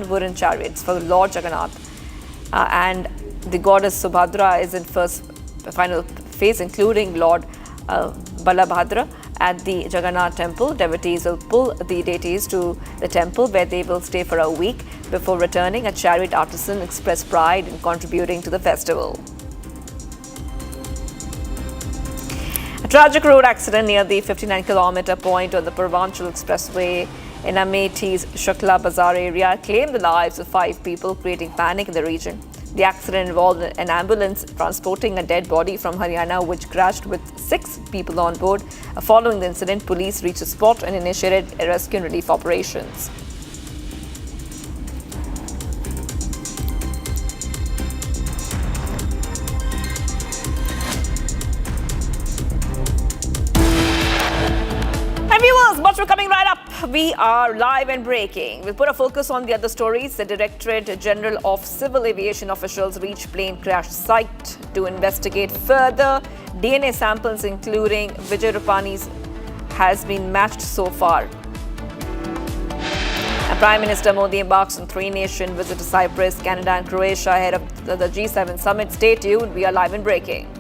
and wooden chariots for Lord Jagannath. And the goddess Subhadra is in final phase, including Lord Balabhadra. At the Jagannath temple, devotees will pull the deities to the temple, where they will stay for a week before returning. A chariot artisan expressed pride in contributing to the festival. A tragic road accident near the 59-kilometer point on the Purvanchal Expressway in Ameethi's Shukla Bazar area claimed the lives of 5 people, creating panic in the region. The accident involved an ambulance transporting a dead body from Haryana, which crashed with 6 people on board. Following the incident, police reached the spot and initiated rescue and relief operations. And viewers, much more coming right up. We are live and breaking. We'll put a focus on the other stories. The Directorate General of Civil Aviation officials reached plane crash site to investigate further. DNA samples, including Vijay Rupani's, has been matched so far. And Prime Minister Modi embarks on 3-nation visit to Cyprus, Canada and Croatia ahead of the G7 summit. Stay tuned. We are live and breaking.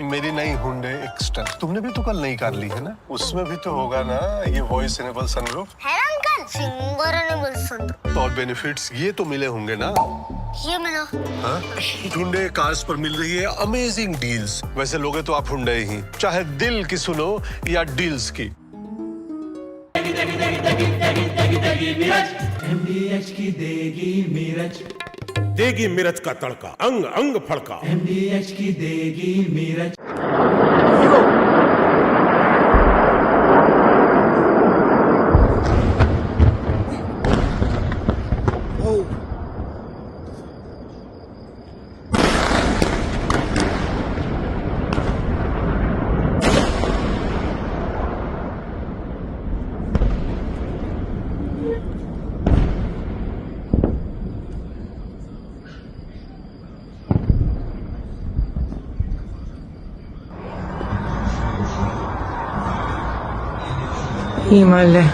मेरी नई Hyundai extra तुमने भी तो कल नई car ली है ना, उसमें भी तो होगा ना ये वॉइस इनेबल सनरूफ है ना अंकल, सिंगर इनेबल सनरूफ। और बेनिफिट्स ये तो मिले होंगे ना? ये मिला। हाँ? हुंडई कार्स पर मिल रही है अमेजिंग डील्स। वैसे लोगे तो आप हुंडई ही, चाहे दिल की सुनो या डील्स की। MDH की देगी मिर्च, देगी मिर्च का तड़का, अंग अंग फड़का। MDH की देगी मिर्च। Himalaya.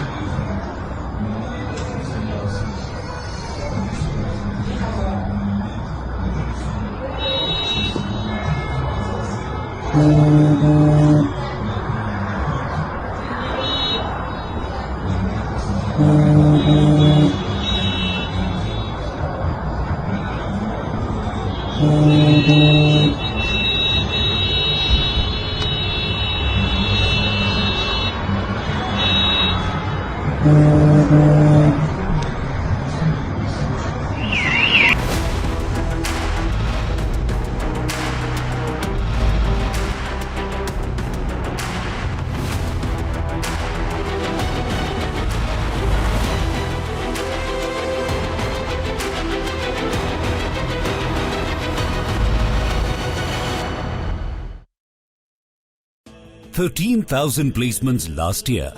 $13,000 placements last year.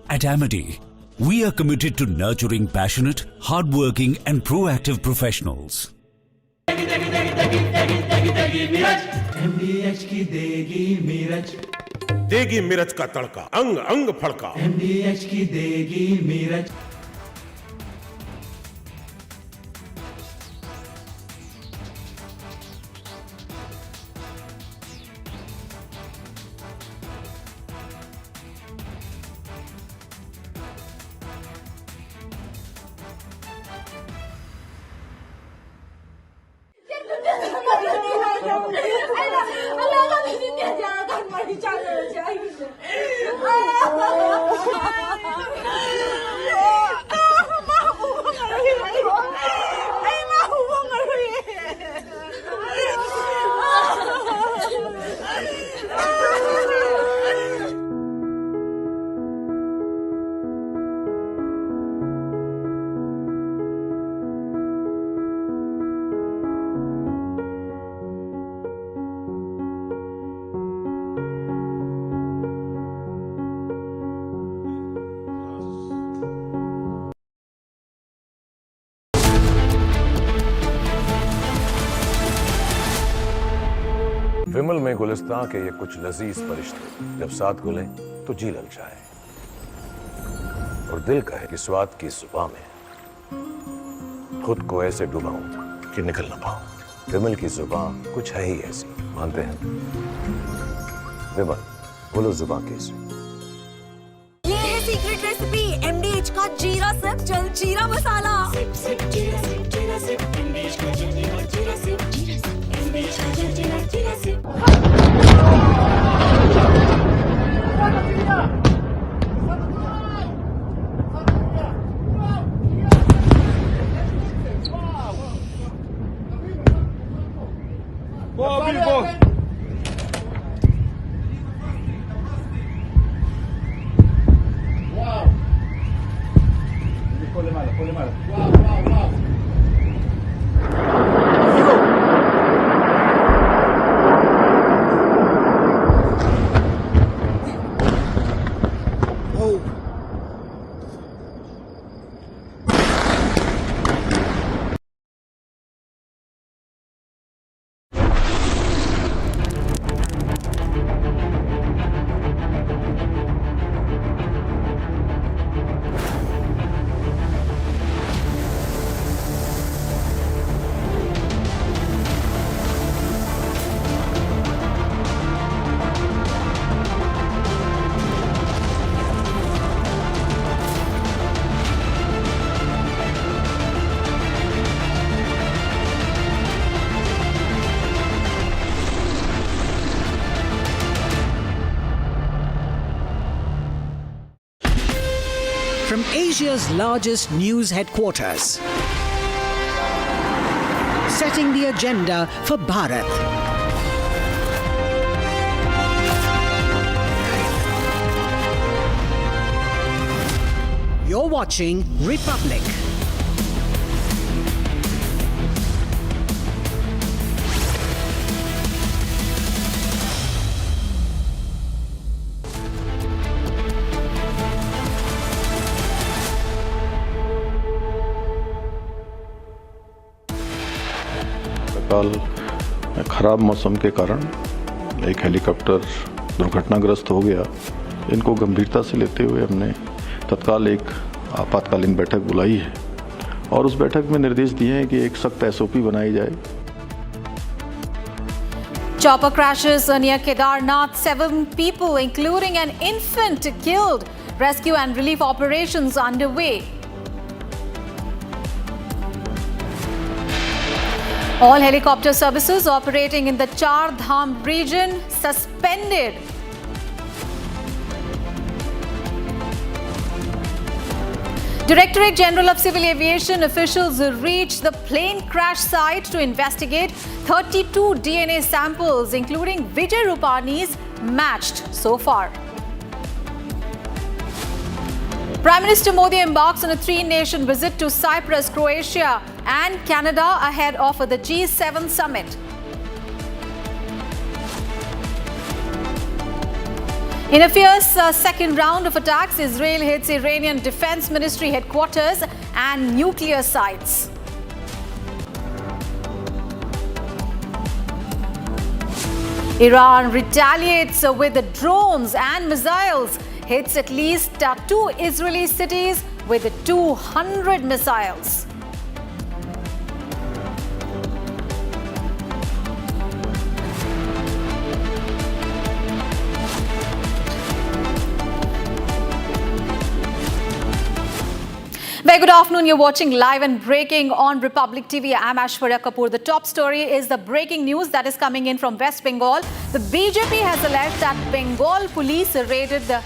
At Amity, we are committed to nurturing passionate, hardworking and proactive professionals. MDH की देगी मिर्च, देगी मिर्च का तड़का, अंग अंग फड़का। MDH की देगी मिर्च। विमल में गुलिस्तां के ये कुछ लजीज फरिश्ते जब साथ घुले तो जी ललचाए और दिल कहे कि स्वाद की जुबान में खुद को ऐसे डुबाऊं कि निकल ना पाऊं। विमल की जुबान कुछ है ही ऐसी, मानते हैं? विमल, बोलो जुबान कैसी? ये है सीक्रेट रेसिपी MDH का जीरा सिप जल जीरा मसाला। सिप सिप जीरा सिप जीरा सिप MDH का जल जीरा सिप MDH का जल जीरा SIP. From Asia's largest news headquarters, setting the agenda for Bharat. You're watching Republic. कल खराब मौसम के कारण एक हेलीकॉप्टर दुर्घटनाग्रस्त हो गया। इनको गंभीरता से लेते हुए हमने तत्काल एक आपातकालीन बैठक बुलाई है और उस बैठक में निर्देश दिए हैं कि एक सख्त SOP बनाई जाए। Chopper crashes near Kedarnath, 7 people including an infant killed. Rescue and relief operations underway. All helicopter services operating in the Char Dham region suspended. Directorate General of Civil Aviation officials reached the plane crash site to investigate. 32 DNA samples, including Vijay Rupani's, matched so far. Prime Minister Modi embarks on a 3-nation visit to Cyprus, Croatia and Canada ahead of the G7 summit. In a fierce second round of attacks, Israel hits Iranian Defense Ministry headquarters and nuclear sites. Iran retaliates with drones and missiles, hits at least 2 Israeli cities with 200 missiles. Very good afternoon. You're watching Live and Breaking on Republic TV. I'm Aishwarya Kapoor. The top story is the breaking news that is coming in from West Bengal. The BJP has alleged that Bengal police raided the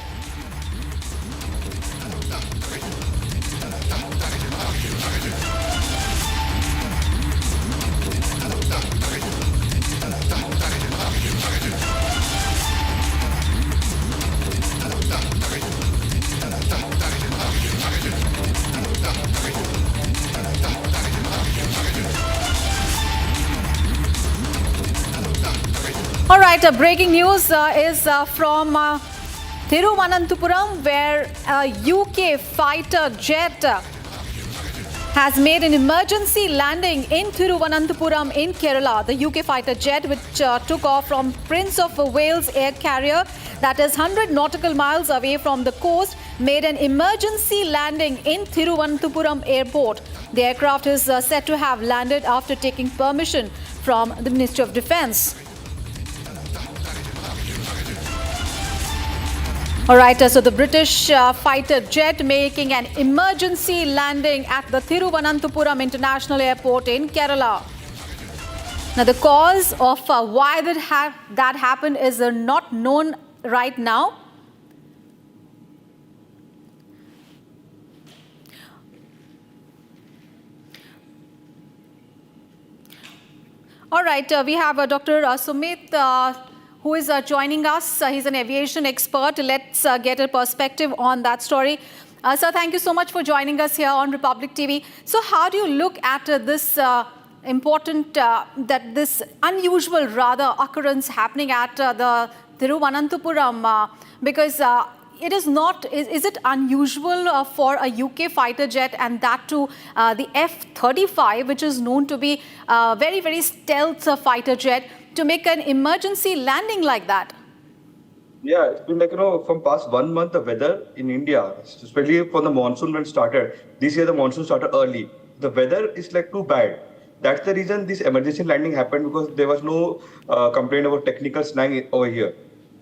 All right, breaking news is from Thiruvananthapuram, where a UK fighter jet has made an emergency landing in Thiruvananthapuram in Kerala. The UK fighter jet, which took off from Prince of Wales air carrier, that is 100 nautical miles away from the coast, made an emergency landing in Thiruvananthapuram airport. The aircraft is said to have landed after taking permission from the Ministry of Defence. All right, so the British fighter jet making an emergency landing at the Thiruvananthapuram International Airport in Kerala. Now, the cause of why that happened is not known right now. All right, we have Dr. Sumit who is joining us. He's an aviation expert. Let's get a perspective on that story. Sir, thank you so much for joining us here on Republic TV. So how do you look at this this unusual rather occurrence happening at the Thiruvananthapuram? Because it is not, is it unusual for a UK fighter jet, and that too the F-35, which is known to be a very, very stealth fighter jet, to make an emergency landing like that? Yeah, it's been like, from past 1 month, the weather in India, especially for the monsoon when it started, this year the monsoon started early. The weather is like too bad. That's the reason this emergency landing happened, because there was no complaint about technical snag over here.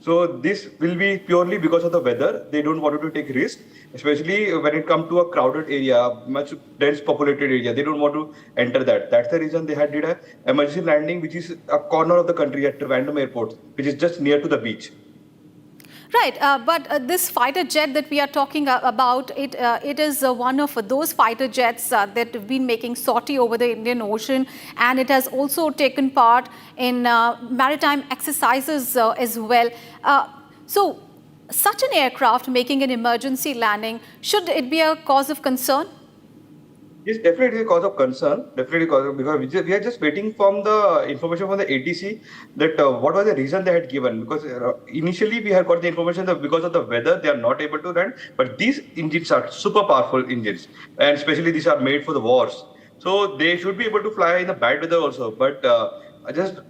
So this will be purely because of the weather. They don't want to take risk, especially when it comes to a crowded area, much dense populated area. They don't want to enter that. That's the reason they had did a emergency landing, which is a corner of the country at Trivandrum Airport, which is just near to the beach. Right, but this fighter jet that we are talking about, it is one of those fighter jets that have been making sortie over the Indian Ocean, and it has also taken part in maritime exercises as well. So, such an aircraft making an emergency landing, should it be a cause of concern? Yes, definitely a cause of concern. Definitely because we are just waiting from the information from the ATC that what was the reason they had given. Because initially we had got the information that because of the weather they are not able to land. But these engines are super powerful engines, and especially these are made for the wars. So they should be able to fly in the bad weather also. But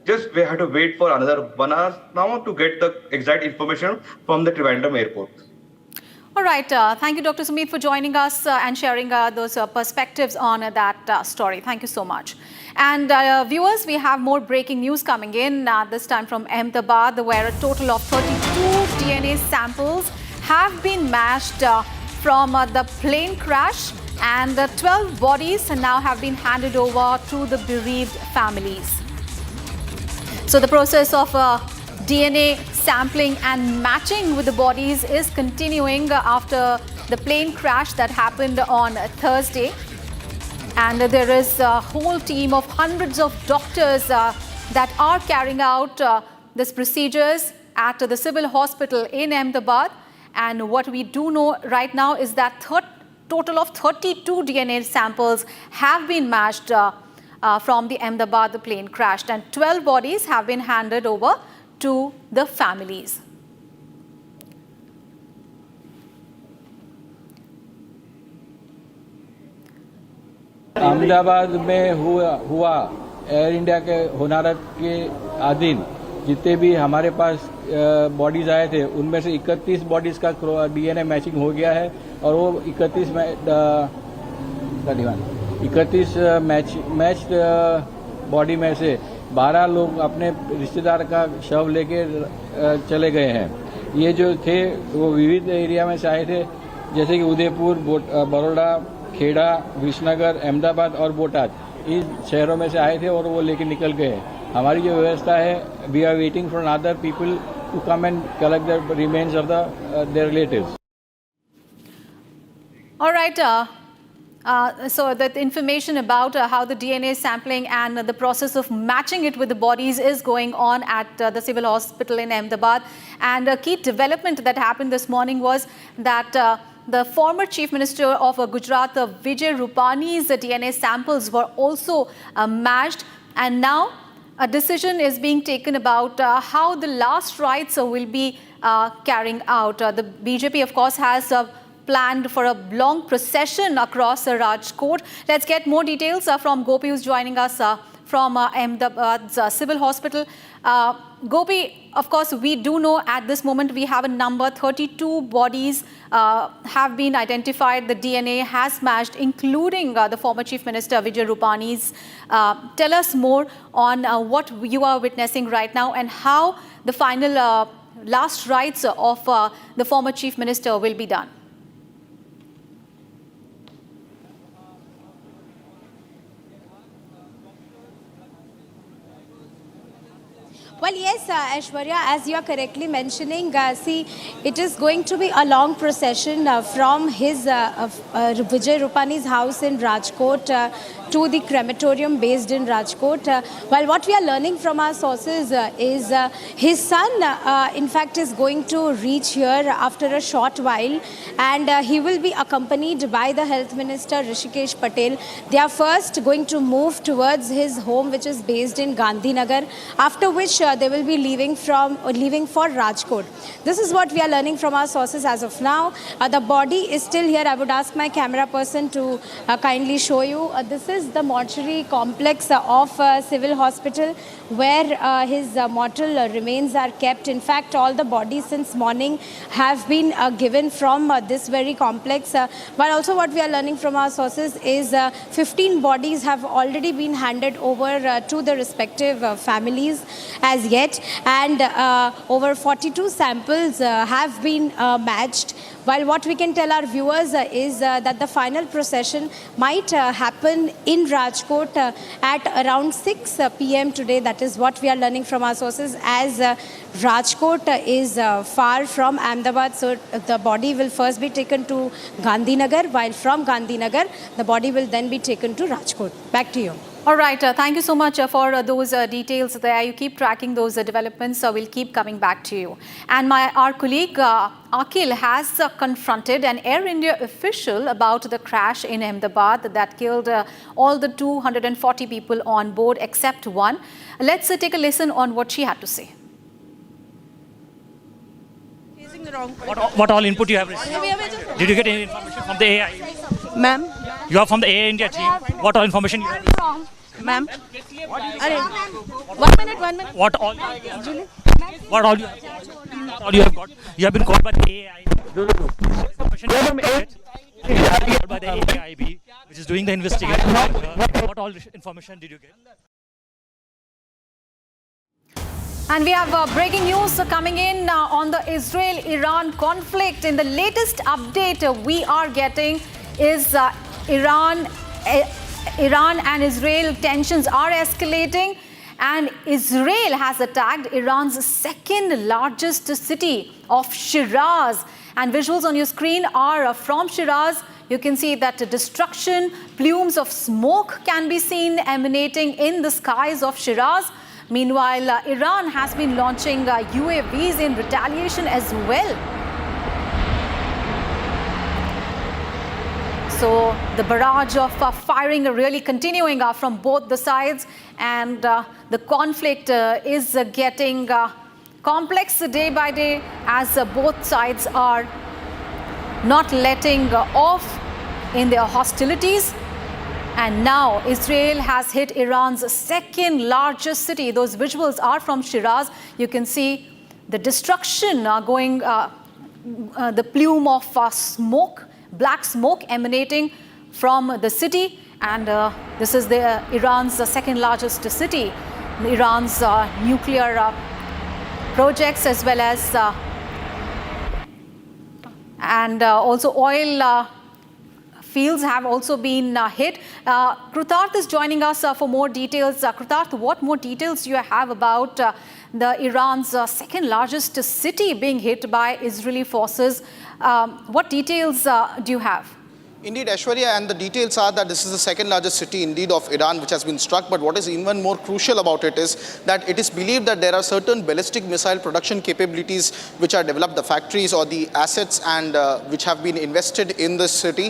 just we have to wait for another 1 hour now to get the exact information from the Trivandrum Airport. All right. Thank you, Dr. Sumit, for joining us and sharing those perspectives on that story. Thank you so much. And viewers, we have more breaking news coming in, this time from Ahmedabad, where a total of 32 DNA samples have been matched from the plane crash, and 12 bodies now have been handed over to the bereaved families. So the process of DNA sampling and matching with the bodies is continuing after the plane crash that happened on Thursday. And there is a whole team of hundreds of doctors that are carrying out these procedures at the civil hospital in Ahmedabad. And what we do know right now is that total of 32 DNA samples have been matched from the Ahmedabad plane crash, and 12 bodies have been handed over to the families. Ahmedabad में हुआ air India के होनारत के अधीन जितने भी हमारे पास bodies आए थे, उनमें से 31 बॉडीज का डीएनए मैचिंग हो गया है, और वो 31 मैच्ड बॉडी में से 12 लोग अपने रिश्तेदार का शव लेके चले गए हैं। ये जो थे वो विविध एरिया में से आए थे, जैसे कि उदयपुर, बड़ौदा, खेड़ा, विसनगर, अहमदाबाद और बोटाद, इन शहरों में से आए थे और वो लेके निकल गए हैं। हमारी जो व्यवस्था है, we are waiting for other people to come and collect the remains of their relatives. Alright, so that information about how the DNA sampling and the process of matching it with the bodies is going on at the civil hospital in Ahmedabad. And a key development that happened this morning was that the former Chief Minister of Gujarat, Vijay Rupani's DNA samples were also matched. And now a decision is being taken about how the last rites will be carrying out. The BJP, of course, has planned for a long procession across Rajkot. Let's get more details from Gopi, who's joining us from Ahmedabad's civil hospital. Gopi, of course, we do know at this moment we have a number, 32 bodies have been identified. The DNA has matched, including the former Chief Minister Vijay Rupani's. Tell us more on what you are witnessing right now and how the final last rites of the former Chief Minister will be done. Well, yes, Aishwarya, as you are correctly mentioning, see, it is going to be a long procession from his Vijay Rupani's house in Rajkot to the crematorium based in Rajkot. While what we are learning from our sources is his son, in fact, is going to reach here after a short while, and he will be accompanied by the Health Minister Rishikesh Patel. They are first going to move towards his home, which is based in Gandhinagar, after which they will be leaving for Rajkot. This is what we are learning from our sources as of now. The body is still here. I would ask my camera person to kindly show you. This is the mortuary complex of civil hospital where his mortal remains are kept. In fact, all the bodies since morning have been given from this very complex. But also what we are learning from our sources is 15 bodies have already been handed over to the respective families as yet, and over 42 samples have been matched. While what we can tell our viewers is that the final procession might happen in Rajkot at around 6 p.m. today. That is what we are learning from our sources, as Rajkot is far from Ahmedabad. So the body will first be taken to Gandhinagar, while from Gandhinagar the body will then be taken to Rajkot. Back to you. All right. Thank you so much for those details there. You keep tracking those developments. We'll keep coming back to you. And our colleague Akhil has confronted an Air India official about the crash in Ahmedabad that killed all the 240 people on board except one. Let's take a listen on what she had to say. What all input you have received? Did you get any information from the AI? Ma'am? You are from the AI India team. What all information you have received? Ma'am? 1 minute. What all you have got? You have been called by the AI. Information by the AIB, which is doing the investigation. What all information did you get? And we have breaking news coming in on the Israel-Iran conflict. In the latest update we are getting is Iran and Israel tensions are escalating, and Israel has attacked Iran's second largest city of Shiraz. And visuals on your screen are from Shiraz. You can see that destruction, plumes of smoke can be seen emanating in the skies of Shiraz. Meanwhile, Iran has been launching UAVs in retaliation as well. So the barrage of firing really continuing from both the sides, and the conflict is getting complex day by day as both sides are not letting off in their hostilities. And now Israel has hit Iran's second largest city. Those visuals are from Shiraz. You can see the destruction going, the plume of smoke, black smoke emanating from the city. And this is Iran's second largest city. Iran's nuclear projects, as well as also oil fields have also been hit. Krutarth is joining us for more details. Krutarth, what more details do you have about the Iran's second largest city being hit by Israeli forces? What details do you have? Indeed, Aishwarya, and the details are that this is the second largest city indeed of Iran which has been struck, but what is even more crucial about it is that it is believed that there are certain ballistic missile production capabilities which are developed, the factories or the assets and which have been invested in this city,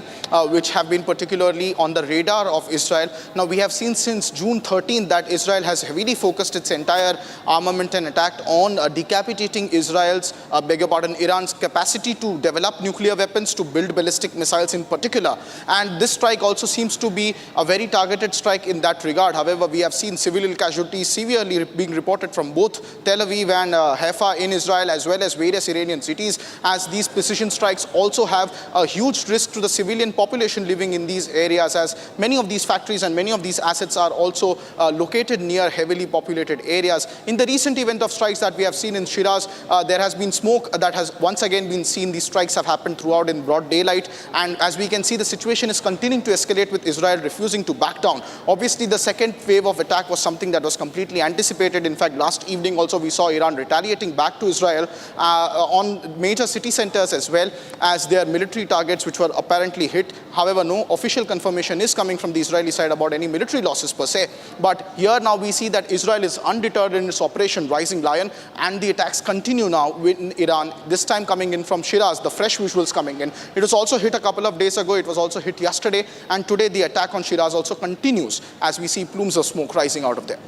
which have been particularly on the radar of Israel. Now, we have seen since June 13 that Israel has heavily focused its entire armament and attack on decapitating Iran's capacity to develop nuclear weapons, to build ballistic missiles in particular. And this strike also seems to be a very targeted strike in that regard. However, we have seen civilian casualties severely being reported from both Tel Aviv and Haifa in Israel, as well as various Iranian cities, as these precision strikes also have a huge risk to the civilian population living in these areas, as many of these factories and many of these assets are also located near heavily populated areas. In the recent event of strikes that we have seen in Shiraz, there has been smoke that has once again been seen. These strikes have happened throughout in broad daylight, and as we can see, the situation is continuing to escalate with Israel refusing to back down. Obviously, the second wave of attack was something that was completely anticipated. In fact, last evening also we saw Iran retaliating back to Israel on major city centers as well as their military targets, which were apparently hit. However, no official confirmation is coming from the Israeli side about any military losses per se. But here now we see that Israel is undeterred in its Operation Rising Lion, and the attacks continue now in Iran, this time coming in from Shiraz, the fresh visuals coming in. It was also hit a couple of days ago. It was also hit yesterday, and today the attack on Shiraz also continues as we see plumes of smoke rising out of there.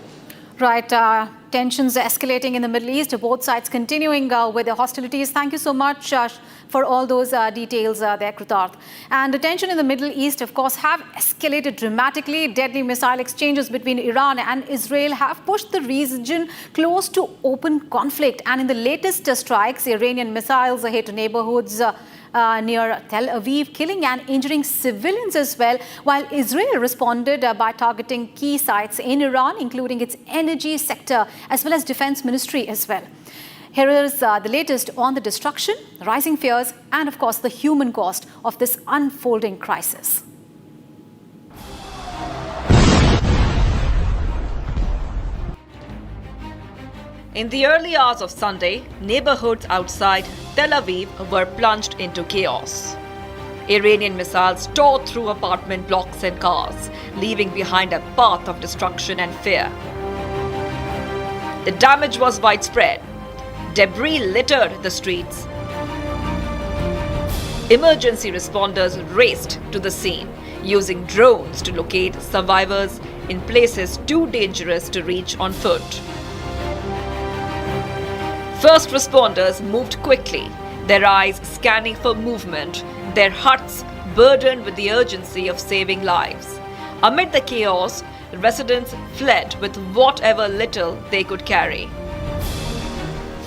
Right, tensions escalating in the Middle East, both sides continuing with the hostilities. Thank you so much for all those details there, Krutarth. And the tension in the Middle East, of course, have escalated dramatically. Deadly missile exchanges between Iran and Israel have pushed the region close to open conflict. And in the latest strikes, Iranian missiles hit neighborhoods near Tel Aviv, killing and injuring civilians as well, while Israel responded by targeting key sites in Iran, including its energy sector, as well as defense ministry as well. Here is the latest on the destruction, rising fears, and of course the human cost of this unfolding crisis. In the early hours of Sunday, neighborhoods outside Tel Aviv were plunged into chaos. Iranian missiles tore through apartment blocks and cars, leaving behind a path of destruction and fear. The damage was widespread. Debris littered the streets. Emergency responders raced to the scene, using drones to locate survivors in places too dangerous to reach on foot. First responders moved quickly, their eyes scanning for movement, their hearts burdened with the urgency of saving lives. Amid the chaos, residents fled with whatever little they could carry.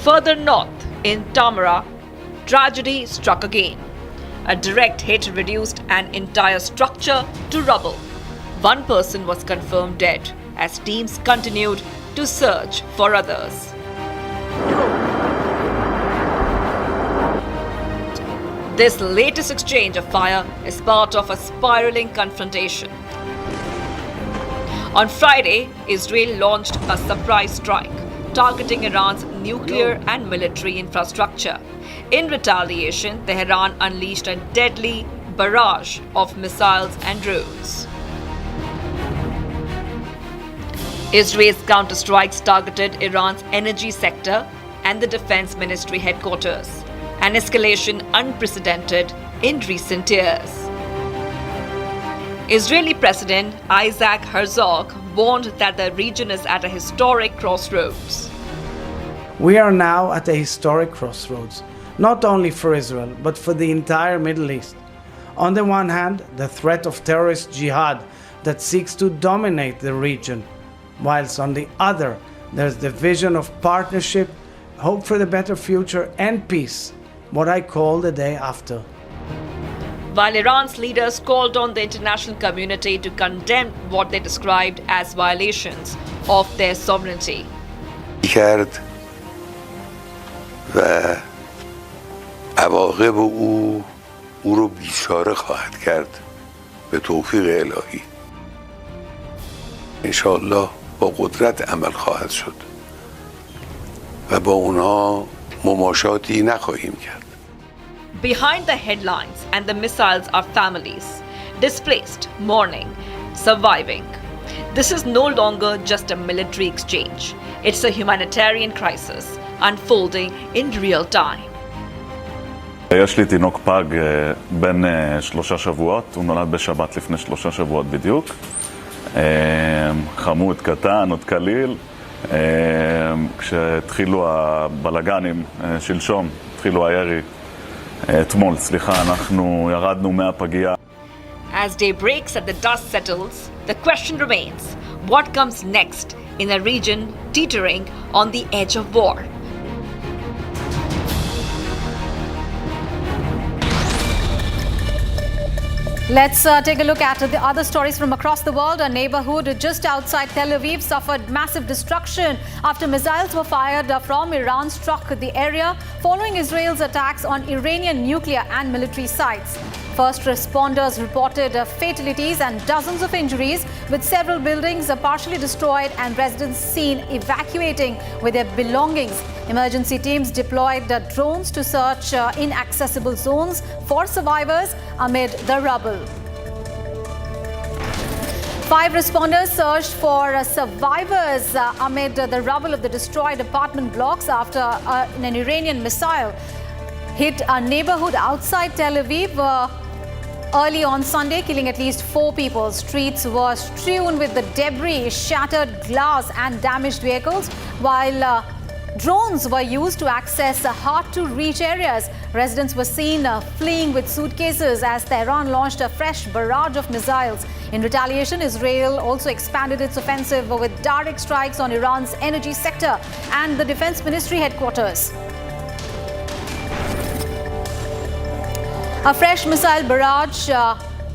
Further north, in Tamara, tragedy struck again. A direct hit reduced an entire structure to rubble. One person was confirmed dead as teams continued to search for others. This latest exchange of fire is part of a spiraling confrontation. On Friday, Israel launched a surprise strike, targeting Iran's nuclear and military infrastructure. In retaliation, Tehran unleashed a deadly barrage of missiles and drones. Israel's counterstrikes targeted Iran's energy sector and the defense ministry headquarters, an escalation unprecedented in recent years. Israeli President Isaac Herzog warned that the region is at a historic crossroads. We are now at a historic crossroads, not only for Israel, but for the entire Middle East. On the one hand, the threat of terrorist jihad that seeks to dominate the region, whilst on the other, there's the vision of partnership, hope for the better future, and peace, what I call the day after. While Iran's leaders called on the international community to condemn what they described as violations of their sovereignty. کرد و عواقب او رو بیچاره خواهد کرد به توفیق الهی. انشاءالله با قدرت عمل خواهد شد و با اونها مماشاتی نخواهیم کرد. Behind the headlines and the missiles are families, displaced, mourning, surviving. This is no longer just a military exchange. It's a humanitarian crisis unfolding in real time. יש לי תינוק פג בן 3 שבועות, הוא נולד בשבת לפני 3 שבועות בדיוק. חמוד קטן, עוד קליל. כשהתחילו הבלגנים שלשום, התחילו הירי אתמול, סליחה, אנחנו ירדנו מהפגייה. As day breaks and the dust settles, the question remains, what comes next in a region teetering on the edge of war? Let's take a look at the other stories from across the world. A neighborhood just outside Tel Aviv suffered massive destruction after missiles were fired from Iran struck the area following Israel's attacks on Iranian nuclear and military sites. First responders reported fatalities and dozens of injuries, with several buildings partially destroyed and residents seen evacuating with their belongings. Emergency teams deployed drones to search inaccessible zones for survivors amid the rubble. 5 responders searched for survivors amid the rubble of the destroyed apartment blocks after an Iranian missile hit a neighborhood outside Tel Aviv early on Sunday, killing at least 4 people. Streets were strewn with the debris, shattered glass and damaged vehicles, while drones were used to access hard-to-reach areas. Residents were seen fleeing with suitcases as Tehran launched a fresh barrage of missiles. In retaliation, Israel also expanded its offensive with direct strikes on Iran's energy sector and the Defense Ministry headquarters. A fresh missile barrage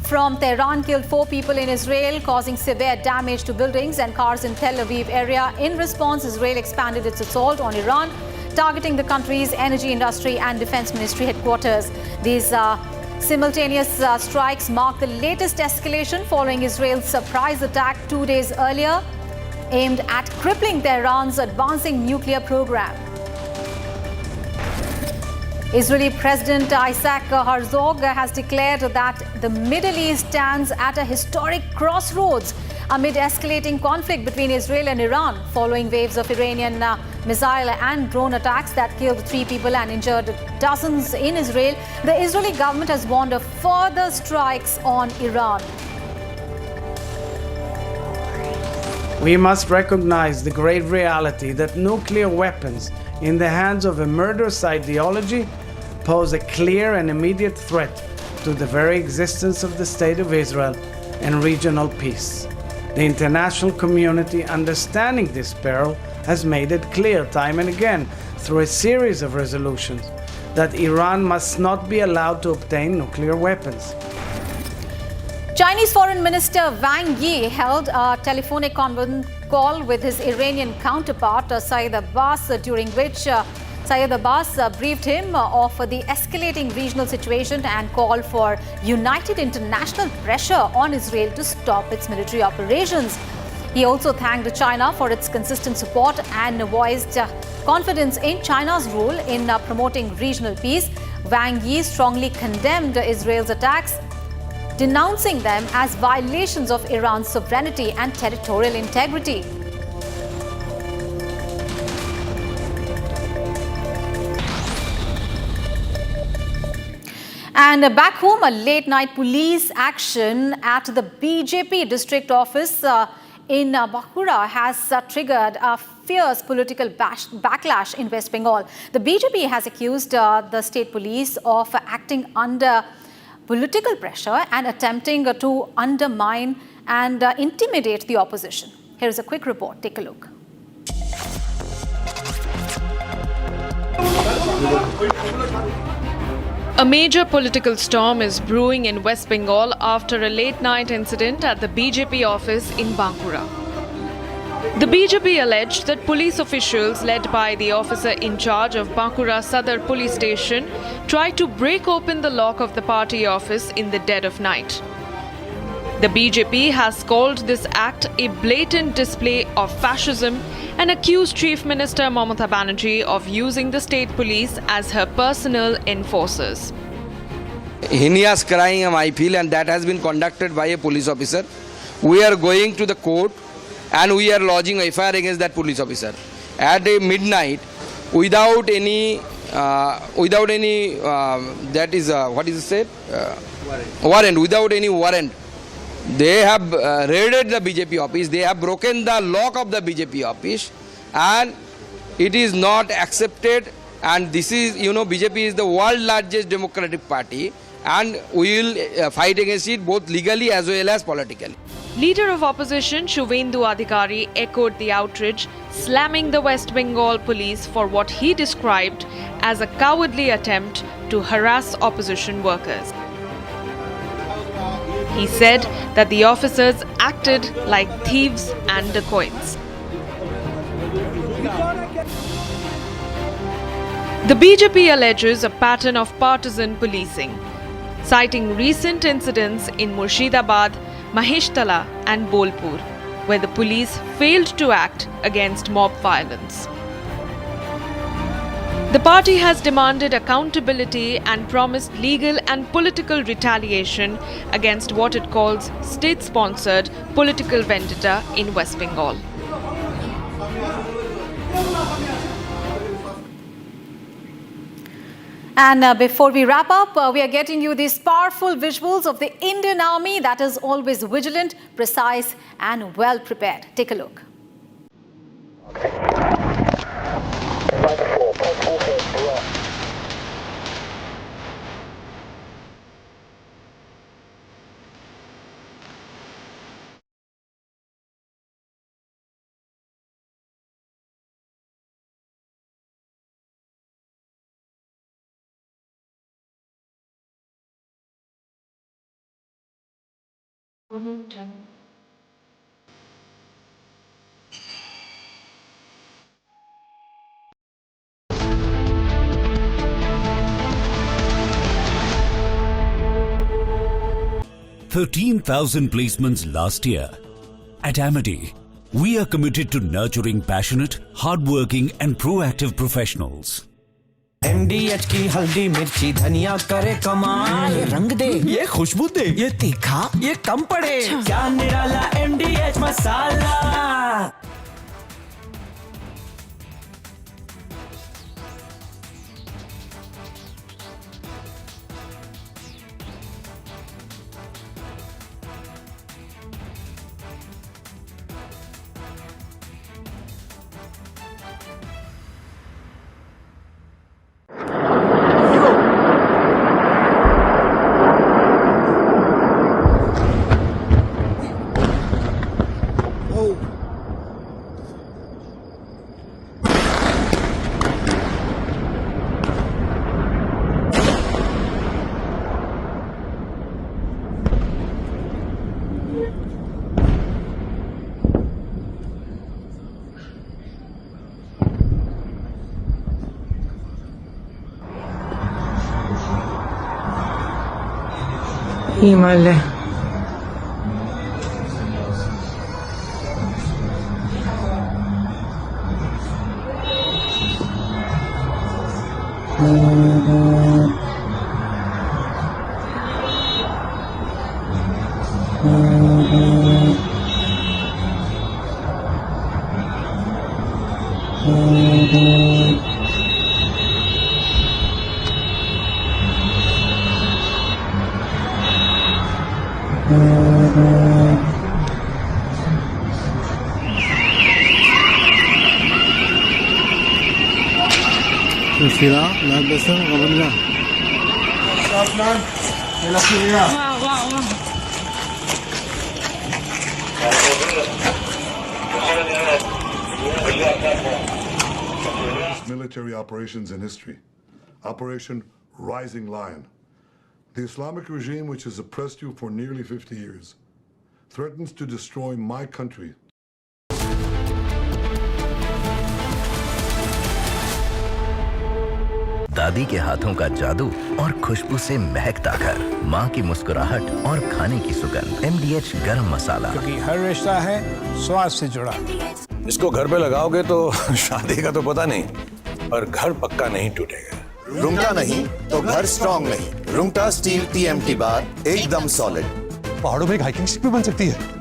from Tehran killed 4 people in Israel, causing severe damage to buildings and cars in Tel Aviv area. In response, Israel expanded its assault on Iran, targeting the country's energy industry and Defense Ministry headquarters. These simultaneous strikes mark the latest escalation following Israel's surprise attack 2 days earlier, aimed at crippling Tehran's advancing nuclear program. Israeli President Isaac Herzog has declared that the Middle East stands at a historic crossroads amid escalating conflict between Israel and Iran following waves of Iranian missile and drone attacks that killed 3 people and injured dozens in Israel. The Israeli government has warned of further strikes on Iran. We must recognize the grave reality that nuclear weapons in the hands of a murderous ideology pose a clear and immediate threat to the very existence of the State of Israel and regional peace. The international community, understanding this peril, has made it clear time and again through a series of resolutions that Iran must not be allowed to obtain nuclear weapons. Chinese Foreign Minister Wang Yi held a telephonic call with his Iranian counterpart Saeed Abbas, during which Saeed Abbas briefed him of the escalating regional situation and called for united international pressure on Israel to stop its military operations. He also thanked China for its consistent support and voiced confidence in China's role in promoting regional peace. Wang Yi strongly condemned Israel's attacks, denouncing them as violations of Iran's sovereignty and territorial integrity. And back home, a late-night police action at the BJP district office in Bankura has triggered a fierce political backlash in West Bengal. The BJP has accused the state police of acting under political pressure and attempting to undermine and intimidate the opposition. Here is a quick report. Take a look. A major political storm is brewing in West Bengal after a late-night incident at the BJP office in Bankura. The BJP alleged that police officials led by the officer in charge of Bankura Sadar police station tried to break open the lock of the party office in the dead of night. The BJP has called this act a blatant display of fascism and accused Chief Minister Mamata Banerjee of using the state police as her personal enforcers. heinous crime, I feel, and that has been conducted by a police officer. We are going to the court and we are lodging a FIR against that police officer at a midnight without any that is what is it said warrant, without any warrant. They have raided the BJP office. They have broken the lock of the BJP office, and it is not accepted. And this is, BJP is the world's largest democratic party, and we will fight against it both legally as well as politically. Leader of opposition Shubhendu Adhikari echoed the outrage, slamming the West Bengal police for what he described as a cowardly attempt to harass opposition workers. He said that the officers acted like thieves and dacoits. The BJP alleges a pattern of partisan policing, citing recent incidents in Murshidabad, Maheshtala and Bolpur, where the police failed to act against mob violence. The party has demanded accountability and promised legal and political retaliation against what it calls state-sponsored political vendetta in West Bengal. And before we wrap up, we are getting you these powerful visuals of the Indian Army that is always vigilant, precise and well prepared. Take a look. 13,000 placements last year. At Amity, we are committed to nurturing passionate, hardworking and proactive professionals. MDH की हल्दी मिर्ची धनिया करे कमाल, ये रंग दे, ये खुशबू दे, ये तीखा, ये कम पड़े, क्या निराला MDH masala. Himalaya. Military operations in history. Operation Rising Lion. The Islamic regime, which has oppressed you for nearly 50 years, threatens to destroy my country. दादी के हाथों का जादू और खुशबू से महकता घर, माँ की मुस्कुराहट और खाने की सुगंध। MDH गरम मसाला, क्योंकि हर रिश्ता है स्वाद से जुड़ा। इसको घर पे लगाओगे तो शादी का तो पता नहीं, पर घर पक्का नहीं टूटेगा। रुंगटा नहीं तो घर स्ट्रॉन्ग नहीं। रुंगटा स्टील TMT बार एकदम सॉलिड। पहाड़ों में एक हाइकिंग शिप भी बन सकती है।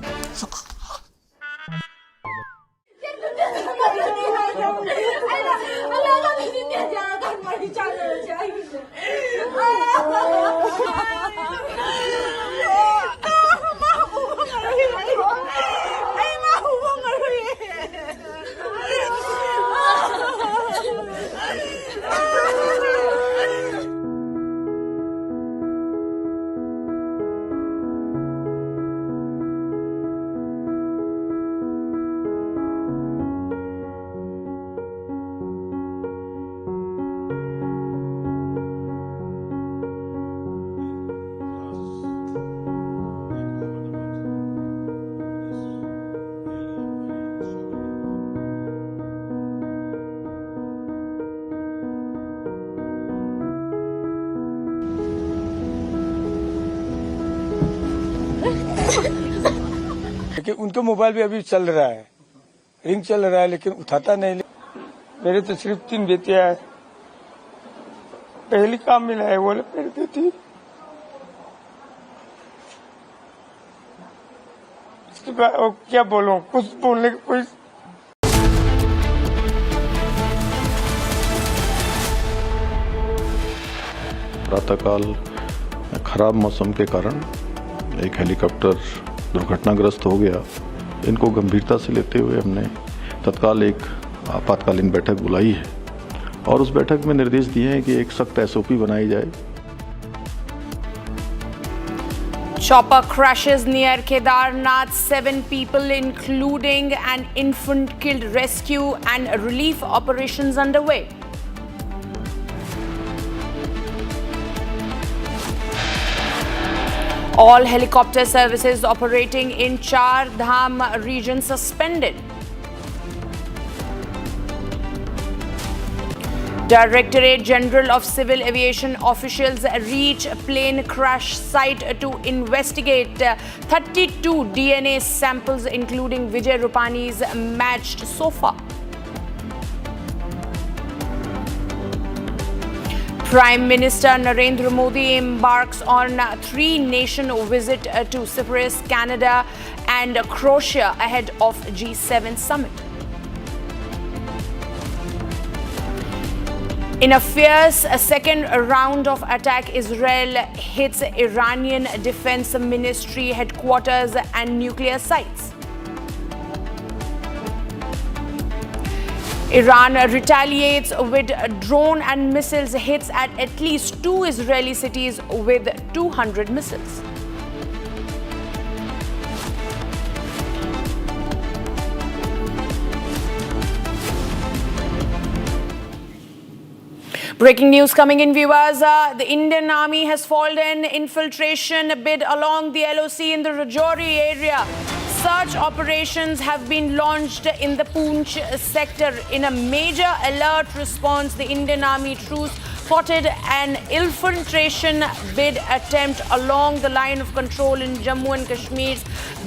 लेकिन उनके मोबाइल पे अभी चल रहा है, रिंग चल रहा है, लेकिन उठाता नहीं। मेरे तो सिर्फ 3 बेटियां हैं। पहली काम मिला है वो मेरी बेटी। इसके बाद क्या बोलूं, कुछ बोलने की कोई। प्रातःकाल खराब मौसम के कारण एक हेलीकॉप्टर दुर्घटनाग्रस्त हो गया। इनको गंभीरता से लेते हुए हमने तत्काल एक आपातकालीन बैठक बुलाई है और उस बैठक में निर्देश दिए हैं कि एक सख्त SOP बनाई जाए। Chopper crashes near Kedarnath. 7 people, including an infant, killed. Rescue and relief operations underway. All helicopter services operating in Char Dham region suspended. Directorate General of Civil Aviation officials reach plane crash site to investigate. 32 DNA samples, including Vijay Rupani's, matched so far. Prime Minister Narendra Modi embarks on a 3-nation visit to Cyprus, Canada and Croatia ahead of G7 summit. In a fierce second round of attack, Israel hits Iranian Defense Ministry headquarters and nuclear sites. Iran retaliates with drone and missiles hits at least 2 Israeli cities with 200 missiles. Breaking news coming in, viewers. The Indian Army has foiled an infiltration bid along the LOC in the Rajouri area. Search operations have been launched in the Poonch sector. In a major alert response, the Indian Army troops spotted an infiltration bid attempt along the line of control in Jammu and Kashmir's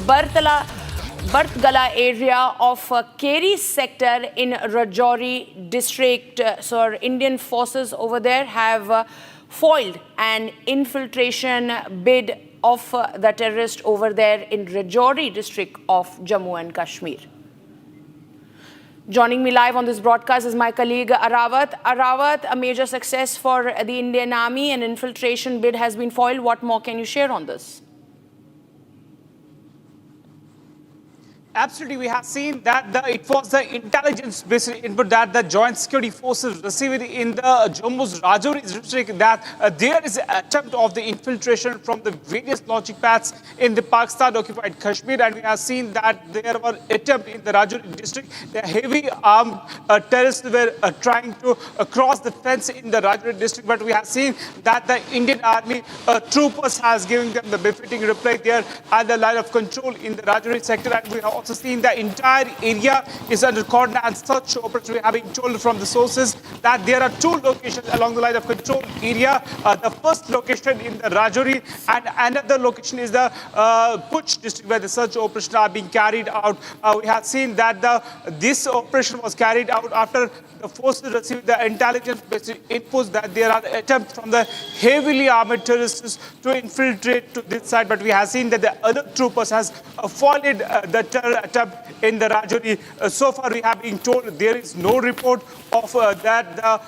Bartgala area of Keri sector in Rajouri district. So our Indian forces over there have foiled an infiltration bid of the terrorist over there in Rajouri district of Jammu and Kashmir. Joining me live on this broadcast is my colleague Arawat. Arawat, a major success for the Indian Army. An infiltration bid has been foiled. What more can you share on this? Absolutely, we have seen that it was the intelligence-based input that the joint security forces received in the Jammu's Rajouri district that there is an attempt of the infiltration from the various launching pads in the Pakistan-occupied Kashmir, and we have seen that there were attempts in the Rajouri district. The heavy armed terrorists were trying to cross the fence in the Rajouri district, but we have seen that the Indian Army troopers has given them the befitting reply there at the line of control in the Rajouri sector, and we have also seen the entire area is under cordon and search operation. We have been told from the sources that there are two locations along the line of control area. The first location in the Rajouri and another location is the Puch district where the search operations are being carried out. We have seen that this operation was carried out after the forces received the intelligence-based inputs that there are attempts from the heavily armored terrorists to infiltrate to this side, but we have seen that the other troopers has foiled the terror attempt in the Rajouri. So far, we have been told there is no report of that the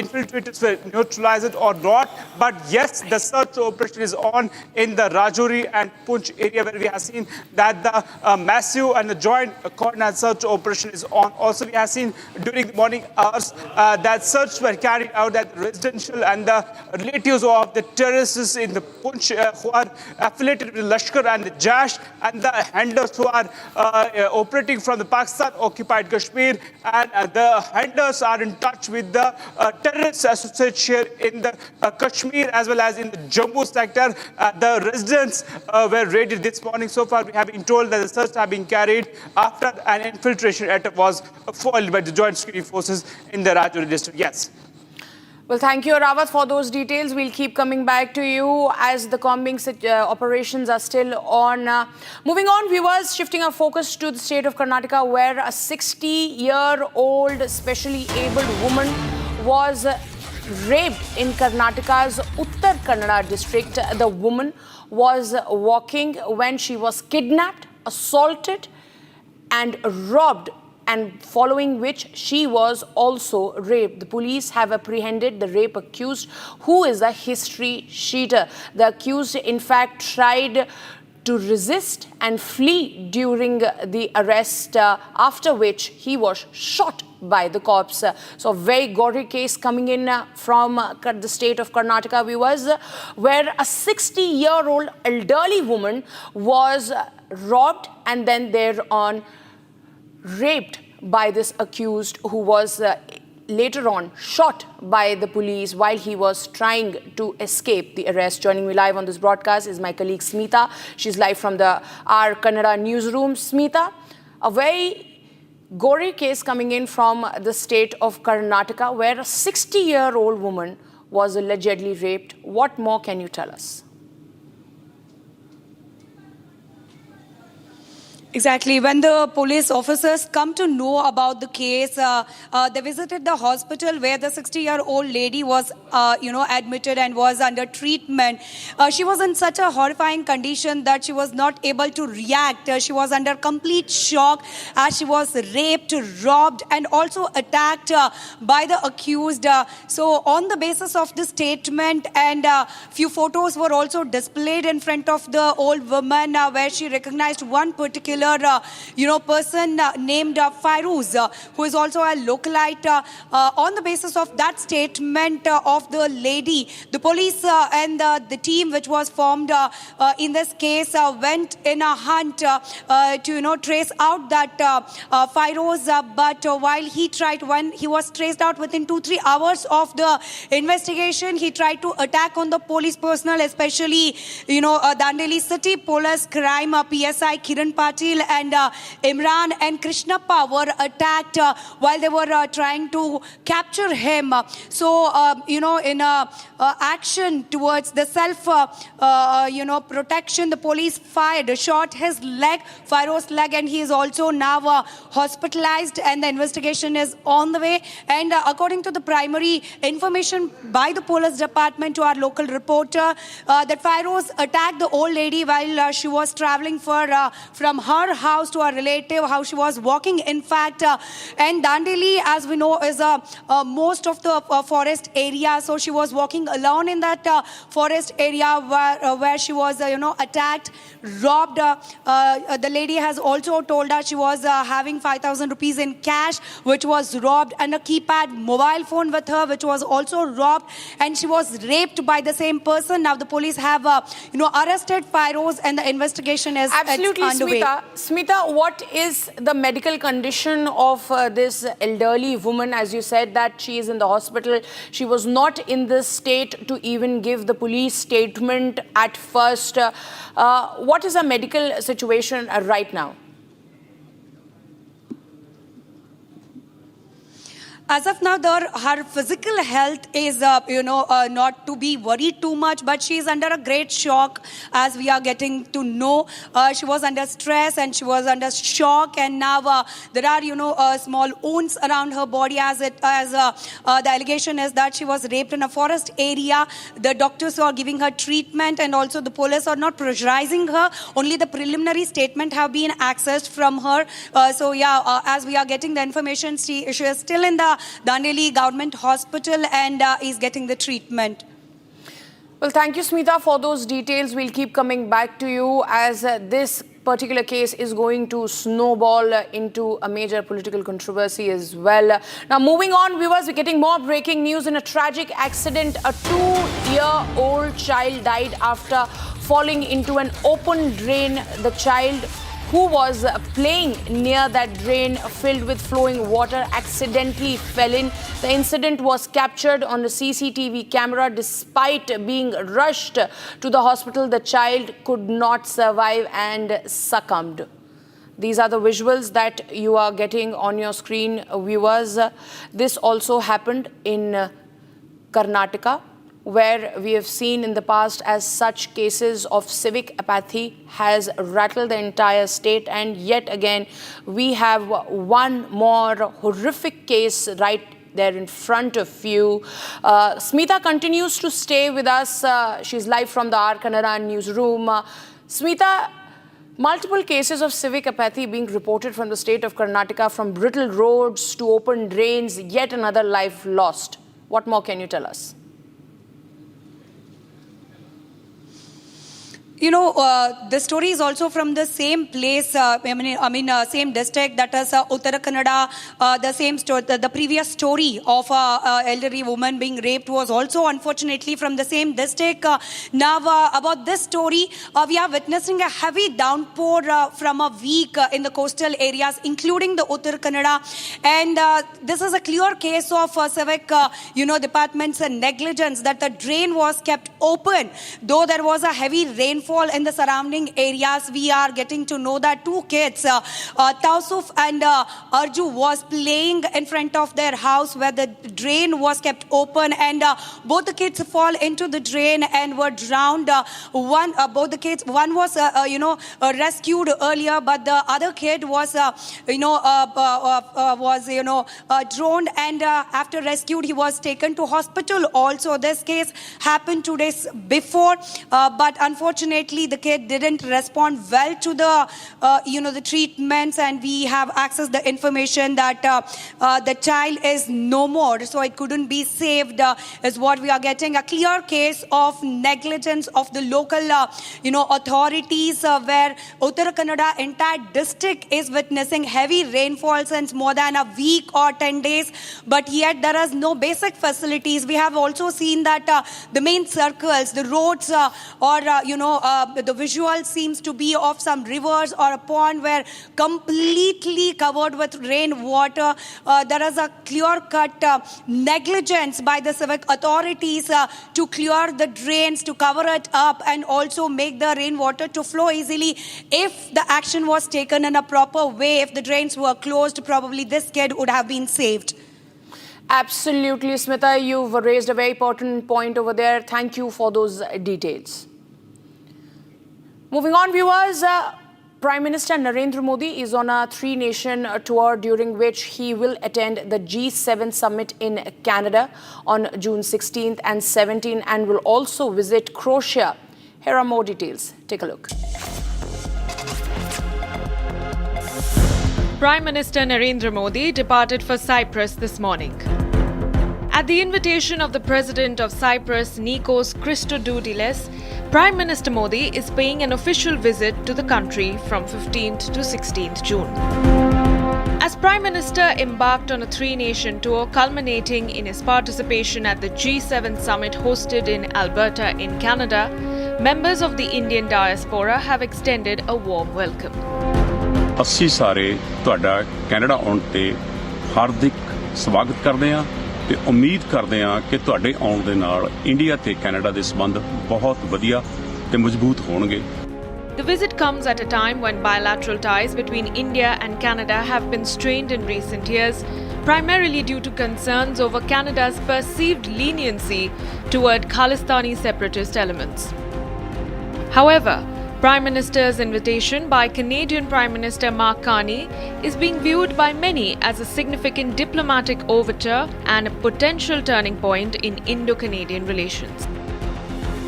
infiltrators were neutralized or not. But yes, the search operation is on in the Rajouri and Punch area where we have seen that the massive and the joint coordinated search operation is on. Also, we have seen during the morning hours that search were carried out at residential and the relatives of the terrorists in the Punch who are affiliated with Lashkar and the Jash and the handlers who are operating from the Pakistan-occupied Kashmir, and the handlers are in touch with the terrorists associated here in the Kashmir as well as in the Jammu sector. The residents were raided this morning. So far, we have been told that the search have been carried after an infiltration attempt was foiled by the joint security forces in the Rajouri district. Yes. Well, thank you, Rawat, for those details. We'll keep coming back to you as the combing operations are still on. Moving on, viewers, shifting our focus to the state of Karnataka, where a 60-year-old specially abled woman was raped in Karnataka's Uttar Kannada district. The woman was walking when she was kidnapped, assaulted, and robbed, and following which she was also raped. The police have apprehended the rape accused, who is a history sheeter. The accused, in fact, tried to resist and flee during the arrest, after which he was shot by the cops. So a very gory case coming in from the state of Karnataka, viewers, where a 60-year-old elderly woman was robbed and then thereon raped by this accused, who was later on shot by the police while he was trying to escape the arrest. Joining me live on this broadcast is my colleague Smita. She's live from the our Kannada newsroom. Smita, a very gory case coming in from the state of Karnataka, where a 60-year-old woman was allegedly raped. What more can you tell us? Exactly. When the police officers come to know about the case, they visited the hospital where the 60-year-old lady was, admitted and was under treatment. She was in such a horrifying condition that she was not able to react. She was under complete shock as she was raped, robbed, and also attacked by the accused. So on the basis of this statement, and few photos were also displayed in front of the old woman where she recognized one particular person named Fairuz, who is also a localite. On the basis of that statement of the lady, the police and the team which was formed in this case went in a hunt to trace out that Fairuz. But while when he was traced out within 2-3 hours of the investigation, he tried to attack on the police personnel, especially Dandeli City Police Crime PSI Kiran Patil and Imran and Krishnappa were attacked while they were trying to capture him. So, in action towards the protection, the police shot his leg, Fairuz's leg, and he is also now hospitalized, and the investigation is on the way. And according to the primary information by the police department to our local reporter, that Fairuz attacked the old lady while she was traveling from her house to a relative, how she was walking, in fact. And Dandeli, as we know, is most of the forest area. So she was walking alone in that forest area where she was, attacked, robbed. The lady has also told us she was having 5,000 rupees in cash, which was robbed, and a keypad mobile phone with her, which was also robbed. And she was raped by the same person. Now the police have, arrested Fairuz, and the investigation is absolutely underway. Smita, what is the medical condition of this elderly woman? As you said that she is in the hospital, she was not in this state to even give the police statement at first. What is the medical situation right now? As of now, her physical health is, not to be worried too much, but she is under a great shock, as we are getting to know. She was under stress and she was under shock, and now there are, small wounds around her body, as the allegation is that she was raped in a forest area. The doctors are giving her treatment, and also the police are not pressurizing her. Only the preliminary statement have been accessed from her. As we are getting the information, she is still in the Dandeli Government Hospital and is getting the treatment. Well, thank you, Smita, for those details. We'll keep coming back to you as this particular case is going to snowball into a major political controversy as well. Now, moving on, viewers, we're getting more breaking news. In a tragic accident, a 2-year-old child died after falling into an open drain. The child, who was playing near that drain filled with flowing water, accidentally fell in. The incident was captured on the CCTV camera. Despite being rushed to the hospital, the child could not survive and succumbed. These are the visuals that you are getting on your screen, viewers. This also happened in Karnataka, where we have seen in the past as such cases of civic apathy has rattled the entire state, and yet again we have one more horrific case right there in front of you. Smita continues to stay with us. She's live from the R Kannada newsroom. Smita, multiple cases of civic apathy being reported from the state of Karnataka, from brittle roads to open drains, yet another life lost. What more can you tell us? The story is also from the same place, same district, that is Uttara Kannada. The same story, the previous story of an elderly woman being raped was also unfortunately from the same district. Now, about this story, we are witnessing a heavy downpour from a week in the coastal areas, including the Uttara Kannada. And this is a clear case of civic, departments and negligence, that the drain was kept open. Though there was a heavy rainfall in the surrounding areas, we are getting to know that two kids, Tausuf and Arju, was playing in front of their house where the drain was kept open, and both the kids fall into the drain and were drowned. One was rescued earlier, but the other kid was drowned, and after rescued he was taken to hospital. Also, this case happened 2 days before, but unfortunately the kid didn't respond well to the treatments, and we have accessed the information that the child is no more, so it couldn't be saved, is what we are getting. A clear case of negligence of the local authorities, where Uttara Kannada entire district is witnessing heavy rainfall since more than a week or 10 days, but yet there is no basic facilities. We have also seen that the main circles, the roads, the visual seems to be of some rivers or a pond where completely covered with rainwater. There is a clear-cut negligence by the civic authorities to clear the drains, to cover it up, and also make the rainwater to flow easily. If the action was taken in a proper way, if the drains were closed, probably this kid would have been saved. Absolutely, Smita. You've raised a very important point over there. Thank you for those details. Moving on, viewers, Prime Minister Narendra Modi is on a 3-nation tour, during which he will attend the G7 summit in Canada on June 16th and 17th, and will also visit Croatia. Here are more details. Take a look. Prime Minister Narendra Modi departed for Cyprus this morning. At the invitation of the President of Cyprus, Nikos Christodoulides, Prime Minister Modi is paying an official visit to the country from 15th to 16th June. As Prime Minister embarked on a 3-nation tour culminating in his participation at the G7 summit hosted in Alberta in Canada, members of the Indian diaspora have extended a warm welcome. ਅਸੀਂ ਸਾਰੇ ਤੁਹਾਡਾ Canada ਆਉਣ ਤੇ ਹਾਰਦਿਕ ਸਵਾਗਤ ਕਰਦੇ ਹਾਂ ਤੇ ਉਮੀਦ ਕਰਦੇ ਹਾਂ ਕਿ ਤੁਹਾਡੇ ਆਉਣ ਦੇ ਨਾਲ ਇੰਡੀਆ ਤੇ ਕੈਨੇਡਾ ਦੇ ਸੰਬੰਧ ਬਹੁਤ ਵਧੀਆ ਤੇ ਮਜ਼ਬੂਤ ਹੋਣਗੇ। The visit comes at a time when bilateral ties between India and Canada have been strained in recent years, primarily due to concerns over Canada's perceived leniency toward Khalistani separatist elements. However, Prime Minister's invitation by Canadian Prime Minister Mark Carney is being viewed by many as a significant diplomatic overture and a potential turning point in Indo-Canadian relations.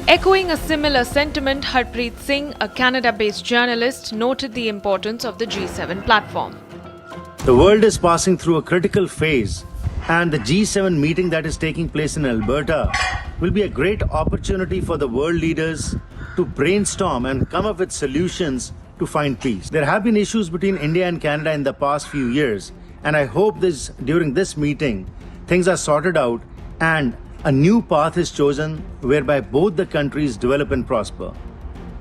Echoing a similar sentiment, Harpreet Singh, a Canada-based journalist, noted the importance of the G7 platform. The world is passing through a critical phase, and the G7 meeting that is taking place in Alberta will be a great opportunity for the world leaders to brainstorm and come up with solutions to find peace. There have been issues between India and Canada in the past few years, and I hope during this meeting things are sorted out and a new path is chosen whereby both the countries develop and prosper.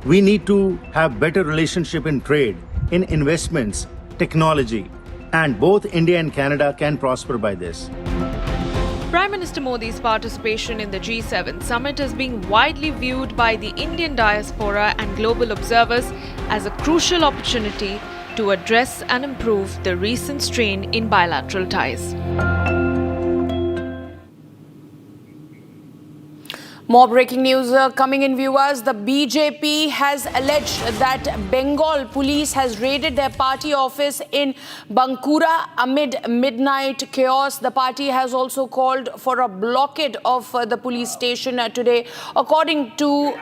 We need to have better relationship in trade, in investments, technology, and both India and Canada can prosper by this. Prime Minister Modi's participation in the G7 summit is being widely viewed by the Indian diaspora and global observers as a crucial opportunity to address and improve the recent strain in bilateral ties. More breaking news coming in, viewers. The BJP has alleged that Bengal police has raided their party office in Bankura amid midnight chaos. The party has also called for a blockade of the police station today. According to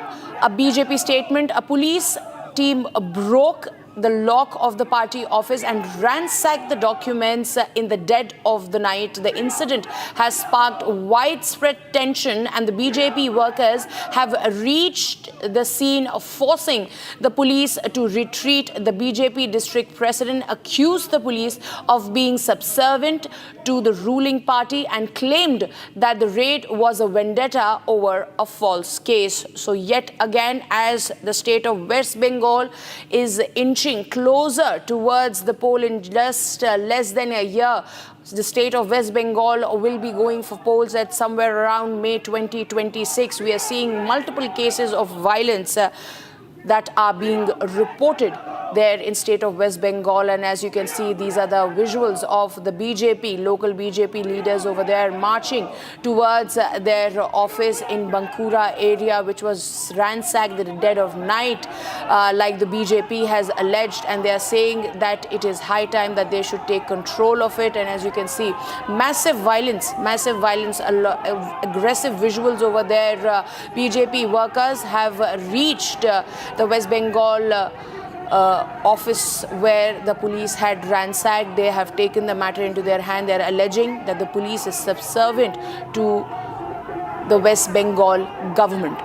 a BJP statement, a police team broke the lock of the party office and ransacked the documents in the dead of the night. The incident has sparked widespread tension, and the BJP workers have reached the scene, forcing the police to retreat. The BJP district president accused the police of being subservient to the ruling party and claimed that the raid was a vendetta over a false case. So yet again, as the state of West Bengal is inching closer towards the poll in just less than a year, the state of West Bengal will be going for polls at somewhere around May 2026. We are seeing multiple cases of violence that are being reported there in state of West Bengal, and as you can see, these are the visuals of the BJP, local BJP leaders over there marching towards their office in Bankura area, which was ransacked at the dead of night, like the BJP has alleged, and they are saying that it is high time that they should take control of it. And as you can see, massive violence, aggressive visuals over there. BJP workers have reached the West Bengal office where the police had ransacked. They have taken the matter into their hand. They are alleging that the police is subservient to the West Bengal government.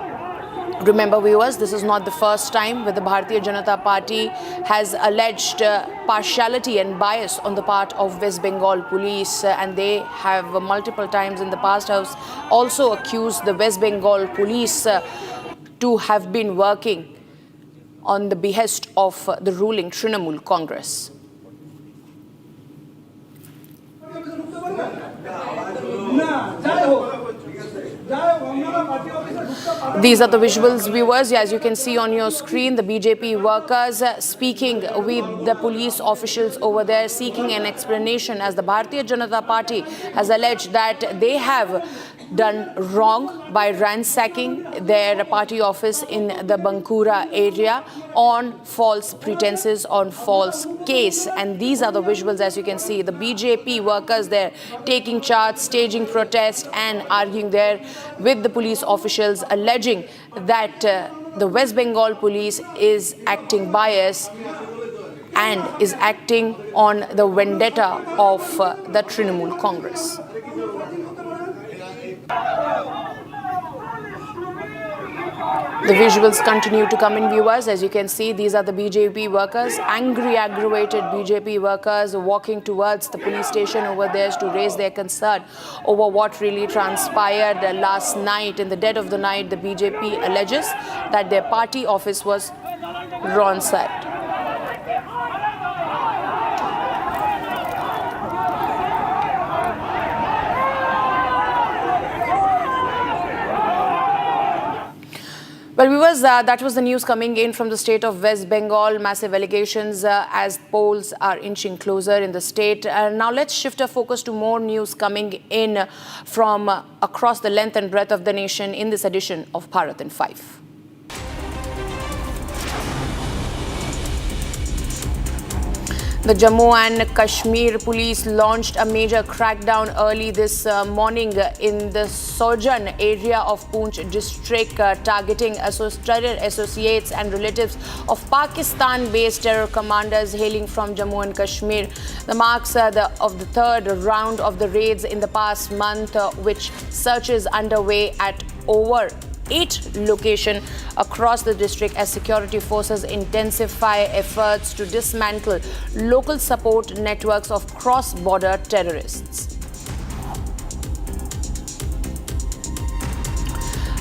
Remember, viewers, this is not the first time where the Bharatiya Janata Party has alleged partiality and bias on the part of West Bengal police, and they have multiple times in the past also accused the West Bengal police to have been working on the behest of the ruling Trinamool Congress. These are the visuals, viewers. As you can see on your screen, the BJP workers speaking with the police officials over there, seeking an explanation, as the Bharatiya Janata Party has alleged that they have done wrong by ransacking their party office in the Bankura area on false pretenses, on false case. And these are the visuals, as you can see, the BJP workers there taking charge, staging protest and arguing there with the police officials, alleging that the West Bengal police is acting biased and is acting on the vendetta of the Trinamool Congress. The visuals continue to come in, viewers. As you can see, these are the BJP workers, angry, aggravated BJP workers walking towards the police station over there to raise their concern over what really transpired last night. In the dead of the night, the BJP alleges that their party office was ransacked. Well, viewers, that was the news coming in from the state of West Bengal. Massive allegations as polls are inching closer in the state. Now let's shift our focus to more news coming in from across the length and breadth of the nation in this edition of Bharat in 5. The Jammu and Kashmir police launched a major crackdown early this morning in the Sojan area of Poonch district, targeting trusted associates and relatives of Pakistan-based terror commanders hailing from Jammu and Kashmir. The marks of the third round of the raids in the past month, which searches underway at over 8 locations across the district as security forces intensify efforts to dismantle local support networks of cross-border terrorists.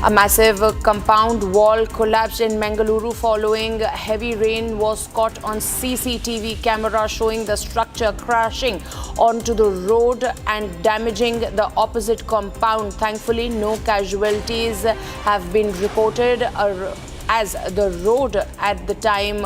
A massive compound wall collapsed in Mangaluru following heavy rain was caught on CCTV camera showing the structure crashing onto the road and damaging the opposite compound. Thankfully, no casualties have been reported as the road at the time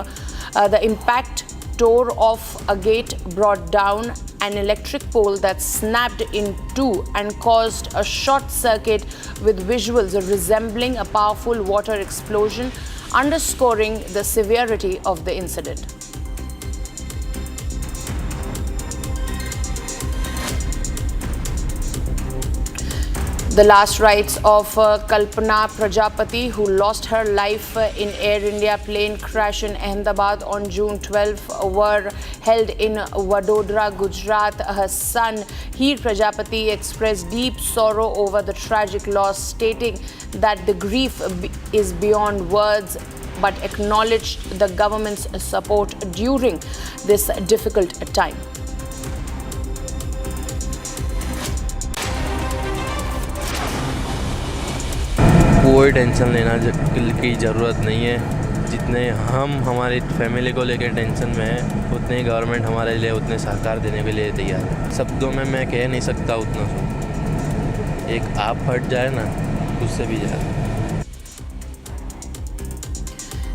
the impact tore off a gate, brought down an electric pole that snapped in two and caused a short circuit with visuals resembling a powerful water explosion, underscoring the severity of the incident. The last rites of Kalpana Prajapati, who lost her life in Air India plane crash in Ahmedabad on June 12, were held in Vadodara, Gujarat. Her son, Heer Prajapati, expressed deep sorrow over the tragic loss, stating that the grief is beyond words, but acknowledged the government's support during this difficult time. कोई tension लेना की ज़रूरत नहीं है। जितने हम हमारी family को लेकर टेंशन में हैं, उतने ही गवर्नमेंट हमारे लिए उतने सहकार देने के लिए तैयार है। शब्दों में मैं कह नहीं सकता उतना सो। एक आप हट जाए ना, उससे भी ज़्यादा।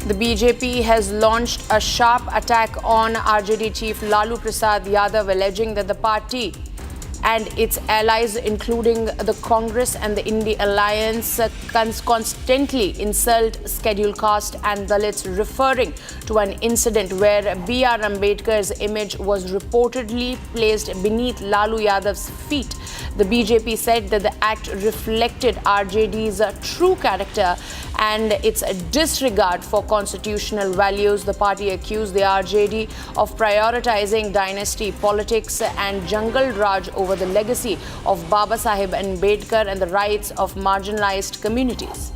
The BJP has launched a sharp attack on RJD chief Lalu Prasad Yadav, alleging that the party and its allies, including the Congress and the India Alliance, constantly insult scheduled caste and Dalits, referring to an incident where B.R. Ambedkar's image was reportedly placed beneath Lalu Yadav's feet. The BJP said that the act reflected RJD's true character and its disregard for constitutional values. The party accused the RJD of prioritizing dynasty politics and jungle raj over the legacy of Baba Saheb Ambedkar and the rights of marginalized communities.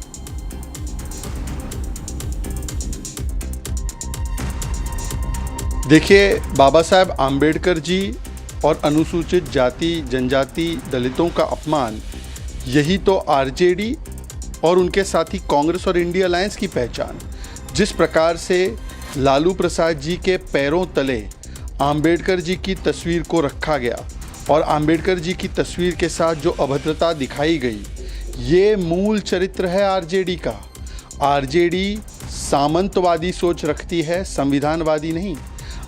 देखिए, बाबा साहब आम्बेडकर जी और अनुसूचित जाति जनजाति दलितों का अपमान, यही तो आरजेडी और उनके साथी कांग्रेस और इंडिया अलायंस की पहचान। जिस प्रकार से लालू प्रसाद जी के पैरों तले आम्बेडकर जी की तस्वीर को रखा गया और आम्बेडकर जी की तस्वीर के साथ जो अभद्रता दिखाई गई, ये मूल चरित्र है आरजेडी का। आरजेडी सामंतवादी सोच रखती है, संविधानवादी नहीं।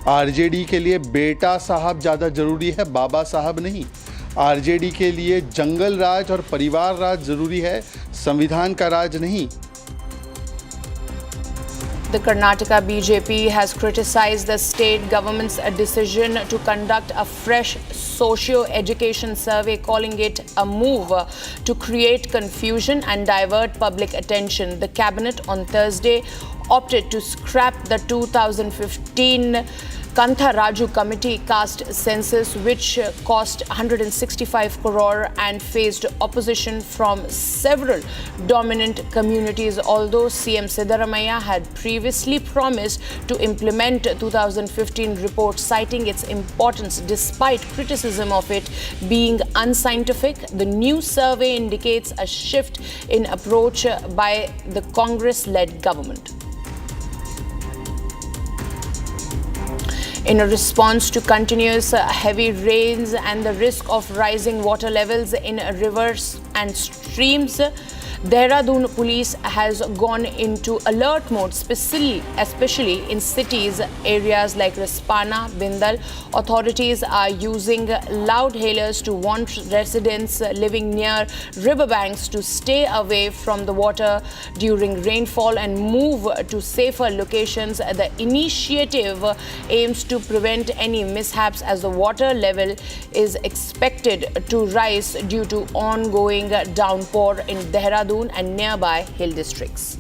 आरजेडी के लिए बेटा साहब ज़्यादा ज़रूरी है, बाबा साहब नहीं। आरजेडी के लिए जंगल राज और परिवार राज ज़रूरी है, संविधान का राज नहीं। The Karnataka BJP has criticized the state government's decision to conduct a fresh socio-education survey, calling it a move to create confusion and divert public attention. The cabinet on Thursday opted to scrap the 2015 Kantha Raju Committee caste census, which cost 165 crore and faced opposition from several dominant communities. Although CM Siddaramaiah had previously promised to implement 2015 report, citing its importance despite criticism of it being unscientific, the new survey indicates a shift in approach by the Congress-led government. In a response to continuous heavy rains and the risk of rising water levels in rivers and streams, Dehradun police has gone into alert mode, especially in cities, areas like Rispana, Bindal. Authorities are using loud hailers to warn residents living near riverbanks to stay away from the water during rainfall and move to safer locations. The initiative aims to prevent any mishaps as the water level is expected to rise due to ongoing downpour in Dehradun and nearby hill districts.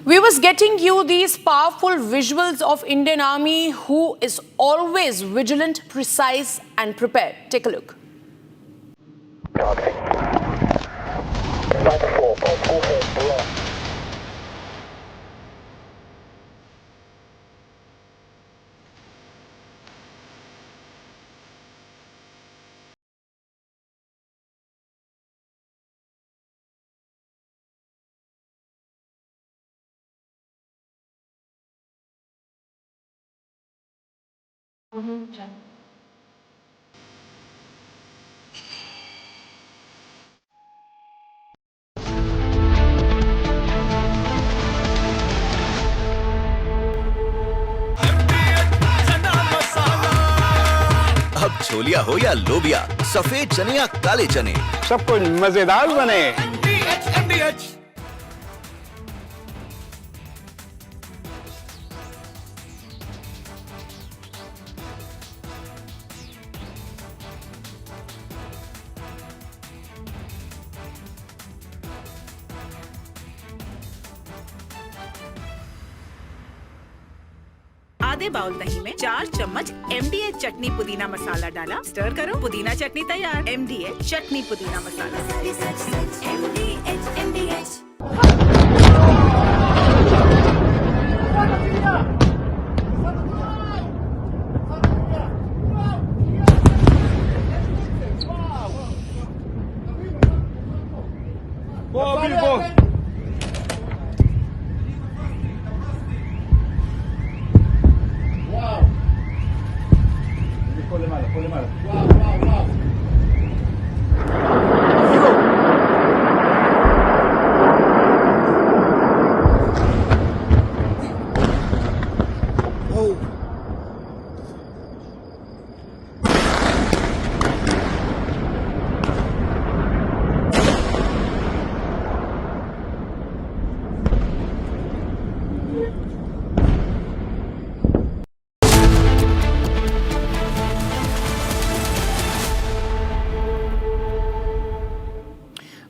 We was getting you these powerful visuals of Indian Army, who is always vigilant, precise and prepared. Take a look. अब छोलिया हो या लोबिया, सफेद चने या काले चने, सब कुछ मजेदार बने। आधे बाउल दही में 4 चम्मच MDH चटनी पुदीना मसाला डाला, स्टर करो, पुदीना चटनी तैयार। MDH चटनी पुदीना मसाला। MDH।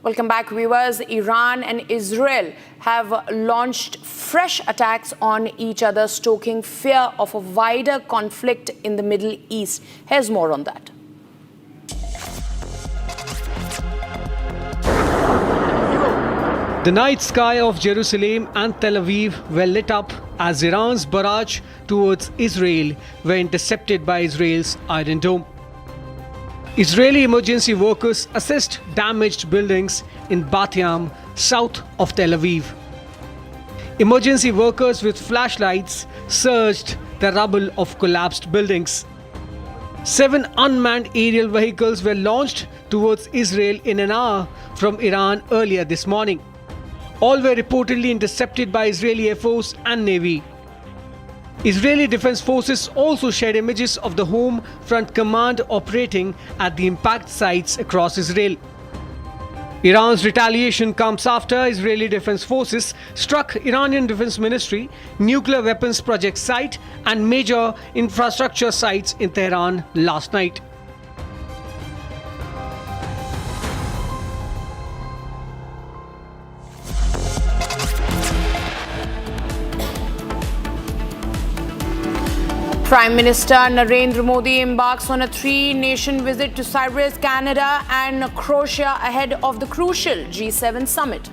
Welcome back, viewers. Iran and Israel have launched fresh attacks on each other, stoking fear of a wider conflict in the Middle East. Here's more on that. The night sky of Jerusalem and Tel Aviv were lit up as Iran's barrage towards Israel were intercepted by Israel's Iron Dome. Israeli emergency workers assessed damaged buildings in Bat Yam, south of Tel Aviv. Emergency workers with flashlights searched the rubble of collapsed buildings. 7 unmanned aerial vehicles were launched towards Israel in an hour from Iran earlier this morning. All were reportedly intercepted by Israeli Air Force and Navy. Israeli Defense Forces also shared images of the Home Front Command operating at the impact sites across Israel. Iran's retaliation comes after Israeli Defense Forces struck Iranian Defense Ministry, nuclear weapons project site and major infrastructure sites in Tehran last night. Prime Minister Narendra Modi embarks on a 3-nation visit to Cyprus, Canada and Croatia ahead of the crucial G7 summit.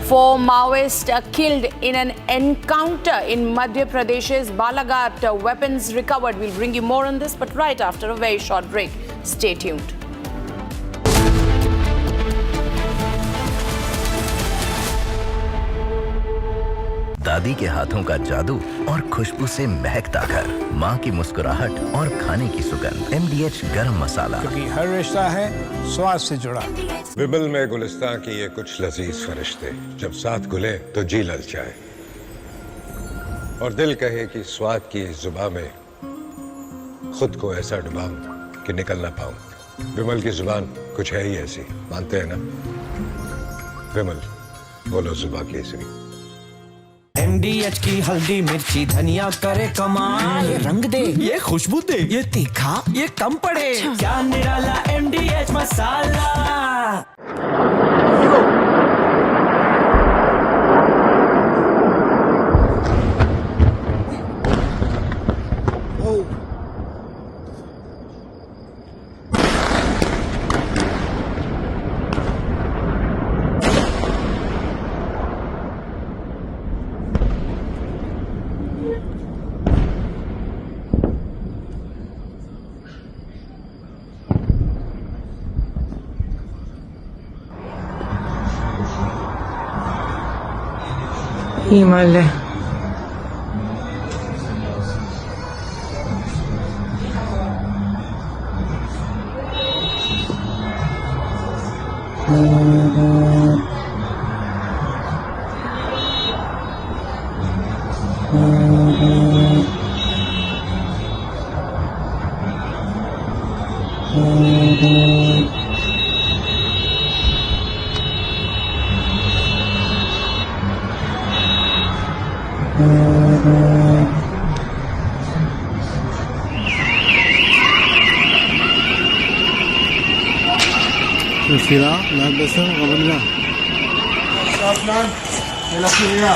4 Maoists killed in an encounter in Madhya Pradesh's Balaghat. Weapons recovered. We'll bring you more on this, but right after a very short break. Stay tuned. दादी के हाथों का जादू और खुशबू से महकता घर, माँ की मुस्कुराहट और खाने की सुगंध। MDH गरम मसाला, क्योंकि हर रिश्ता है स्वाद से जुड़ा। विमल में गुलिस्तां की ये कुछ लजीज फरिश्ते, जब साथ घुले तो जी ललचाए और दिल कहे कि स्वाद की इस जुबां में खुद को ऐसा डुबाऊं कि निकल ना पाऊं। विमल की जुबान कुछ है ही ऐसी, मानते हैं ना? विमल, बोलो जुबां केसरी। MDH की हल्दी मिर्ची धनिया करे कमाल, ये रंग दे, ये खुशबू दे, ये तीखा, ये कम पड़े, क्या निराला MDH masala. Himalaya Sila, lahat basta kabila. Stop lang. Wala siya.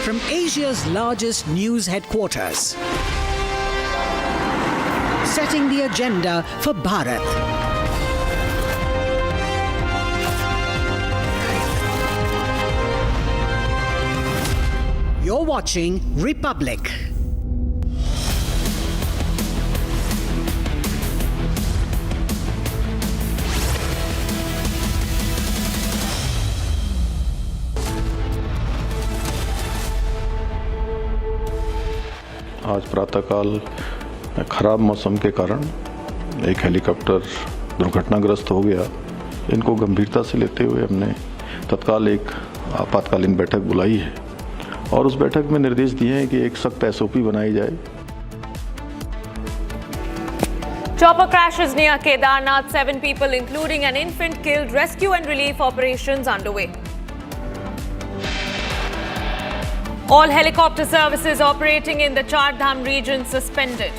From Asia's largest news headquarters, setting the agenda for Bharat. You're watching Republic. आज प्रातःकाल खराब मौसम के कारण एक हेलीकॉप्टर दुर्घटनाग्रस्त हो गया। इनको गंभीरता से लेते हुए हमने तत्काल एक आपातकालीन बैठक बुलाई है और उस बैठक में निर्देश दिए हैं कि एक सख्त SOP बनाई जाए। Chopper crashes near Kedarnath, 7 people including an infant killed, rescue and relief operations underway. All helicopter services operating in the Char Dham region suspended.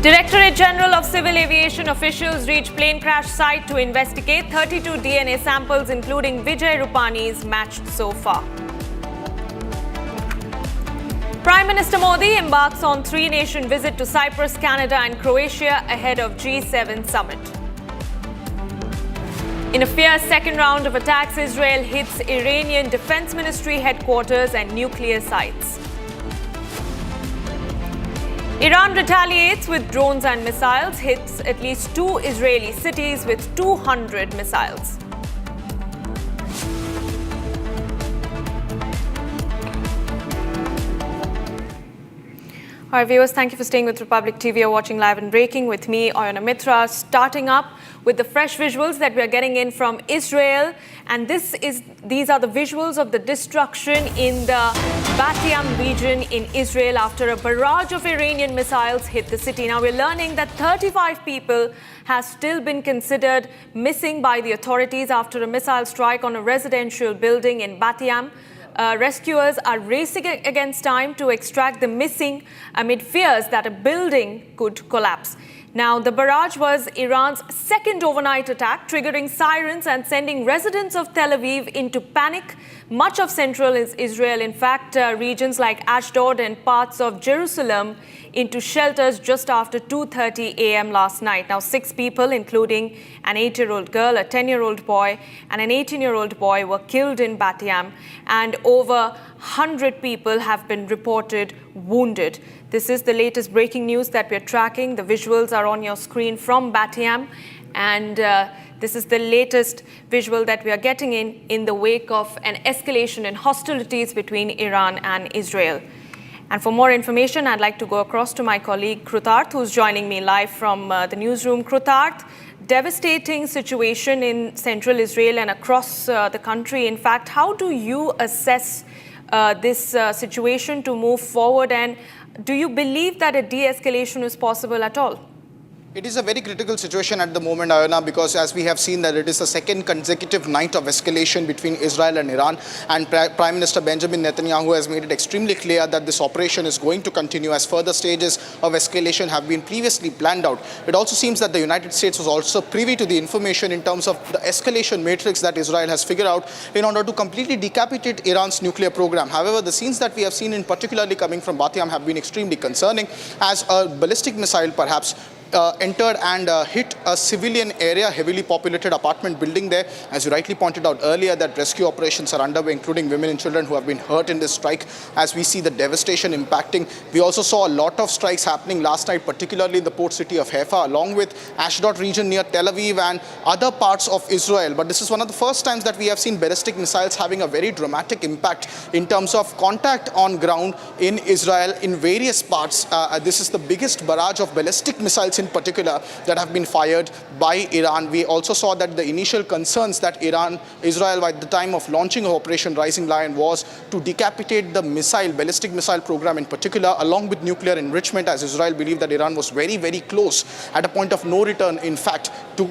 Directorate General of Civil Aviation officials reached plane crash site to investigate. 32 DNA samples including Vijay Rupani's matched so far. Prime Minister Modi embarks on 3-nation visit to Cyprus, Canada and Croatia ahead of G7 summit. In a fierce second round of attacks, Israel hits Iranian Defense Ministry headquarters and nuclear sites. Iran retaliates with drones and missiles, hits at least 2 Israeli cities with 200 missiles. All right, viewers, thank you for staying with Republic TV. You're watching Live and Breaking with me, Oyana Mitra, starting up with the fresh visuals that we are getting in from Israel. And these are the visuals of the destruction in the Batiyam region in Israel after a barrage of Iranian missiles hit the city. Now we're learning that 35 people have still been considered missing by the authorities after a missile strike on a residential building in Batiyam. Rescuers are racing against time to extract the missing amid fears that a building could collapse. Now, the barrage was Iran's second overnight attack, triggering sirens and sending residents of Tel Aviv into panic. Much of central Israel, in fact, regions like Ashdod and parts of Jerusalem, into shelters just after 2:30 a.m. last night. Now, 6 people, including an 8-year-old girl, a 10-year-old boy, and an 18-year-old boy, were killed in Batiyam, and over 100 people have been reported wounded. This is the latest breaking news that we're tracking. The visuals are on your screen from Batiyam, and this is the latest visual that we are getting in the wake of an escalation in hostilities between Iran and Israel. And for more information, I'd like to go across to my colleague Krutarth, who's joining me live from the newsroom. Krutarth, devastating situation in central Israel and across the country. In fact, how do you assess this situation to move forward, and do you believe that a de-escalation is possible at all? It is a very critical situation at the moment, Ayana, because as we have seen that it is the second consecutive night of escalation between Israel and Iran, and Prime Minister Benjamin Netanyahu has made it extremely clear that this operation is going to continue as further stages of escalation have been previously planned out. It also seems that the United States was also privy to the information in terms of the escalation matrix that Israel has figured out in order to completely decapitate Iran's nuclear program. However, the scenes that we have seen, in particularly coming from Batiyam, have been extremely concerning, as a ballistic missile perhaps entered and hit a civilian area, heavily populated apartment building there. As you rightly pointed out earlier, that rescue operations are underway, including women and children who have been hurt in this strike, as we see the devastation impacting. We also saw a lot of strikes happening last night, particularly in the port city of Haifa, along with Ashdod region near Tel Aviv and other parts of Israel. But this is one of the first times that we have seen ballistic missiles having a very dramatic impact in terms of contact on ground in Israel in various parts. This is the biggest barrage of ballistic missiles in particular that have been fired by Iran. We also saw that the initial concerns that Israel at the time of launching of Operation Rising Lion was to decapitate the ballistic missile program in particular, along with nuclear enrichment, as Israel believed that Iran was very, very close at a point of no return, in fact, to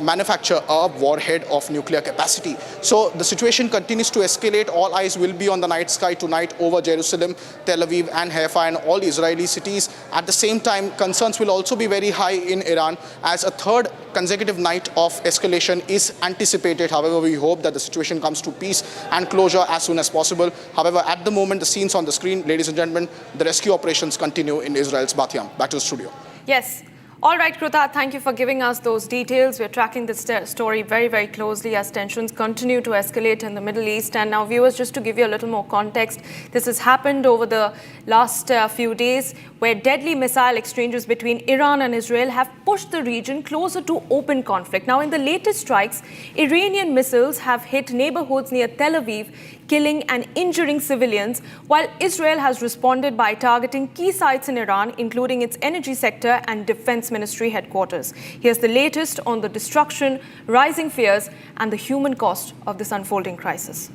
manufacture a warhead of nuclear capacity. So the situation continues to escalate. All eyes will be on the night sky tonight over Jerusalem, Tel Aviv and Haifa and all Israeli cities. At the same time, concerns will also be very high in Iran, as a third consecutive night of escalation is anticipated. However, we hope that the situation comes to peace and closure as soon as possible. However, at the moment, the scenes on the screen, ladies and gentlemen, the rescue operations continue in Israel's Batiyam. Back to the studio. Yes. All right, Krutarth, thank you for giving us those details. We're tracking this story very, very closely as tensions continue to escalate in the Middle East. And now, viewers, just to give you a little more context, this has happened over the last few days, where deadly missile exchanges between Iran and Israel have pushed the region closer to open conflict. Now, in the latest strikes, Iranian missiles have hit neighborhoods near Tel Aviv, killing and injuring civilians, while Israel has responded by targeting key sites in Iran, including its energy sector and defense ministry headquarters. Here's the latest on the destruction, rising fears, and the human cost of this unfolding crisis.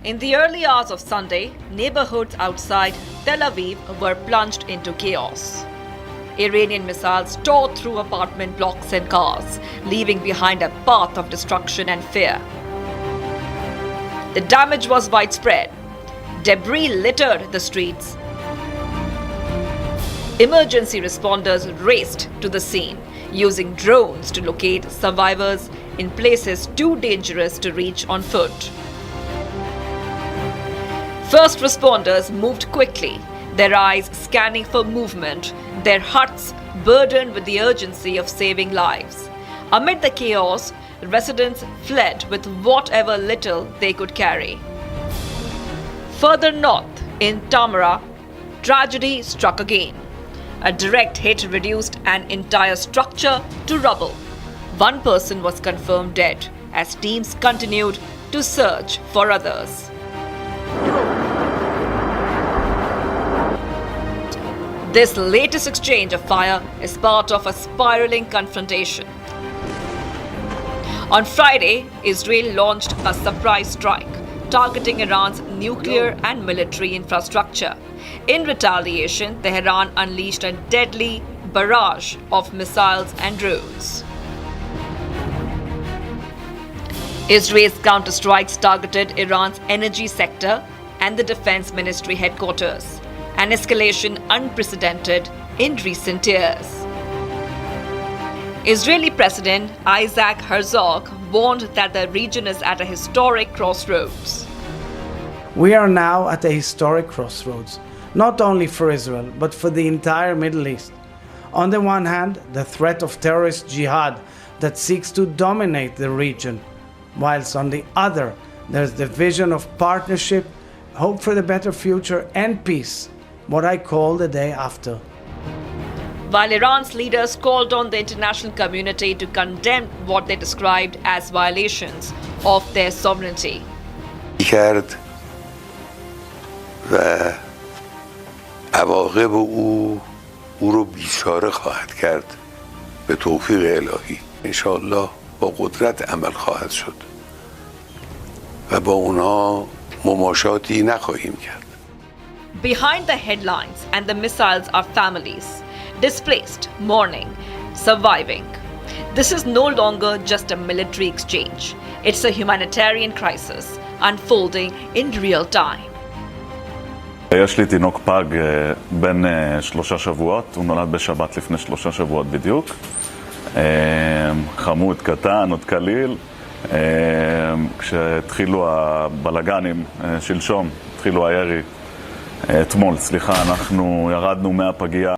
In the early hours of Sunday, neighborhoods outside Tel Aviv were plunged into chaos. Iranian missiles tore through apartment blocks and cars, leaving behind a path of destruction and fear. The damage was widespread. Debris littered the streets. Emergency responders raced to the scene, using drones to locate survivors in places too dangerous to reach on foot. First responders moved quickly, their eyes scanning for movement, their hearts burdened with the urgency of saving lives. Amid the chaos, residents fled with whatever little they could carry. Further north, in Tamara, tragedy struck again. A direct hit reduced an entire structure to rubble. One person was confirmed dead as teams continued to search for others. This latest exchange of fire is part of a spiraling confrontation. On Friday, Israel launched a surprise strike, targeting Iran's nuclear and military infrastructure. In retaliation, Tehran unleashed a deadly barrage of missiles and drones. Israel's counterstrikes targeted Iran's energy sector and the defense ministry headquarters, an escalation unprecedented in recent years. Israeli President Isaac Herzog warned that the region is at a historic crossroads. We are now at a historic crossroads, not only for Israel, but for the entire Middle East. On the one hand, the threat of terrorist jihad that seeks to dominate the region, whilst on the other, there's the vision of partnership, hope for the better future, and peace, what I call the day after. While Iran's leaders called on the international community to condemn what they described as violations of their sovereignty. کرد و عواقب او رو بیچاره خواهد کرد به توفیق الهی انشاءالله با قدرت عمل خواهد شد و با اونها مماشاتی نخواهیم کرد. Behind the headlines and the missiles are families, displaced, mourning, surviving. This is no longer just a military exchange. It's a humanitarian crisis unfolding in real time. יש לי תינוק פג בן 3 שבועות, הוא נולד בשבת לפני 3 שבועות בדיוק. חמוד קטן, עוד קליל. כשהתחילו הבלגנים שלשום, התחילו הירי. אתמול, סליחה, אנחנו ירדנו מהפגייה.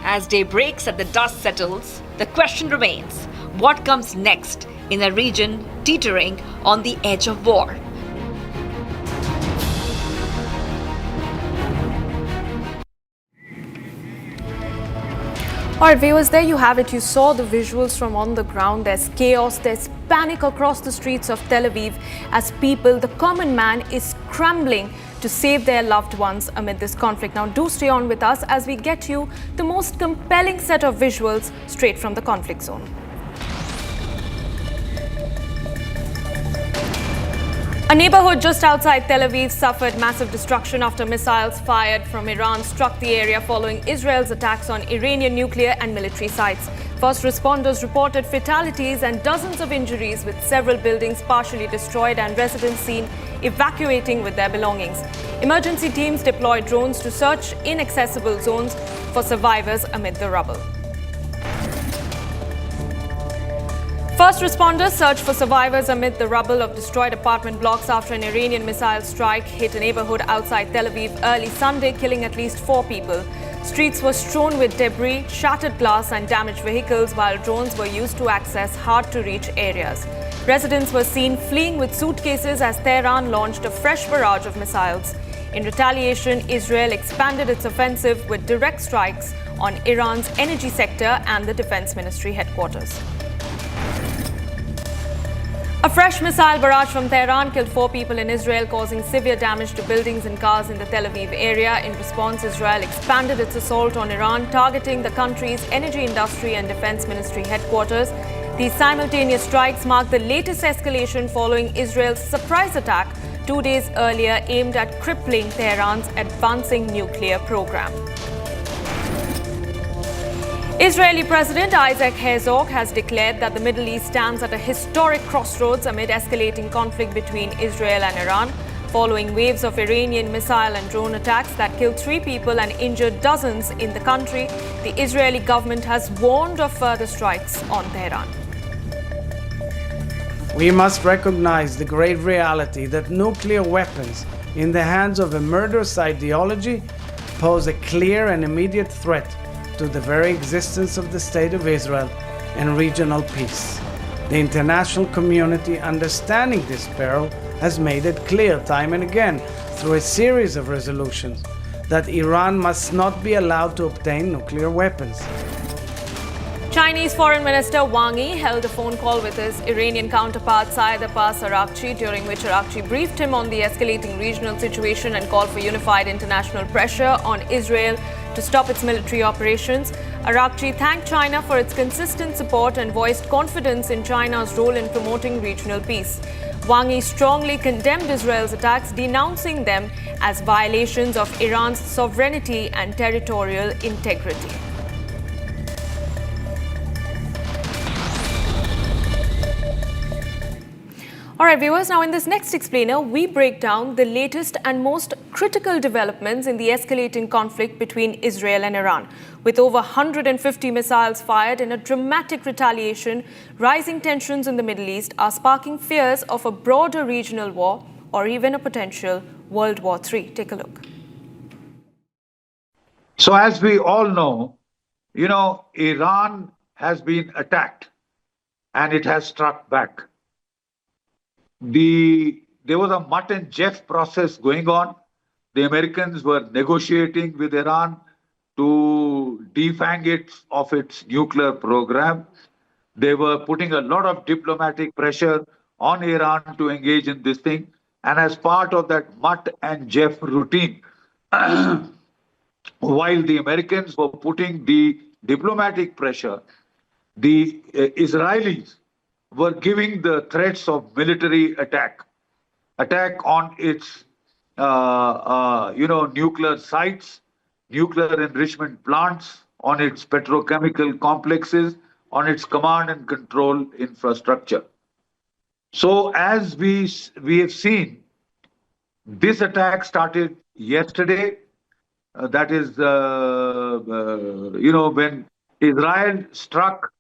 As day breaks and the dust settles, the question remains, what comes next in a region teetering on the edge of war? All right, viewers, there you have it. You saw the visuals from on the ground. There's chaos, there's panic across the streets of Tel Aviv as people, the common man, is scrambling to save their loved ones amid this conflict. Now, do stay on with us as we get you the most compelling set of visuals straight from the conflict zone. A neighborhood just outside Tel Aviv suffered massive destruction after missiles fired from Iran struck the area following Israel's attacks on Iranian nuclear and military sites. First responders reported fatalities and dozens of injuries, with several buildings partially destroyed and residents seen evacuating with their belongings. Emergency teams deployed drones to search inaccessible zones for survivors amid the rubble. First responders searched for survivors amid the rubble of destroyed apartment blocks after an Iranian missile strike hit a neighborhood outside Tel Aviv early Sunday, killing at least 4 people. Streets were strewn with debris, shattered glass and damaged vehicles, while drones were used to access hard-to-reach areas. Residents were seen fleeing with suitcases as Tehran launched a fresh barrage of missiles. In retaliation, Israel expanded its offensive with direct strikes on Iran's energy sector and the defense ministry headquarters. A fresh missile barrage from Tehran killed 4 people in Israel, causing severe damage to buildings and cars in the Tel Aviv area. In response, Israel expanded its assault on Iran, targeting the country's energy industry and defense ministry headquarters. These simultaneous strikes mark the latest escalation following Israel's surprise attack 2 days earlier aimed at crippling Tehran's advancing nuclear program. Israeli President Isaac Herzog has declared that the Middle East stands at a historic crossroads amid escalating conflict between Israel and Iran. Following waves of Iranian missile and drone attacks that killed 3 people and injured dozens in the country, the Israeli government has warned of further strikes on Tehran. We must recognize the grave reality that nuclear weapons in the hands of a murderous ideology pose a clear and immediate threat to the very existence of the State of Israel and regional peace. The international community, understanding this peril, has made it clear time and again through a series of resolutions that Iran must not be allowed to obtain nuclear weapons. Chinese Foreign Minister Wang Yi held a phone call with his Iranian counterpart Saeed Abbas Araghchi, during which Araghchi briefed him on the escalating regional situation and called for unified international pressure on Israel to stop its military operations. Arakchi thanked China for its consistent support and voiced confidence in China's role in promoting regional peace. Wang Yi strongly condemned Israel's attacks, denouncing them as violations of Iran's sovereignty and territorial integrity. All right, viewers, now in this next explainer, we break down the latest and most critical developments in the escalating conflict between Israel and Iran. With over 150 missiles fired in a dramatic retaliation, rising tensions in the Middle East are sparking fears of a broader regional war or even a potential World War III. Take a look. So as we all know, Iran has been attacked and it has struck back. There was a Mutt and Jeff process going on. The Americans were negotiating with Iran to defang it of its nuclear program. They were putting a lot of diplomatic pressure on Iran to engage in this thing. And as part of that Mutt and Jeff routine, while the Americans were putting the diplomatic pressure, the Israelis were giving the threats of military attack on its, nuclear sites, nuclear enrichment plants, on its petrochemical complexes, on its command and control infrastructure. So as we have seen, this attack started yesterday. That is, when Israel struck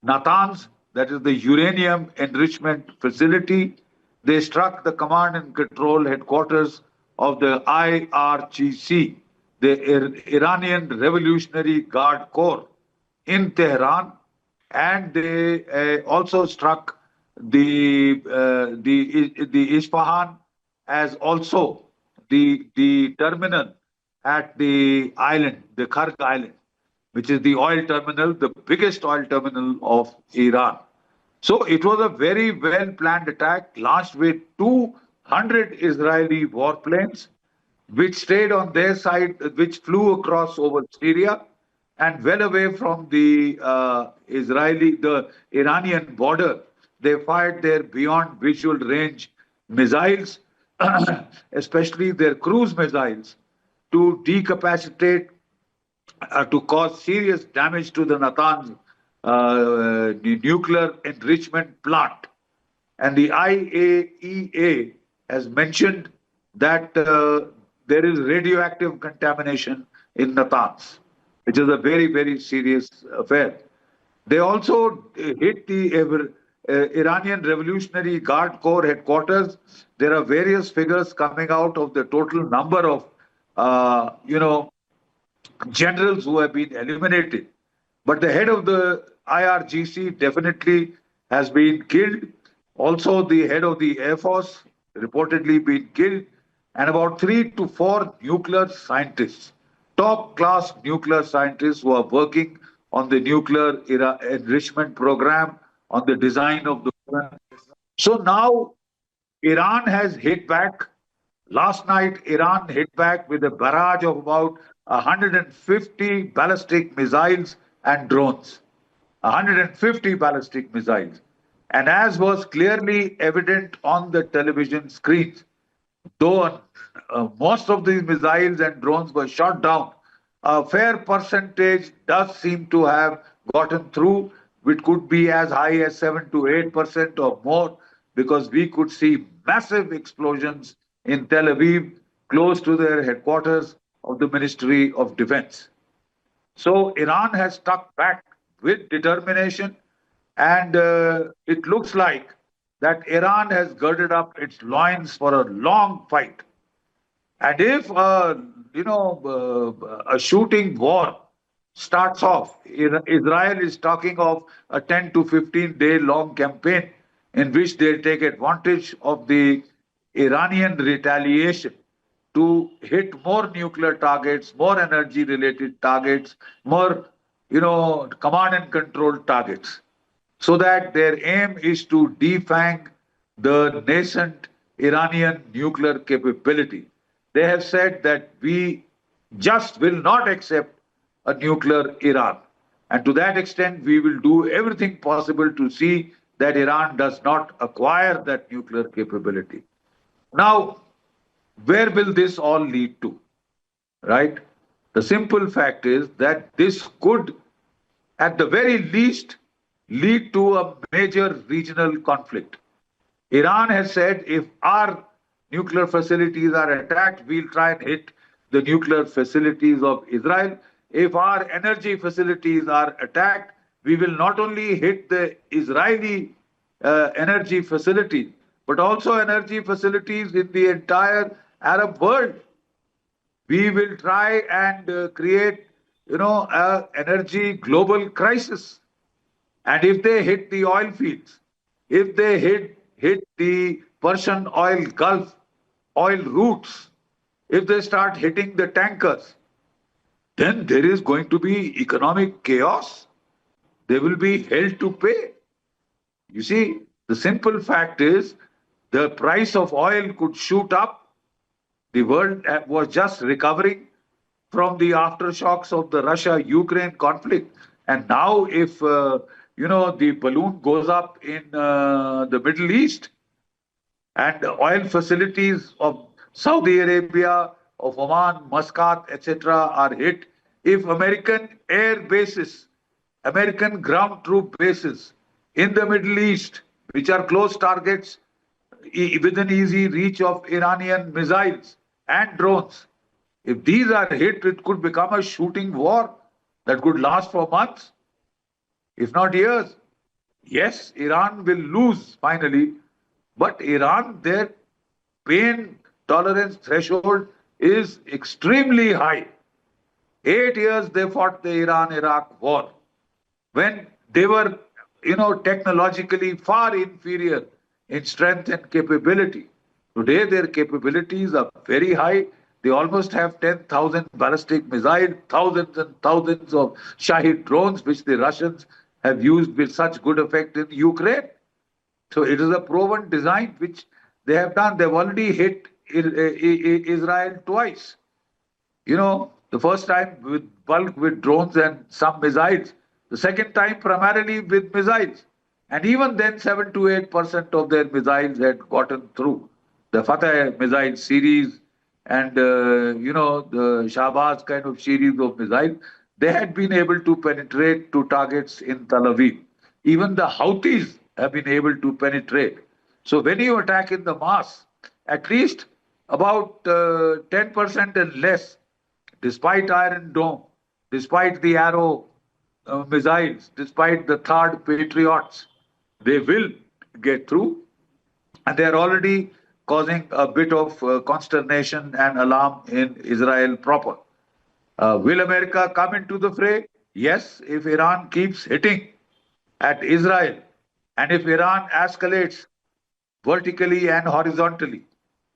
Natanz, that is the uranium enrichment facility. They struck the command and control headquarters of the IRGC, the Iranian Revolutionary Guard Corps in Tehran, and they also struck the Isfahan, as also the terminal at the island, the Kharg Island, which is the oil terminal, the biggest oil terminal of Iran. So it was a very well-planned attack launched with 200 Israeli warplanes, which stayed on their side, which flew across over Syria and well away from the Iranian border. They fired their beyond visual range missiles, especially their cruise missiles, to decapacitate, to cause serious damage to the Natanz nuclear enrichment plant. And the IAEA has mentioned that there is radioactive contamination in Natanz, which is a very, very serious affair. They also hit the Iranian Revolutionary Guard Corps headquarters. There are various figures coming out of the total number of, generals who have been eliminated. But the head of the IRGC definitely has been killed. Also, the head of the Air Force reportedly been killed. And about 3 to 4 nuclear scientists, top-class nuclear scientists who are working on the nuclear enrichment program, on the design of the weapon. So now Iran has hit back. Last night, Iran hit back with a barrage of about 150 ballistic missiles and drones. 150 ballistic missiles. And as was clearly evident on the television screens, though most of these missiles and drones were shot down, a fair percentage does seem to have gotten through, which could be as high as 7 to 8% or more, because we could see massive explosions in Tel Aviv, close to their headquarters of the Ministry of Defense. So Iran has stuck back with determination, and it looks like that Iran has girded up its loins for a long fight. And if a shooting war starts off, Israel is talking of a 10 to 15 day long campaign in which they'll take advantage of the Iranian retaliation to hit more nuclear targets, more energy-related targets, more, command and control targets, so that their aim is to defang the nascent Iranian nuclear capability. They have said that we just will not accept a nuclear Iran. And to that extent, we will do everything possible to see that Iran does not acquire that nuclear capability. Now, where will this all lead to? Right? The simple fact is that this could, at the very least, lead to a major regional conflict. Iran has said if our nuclear facilities are attacked, we'll try and hit the nuclear facilities of Israel. If our energy facilities are attacked, we will not only hit the Israeli energy facilities, but also energy facilities in the entire Arab world. We will try and create, an energy global crisis. And if they hit the oil fields, if they hit the Persian oil Gulf oil routes, if they start hitting the tankers, then there is going to be economic chaos. They will be held to pay. You see, the simple fact is the price of oil could shoot up. The world was just recovering from the aftershocks of the Russia-Ukraine conflict. And now if, the balloon goes up in the Middle East and the oil facilities of Saudi Arabia, of Oman, Muscat, etc. are hit, if American air bases, American ground troop bases in the Middle East, which are close targets within easy reach of Iranian missiles and drones, if these are hit, it could become a shooting war that could last for months, if not years. Yes, Iran will lose finally, but Iran, their pain tolerance threshold is extremely high. 8 years they fought the Iran-Iraq war when they were, technologically far inferior in strength and capability. Today their capabilities are very high. They almost have 10,000 ballistic missiles, thousands and thousands of Shahid drones, which the Russians have used with such good effect in Ukraine. So it is a proven design which they have done. They've already hit Israel twice. The first time with drones and some missiles. The second time primarily with missiles. And even then 7 to 8% of their missiles had gotten through. The Fateh missile series and, the Shahbaz kind of series of missiles, they had been able to penetrate to targets in Tel Aviv. Even the Houthis have been able to penetrate. So when you attack in the mass, at least about 10% and less, despite Iron Dome, despite the Arrow missiles, despite the THAAD Patriots, they will get through. And they're already causing a bit of consternation and alarm in Israel proper. Will America come into the fray? Yes, if Iran keeps hitting at Israel and if Iran escalates vertically and horizontally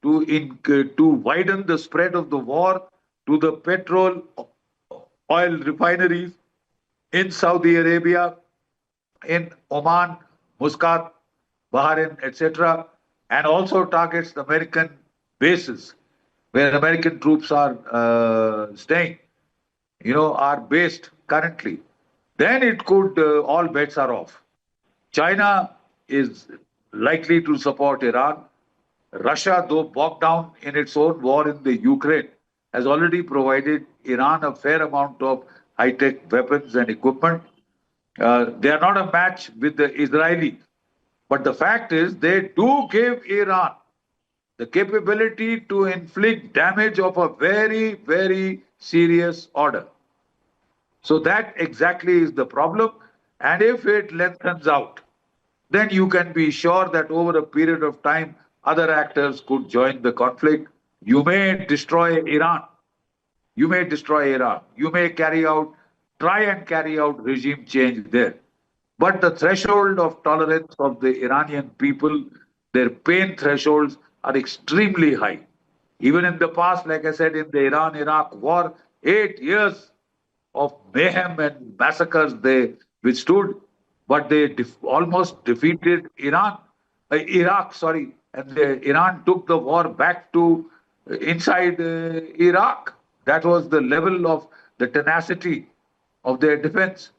to widen the spread of the war to the petrol oil refineries in Saudi Arabia, in Oman, Muscat, Bahrain, etc., and also targets the American bases where American troops are staying, are based currently, then it could, all bets are off. China is likely to support Iran. Russia, though bogged down in its own war in the Ukraine, has already provided Iran a fair amount of high-tech weapons and equipment. They are not a match with the Israelis. But the fact is, they do give Iran the capability to inflict damage of a very, very serious order. So that exactly is the problem. And if it lengthens out, then you can be sure that over a period of time, other actors could join the conflict. You may destroy Iran. You may destroy Iran. You may try and carry out regime change there. But the threshold of tolerance of the Iranian people, their pain thresholds are extremely high. Even in the past, like I said, in the Iran-Iraq war, 8 years of mayhem and massacres they withstood, but they almost defeated Iraq, and Iran took the war back to inside Iraq. That was the level of the tenacity of their defense.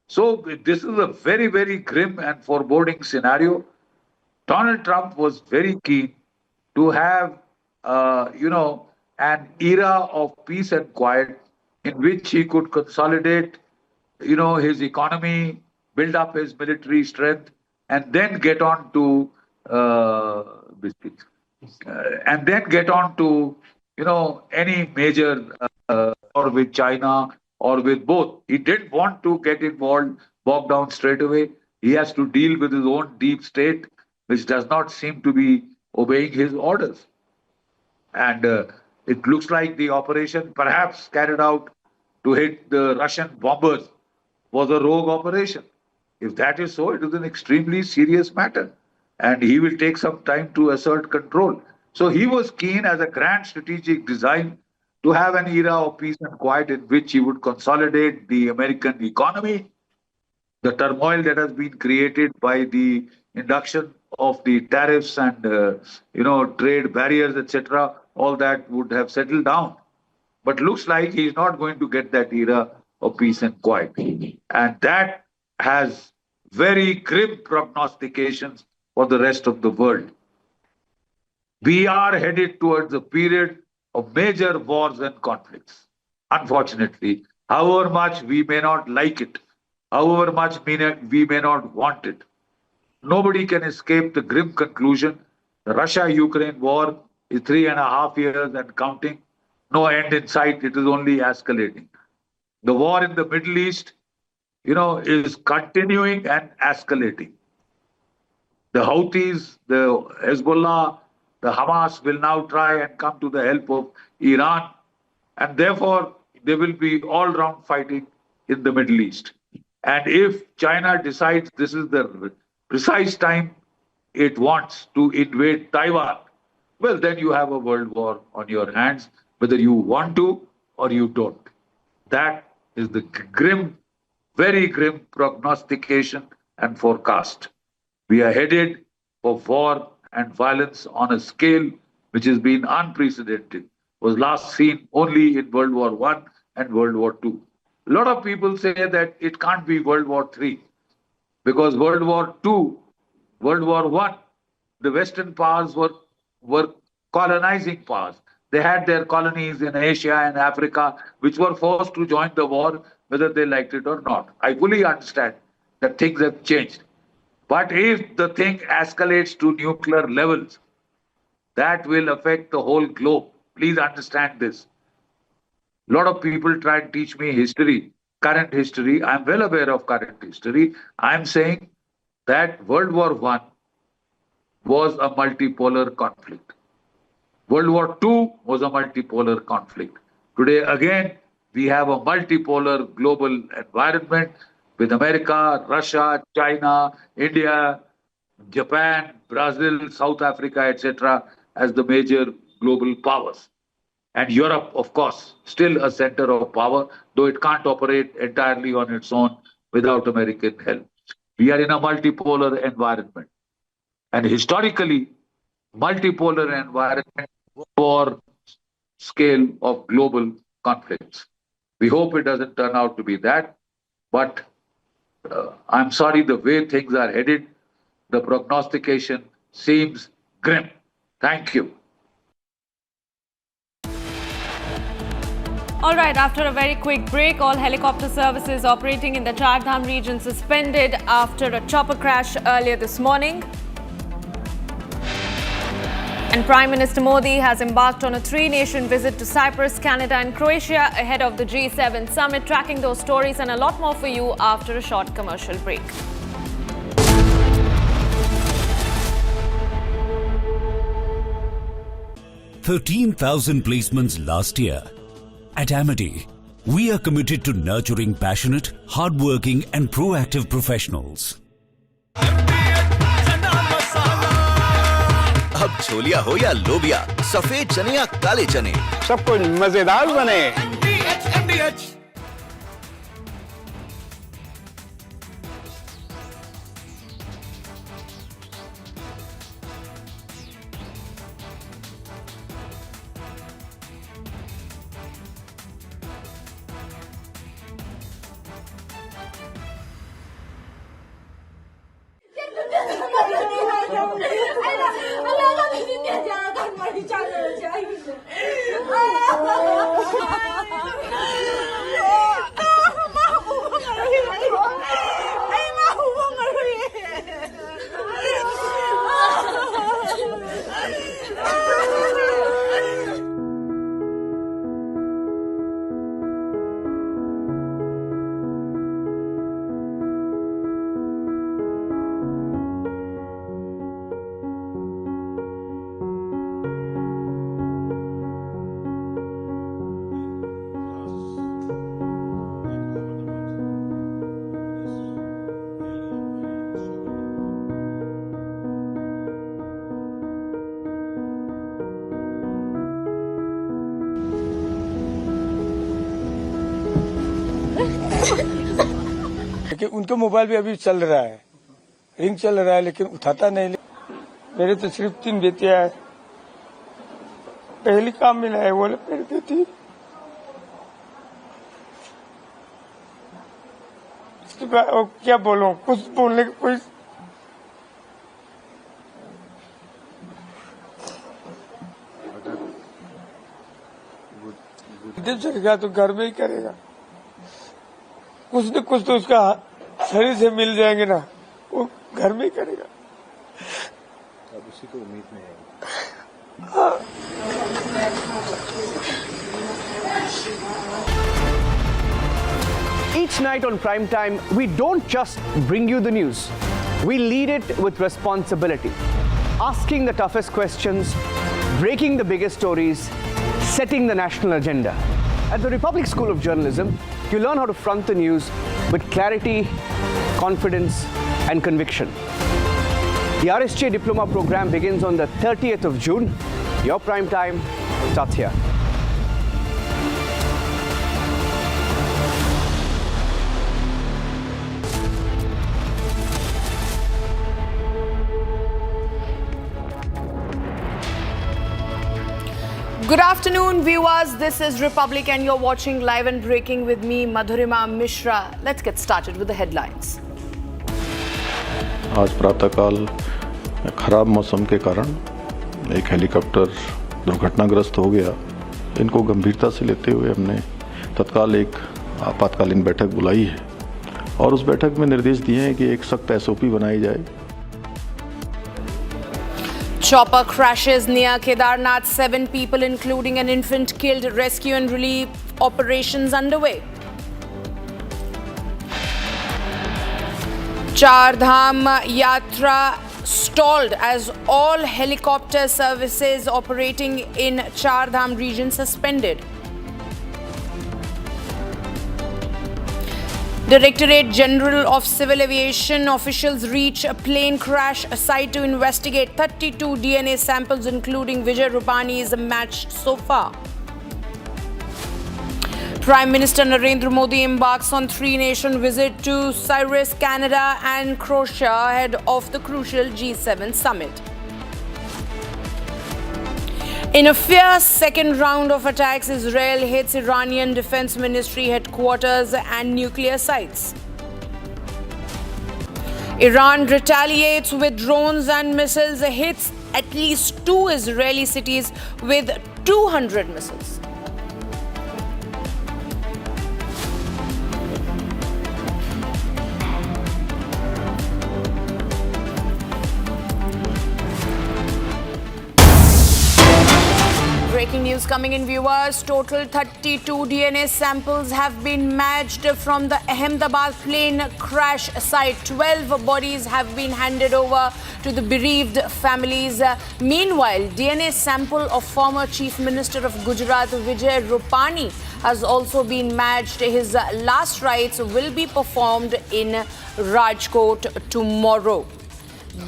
So this is a very, very grim and foreboding scenario. Donald Trump was very keen to have, an era of peace and quiet in which he could consolidate, his economy, build up his military strength, and then get on to biscuits. And then get on to, any major or with China or with both. He didn't want to get involved, bogged down straight away. He has to deal with his own deep state, which does not seem to be obeying his orders. And it looks like the operation, perhaps carried out to hit the Russian bombers, was a rogue operation. If that is so, it is an extremely serious matter. And he will take some time to assert control. So he was keen, as a grand strategic design, to have an era of peace and quiet in which he would consolidate the American economy. The turmoil that has been created by the induction of the tariffs and trade barriers, etc., all that would have settled down. But looks like he's not going to get that era of peace and quiet. And that has very grim prognostications for the rest of the world. We are headed towards a period of major wars and conflicts. Unfortunately, however much we may not like it, however much we may not want it, nobody can escape the grim conclusion the Russia-Ukraine war is 3.5 years and counting. No end in sight. It is only escalating. The war in the Middle East, is continuing and escalating. The Houthis, the Hezbollah, the Hamas will now try and come to the help of Iran. And therefore, there will be all-round fighting in the Middle East. And if China decides this is the precise time it wants to invade Taiwan, well, then you have a world war on your hands, whether you want to or you don't. That is the grim, very grim prognostication and forecast. We are headed for war and violence on a scale which has been unprecedented. Was last seen only in World War I and World War II. A lot of people say that it can't be World War III because World War II, World War I, the Western powers were colonizing powers. They had their colonies in Asia and Africa, which were forced to join the war, whether they liked it or not. I fully understand that things have changed. But if the thing escalates to nuclear levels, that will affect the whole globe. Please understand this. A lot of people try and teach me history, current history. I'm well aware of current history. I'm saying that World War I was a multipolar conflict. World War II was a multipolar conflict. Today, again, we have a multipolar global environment with America, Russia, China, India, Japan, Brazil, South Africa, etc. as the major global powers. And Europe, of course, still a center of power, though it can't operate entirely on its own without American help. We are in a multipolar environment. And historically, multipolar environment for scale of global conflicts. We hope it doesn't turn out to be that, but I'm sorry, the way things are headed, the prognostication seems grim. Thank you. All right, after a very quick break, all helicopter services operating in the Char Dham region suspended after a chopper crash earlier this morning. And Prime Minister Modi has embarked on a three-nation visit to Cyprus, Canada and Croatia ahead of the G7 summit. Tracking those stories and a lot more for you after a short commercial break. "13,000 placements last year. At Amity, we are committed to nurturing passionate, hardworking and proactive professionals. अब छोलिया हो या लोबिया, सफेद चने या काले चने, सब कुछ मजेदार बने। लेकिन उनके मोबाइल भी अभी चल रहा है, रिंग चल रहा है, लेकिन उठाता नहीं। मेरे तो सिर्फ 3 बेटियां हैं। पहली काम मिला है बोले मेरी बेटी, क्या बोलूं, कुछ बोलने की कोई चलेगा तो घर में ही करेगा, कुछ न कुछ तो उसका शरीर से मिल जाएंगे ना, वो घर में ही करेगा। अब उसी को उम्मीद में है। Each night on prime time, we don't just bring you the news. We lead it with responsibility, asking the toughest questions, breaking the biggest stories, setting the national agenda. At the Republic School of Journalism, you learn how to front the news with clarity, confidence, and conviction. The RSJ Diploma program begins on the 30th of June. Your prime time starts here. Good afternoon, viewers. This is Republic and you're watching Live and Breaking with me, Madhurima Mishra. Let's get started with the headlines. आज प्रातःकाल खराब मौसम के कारण एक helicopter दुर्घटनाग्रस्त हो गया। इनको गंभीरता से लेते हुए हमने तत्काल एक आपातकालीन बैठक बुलाई है और उस बैठक में निर्देश दिए हैं कि एक सख्त SOP बनाई जाए। Chopper crashes near Kedarnath. 7 people, including an infant, killed. Rescue and relief operations underway. Char Dham Yatra stalled as all helicopter services operating in Char Dham region suspended. Directorate General of Civil Aviation officials reach a plane crash site to investigate. 32 DNA samples, including Vijay Rupani, is matched so far. Prime Minister Narendra Modi embarks on 3-nation visit to Cyprus, Canada and Croatia ahead of the crucial G7 summit. In a fierce second round of attacks, Israel hits Iranian Defense Ministry headquarters and nuclear sites. Iran retaliates with drones and missiles, hits at least 2 Israeli cities with 200 missiles. Breaking news coming in, viewers. Total 32 DNA samples have been matched from the Ahmedabad plane crash site. 12 bodies have been handed over to the bereaved families. Meanwhile, DNA sample of former Chief Minister of Gujarat, Vijay Rupani, has also been matched. His last rites will be performed in Rajkot tomorrow.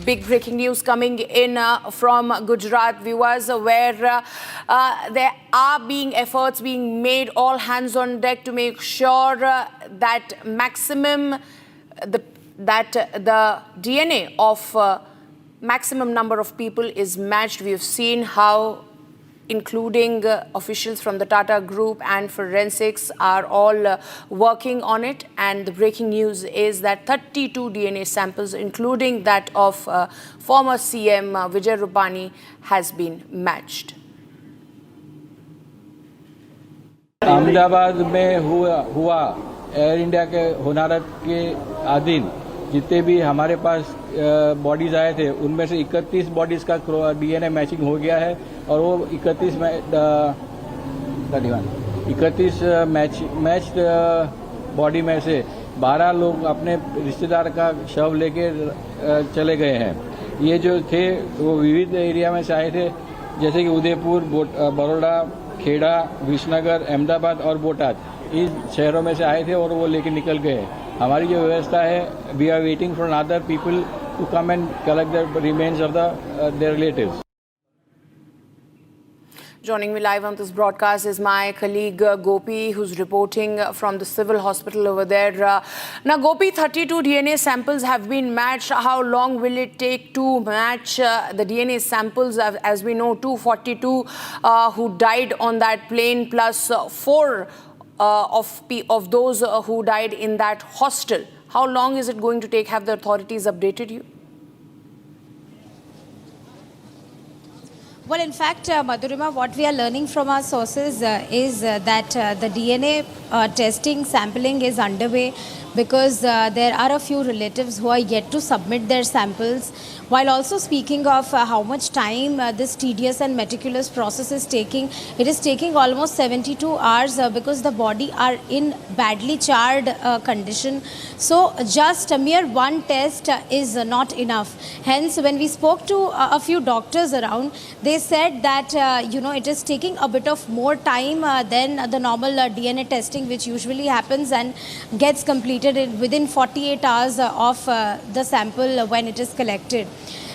Big breaking news coming in from Gujarat, viewers, where there are efforts being made, all hands on deck, to make sure that the DNA of maximum number of people is matched. We have seen how, including officials from the Tata Group and forensics, are all working on it. And the breaking news is that 32 DNA samples, including that of former CM Vijay Rupani, has been matched. Ahmedabad में हुआ air India के होनारत के अधीन जितने भी हमारे पास bodies आए थे, उनमें से 31 बॉडीज का DNA मैचिंग हो गया है और वो 31 मैच्ड बॉडी में से 12 लोग अपने रिश्तेदार का शव लेके चले गए हैं। ये जो थे वो विविध एरिया में से आए थे, जैसे कि उदयपुर, बड़ौदा, खेड़ा, विसनगर, अहमदाबाद और बोटाद, इन शहरों में से आए थे और वो लेके निकल गए। हमारी जो व्यवस्था है, we are waiting for other people to come and collect the remains of their relatives. Joining me live on this broadcast is my colleague Gopi, who's reporting from the civil hospital over there. Now, Gopi, 32 DNA samples have been matched. How long will it take to match the DNA samples? As we know, 242 who died on that plane, plus 4 of those who died in that hostel. How long is it going to take? Have the authorities updated you? Well, in fact, Madhurima, what we are learning from our sources is that the DNA testing sampling is underway because there are a few relatives who are yet to submit their samples, while also speaking of how much time this tedious and meticulous process is taking. It is taking almost 72 hours because the body are in badly charred condition. So just a mere one test is not enough. Hence, when we spoke to a few doctors around, they said that, it is taking a bit of more time than the normal DNA testing, which usually happens and gets completed within 48 hours of the sample when it is collected.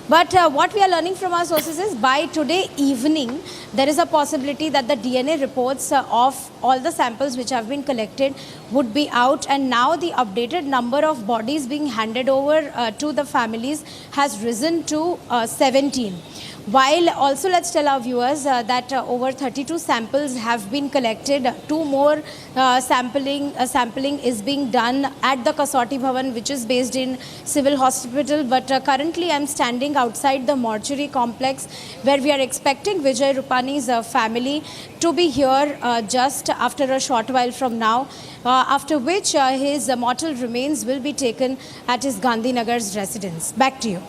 But what we are learning from our sources is by today evening, there is a possibility that the DNA reports of all the samples which have been collected would be out, and now the updated number of bodies being handed over to the families has risen to 17. While also, let's tell our viewers that over 32 samples have been collected. 2 more sampling is being done at the Kasauti Bhavan, which is based in civil hospital. But currently, I'm standing outside the mortuary complex where we are expecting Vijay Rupani's family to be here just after a short while from now, after which his mortal remains will be taken at his Gandhinagar's residence. Back to you.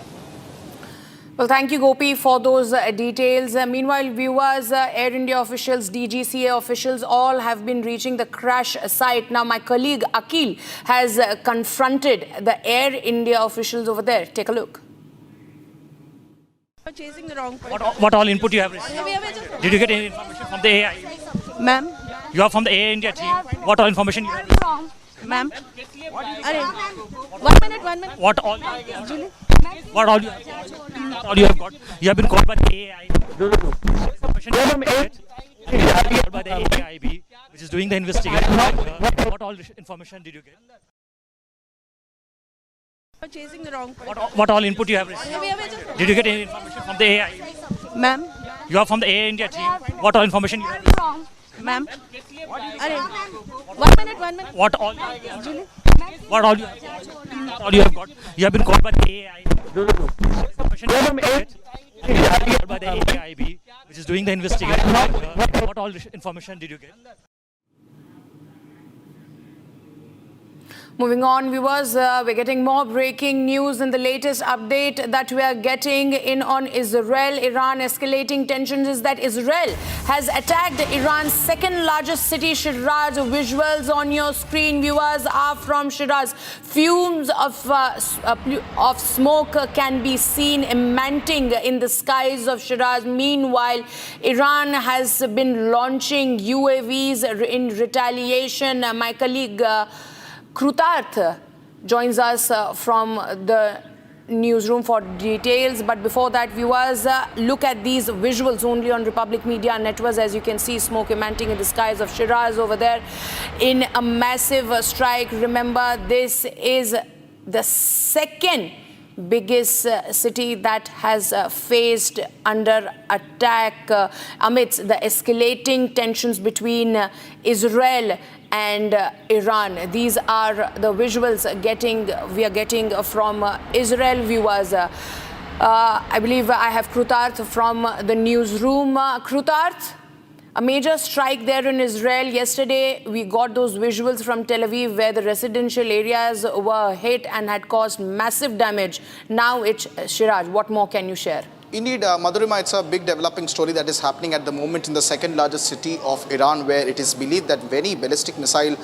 Well, thank you, Gopi, for those details. Meanwhile, viewers, Air India officials, DGCA officials, all have been reaching the crash site. Now, my colleague Akil has confronted the Air India officials over there. Take a look. Chasing the wrong person. What all input you have received? Did you get any information from the AI? Ma'am? You are from the Air India team. What all information you have? Ma'am? 1 minute. What all? What all you have got? You have been called by the AI. Called by the AIB, which is doing the investigation. What all information did you get? Chasing the wrong person. What all input you have received? Did you get any information from the AI? Ma'am? You are from the Air India team. What all information you have? Ma'am? 1 minute. What all you have got? You have been called by the AI. Called by the AIB, which is doing the investigation. What all information did you get? Moving on, viewers, we're getting more breaking news in the latest update that we are getting in on Israel. Iran escalating tensions is that Israel has attacked Iran's second largest city, Shiraz. Visuals on your screen, viewers, are from Shiraz. Fumes of smoke can be seen emanating in the skies of Shiraz. Meanwhile, Iran has been launching UAVs in retaliation. My colleague Krutarth joins us from the newsroom for details. But before that, viewers, look at these visuals only on Republic Media Networks. As you can see, smoke emanating in the skies of Shiraz over there in a massive strike. Remember, this is the second biggest city that has faced under attack amidst the escalating tensions between Israel and Iran. These are the visuals we are getting from Israel, viewers. I believe I have Krutarth from the newsroom. Krutarth, a major strike there in Israel. Yesterday, we got those visuals from Tel Aviv where the residential areas were hit and had caused massive damage. Now it's Shiraz. What more can you share? Indeed, Madhurima, it's a big developing story that is happening at the moment in the second largest city of Iran, where it is believed that many ballistic missile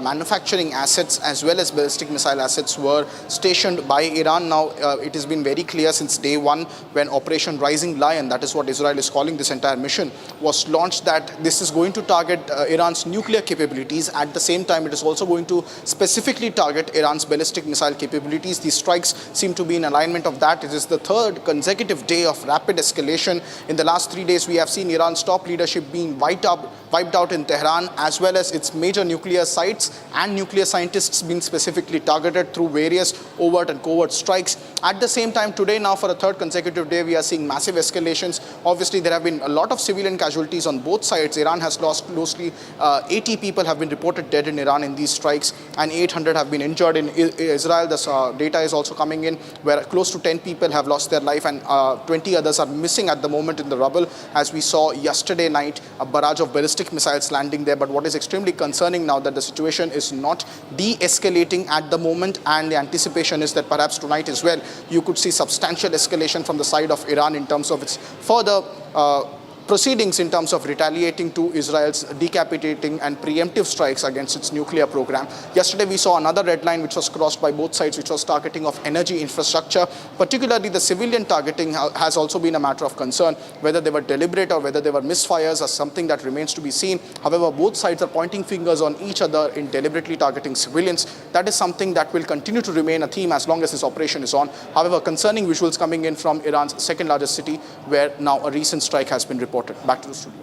manufacturing assets as well as ballistic missile assets were stationed by Iran. Now, it has been very clear since day one when Operation Rising Lion, that is what Israel is calling this entire mission, was launched, that this is going to target Iran's nuclear capabilities. At the same time, it is also going to specifically target Iran's ballistic missile capabilities. These strikes seem to be in alignment of that. It is the third consecutive day of of rapid escalation. In the last 3 days, we have seen Iran's top leadership being wiped out in Tehran, as well as its major nuclear sites and nuclear scientists being specifically targeted through various overt and covert strikes. At the same time, today now for a third consecutive day, we are seeing massive escalations. Obviously, there have been a lot of civilian casualties on both sides. Iran has lost closely 80 people have been reported dead in Iran in these strikes, and 800 have been injured in Israel. This data is also coming in where close to 10 people have lost their life, and 20 others are missing at the moment in the rubble, as we saw yesterday night a barrage of ballistic missiles landing there. But what is extremely concerning now that the situation is not de-escalating at the moment, and the anticipation is that perhaps tonight as well you could see substantial escalation from the side of Iran in terms of its further proceedings in terms of retaliating to Israel's decapitating and preemptive strikes against its nuclear program. Yesterday we saw another red line which was crossed by both sides, which was targeting of energy infrastructure. Particularly the civilian targeting has also been a matter of concern. Whether they were deliberate or whether they were misfires is something that remains to be seen. However, both sides are pointing fingers on each other in deliberately targeting civilians. That is something that will continue to remain a theme as long as this operation is on. However, concerning visuals coming in from Iran's second largest city, where now a recent strike has been reported. Back to the studio.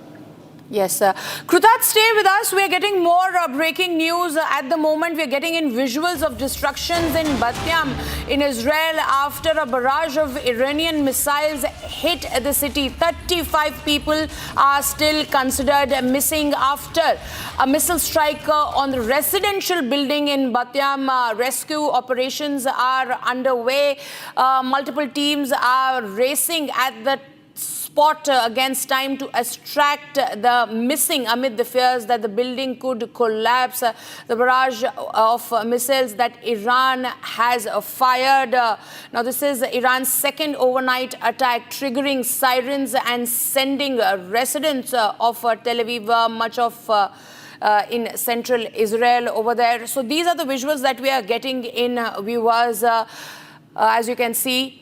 Yes, Krutat, stay with us. We're getting more breaking news at the moment. We're getting in visuals of destructions in Batyam in Israel after a barrage of Iranian missiles hit the city. 35 people are still considered missing after a missile strike on the residential building in Batyam. Rescue operations are underway. Multiple teams are racing at the spot against time to extract the missing amid the fears that the building could collapse. The barrage of missiles that Iran has fired. Now this is Iran's second overnight attack, triggering sirens and sending residents of Tel Aviv, much of in central Israel over there. So these are the visuals that we are getting in, viewers. As you can see,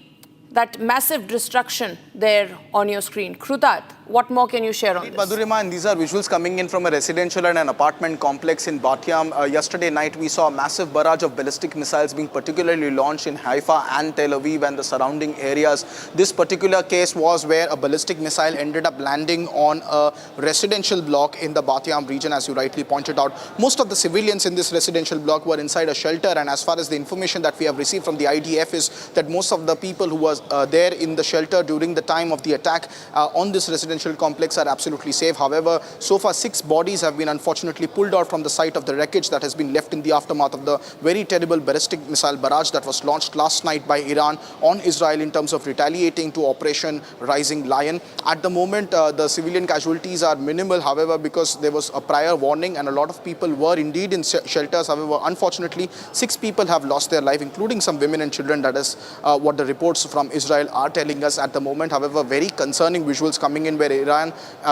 that massive destruction there on your screen. Krutat, what more can you share on this? Madhurima, and these are visuals coming in from a residential and an apartment complex in Batyam. Yesterday night, we saw a massive barrage of ballistic missiles being particularly launched in Haifa and Tel Aviv and the surrounding areas. This particular case was where a ballistic missile ended up landing on a residential block in the Batyam region, as you rightly pointed out. Most of the civilians in this residential block were inside a shelter, and as far as the information that we have received from the IDF is that most of the people who was there in the shelter during the time of the attack on this residential complex are absolutely safe. However, so far 6 bodies have been unfortunately pulled out from the site of the wreckage that has been left in the aftermath of the very terrible ballistic missile barrage that was launched last night by Iran on Israel in terms of retaliating to Operation Rising Lion. At the moment, the civilian casualties are minimal, however, because there was a prior warning and a lot of people were indeed in shelters. However, unfortunately, 6 people have lost their life, including some women and children. That is what the reports from Israel are telling us at the moment. However, very concerning visuals coming in where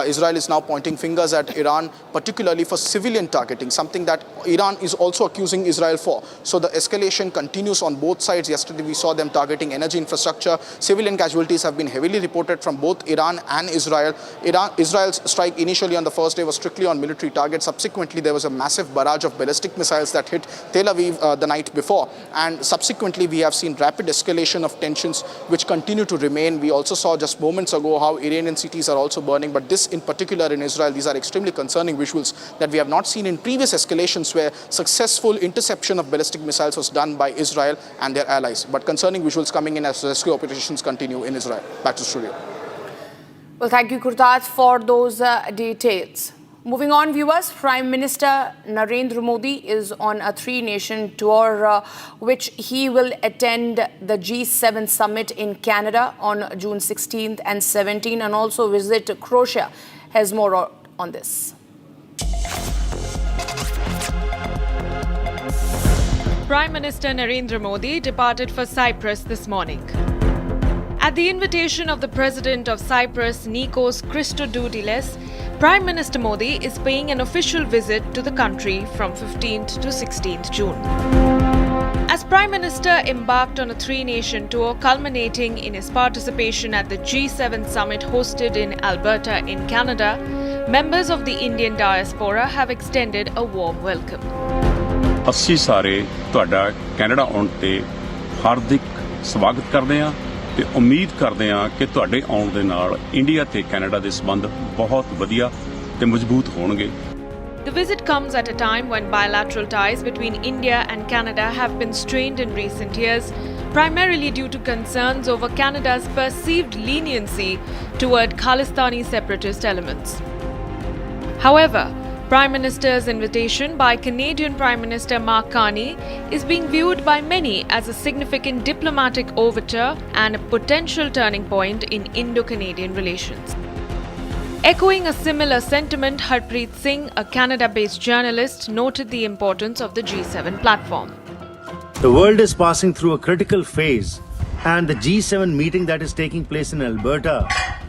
Israel is now pointing fingers at Iran, particularly for civilian targeting, something that Iran is also accusing Israel for. So the escalation continues on both sides. Yesterday we saw them targeting energy infrastructure. Civilian casualties have been heavily reported from both Iran and Israel. Israel's strike initially on the first day was strictly on military targets. Subsequently, there was a massive barrage of ballistic missiles that hit Tel Aviv the night before. And subsequently, we have seen rapid escalation of tensions which continue to remain. We also saw just moments ago how Iranian cities are also burning, but this in particular in Israel, these are extremely concerning visuals that we have not seen in previous escalations where successful interception of ballistic missiles was done by Israel and their allies. But concerning visuals coming in as rescue operations continue in Israel. Back to the studio. Well, thank you, Krutat, for those details. Moving on, viewers, Prime Minister Narendra Modi is on a 3-nation tour, which he will attend the G7 summit in Canada on June 16th and 17th, and also visit Croatia. Has more on this. Prime Minister Narendra Modi departed for Cyprus this morning. At the invitation of the President of Cyprus, Nikos Christodoulides, Prime Minister Modi is paying an official visit to the country from 15th to 16th June. As Prime Minister embarked on a 3-nation tour culminating in his participation at the G7 summit hosted in Alberta in Canada, members of the Indian diaspora have extended a warm welcome. ਅਸੀਂ ਸਾਰੇ ਤੁਹਾਡਾ Canada ਆਉਣ ਤੇ ਹਾਰਦਿਕ ਸਵਾਗਤ ਕਰਦੇ ਹਾਂ ਤੇ ਉਮੀਦ ਕਰਦੇ ਹਾਂ ਕਿ ਤੁਹਾਡੇ ਆਉਣ ਦੇ ਨਾਲ ਇੰਡੀਆ ਤੇ ਕੈਨੇਡਾ ਦੇ ਸੰਬੰਧ ਬਹੁਤ ਵਧੀਆ ਤੇ ਮਜ਼ਬੂਤ ਹੋਣਗੇ। The visit comes at a time when bilateral ties between India and Canada have been strained in recent years, primarily due to concerns over Canada's perceived leniency toward Khalistani separatist elements. However, Prime Minister's invitation by Canadian Prime Minister Mark Carney is being viewed by many as a significant diplomatic overture and a potential turning point in Indo-Canadian relations. Echoing a similar sentiment, Harpreet Singh, a Canada-based journalist, noted the importance of the G7 platform. The world is passing through a critical phase, and the G7 meeting that is taking place in Alberta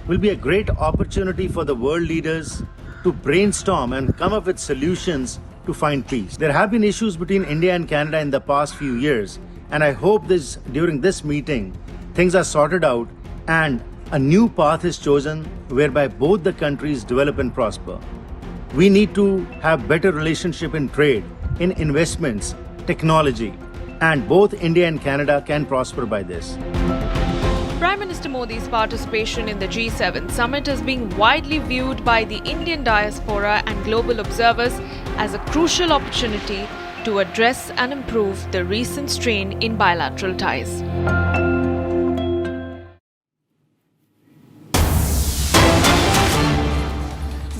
will be a great opportunity for the world leaders to brainstorm and come up with solutions to find peace. There have been issues between India and Canada in the past few years, and I hope during this meeting things are sorted out and a new path is chosen whereby both the countries develop and prosper. We need to have better relationship in trade, in investments, technology, and both India and Canada can prosper by this. Prime Minister Modi's participation in the G7 summit is being widely viewed by the Indian diaspora and global observers as a crucial opportunity to address and improve the recent strain in bilateral ties.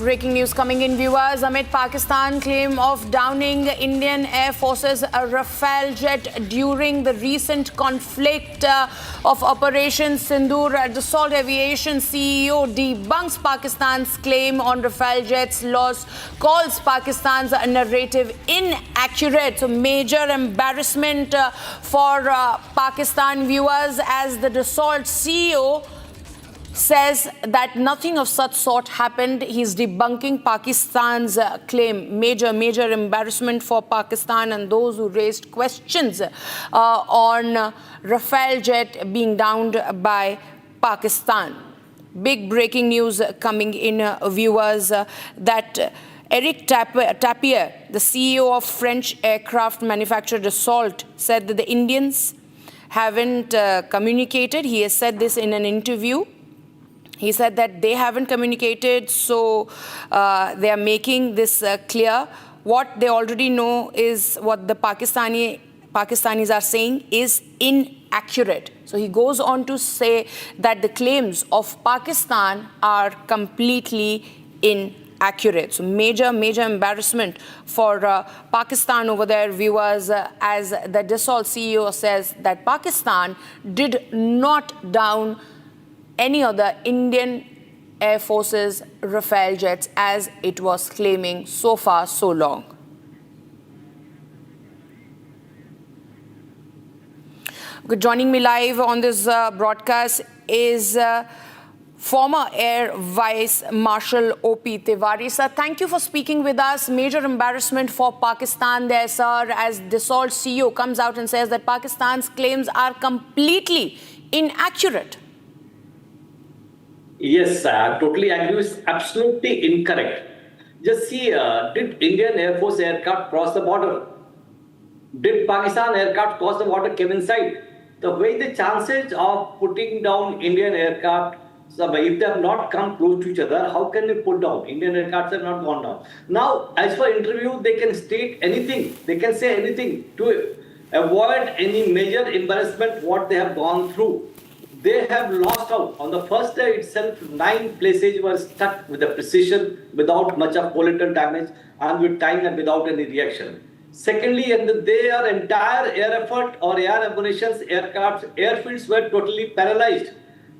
Breaking news coming in, viewers. Amid Pakistan claim of downing Indian Air Force's Rafale jet during the recent conflict of Operation Sindoor, Dassault Aviation CEO debunks Pakistan's claim on Rafale jet's loss, calls Pakistan's narrative inaccurate. So major embarrassment for Pakistan, viewers, as the Dassault CEO says that nothing of such sort happened. He's debunking Pakistan's claim. Major embarrassment for Pakistan and those who raised questions on Rafale jet being downed by Pakistan. Big breaking news coming in, viewers, that Eric Tapier, the CEO of French aircraft manufacturer Dassault, said that the Indians haven't communicated. He has said this in an interview. He said that they haven't communicated, so they are making this clear. What they already know is what the Pakistanis are saying is inaccurate. So he goes on to say that the claims of Pakistan are completely inaccurate. So major embarrassment for Pakistan over there, viewers, as the Dassault CEO says that Pakistan did not down any other Indian Air Force's Rafale jets as it was claiming so far so long. Okay, joining me live on this broadcast is former Air Vice Marshal O.P. Tiwari. Sir, thank you for speaking with us. Major embarrassment for Pakistan there, sir, as Dassault CEO comes out and says that Pakistan's claims are completely inaccurate. Yes, I totally agree. It's absolutely incorrect. Just see, did Indian Air Force aircraft cross the border? Did Pakistan aircraft cross the border, came inside? The way the chances of putting down Indian aircraft, so if they have not come close to each other, how can they put down? Indian aircrafts have not gone down. Now, as for interview, they can state anything. They can say anything to avoid any major embarrassment what they have gone through. They have lost out. On the first day itself, 9 places were stuck with the precision, without much of collateral damage, and with time and without any reaction. Secondly, their entire air effort or air ammunitions, aircrafts, airfields were totally paralyzed.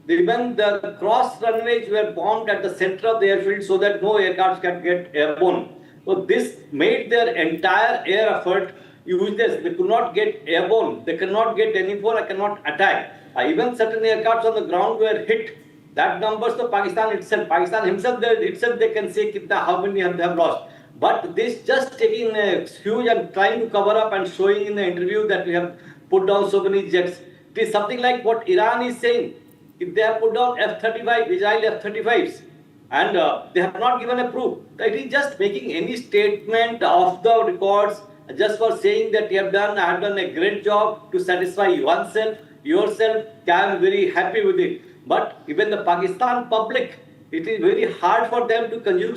Even the cross runways were bombed at the center of the airfield so that no aircrafts can get airborne. So this made their entire air effort useless. They could not get airborne. They cannot get any more, cannot attack. Even certain aircrafts on the ground were hit. That numbers to Pakistan itself. Pakistan himself, they can say how many they have lost. But this just taking a huge and trying to cover up and showing in the interview that we have put down so many jets. It is something like what Iran is saying. If they have put down F-35, Israel F-35s, and they have not given a proof. It is just making any statement of the records just for saying that I have done a great job to satisfy oneself. yourself, I am very happy with it. But even the Pakistan public, it is very hard for them to consume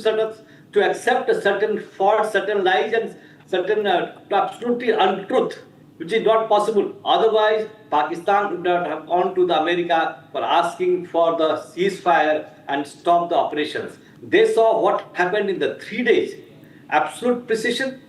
to accept a certain faults, certain lies, and certain absolutely untruth, which is not possible. Otherwise, Pakistan would not have gone to the America for asking for the ceasefire and stop the operations. They saw what happened in the 3 days. Absolute precision,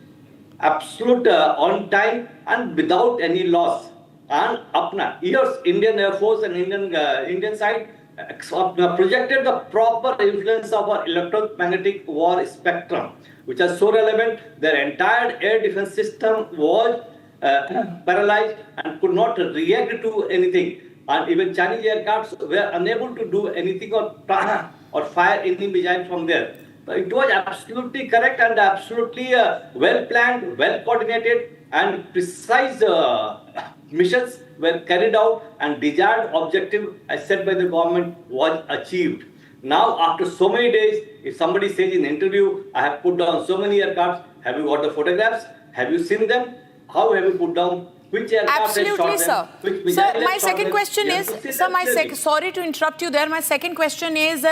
absolute on time, and without any loss. And apna years, Indian Air Force and Indian side projected the proper influence of our electromagnetic war spectrum, which is so relevant. Their entire air defense system was paralyzed and could not react to anything. And even Chinese aircrafts were unable to do anything or fire any missile from there. So it was absolutely correct and absolutely well planned, well coordinated, and precise missions were carried out, and desired objective as set by the government was achieved. Now, after so many days, if somebody says in interview, I have put down so many aircrafts, have you got the photographs? Have you seen them? How have you put down? Which aircraft Absolutely, sir. Sir, my second question is, sir, sorry to interrupt you there. My second question is,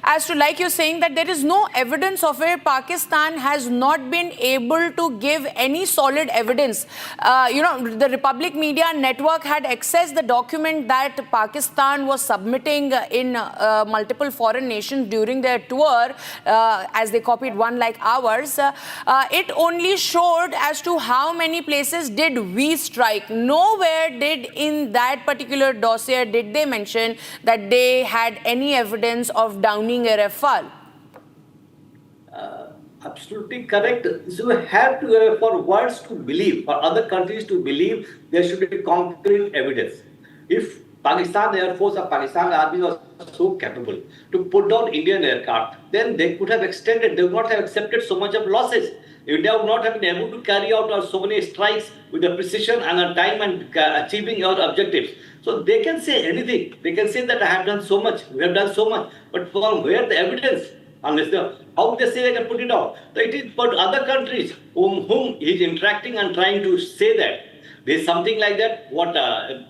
as to like you're saying that there is no evidence of it. Pakistan has not been able to give any solid evidence. The Republic Media Network had accessed the document that Pakistan was submitting in multiple foreign nations during their tour, as they copied one like ours. It only showed as to how many places did we strike. Nowhere did in that particular dossier did they mention that they had any evidence of downing a Rafale. Absolutely correct. So we have to, for words to believe, for other countries to believe, there should be concrete evidence. If Pakistan Air Force or Pakistan Army was so capable to put down Indian aircraft, then they could have extended, they would not have accepted so much of losses. India would not have been able to carry out so many strikes with the precision and the time and achieving our objectives. So they can say anything. They can say that I have done so much, we have done so much. But from where the evidence? Unless how they say they can put it out? So it is for other countries whom he is interacting and trying to say that. There is something like that what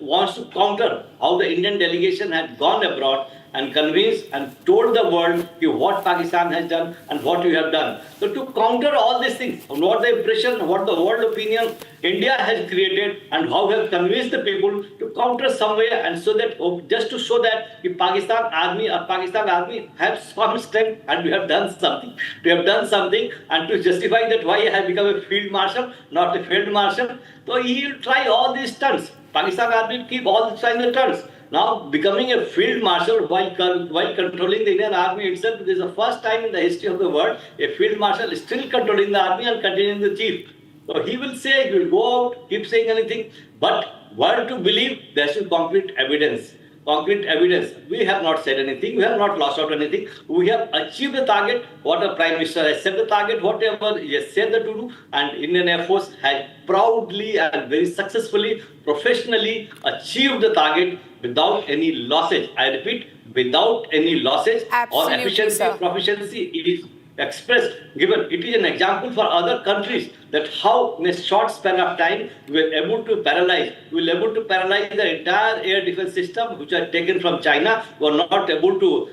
wants to counter how the Indian delegation had gone abroad and convinced and told the world what Pakistan has done and what we have done. So to counter all these things, what the impression, what the world opinion India has created and how we have convinced the people to counter somewhere, and so that just to show that the Pakistan army has some strength and we have done something. We have done something, and to justify that why I have become a field marshal, not a field marshal. So he will try all these stunts. Pakistan army will keep all the stunts. Now, becoming a field marshal while controlling the Indian army itself, this is the first time in the history of the world a field marshal is still controlling the army and continuing the chief. So he will say, he will go out, keep saying anything, but word to believe, there should be concrete evidence. Concrete evidence. We have not said anything. We have not lost out anything. We have achieved the target. What the Prime Minister has set the target, whatever he has said that to do, and Indian Air Force has proudly and very successfully, professionally achieved the target without any losses. I repeat, without any losses. Absolutely, or efficiency or proficiency is expressed, given. It is an example for other countries that how in a short span of time we were able to paralyze. We were able to paralyze the entire air defense system, which are taken from China. We were not able to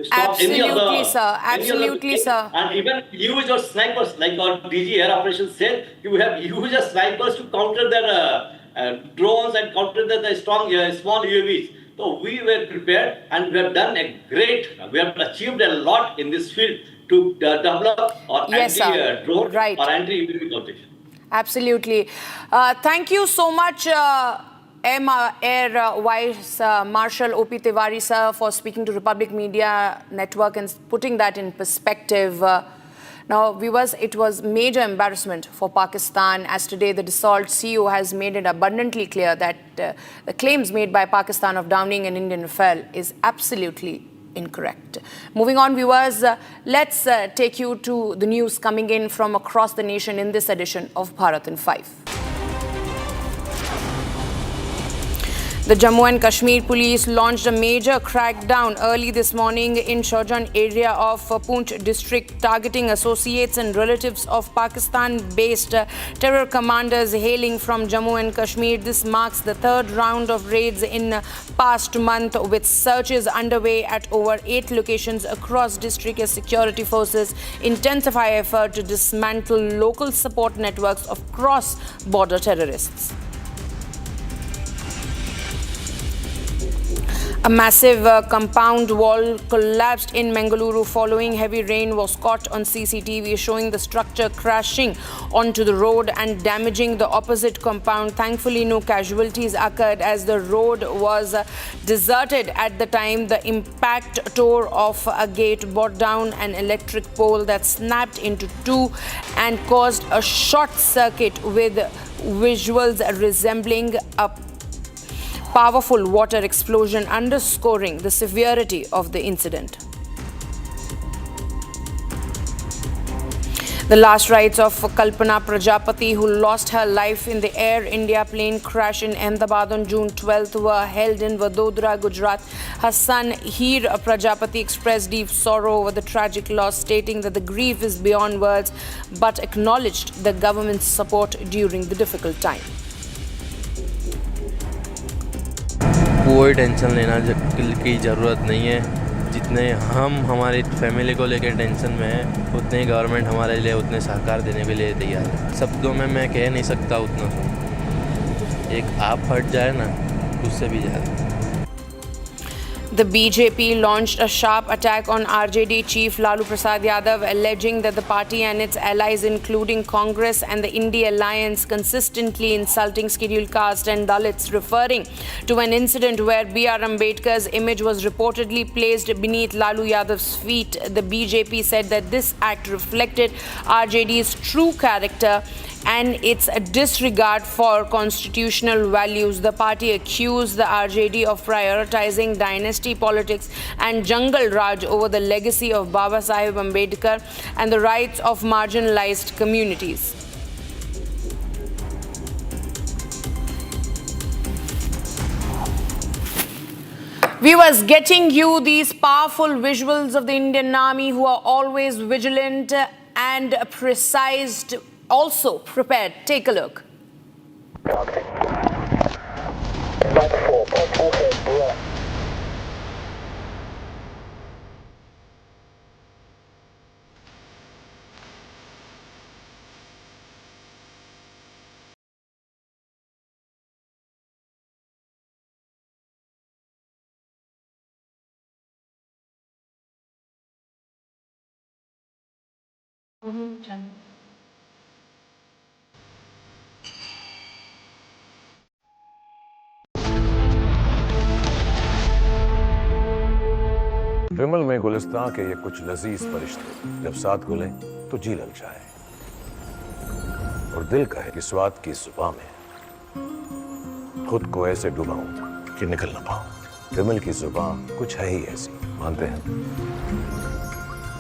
stop any of the... Absolutely, sir. And even use your snipers, like our DG Air Operations said, you have used your snipers to counter their drones and counter the strong small UAVs. So we were prepared, and we have done we have achieved a lot in this field to develop or anti-drone or anti-UAV countermeasures. Absolutely. Thank you so much, Air Vice Marshal O.P. Tiwari, sir, for speaking to Republic Media Network and putting that in perspective. Now, viewers, it was major embarrassment for Pakistan, as today the Dassault CEO has made it abundantly clear that the claims made by Pakistan of downing an Indian Rafale is absolutely incorrect. Moving on, viewers, let's take you to the news coming in from across the nation in this edition of Bharat in 5. The Jammu and Kashmir police launched a major crackdown early this morning in Shaujan area of Poonch district, targeting associates and relatives of Pakistan-based terror commanders hailing from Jammu and Kashmir. This marks the third round of raids in past month, with searches underway at over 8 locations across district as security forces intensify effort to dismantle local support networks of cross-border terrorists. A massive compound wall collapsed in Mangaluru following heavy rain was caught on CCTV, showing the structure crashing onto the road and damaging the opposite compound. Thankfully, no casualties occurred as the road was deserted at the time. The impact tore off a gate, brought down an electric pole that snapped into two and caused a short circuit, with visuals resembling a powerful water explosion underscoring the severity of the incident. The last rites of Kalpana Prajapati, who lost her life in the Air India plane crash in Ahmedabad on June 12th, were held in Vadodara, Gujarat. Her son, Heer Prajapati, expressed deep sorrow over the tragic loss, stating that the grief is beyond words, but acknowledged the government's support during the difficult time. कोई tension लेना की ज़रूरत नहीं है। जितने हम हमारी family को लेकर टेंशन में हैं, उतने ही गवर्नमेंट हमारे लिए उतने सहकार देने के लिए तैयार है। शब्दों में मैं कह नहीं सकता उतना। एक आप हट जाए ना, उससे भी ज़्यादा। The BJP launched a sharp attack on RJD chief Lalu Prasad Yadav, alleging that the party and its allies, including Congress and the India Alliance, consistently insulting scheduled caste and Dalits, referring to an incident where B.R. Ambedkar's image was reportedly placed beneath Lalu Yadav's feet. The BJP said that this act reflected RJD's true character and its disregard for constitutional values. The party accused the RJD of prioritizing dynasty politics and jungle raj over the legacy of Baba Sahib Ambedkar and the rights of marginalized communities. Viewers, getting you these powerful visuals of the Indian Army, who are always vigilant and precise, also prepared. Take a look. विमल में गुलिस्तां के ये कुछ लजीज फरिश्ते जब साथ घुले तो जी ललचाए और दिल कहे कि स्वाद की जुबान में खुद को ऐसे डुबाऊं कि निकल ना पाऊं। विमल की जुबान कुछ है ही ऐसी, मानते हैं?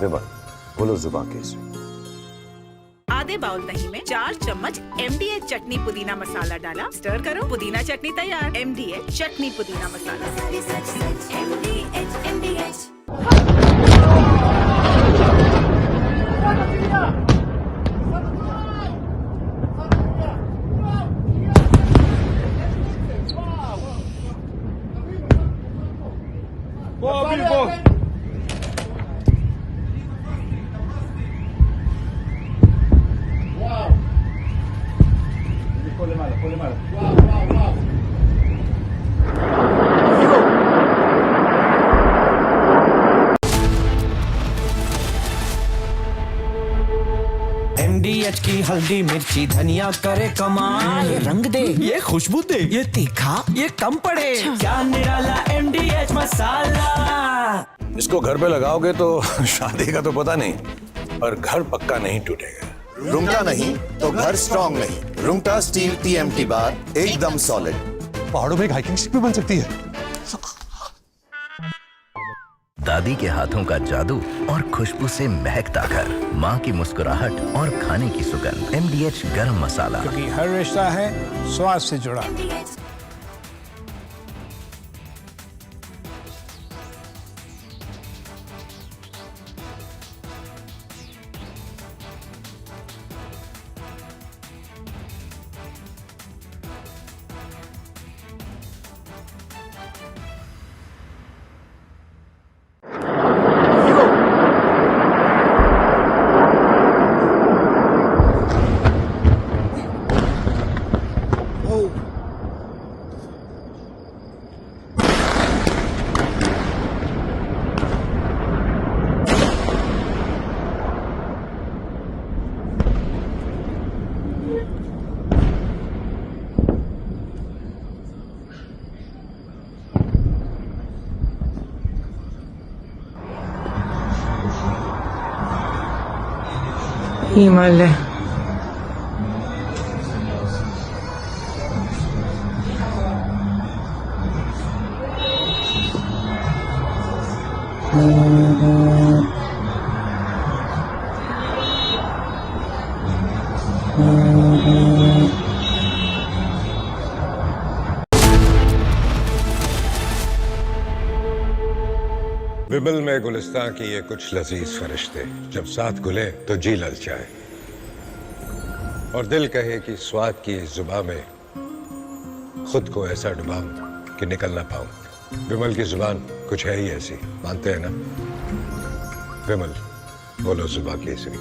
विमल, बोलो जुबान कैसी? आधे बाउल दही में 4 चम्मच MDH चटनी पुदीना मसाला डाला, स्टर करो, पुदीना चटनी तैयार। MDH चटनी पुदीना मसाला। MDH। MDH की हल्दी मिर्ची धनिया करे कमाल, ये रंग दे, ये खुशबू दे, ये तीखा, ये कम पड़े, क्या निराला MDH मसाला। इसको घर पे लगाओगे तो शादी का तो पता नहीं, पर घर पक्का नहीं टूटेगा। रुंगटा नहीं तो घर स्ट्रॉन्ग नहीं। रुंगटा स्टील TMT बार एकदम सॉलिड। पहाड़ों में एक हाइकिंग शिप भी बन सकती है। दादी के हाथों का जादू और खुशबू से महकता घर, माँ की मुस्कुराहट और खाने की सुगंध। MDH गरम मसाला, क्योंकि हर रिश्ता है स्वाद से जुड़ा। Himalaya. विमल में गुलिस्तां की ये कुछ लजीज फरिश्ते जब साथ घुले तो जी ललचाए और दिल कहे कि स्वाद की इस जुबान में खुद को ऐसा डुबाऊं कि निकल ना पाऊं। विमल की जुबान कुछ है ही ऐसी, मानते हैं ना? विमल, बोलो जुबान केसरी।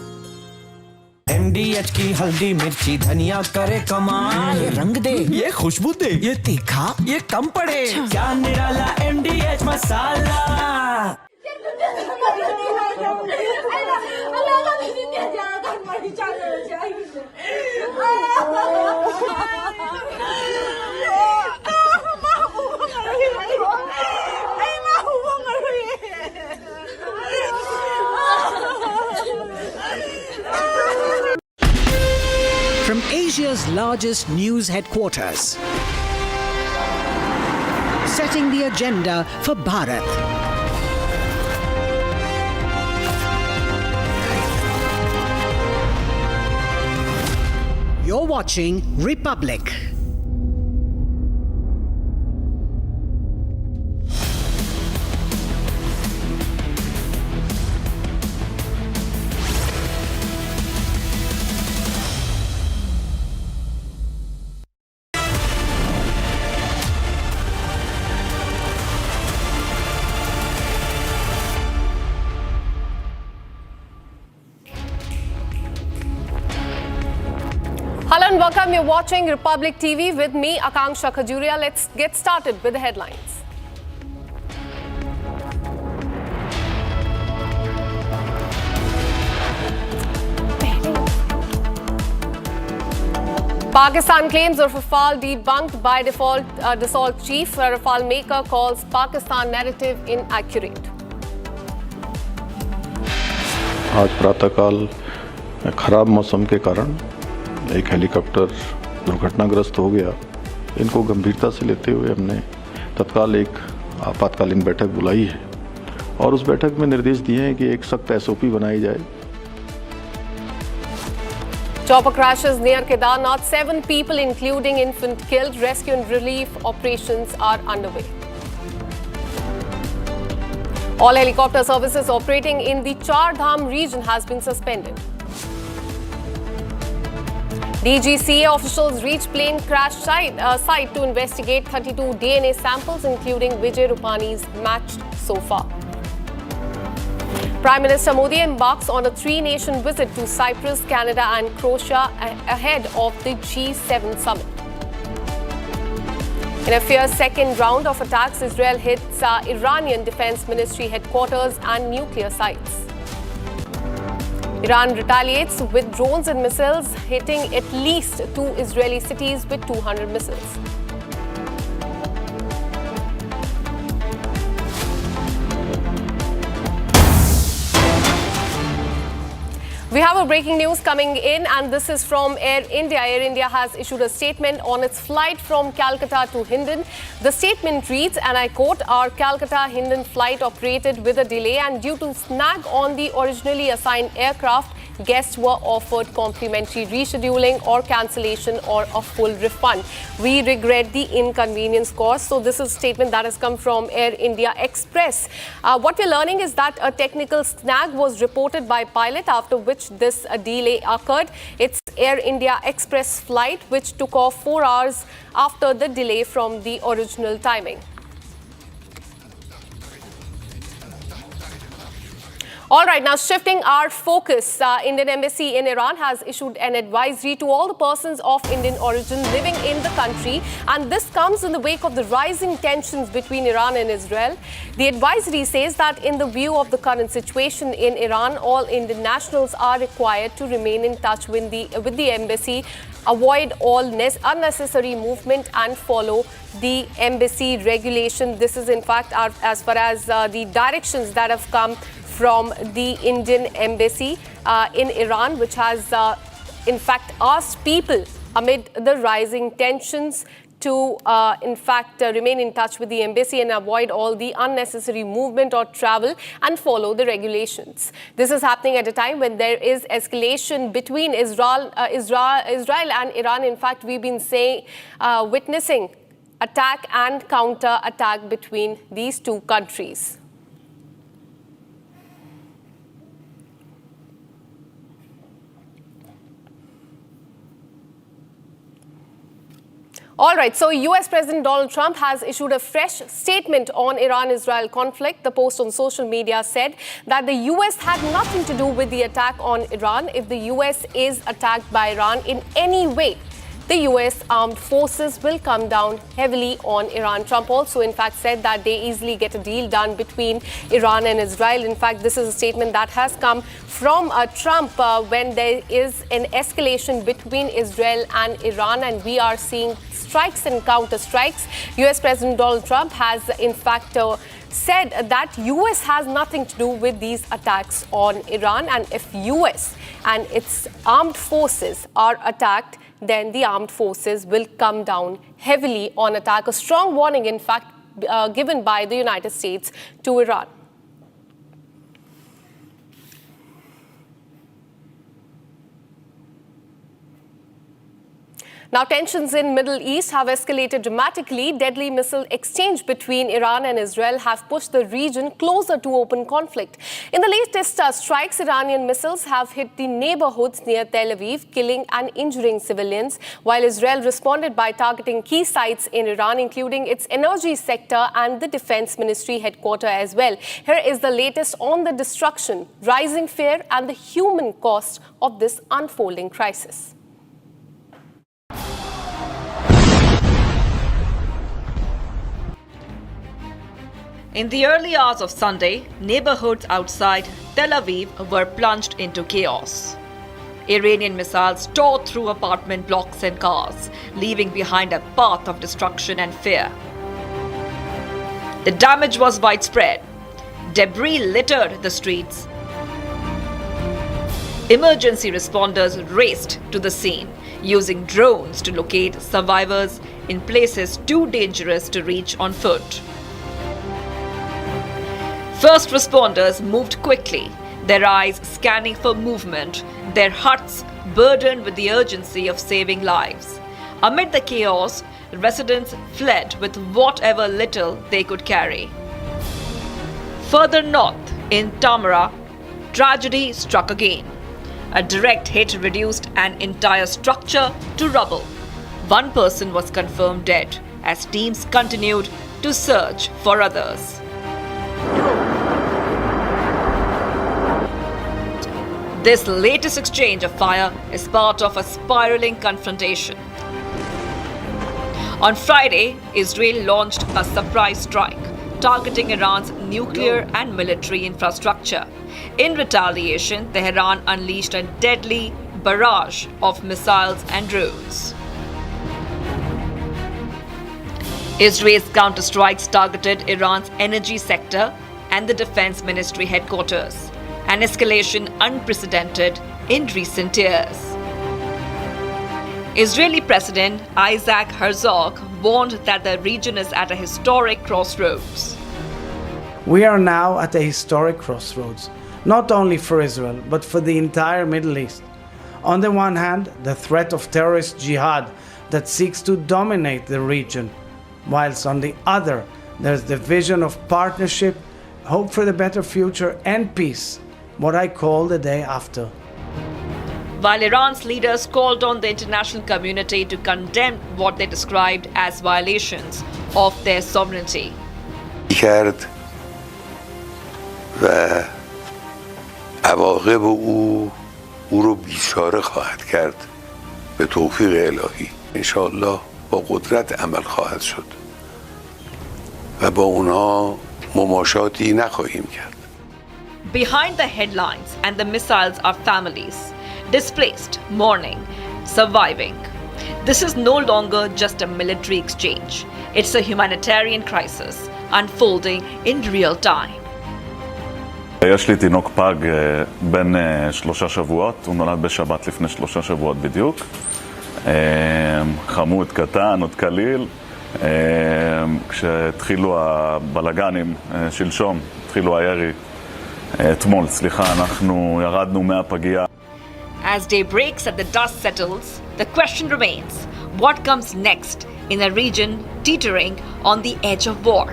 MDH की हल्दी मिर्ची धनिया करे कमाल, ये रंग दे, ये खुशबू दे, ये तीखा, ये कम पड़े, क्या निराला MDH masala. From Asia's largest news headquarters, setting the agenda for Bharat. You're watching Republic. Hello and welcome. You're watching Republic TV with me, Akanksha Khajuria. Let's get started with the headlines. Pakistan claims of Rafale debunked by default. Dassault chief Rafale maker calls Pakistan narrative inaccurate. आज प्रातःकाल खराब मौसम के कारण एक helicopter दुर्घटनाग्रस्त हो गया। इनको गंभीरता से लेते हुए हमने तत्काल एक आपातकालीन बैठक बुलाई है और उस बैठक में निर्देश दिए हैं कि एक सख्त SOP बनाई जाए। Chopper crashes near Kedarnath. 7 people, including infant, killed. Rescue and relief operations are underway. All helicopter services operating in the Char Dham region has been suspended. DGCA officials reached plane crash site to investigate 32 DNA samples, including Vijay Rupani's matched so far. Prime Minister Modi embarks on a 3-nation visit to Cyprus, Canada and Croatia ahead of the G7 summit. In a fierce second round of attacks, Israel hits Iranian Defense Ministry headquarters and nuclear sites. Iran retaliates with drones and missiles, hitting at least 2 Israeli cities with 200 missiles. We have a breaking news coming in, and this is from Air India. Air India has issued a statement on its flight from Calcutta to Hindon. The statement reads, and I quote, "Our Calcutta-Hindon flight operated with a delay, and due to snag on the originally assigned aircraft, guests were offered complimentary rescheduling or cancellation or a full refund. We regret the inconvenience caused." So this is a statement that has come from Air India Express. What we're learning is that a technical snag was reported by pilot, after which this delay occurred. It's Air India Express flight which took off 4 hours after the delay from the original timing. All right, now shifting our focus, Indian Embassy in Iran has issued an advisory to all the persons of Indian origin living in the country, and this comes in the wake of the rising tensions between Iran and Israel. The advisory says that in the view of the current situation in Iran, all Indian nationals are required to remain in touch with the embassy, avoid all unnecessary movement and follow the embassy regulation. This is in fact as far as the directions that have come from the Indian embassy in Iran, which has in fact asked people amid the rising tensions to remain in touch with the embassy and avoid all the unnecessary movement or travel and follow the regulations. This is happening at a time when there is escalation between Israel and Iran. In fact, we've been witnessing attack and counter-attack between these two countries. All right, so US President Donald Trump has issued a fresh statement on Iran-Israel conflict. The post on social media said that the US had nothing to do with the attack on Iran. If the US is attacked by Iran in any way, the US armed forces will come down heavily on Iran. Trump also, in fact, said that they easily get a deal done between Iran and Israel. In fact, this is a statement that has come from Trump when there is an escalation between Israel and Iran, and we are seeing strikes and counter-strikes. US President Donald Trump has, in fact, said that US has nothing to do with these attacks on Iran, and if US and its armed forces are attacked, then the armed forces will come down heavily on attack. A strong warning, in fact, given by the United States to Iran. Now, tensions in Middle East have escalated dramatically. Deadly missile exchange between Iran and Israel have pushed the region closer to open conflict. In the latest strikes, Iranian missiles have hit the neighborhoods near Tel Aviv, killing and injuring civilians, while Israel responded by targeting key sites in Iran, including its energy sector and the Defense Ministry headquarters as well. Here is the latest on the destruction, rising fear, and the human cost of this unfolding crisis. In the early hours of Sunday, neighborhoods outside Tel Aviv were plunged into chaos. Iranian missiles tore through apartment blocks and cars, leaving behind a path of destruction and fear. The damage was widespread. Debris littered the streets. Emergency responders raced to the scene, using drones to locate survivors in places too dangerous to reach on foot. First responders moved quickly, their eyes scanning for movement, their hearts burdened with the urgency of saving lives. Amid the chaos, residents fled with whatever little they could carry. Further north, in Tamara, tragedy struck again. A direct hit reduced an entire structure to rubble. One person was confirmed dead as teams continued to search for others. This latest exchange of fire is part of a spiraling confrontation. On Friday, Israel launched a surprise strike, targeting Iran's nuclear and military infrastructure. In retaliation, Tehran unleashed a deadly barrage of missiles and drones. Israel's counterstrikes targeted Iran's energy sector and the Defense Ministry headquarters, an escalation unprecedented in recent years. Israeli President Isaac Herzog warned that the region is at a historic crossroads. We are now at a historic crossroads, not only for Israel, but for the entire Middle East. On the one hand, the threat of terrorist jihad that seeks to dominate the region, whilst on the other, there's the vision of partnership, hope for the better future, and peace, what I call the day after. While Iran's leaders called on the international community to condemn what they described as violations of their sovereignty. کرد و عواقب او رو بیچاره خواهد کرد به توفیق الهی. انشاءالله با قدرت عمل خواهد شد و با اونها مماشاتی نخواهیم کرد. Behind the headlines and the missiles are families, displaced, mourning, surviving. This is no longer just a military exchange. It's a humanitarian crisis unfolding in real time. יש לי תינוק פג בן 3 שבועות, הוא נולד בשבת לפני 3 שבועות בדיוק. חמוד קטן, עוד קליל. כשהתחילו הבלגנים שלשום, התחילו הירי, אתמול, סליחה, אנחנו ירדנו מהפגייה. As day breaks and the dust settles, the question remains, what comes next in a region teetering on the edge of war?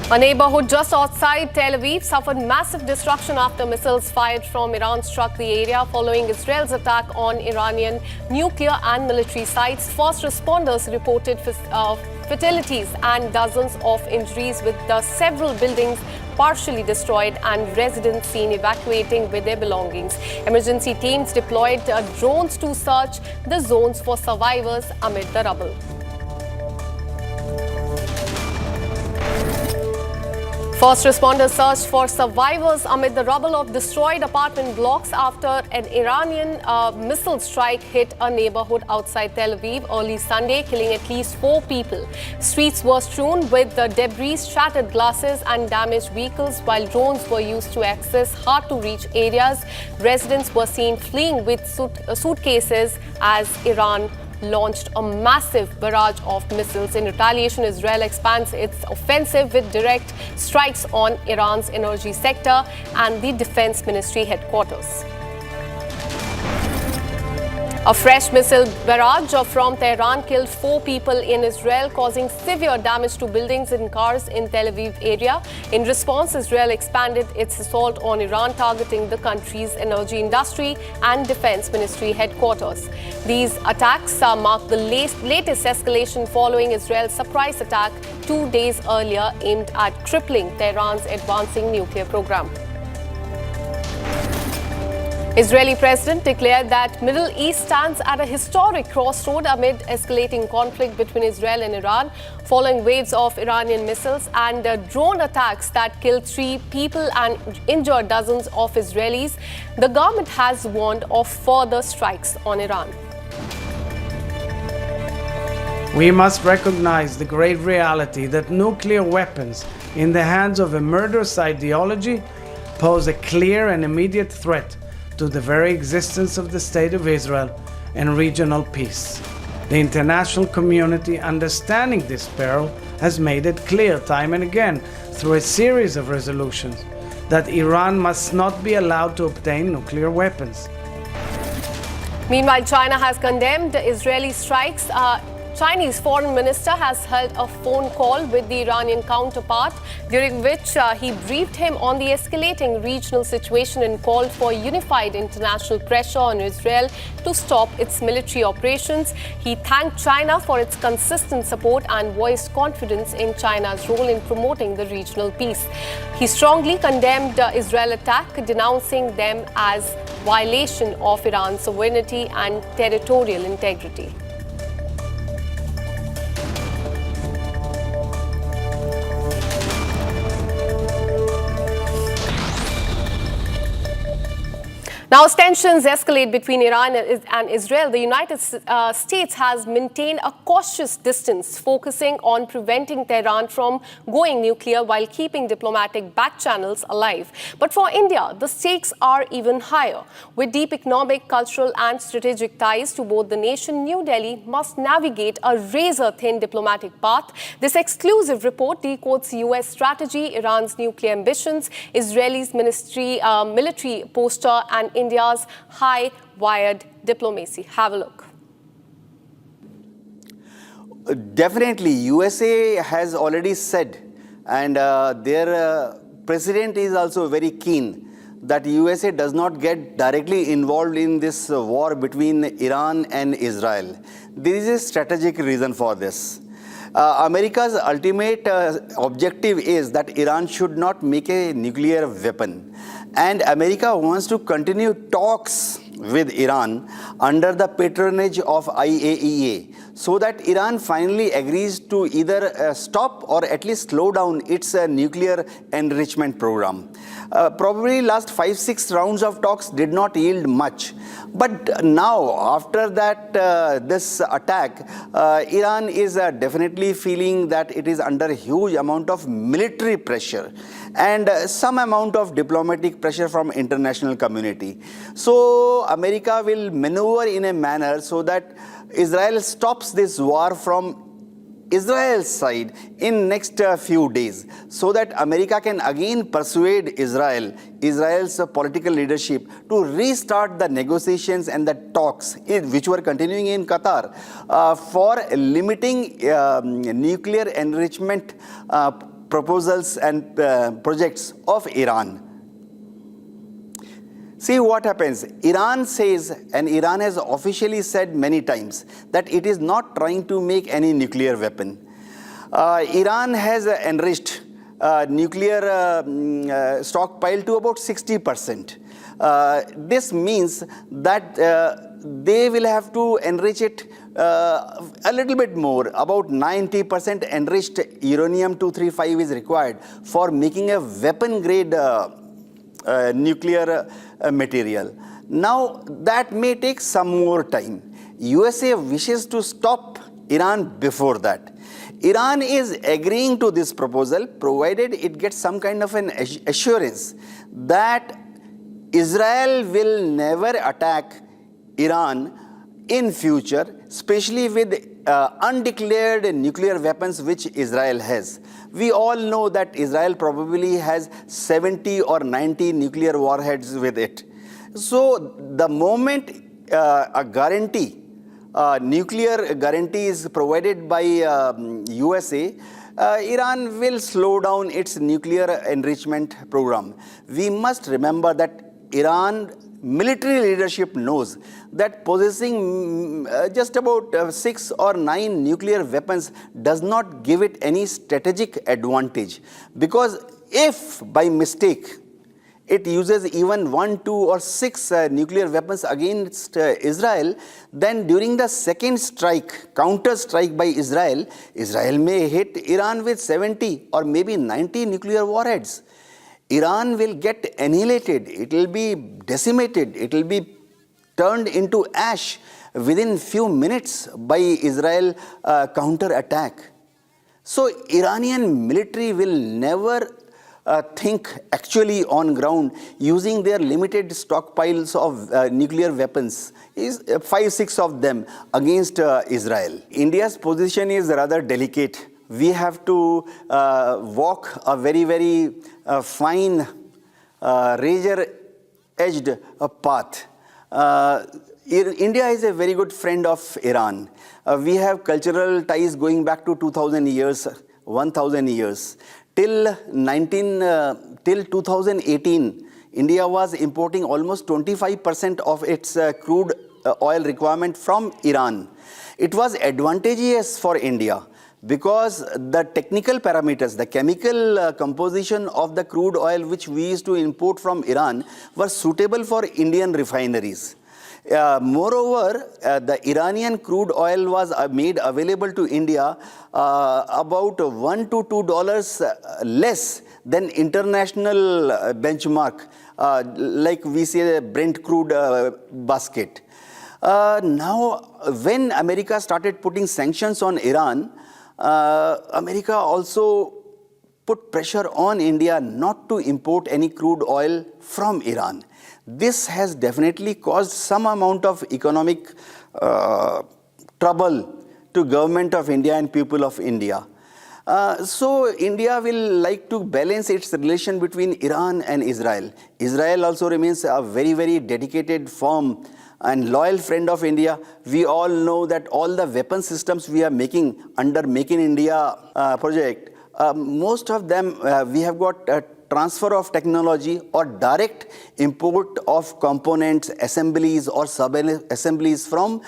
A neighborhood just outside Tel Aviv suffered massive destruction after missiles fired from Iran struck the area following Israel's attack on Iranian nuclear and military sites. First responders reported fatalities and dozens of injuries, with several buildings partially destroyed and residents seen evacuating with their belongings. Emergency teams deployed drones to search the zones for survivors amid the rubble. First responders searched for survivors amid the rubble of destroyed apartment blocks after an Iranian missile strike hit a neighborhood outside Tel Aviv early Sunday, killing at least 4 people. Streets were strewn with the debris, shattered glasses and damaged vehicles, while drones were used to access hard-to-reach areas. Residents were seen fleeing with suitcases as Iran launched a massive barrage of missiles. In retaliation, Israel expands its offensive with direct strikes on Iran's energy sector and the defense ministry headquarters. A fresh missile barrage from Tehran killed 4 people in Israel, causing severe damage to buildings and cars in Tel Aviv area. In response, Israel expanded its assault on Iran, targeting the country's energy industry and defense ministry headquarters. These attacks mark the latest escalation following Israel's surprise attack 2 days earlier aimed at crippling Tehran's advancing nuclear program. Israeli president declared that Middle East stands at a historic crossroad amid escalating conflict between Israel and Iran, following waves of Iranian missiles and drone attacks that killed 3 people and injured dozens of Israelis. The government has warned of further strikes on Iran. We must recognize the great reality that nuclear weapons in the hands of a murderous ideology pose a clear and immediate threat to the very existence of the State of Israel and regional peace. The international community, understanding this peril, has made it clear time and again through a series of resolutions that Iran must not be allowed to obtain nuclear weapons. Meanwhile, China has condemned Israeli strikes. Chinese foreign minister has held a phone call with the Iranian counterpart, during which he briefed him on the escalating regional situation and called for unified international pressure on Israel to stop its military operations. He thanked China for its consistent support and voiced confidence in China's role in promoting the regional peace. He strongly condemned Israel's attack, denouncing them as violation of Iran's sovereignty and territorial integrity. Now, as tensions escalate between Iran and Israel, the United States has maintained a cautious distance, focusing on preventing Tehran from going nuclear while keeping diplomatic back channels alive. But for India, the stakes are even higher. With deep economic, cultural and strategic ties to both the nation, New Delhi must navigate a razor-thin diplomatic path. This exclusive report decodes US strategy, Iran's nuclear ambitions, Israel's military posture, and India's high-wired diplomacy. Have a look. Definitely, USA has already said, and their president is also very keen, that USA does not get directly involved in this war between Iran and Israel. There is a strategic reason for this. America's ultimate objective is that Iran should not make a nuclear weapon. And America wants to continue talks with Iran under the patronage of IAEA so that Iran finally agrees to either stop or at least slow down its nuclear enrichment program. Probably last 5-6 rounds of talks did not yield much. But now, after that, this attack, Iran is definitely feeling that it is under a huge amount of military pressure and some amount of diplomatic pressure from international community. So America will maneuver in a manner so that Israel stops this war from Israel's side in next few days, so that America can again persuade Israel's political leadership to restart the negotiations and the talks which were continuing in Qatar for limiting nuclear enrichment proposals and projects of Iran. See what happens. Iran says, and Iran has officially said many times, that it is not trying to make any nuclear weapon. Iran has enriched nuclear stockpile to about 60%. This means that they will have to enrich it a little bit more. About 90% enriched uranium-235 is required for making a weapon-grade nuclear material. Now, that may take some more time. USA wishes to stop Iran before that. Iran is agreeing to this proposal provided it gets some kind of an assurance that Israel will never attack Iran in future, especially with undeclared nuclear weapons which Israel has. We all know that Israel probably has 70 or 90 nuclear warheads with it. So the moment a guarantee, nuclear guarantee is provided by USA, Iran will slow down its nuclear enrichment program. We must remember that Iran military leadership knows that possessing just about 6 or 9 nuclear weapons does not give it any strategic advantage. Because if by mistake it uses even 1, 2 or 6 nuclear weapons against Israel, then during the second strike, counter strike by Israel, Israel may hit Iran with 70 or maybe 90 nuclear warheads. Iran will get annihilated, it will be decimated, it will be turned into ash within few minutes by Israel counter attack. So Iranian military will never think actually on ground using their limited stockpiles of nuclear weapons, 5-6 of them against Israel. India's position is rather delicate. We have to walk a very, very fine, razor-edged path. India is a very good friend of Iran. We have cultural ties going back to 2,000 years, 1,000 years. Till 2018, India was importing almost 25% of its crude oil requirement from Iran. It was advantageous for India, because the technical parameters, the chemical composition of the crude oil which we used to import from Iran were suitable for Indian refineries. Moreover, the Iranian crude oil was made available to India about $1 to $2 less than international benchmark, like we say the Brent crude basket. Now, when America started putting sanctions on Iran, America also put pressure on India not to import any crude oil from Iran. This has definitely caused some amount of economic trouble to government of India and people of India. So India will like to balance its relation between Iran and Israel. Israel also remains a very, very dedicated, firm and loyal friend of India. We all know that all the weapon systems we are making under Make in India project, most of them we have got transfer of technology or direct import of components, assemblies or sub-assemblies from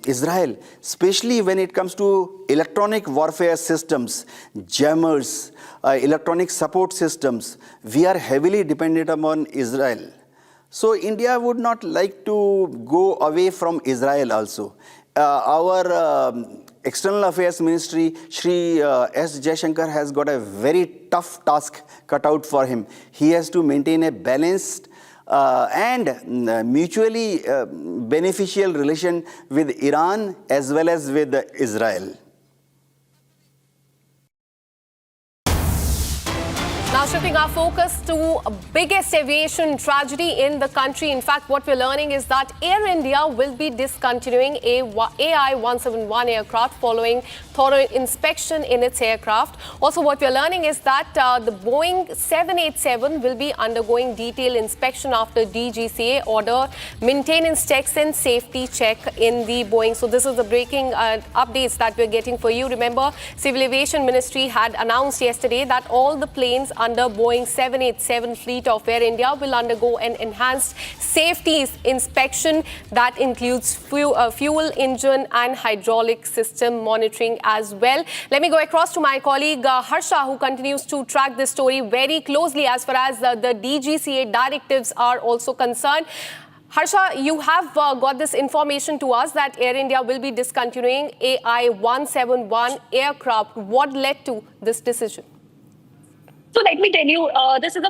Israel, especially when it comes to electronic warfare systems, jammers, electronic support systems. We are heavily dependent upon Israel. So India would not like to go away from Israel also. our External Affairs Ministry, Shri S. Jaishankar, has got a very tough task cut out for him. He has to maintain a balanced and mutually beneficial relation with Iran as well as with Israel. Now shifting our focus to biggest aviation tragedy in the country. In fact, what we're learning is that Air India will be discontinuing AI-171 aircraft following thorough inspection in its aircraft. Also, what we're learning is that the Boeing 787 will be undergoing detailed inspection after DGCA order maintenance checks and safety check in the Boeing. So this is the breaking updates that we're getting for you. Remember, Civil Aviation Ministry had announced yesterday that all the planes under Boeing 787 fleet of Air India will undergo an enhanced safety inspection that includes fuel, engine and hydraulic system monitoring as well. Let me go across to my colleague Harsha, who continues to track this story very closely as far as the DGCA directives are also concerned. Harsha, you have got this information to us that Air India will be discontinuing AI-171 aircraft. What led to this decision? So let me tell you, this is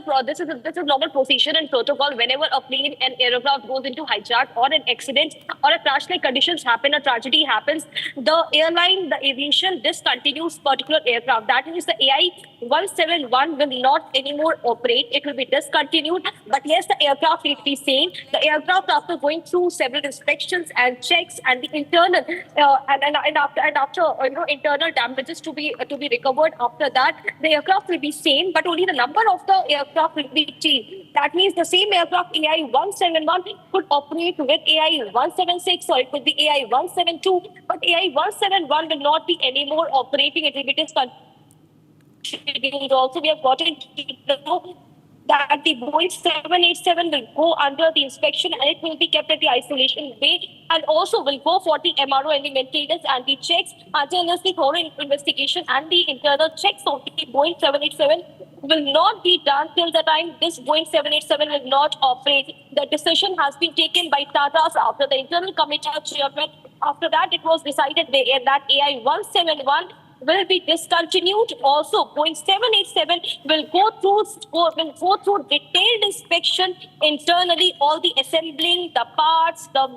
normal procedure and protocol. Whenever a plane and aircraft goes into hijack or an accident or a crash-like conditions happen, a tragedy happens, the airline, the aviation discontinues particular aircraft. That means the AI-171 will not anymore operate. It will be discontinued. But yes, the aircraft will be same. The aircraft, after going through several inspections and checks and the internal after internal damages to be recovered, after that the aircraft will be same. But only the number of the aircraft will be changed. That means the same aircraft AI-171 could operate with AI-176 or it could be AI-172, but AI-171 will not be anymore operating. It will be discontinued. Also, we have gotten that the Boeing 787 will go under the inspection and it will be kept at the isolation bay and also will go for the MRO and the maintenance and the checks until the thorough investigation and the internal checks of the Boeing 787 will not be done till the time this Boeing 787 will not operate. The decision has been taken by Tata's after the internal committee chairman. After that, it was decided that AI-171 will be discontinued. Also, Boeing 787 will go through detailed inspection internally, all the assembling, the parts, the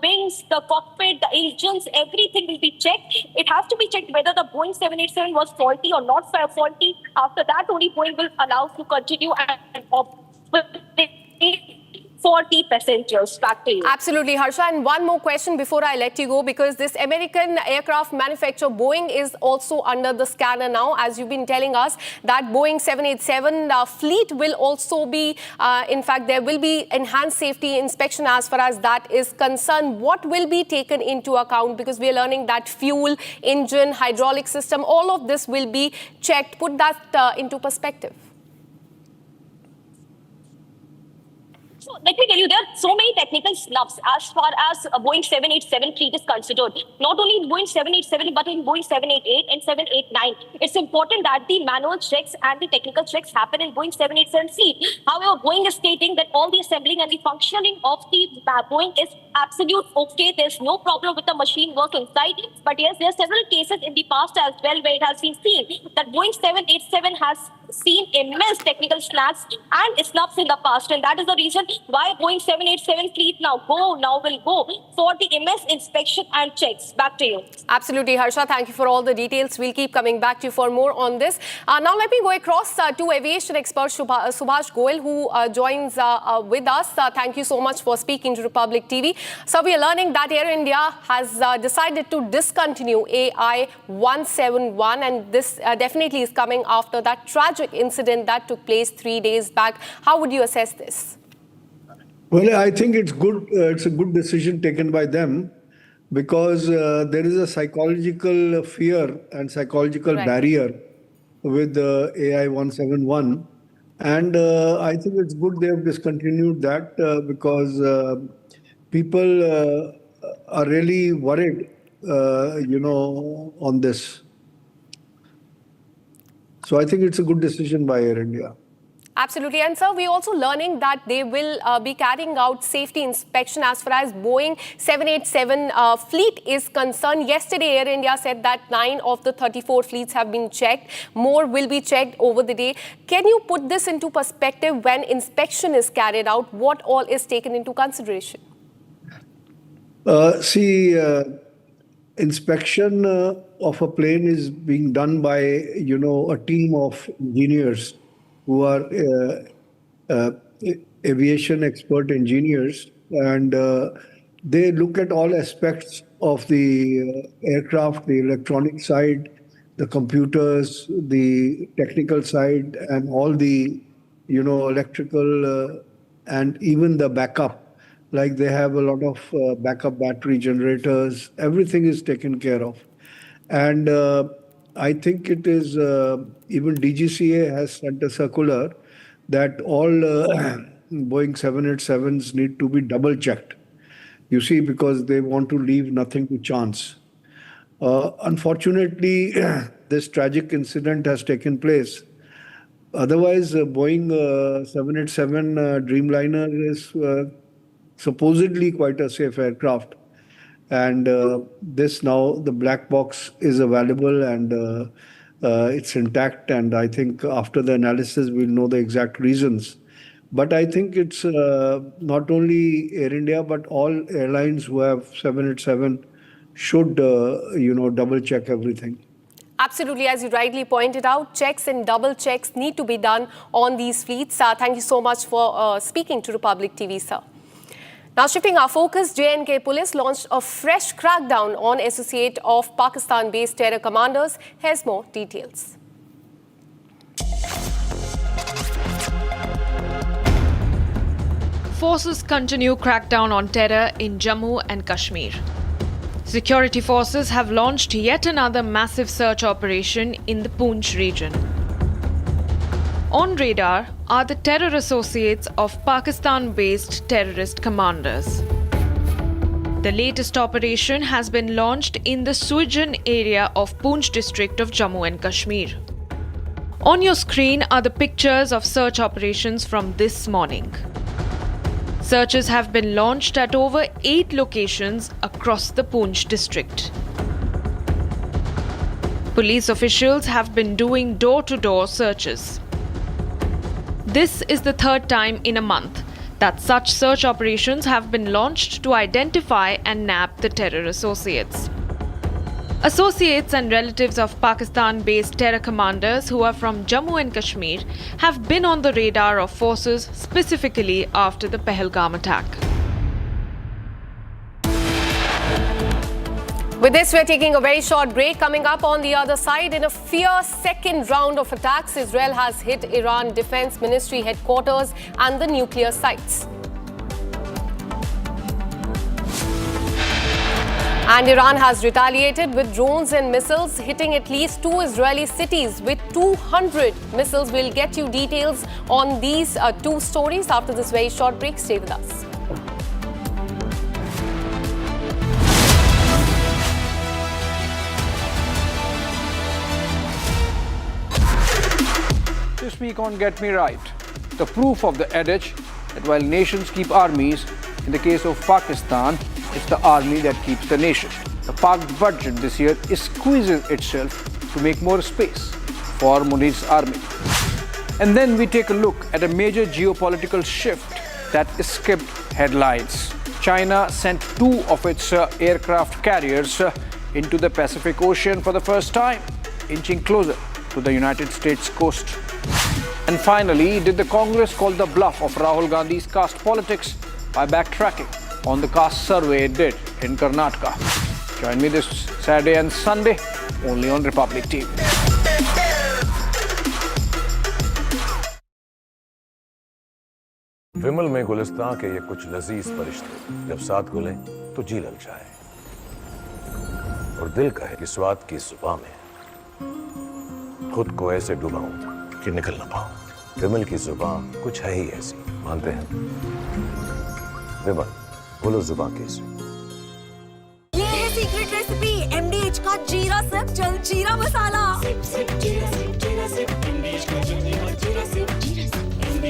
wings, the cockpit, the engines, everything will be checked. It has to be checked whether the Boeing 787 was faulty or not faulty. After that, only Boeing will allow to continue and operate 40 passengers. Back to you. Absolutely, Harsha. And one more question before I let you go, because this American aircraft manufacturer Boeing is also under the scanner now. As you've been telling us that Boeing 787 fleet will also be, in fact, there will be enhanced safety inspection as far as that is concerned. What will be taken into account? Because we are learning that fuel, engine, hydraulic system, all of this will be checked. Put that into perspective. So let me tell you, there are so many technical snubs as far as Boeing 787 fleet is considered. Not only in Boeing 787, but in Boeing 788 and 789. It's important that the manual checks and the technical checks happen in Boeing 787 fleet. However, Boeing is stating that all the assembling and the functioning of the Boeing is absolute okay. There's no problem with the machine work inside. But yes, there are several cases in the past as well where it has been seen that Boeing 787 has seen immense technical snubs in the past, and that is the reason why Boeing 787 fleet now will go for the immense inspection and checks. Back to you. Absolutely, Harsha. Thank you for all the details. We'll keep coming back to you for more on this. Now let me go across to aviation expert Subhash Goel, who joins with us. Thank you so much for speaking to Republic TV. So we are learning that Air India has decided to discontinue AI-171, and this definitely is coming after that tragic incident that took place 3 days back. How would you assess this? Well, I think it's good. It's a good decision taken by them, because there is a psychological fear and psychological barrier with AI-171, and I think it's good they have discontinued that because people are really worried, on this. So I think it's a good decision by Air India. Absolutely. And sir, we're also learning that they will be carrying out safety inspection as far as Boeing 787 fleet is concerned. Yesterday, Air India said that 9 of the 34 fleets have been checked. More will be checked over the day. Can you put this into perspective when inspection is carried out? What all is taken into consideration? Inspection of a plane is being done by, a team of engineers who are aviation expert engineers, and they look at all aspects of the aircraft, the electronic side, the computers, the technical side, and all the, electrical and even the backup. Like they have a lot of backup battery generators. Everything is taken care of. And I think it is, even DGCA has sent a circular that all Boeing 787s need to be double checked. You see, because they want to leave nothing to chance. Unfortunately, this tragic incident has taken place. Otherwise, Boeing 787 Dreamliner is supposedly quite a safe aircraft. And this now, the black box is available and it's intact. And I think after the analysis, we'll know the exact reasons. But I think it's not only Air India, but all airlines who have 787 should, double check everything. Absolutely, as you rightly pointed out, checks and double checks need to be done on these fleets. Thank you so much for speaking to Republic TV, sir. Now, shifting our focus, J&K police launched a fresh crackdown on associate of Pakistan-based terror commanders. Here's more details. Forces continue crackdown on terror in Jammu and Kashmir. Security forces have launched yet another massive search operation in the Poonch region. On radar are the terror associates of Pakistan-based terrorist commanders. The latest operation has been launched in the Suijan area of Poonch district of Jammu and Kashmir. On your screen are the pictures of search operations from this morning. Searches have been launched at over 8 locations across the Poonch district. Police officials have been doing door-to-door searches. This is the third time in a month that such search operations have been launched to identify and nab the terror associates. Associates and relatives of Pakistan-based terror commanders who are from Jammu and Kashmir have been on the radar of forces specifically after the Pahalgam attack. With this, we're taking a very short break. Coming up on the other side, in a fierce second round of attacks, Israel has hit Iran Defense Ministry headquarters and the nuclear sites. And Iran has retaliated with drones and missiles, hitting at least 2 Israeli cities with 200 missiles. We'll get you details on these 2 stories after this very short break. Stay with us. This week on Get Me Right, the proof of the adage that while nations keep armies, in the case of Pakistan, it's the army that keeps the nation. The Pak budget this year squeezes itself to make more space for Munir's army. And then we take a look at a major geopolitical shift that skipped headlines. China sent 2 of its aircraft carriers into the Pacific Ocean for the first time, inching closer to the United States coast. And finally, did the Congress call the bluff of Rahul Gandhi's caste politics by backtracking on the caste survey it did in Karnataka? Join me this Saturday and Sunday, only on Republic TV. विमल में गुलिस्तां के ये कुछ लजीज फरिश्ते जब साथ घुलें तो जी लग जाए और दिल कहे कि स्वाद की जुबान में खुद को ऐसे डुबाऊं कि निकल ना पाऊं। विमल की जुबान कुछ है ही ऐसी, मानते हैं? विमल, बोलो जुबान कैसी? ये है सीक्रेट रेसिपी MDH का जीरा सिप जल जीरा मसाला। सिप सिप जीरा सिप MDH का जल जीरा सिप जीरा SIP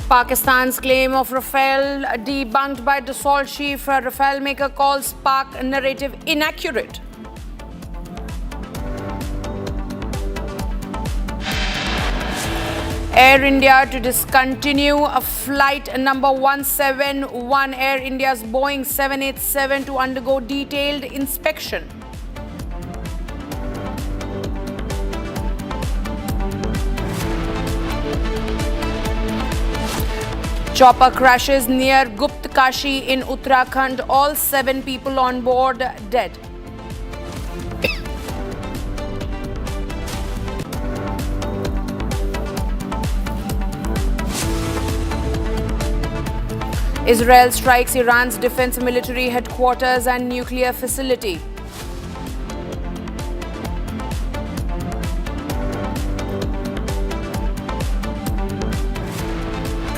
Pakistan's claim of Rafale debunked by Dassault chief. Rafale maker calls Pak narrative inaccurate. Air India to discontinue a flight number 171. Air India's Boeing 787 to undergo detailed inspection. Chopper crashes near Gupt Kashi in Uttarakhand. All 7 people on board dead. Israel strikes Iran's defense military headquarters and nuclear facility.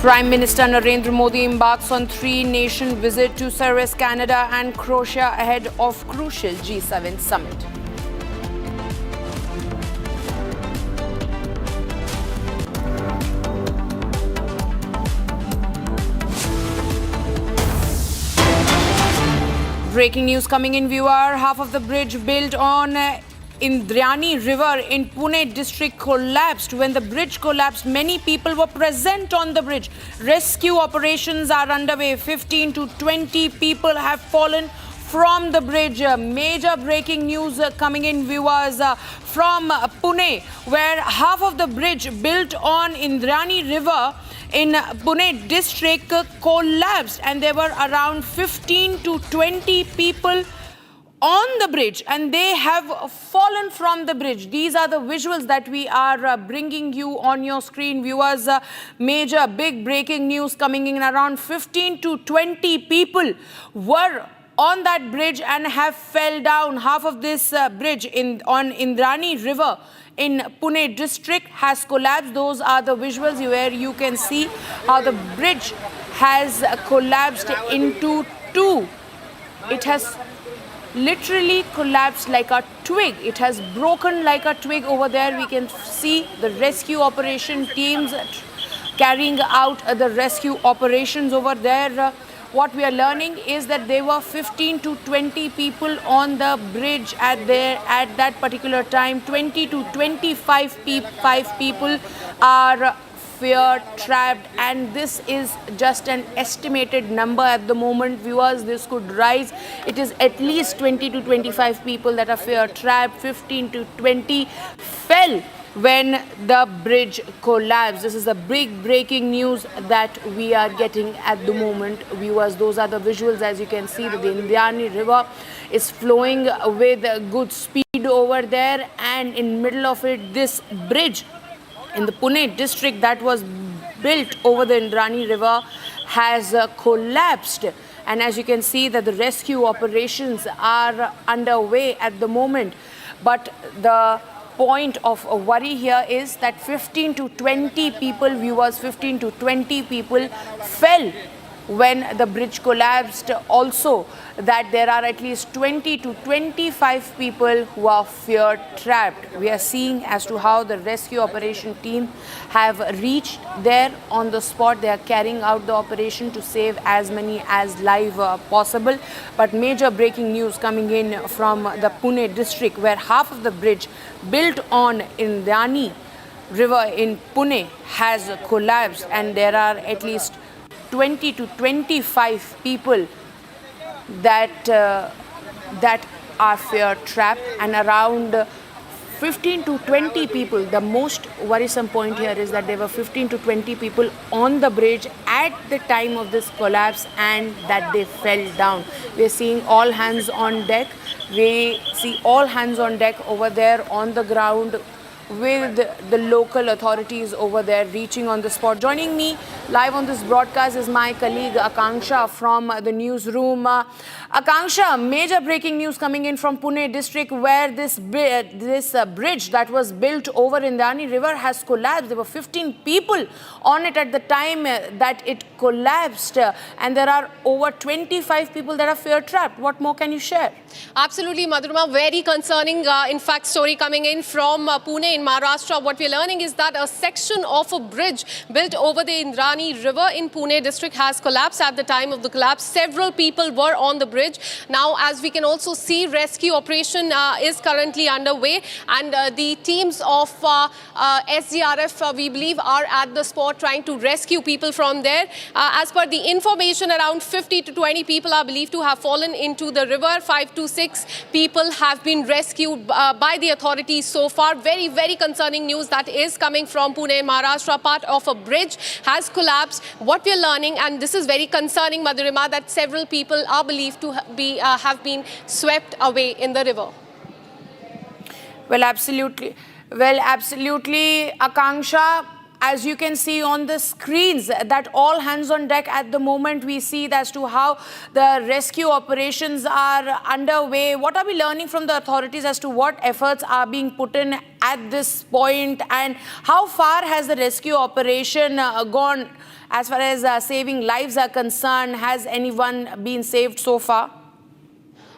Prime Minister Narendra Modi embarks on 3-nation visit to Ceres, Canada and Croatia ahead of crucial G7 summit. Breaking news coming in, viewer. Half of the bridge built on Indrayani River in Pune district collapsed. When the bridge collapsed, many people were present on the bridge. Rescue operations are underway. 15 to 20 people have fallen from the bridge. Major breaking news coming in, viewers, from Pune, where half of the bridge built on Indrayani River in Pune district collapsed, and there were around 15 to 20 people on the bridge, and they have fallen from the bridge. These are the visuals that we are bringing you on your screen, viewers. Major big breaking news coming in. Around 15 to 20 people were on that bridge and have fell down. Half of this bridge on Indrayani River in Pune district has collapsed. Those are the visuals where you can see how the bridge has collapsed into two. It has literally collapsed like a twig. It has broken like a twig over there. We can see the rescue operation teams carrying out the rescue operations over there. What we are learning is that there were 15 to 20 people on the bridge at that particular time. 20 to 25 people are fear trapped, and this is just an estimated number at the moment, viewers. This could rise. It is at least 20 to 25 people that are fear trapped. 15 to 20 fell when the bridge collapsed. This is the big breaking news that we are getting at the moment, viewers. Those are the visuals. As you can see, that the Indrayani River is flowing with good speed over there, and in middle of it, this bridge in the Pune district that was built over the Indrayani River has collapsed. And as you can see, that the rescue operations are underway at the moment. But the point of worry here is that 15 to 20 people, viewers, 15 to 20 people fell when the bridge collapsed. Also, that there are at least 20 to 25 people who are fear trapped. We are seeing as to how the rescue operation team have reached there on the spot. They are carrying out the operation to save as many as live possible. But major breaking news coming in from the Pune district, where half of the bridge built on Indrayani River in Pune has collapsed, and there are at least 20 to 25 people that are fear trapped, and around 15 to 20 people. The most worrisome point here is that there were 15 to 20 people on the bridge at the time of this collapse, and that they fell down. We're seeing all hands on deck. We see all hands on deck over there on the ground, with the local authorities over there reaching on the spot. Joining me live on this broadcast is my colleague Akanksha from the newsroom. Akanksha, major breaking news coming in from Pune district, where this bridge that was built over Indrayani River has collapsed. There were 15 people on it at the time that it collapsed, and there are over 25 people that are fear trapped. What more can you share? Absolutely, Madhurima. Very concerning, in fact, story coming in from Pune in Maharashtra. What we're learning is that a section of a bridge built over the Indrani River in Pune district has collapsed. At the time of the collapse, several people were on the bridge. Now, as we can also see, rescue operation is currently underway, and the teams of SDRF, we believe, are at the spot trying to rescue people from there. As per the information, around 50 to 20 people are believed to have fallen into the river. 5 to 6 people have been rescued by the authorities so far. Very, very concerning news that is coming from Pune, Maharashtra. Part of a bridge has collapsed. What we're learning, and this is very concerning, Madhurima, that several people are believed to be have been swept away in the river. Well, absolutely. Well, absolutely, Akanksha. As you can see on the screens, that all hands on deck at the moment, we see as to how the rescue operations are underway. What are we learning from the authorities as to what efforts are being put in at this point, and how far has the rescue operation gone as far as saving lives are concerned? Has anyone been saved so far?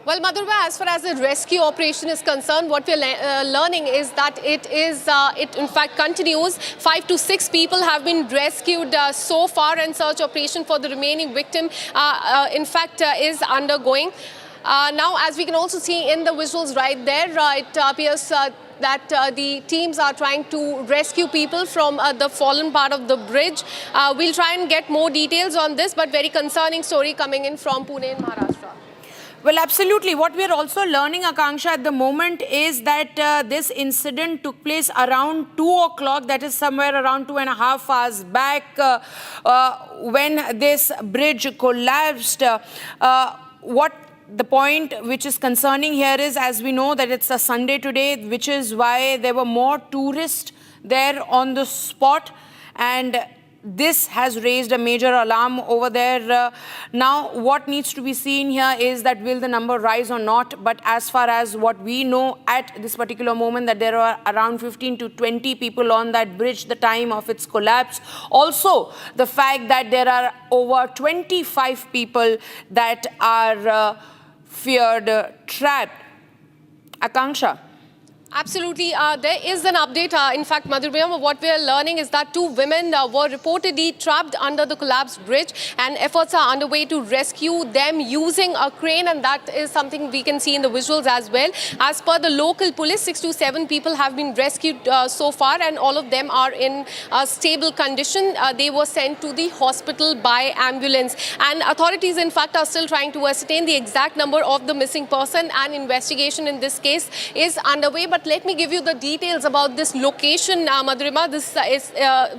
Well, Madhurima, as far as the rescue operation is concerned, what we're learning is that it in fact continues. 5 to 6 people have been rescued so far, and search operation for the remaining victim, in fact, is undergoing. Now, as we can also see in the visuals right there, it appears that the teams are trying to rescue people from the fallen part of the bridge. We'll try and get more details on this, but very concerning story coming in from Pune in Maharashtra. Well, absolutely. What we are also learning, Akanksha, at the moment is that this incident took place around 2 o'clock, that is somewhere around 2.5 hours back, when this bridge collapsed. What the point which is concerning here is, as we know that it's a Sunday today, which is why there were more tourists there on the spot, and this has raised a major alarm over there. Now, what needs to be seen here is that will the number rise or not? But as far as what we know at this particular moment, that there are around 15 to 20 people on that bridge the time of its collapse. Also, the fact that there are over 25 people that are feared trapped. Akanksha. Absolutely. There is an update. In fact, Madhurima, what we are learning is that 2 women were reportedly trapped under the collapsed bridge, and efforts are underway to rescue them using a crane, and that is something we can see in the visuals as well. As per the local police, 6 to 7 people have been rescued so far, and all of them are in a stable condition. They were sent to the hospital by ambulance, and authorities, in fact, are still trying to ascertain the exact number of the missing person, and investigation in this case is underway. But let me give you the details about this location, Madhurima. This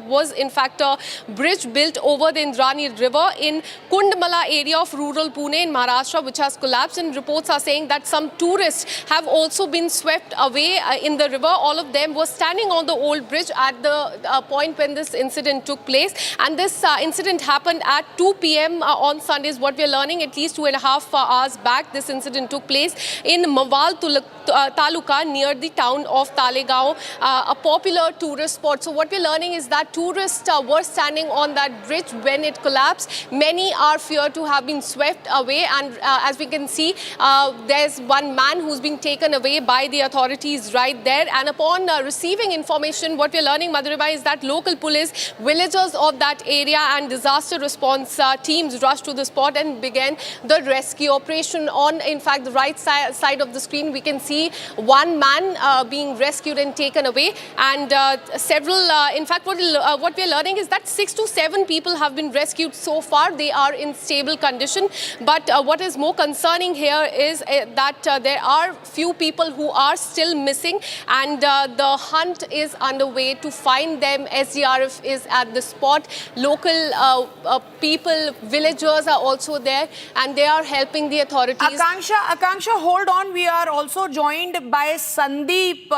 was in fact a bridge built over the Indrani River in Kundmala area of rural Pune in Maharashtra, which has collapsed, and reports are saying that some tourists have also been swept away in the river. All of them were standing on the old bridge at the point when this incident took place, and this incident happened at 2 p.m. On Sundays. What we're learning, at least 2.5 hours back, this incident took place in Mawal Taluka near the town of Talegaon, a popular tourist spot. So what we're learning is that tourists were standing on that bridge when it collapsed. Many are feared to have been swept away, and as we can see, there's one man who's been taken away by the authorities right there. And upon receiving information, what we're learning, Madhurima, is that local police, villagers of that area and disaster response teams rushed to the spot and began the rescue operation. On, in fact, the right side of the screen, we can see one man being rescued and taken away, and several, in fact, what we're learning is that 6 to 7 people have been rescued so far. They are in stable condition, but what is more concerning here is that there are few people who are still missing, and the hunt is underway to find them. SDRF is at the spot. Local people, villagers are also there, and they are helping the authorities. Akanksha, hold on. We are also joined by Sandeep.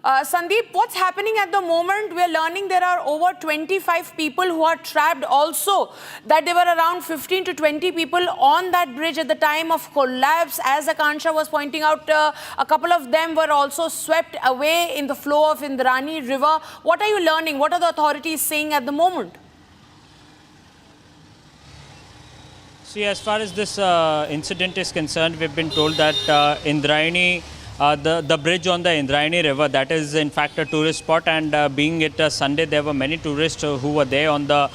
Sandeep, what's happening at the moment? We're learning there are over 25 people who are trapped. Also, that there were around 15 to 20 people on that bridge at the time of collapse. As Akanksha was pointing out, a couple of them were also swept away in the flow of Indrani River. What are you learning? What are the authorities saying at the moment? See, as far as this incident is concerned, we've been told that Indrayani, the bridge on the Indrayani river, that is in fact a tourist spot, and being it a Sunday, there were many tourists who were there on the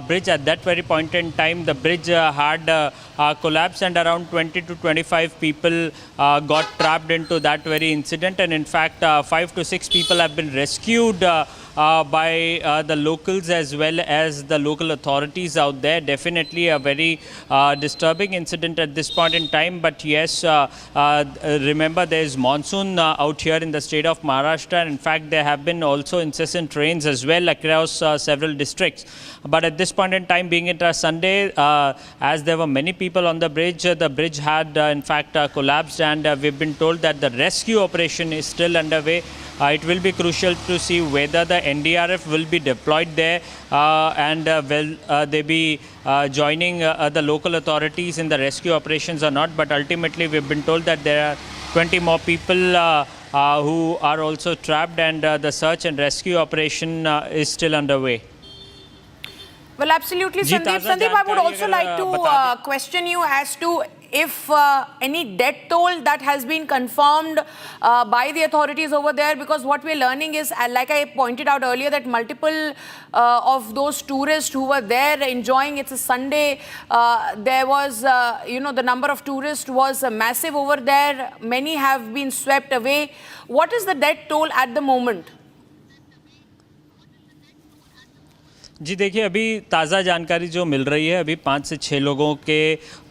bridge. At that very point in time, the bridge had collapsed, and around 20 to 25 people got trapped into that very incident. And in fact, 5 to 6 people have been rescued by the locals as well as the local authorities out there. Definitely a very disturbing incident at this point in time. But yes, remember there is monsoon out here in the state of Maharashtra. In fact, there have been also incessant rains as well across several districts. But at this point in time, being it a Sunday, as there were many people on the bridge had in fact collapsed, and we've been told that the rescue operation is still underway. It will be crucial to see whether the NDRF will be deployed there and will they be joining the local authorities in the rescue operations or not. But ultimately, we've been told that there are 20 more people who are also trapped, and the search and rescue operation is still underway. Well, absolutely, Sandeep. Sandeep, I would also like to question you as to if any death toll that has been confirmed by the authorities over there, because what we're learning is, like I pointed out earlier, that multiple of those tourists who were there enjoying, it's a Sunday, there was, the number of tourists was massive over there. Many have been swept away. What is the death toll at the moment? जी देखिए, अभी ताज़ा जानकारी जो मिल रही है, अभी 5 से 6 लोगों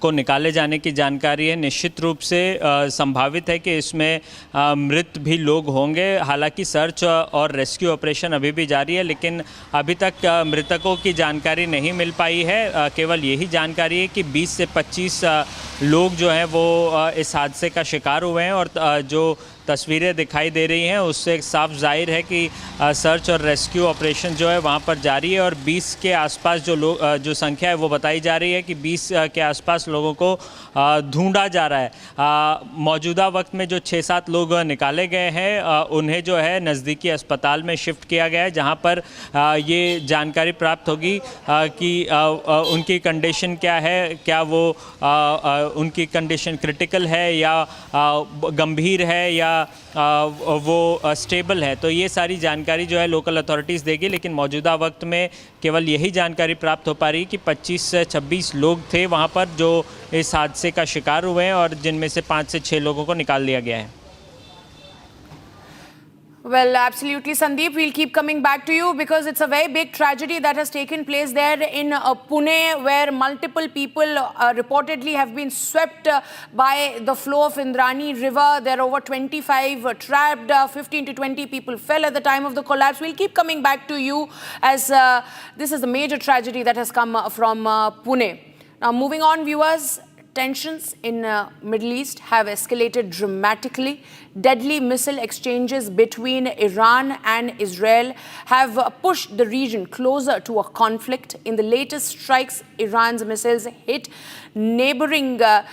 को निकाले जाने की जानकारी है। निश्चित रूप से संभावित है कि इसमें मृत भी लोग होंगे। हालांकि सर्च और रेस्क्यू ऑपरेशन अभी भी जारी है, लेकिन अभी तक मृतकों की जानकारी नहीं मिल पाई है। केवल यही जानकारी है कि 20 से 25 लोग जो हैं वो इस हादसे का शिकार हुए हैं, और जो तस्वीरें दिखाई दे रही हैं उससे साफ जाहिर है कि सर्च और रेस्क्यू ऑपरेशन जो है वहाँ पर जारी है। और 20 के आसपास जो संख्या है वो बताई जा रही है कि 20 के आसपास लोगों को ढूंढा जा रहा है। मौजूदा वक्त में जो 6-7 लोग निकाले गए हैं उन्हें जो है नज़दीकी अस्पताल में शिफ्ट किया गया है, जहाँ पर ये जानकारी प्राप्त होगी कि उनकी कंडीशन क्या है, क्या वो उनकी कंडीशन क्रिटिकल है या गंभीर है या वो स्टेबल है। तो ये सारी जानकारी जो है लोकल अथॉरिटीज़ देगी, लेकिन मौजूदा वक्त में केवल यही जानकारी प्राप्त हो पा रही है कि 25 से 26 लोग थे वहाँ पर जो इस हादसे का शिकार हुए हैं, और जिनमें से 5 से 6 लोगों को निकाल लिया गया है। Well, absolutely, Sandeep. We'll keep coming back to you because it's a very big tragedy that has taken place there in Pune, where multiple people reportedly have been swept by the flow of Indrayani River. There are over 25 trapped. 15 to 20 people fell at the time of the collapse. We'll keep coming back to you as this is a major tragedy that has come from Pune. Now, moving on, viewers. Tensions in Middle East have escalated dramatically. Deadly missile exchanges between Iran and Israel have pushed the region closer to a conflict. In the latest strikes, Iran's missiles hit the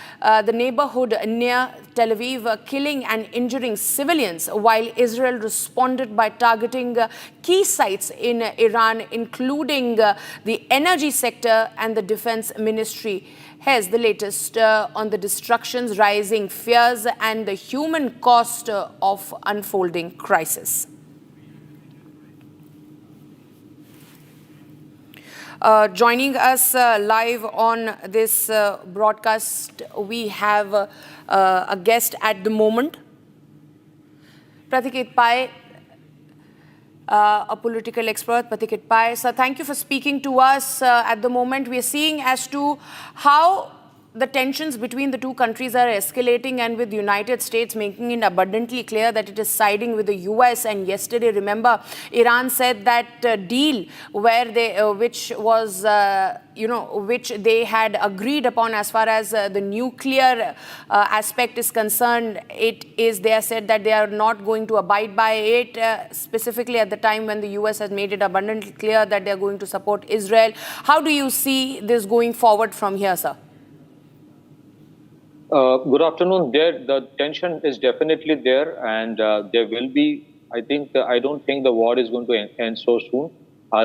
neighborhood near Tel Aviv, killing and injuring civilians, while Israel responded by targeting key sites in Iran, including the energy sector and the defense ministry. Here's the latest on the destructions, rising fears, and the human cost of unfolding crisis. Joining us live on this broadcast, we have a guest at the moment, Pratikit Pai, a political expert. Pratikit Pai, sir, thank you for speaking to us. At the moment, we are seeing as to how the tensions between the two countries are escalating, and with the United States making it abundantly clear that it is siding with the US. And yesterday, remember, Iran said that deal where which they had agreed upon as far as the nuclear aspect is concerned, they have said that they are not going to abide by it, specifically at the time when the US has made it abundantly clear that they are going to support Israel. How do you see this going forward from here, sir? Good afternoon. The tension is definitely there, and there will be, I don't think the war is going to end so soon.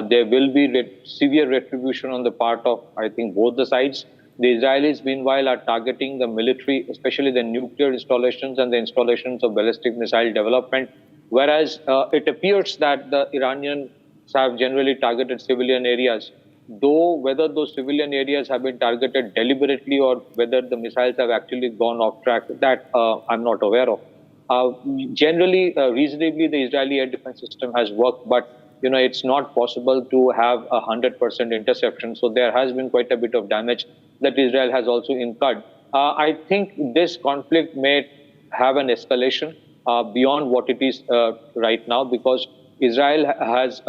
There will be severe retribution on the part of, I think, both the sides. The Israelis, meanwhile, are targeting the military, especially the nuclear installations and the installations of ballistic missile development, whereas it appears that the Iranians have generally targeted civilian areas. Though whether those civilian areas have been targeted deliberately or whether the missiles have actually gone off track, that I'm not aware of. Generally, reasonably, the Israeli air defense system has worked, but it's not possible to have 100% interception. So there has been quite a bit of damage that Israel has also incurred. I think this conflict may have an escalation beyond what it is right now, because Israel has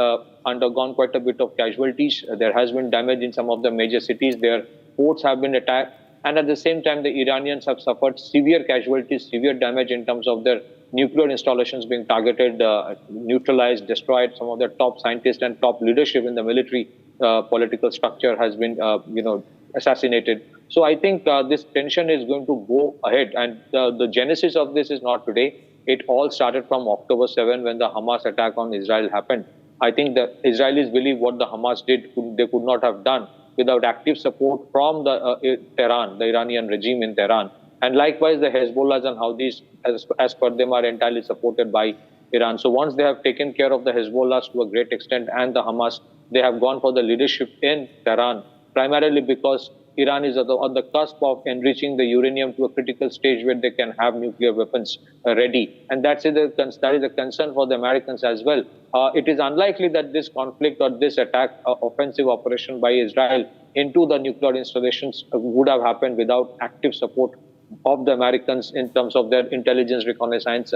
undergone quite a bit of casualties. There has been damage in some of the major cities. Their ports have been attacked. And at the same time, the Iranians have suffered severe casualties, severe damage in terms of their nuclear installations being targeted, neutralized, destroyed. Some of their top scientists and top leadership in the military political structure has been, assassinated. So I think this tension is going to go ahead. And the genesis of this is not today. It all started from October 7 when the Hamas attack on Israel happened. I think the Israelis believe what the Hamas did, they could not have done without active support from the Tehran, the Iranian regime in Tehran. And likewise, the Hezbollahs and Houthis, as per them, are entirely supported by Iran. So once they have taken care of the Hezbollahs to a great extent and the Hamas, they have gone for the leadership in Tehran, primarily because Iran is on the cusp of enriching the uranium to a critical stage where they can have nuclear weapons ready. And that is a concern for the Americans as well. It is unlikely that this conflict or this attack, offensive operation by Israel into the nuclear installations would have happened without active support of the Americans in terms of their intelligence reconnaissance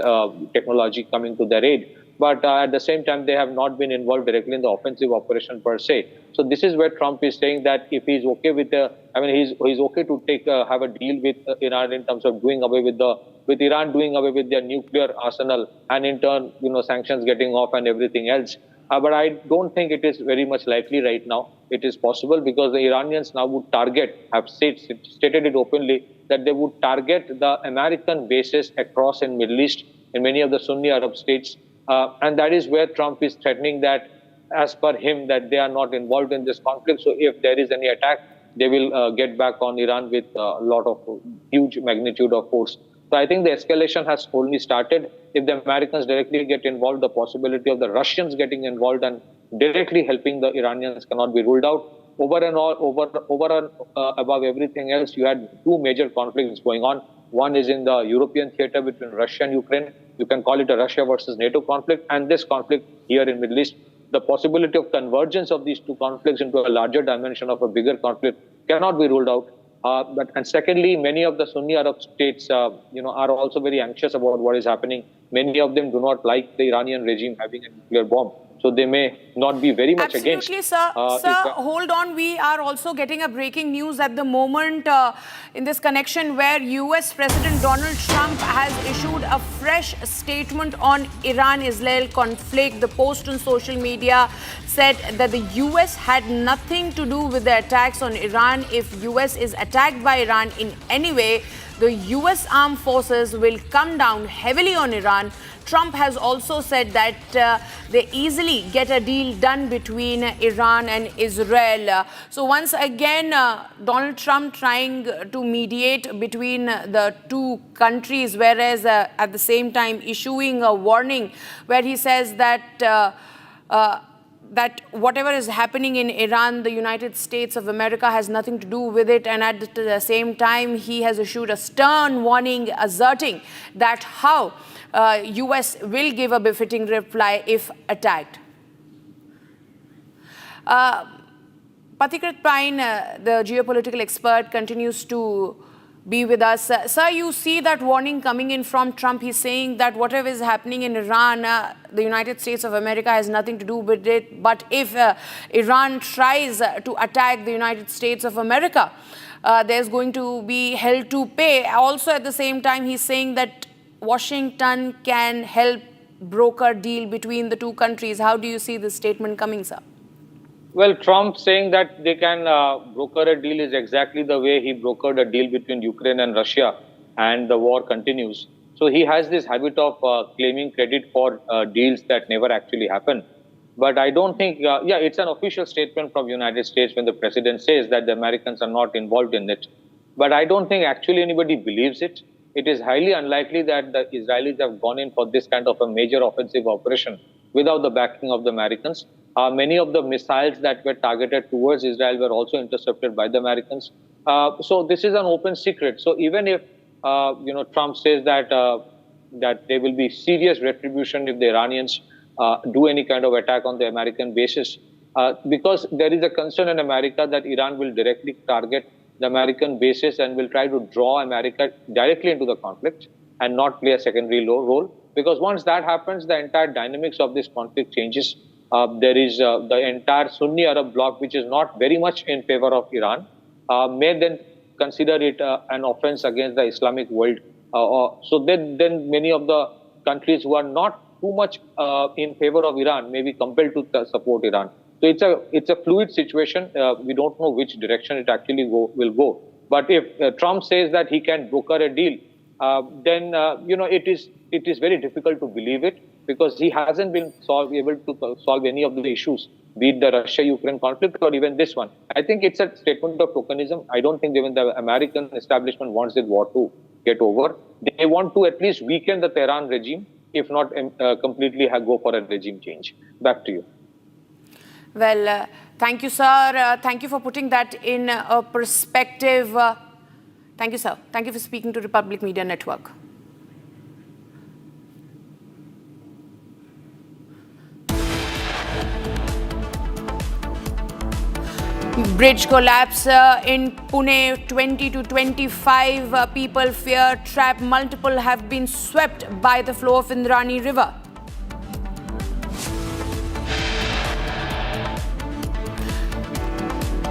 technology coming to their aid. But at the same time, they have not been involved directly in the offensive operation per se. So this is where Trump is saying that if he's okay with he's okay to have a deal with Iran in terms of doing away with Iran doing away with their nuclear arsenal, and in turn, sanctions getting off and everything else. But I don't think it is very much likely right now. It is possible because the Iranians now would have stated it openly, that they would target the American bases across in Middle East, in many of the Sunni Arab states. And that is where Trump is threatening that, as per him, that they are not involved in this conflict. So if there is any attack, they will get back on Iran with a lot of huge magnitude of force. So I think the escalation has only started. If the Americans directly get involved, the possibility of the Russians getting involved and directly helping the Iranians cannot be ruled out. Over and above everything else, you had two major conflicts going on. One is in the European theater between Russia and Ukraine. You can call it a Russia versus NATO conflict. And this conflict here in Middle East, the possibility of convergence of these two conflicts into a larger dimension of a bigger conflict cannot be ruled out. And secondly, many of the Sunni Arab states, are also very anxious about what is happening. Many of them do not like the Iranian regime having a nuclear bomb. So they may not be very much against. Absolutely, sir. Sir, hold on. We are also getting a breaking news at the moment in this connection, where US President Donald Trump has issued a fresh statement on Iran-Israel conflict. The post on social media said that the US had nothing to do with the attacks on Iran. If US is attacked by Iran in any way, the US armed forces will come down heavily on Iran. Trump has also said that they easily get a deal done between Iran and Israel. So once again, Donald Trump trying to mediate between the two countries, whereas at the same time issuing a warning where he says that that whatever is happening in Iran, the United States of America has nothing to do with it. And at the same time, he has issued a stern warning, asserting that how US will give a befitting reply if attacked. Pathikrit Pine, the geopolitical expert, continues to be with us. Sir, you see that warning coming in from Trump. He's saying that whatever is happening in Iran, the United States of America has nothing to do with it. But if Iran tries to attack the United States of America, there's going to be hell to pay. Also, at the same time, he's saying that Washington can help broker deal between the two countries. How do you see this statement coming, sir? Well, Trump saying that they can broker a deal is exactly the way he brokered a deal between Ukraine and Russia, and the war continues. So he has this habit of claiming credit for deals that never actually happen. But I don't think, it's an official statement from the United States when the president says that the Americans are not involved in it. But I don't think actually anybody believes it. It is highly unlikely that the Israelis have gone in for this kind of a major offensive operation without the backing of the Americans. Many of the missiles that were targeted towards Israel were also intercepted by the Americans. So this is an open secret. So even if Trump says that there will be serious retribution if the Iranians do any kind of attack on the American bases, because there is a concern in America that Iran will directly target the American bases and will try to draw America directly into the conflict and not play a secondary role. Because once that happens, the entire dynamics of this conflict changes. There is the entire Sunni Arab bloc, which is not very much in favor of Iran, may then consider it an offense against the Islamic world. So then many of the countries who are not too much in favor of Iran may be compelled to support Iran. So it's a fluid situation. We don't know which direction it actually will go. But if Trump says that he can broker a deal, then it is very difficult to believe it, because he hasn't been able to solve any of the issues, be it the Russia-Ukraine conflict or even this one. I think it's a statement of tokenism. I don't think even the American establishment wants this war to get over. They want to at least weaken the Tehran regime, if not completely go for a regime change. Back to you. Well, thank you, sir. Thank you for putting that in a perspective. Thank you, sir. Thank you for speaking to Republic Media Network. Bridge collapse in Pune, 20 to 25 people fear trap. Multiple have been swept by the flow of Indrani River.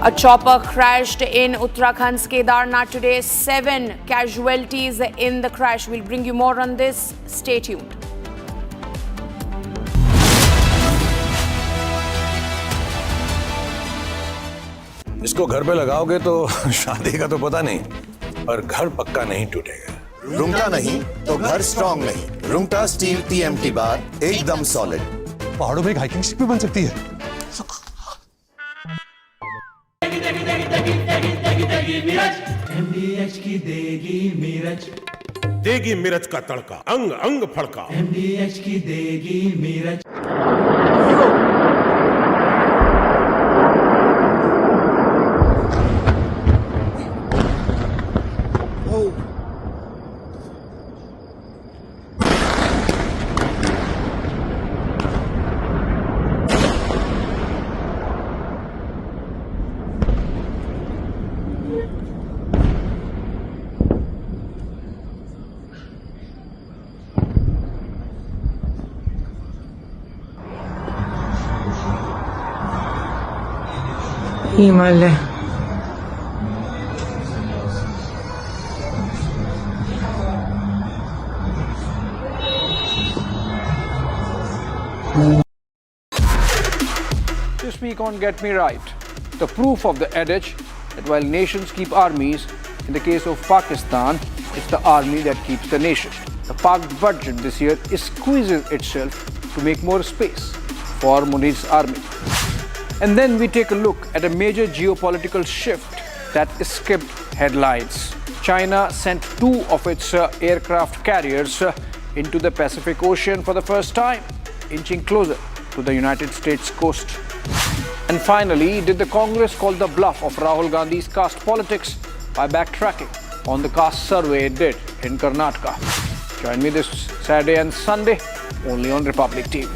A chopper crashed in Uttarakhand's Kedarnath today. 7 casualties in the crash. We'll bring you more on this. Stay tuned. इसको घर पे लगाओगे तो शादी का तो पता नहीं, पर घर पक्का नहीं टूटेगा। रुंगटा नहीं तो घर स्ट्रॉन्ग नहीं। रुंगटा स्टील TMT बार एकदम सॉलिड। पहाड़ों में एक हाइकिंग शिप भी बन सकती है। MDH की देगी मिर्च, देगी मिर्च का तड़का, अंग अंग फड़का। MDH की देगी मिर्च। Himalaya. This week on Get Me Right, the proof of the adage that while nations keep armies, in the case of Pakistan, it's the army that keeps the nation. The Pak budget this year is squeezing itself to make more space for Munir's army. And then we take a look at a major geopolitical shift that escaped headlines. China sent 2 of its aircraft carriers into the Pacific Ocean for the first time, inching closer to the United States coast. And finally, did the Congress call the bluff of Rahul Gandhi's caste politics by backtracking on the caste survey it did in Karnataka? Join me this Saturday and Sunday, only on Republic TV.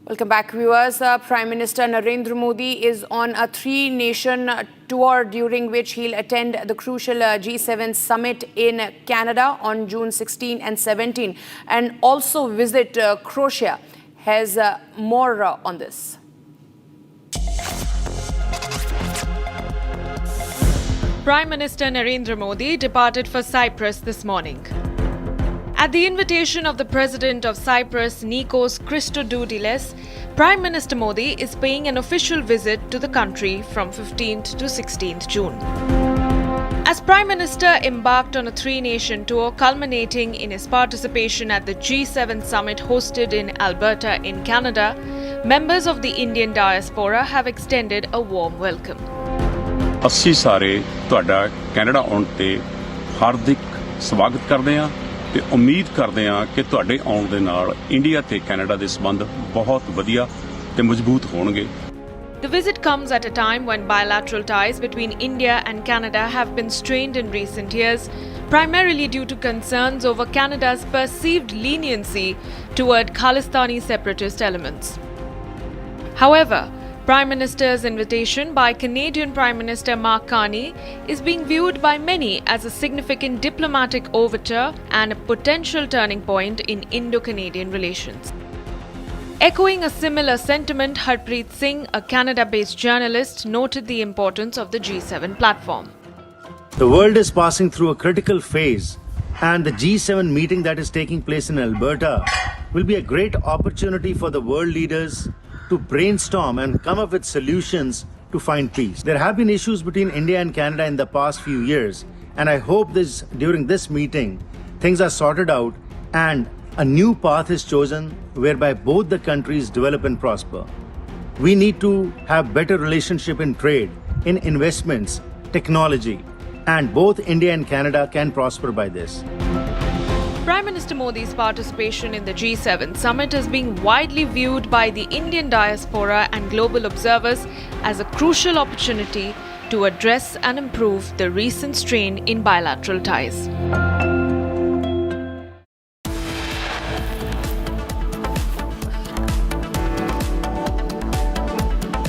Welcome back, viewers. Prime Minister Narendra Modi is on a 3-nation tour during which he'll attend the crucial G7 summit in Canada on June 16 and 17 and also visit Croatia. Has more on this. Prime Minister Narendra Modi departed for Cyprus this morning. At the invitation of the President of Cyprus, Nikos Christodoulides, Prime Minister Modi is paying an official visit to the country from 15th to 16th June. As Prime Minister embarked on a three-nation tour culminating in his participation at the G7 summit hosted in Alberta in Canada, members of the Indian diaspora have extended a warm welcome. ਅਸੀਂ ਸਾਰੇ ਤੁਹਾਡਾ Canada ਆਉਣ ਤੇ ਹਾਰਦਿਕ ਸਵਾਗਤ ਕਰਦੇ ਹਾਂ ਤੇ ਉਮੀਦ ਕਰਦੇ ਹਾਂ ਕਿ ਤੁਹਾਡੇ ਆਉਣ ਦੇ ਨਾਲ ਇੰਡੀਆ ਤੇ ਕੈਨੇਡਾ ਦੇ ਸੰਬੰਧ ਬਹੁਤ ਵਧੀਆ ਤੇ ਮਜ਼ਬੂਤ ਹੋਣਗੇ. The visit comes at a time when bilateral ties between India and Canada have been strained in recent years, primarily due to concerns over Canada's perceived leniency toward Khalistani separatist elements. However, Prime Minister's invitation by Canadian Prime Minister Mark Carney is being viewed by many as a significant diplomatic overture and a potential turning point in Indo-Canadian relations. Echoing a similar sentiment, Harpreet Singh, a Canada-based journalist, noted the importance of the G7 platform. The world is passing through a critical phase, and the G7 meeting that is taking place in Alberta will be a great opportunity for the world leaders to brainstorm and come up with solutions to find peace. There have been issues between India and Canada in the past few years, and I hope during this meeting things are sorted out and a new path is chosen whereby both the countries develop and prosper. We need to have better relationship in trade, in investments, technology, and both India and Canada can prosper by this. Prime Minister Modi's participation in the G7 summit is being widely viewed by the Indian diaspora and global observers as a crucial opportunity to address and improve the recent strain in bilateral ties.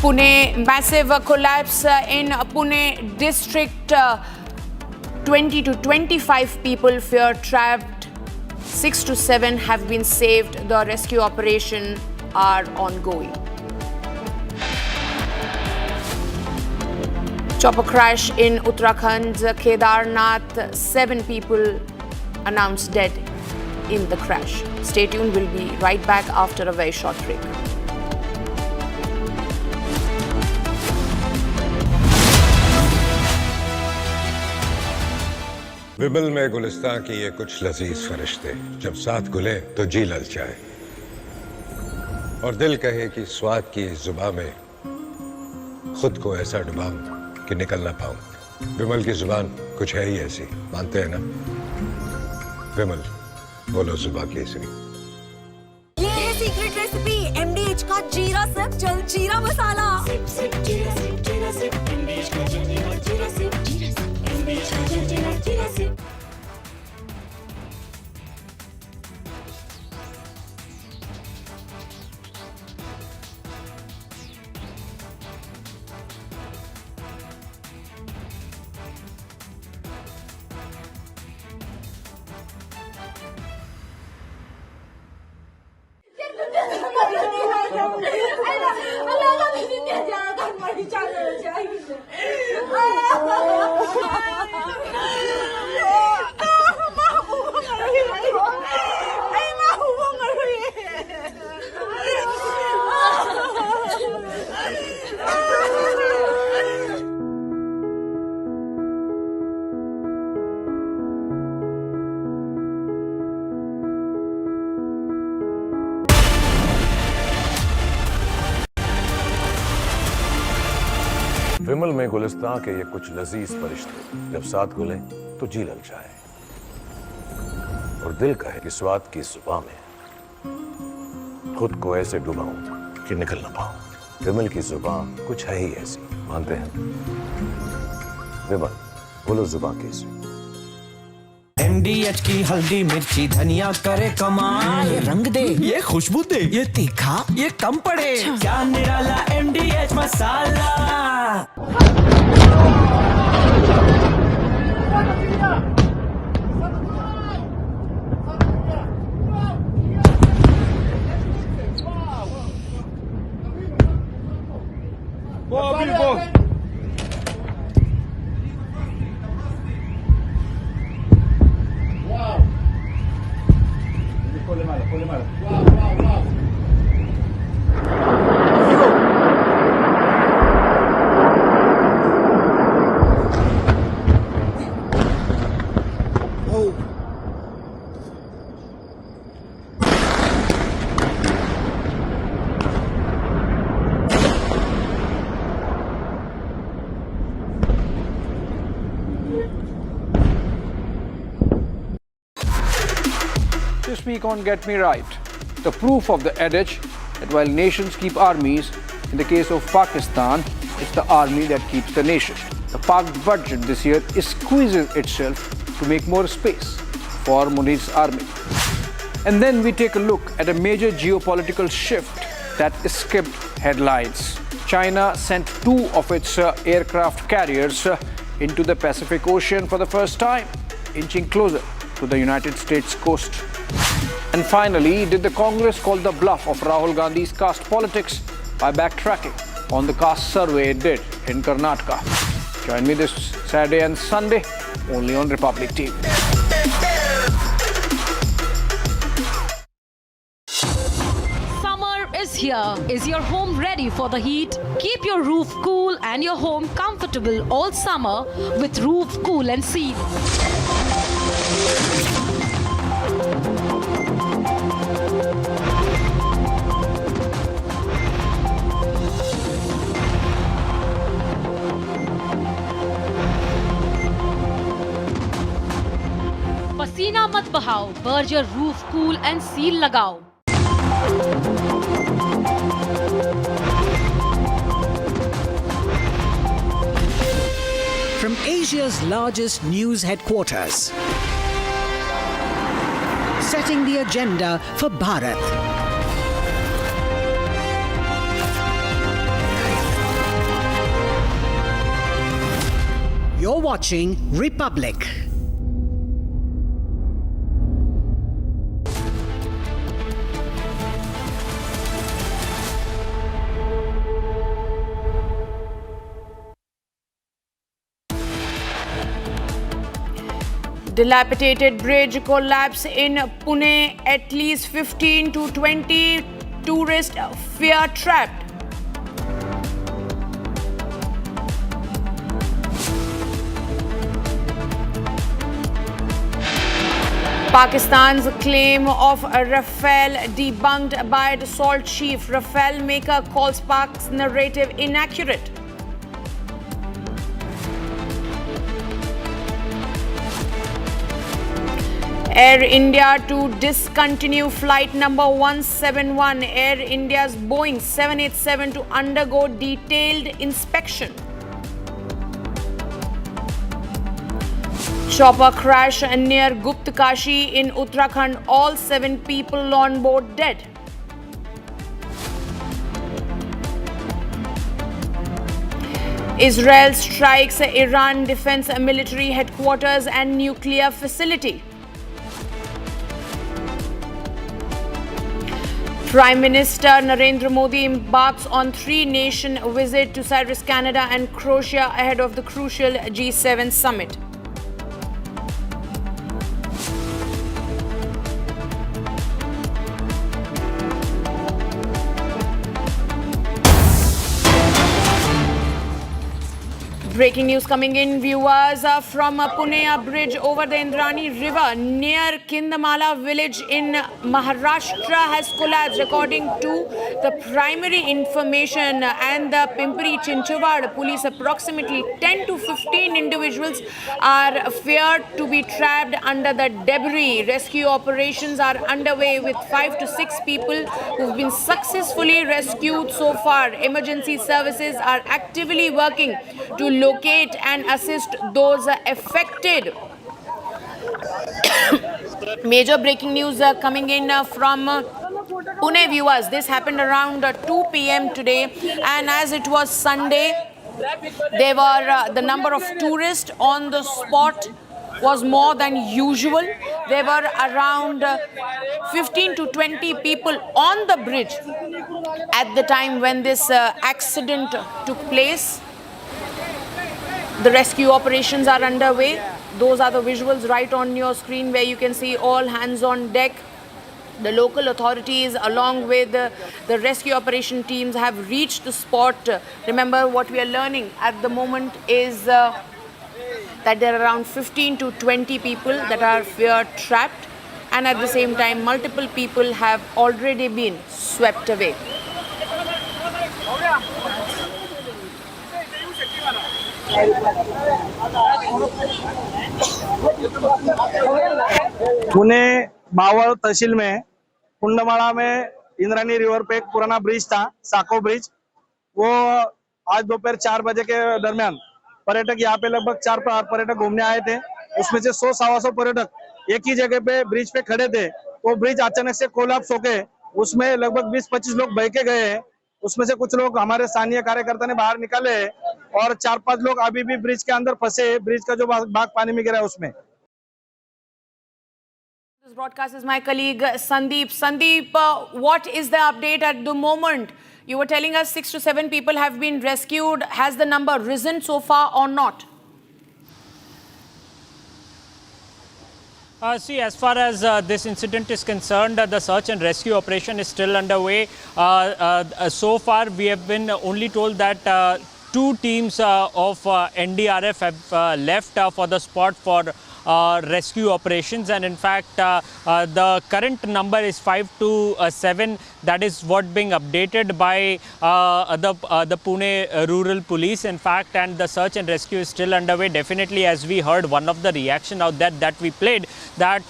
Pune, massive collapse in Pune district. 20 to 25 people fear trapped. 6 to 7 have been saved. The rescue operation are ongoing. Chopper crash in Uttarakhand's Kedarnath. 7 people announced dead in the crash. Stay tuned. We'll be right back after a very short break. विमल में गुलिस्तां की ये कुछ लजीज फरिश्ते जब साथ घुले तो जी ललचाए और दिल कहे कि स्वाद की इस जुबान में खुद को ऐसा डुबाऊं कि निकल ना पाऊं। विमल की जुबान कुछ है ही ऐसी, मानते हैं ना? विमल, बोलो जुबान केसरी। ये है सीक्रेट रेसिपी एमडीएच का जीरा सिप जलजीरा मसाला। सिप सिप जीरा सिप एमडीएच का जलजीरा जीरा सिप एमडीएच का जलजीरा जीरा सिप। विमल में गुलिस्तां के ये कुछ लजीज फरिश्ते जब साथ घुले तो जी ललचाए और दिल कहे कि स्वाद की जुबान में खुद को ऐसे डुबाऊं कि निकल ना पाऊं। विमल की जुबान कुछ है ही ऐसी, मानते हैं? विमल, बोलो जुबान केसरी। एमडीएच की हल्दी मिर्ची धनिया करे कमाल, ये रंग दे, ये खुशबू दे, ये तीखा, ये कम पड़े, क्या निराला एमडीएच मसाला। To speak on Get Me Right, the proof of the adage that while nations keep armies, in the case of Pakistan, it's the army that keeps the nation. The Pak budget this year is squeezing itself to make more space for Munir's army. And then we take a look at a major geopolitical shift that escaped headlines. China sent 2 of its aircraft carriers into the Pacific Ocean for the first time, inching closer to the United States coast. And finally, did the Congress call the bluff of Rahul Gandhi's caste politics by backtracking on the caste survey it did in Karnataka? Join me this Saturday and Sunday only on Republic TV. Summer is here. Is your home ready for the heat? Keep your roof cool and your home comfortable all summer with Roof Cool and Seal. पसीना मत बहाओ, Berger roof cool and seal लगाओ। From Asia's largest news headquarters, setting the agenda for Bharat. You're watching Republic. Dilapidated bridge collapse in Pune. At least 15 to 20 tourists fear trapped. Pakistan's claim of Rafale debunked by the Salt chief. Rafale maker calls Pak's narrative inaccurate. Air India to discontinue flight number 171. Air India's Boeing 787 to undergo detailed inspection. Chopper crash near Guptkashi in Uttarakhand. All 7 people on board dead. Israel strikes Iran defense military headquarters and nuclear facility. Prime Minister Narendra Modi embarks on 3-nation visit to Cyprus, Canada and Croatia ahead of the crucial G7 summit. Breaking news coming in, viewers, from Pune. A bridge over the Indrani River near Kindamala village in Maharashtra has collapsed. According to the primary information and the Pimpri Chinchwad police, approximately 10 to 15 individuals are feared to be trapped under the debris. Rescue operations are underway with 5 to 6 people who've been successfully rescued so far. Emergency services are actively working to locate and assist those affected. Major breaking news coming in from Pune, viewers. This happened around 2 p.m. today, and as it was Sunday, there were the number of tourists on the spot was more than usual. There were around 15 to 20 people on the bridge at the time when this accident took place. The rescue operations are underway. Those are the visuals right on your screen where you can see all hands on deck. The local authorities, along with the rescue operation teams, have reached the spot. Remember, what we are learning at the moment is that there are around 15 to 20 people that are fear trapped, and at the same time, multiple people have already been swept away. Pune Maval तहसील में कुंडमाला में Indrayani river पे एक पुराना bridge था, साको bridge. वो आज दोपहर 4 बजे के दरमियान पर्यटक यहाँ पे लगभग 4 पर्यटक घूमने आए थे। उसमें से 100-125 पर्यटक एक ही जगह पे ब्रिज पे खड़े थे। तो ब्रिज अचानक से कोलैप्स होके उसमें लगभग 20-25 लोग बह के गए हैं। उसमें से कुछ लोग हमारे स्थानीय कार्यकर्ता ने बाहर निकाले और 4-5 लोग अभी भी ब्रिज के अंदर फंसे। ब्रिज का जो भाग पानी में गिरा है उसमें। This broadcast is my colleague Sandeep. Sandeep, what is the update at the moment? You were telling us 6 to 7 people have been rescued. Has the number risen so far or not? See, as far as this incident is concerned, the search and rescue operation is still underway. So far, we have been only told that 2 teams of NDRF have left for the spot for rescue operations, and in fact the current number is 5 to 7. That is what being updated by the Pune Rural Police, in fact, and the search and rescue is still underway. Definitely, as we heard, one of the reaction out that we played, that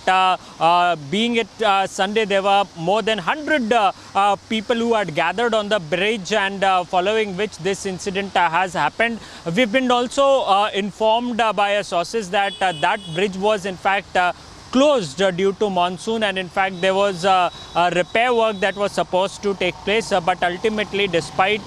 being it Sunday, there were more than 100 people who had gathered on the bridge, and following which this incident has happened. We've been also informed by our sources that that bridge was in fact closed due to monsoon, and in fact there was a repair work that was supposed to take place, but ultimately, despite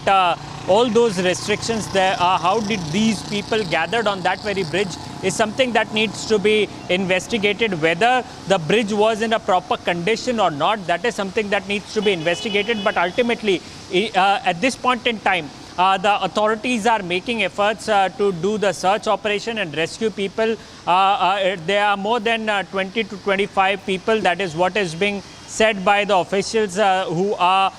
all those restrictions, there how did these people gathered on that very bridge is something that needs to be investigated. Whether the bridge was in a proper condition or not, that is something that needs to be investigated. But ultimately, at this point in time, the authorities are making efforts to do the search operation and rescue people. There are more than 20 to 25 people. That is what is being said by the officials who are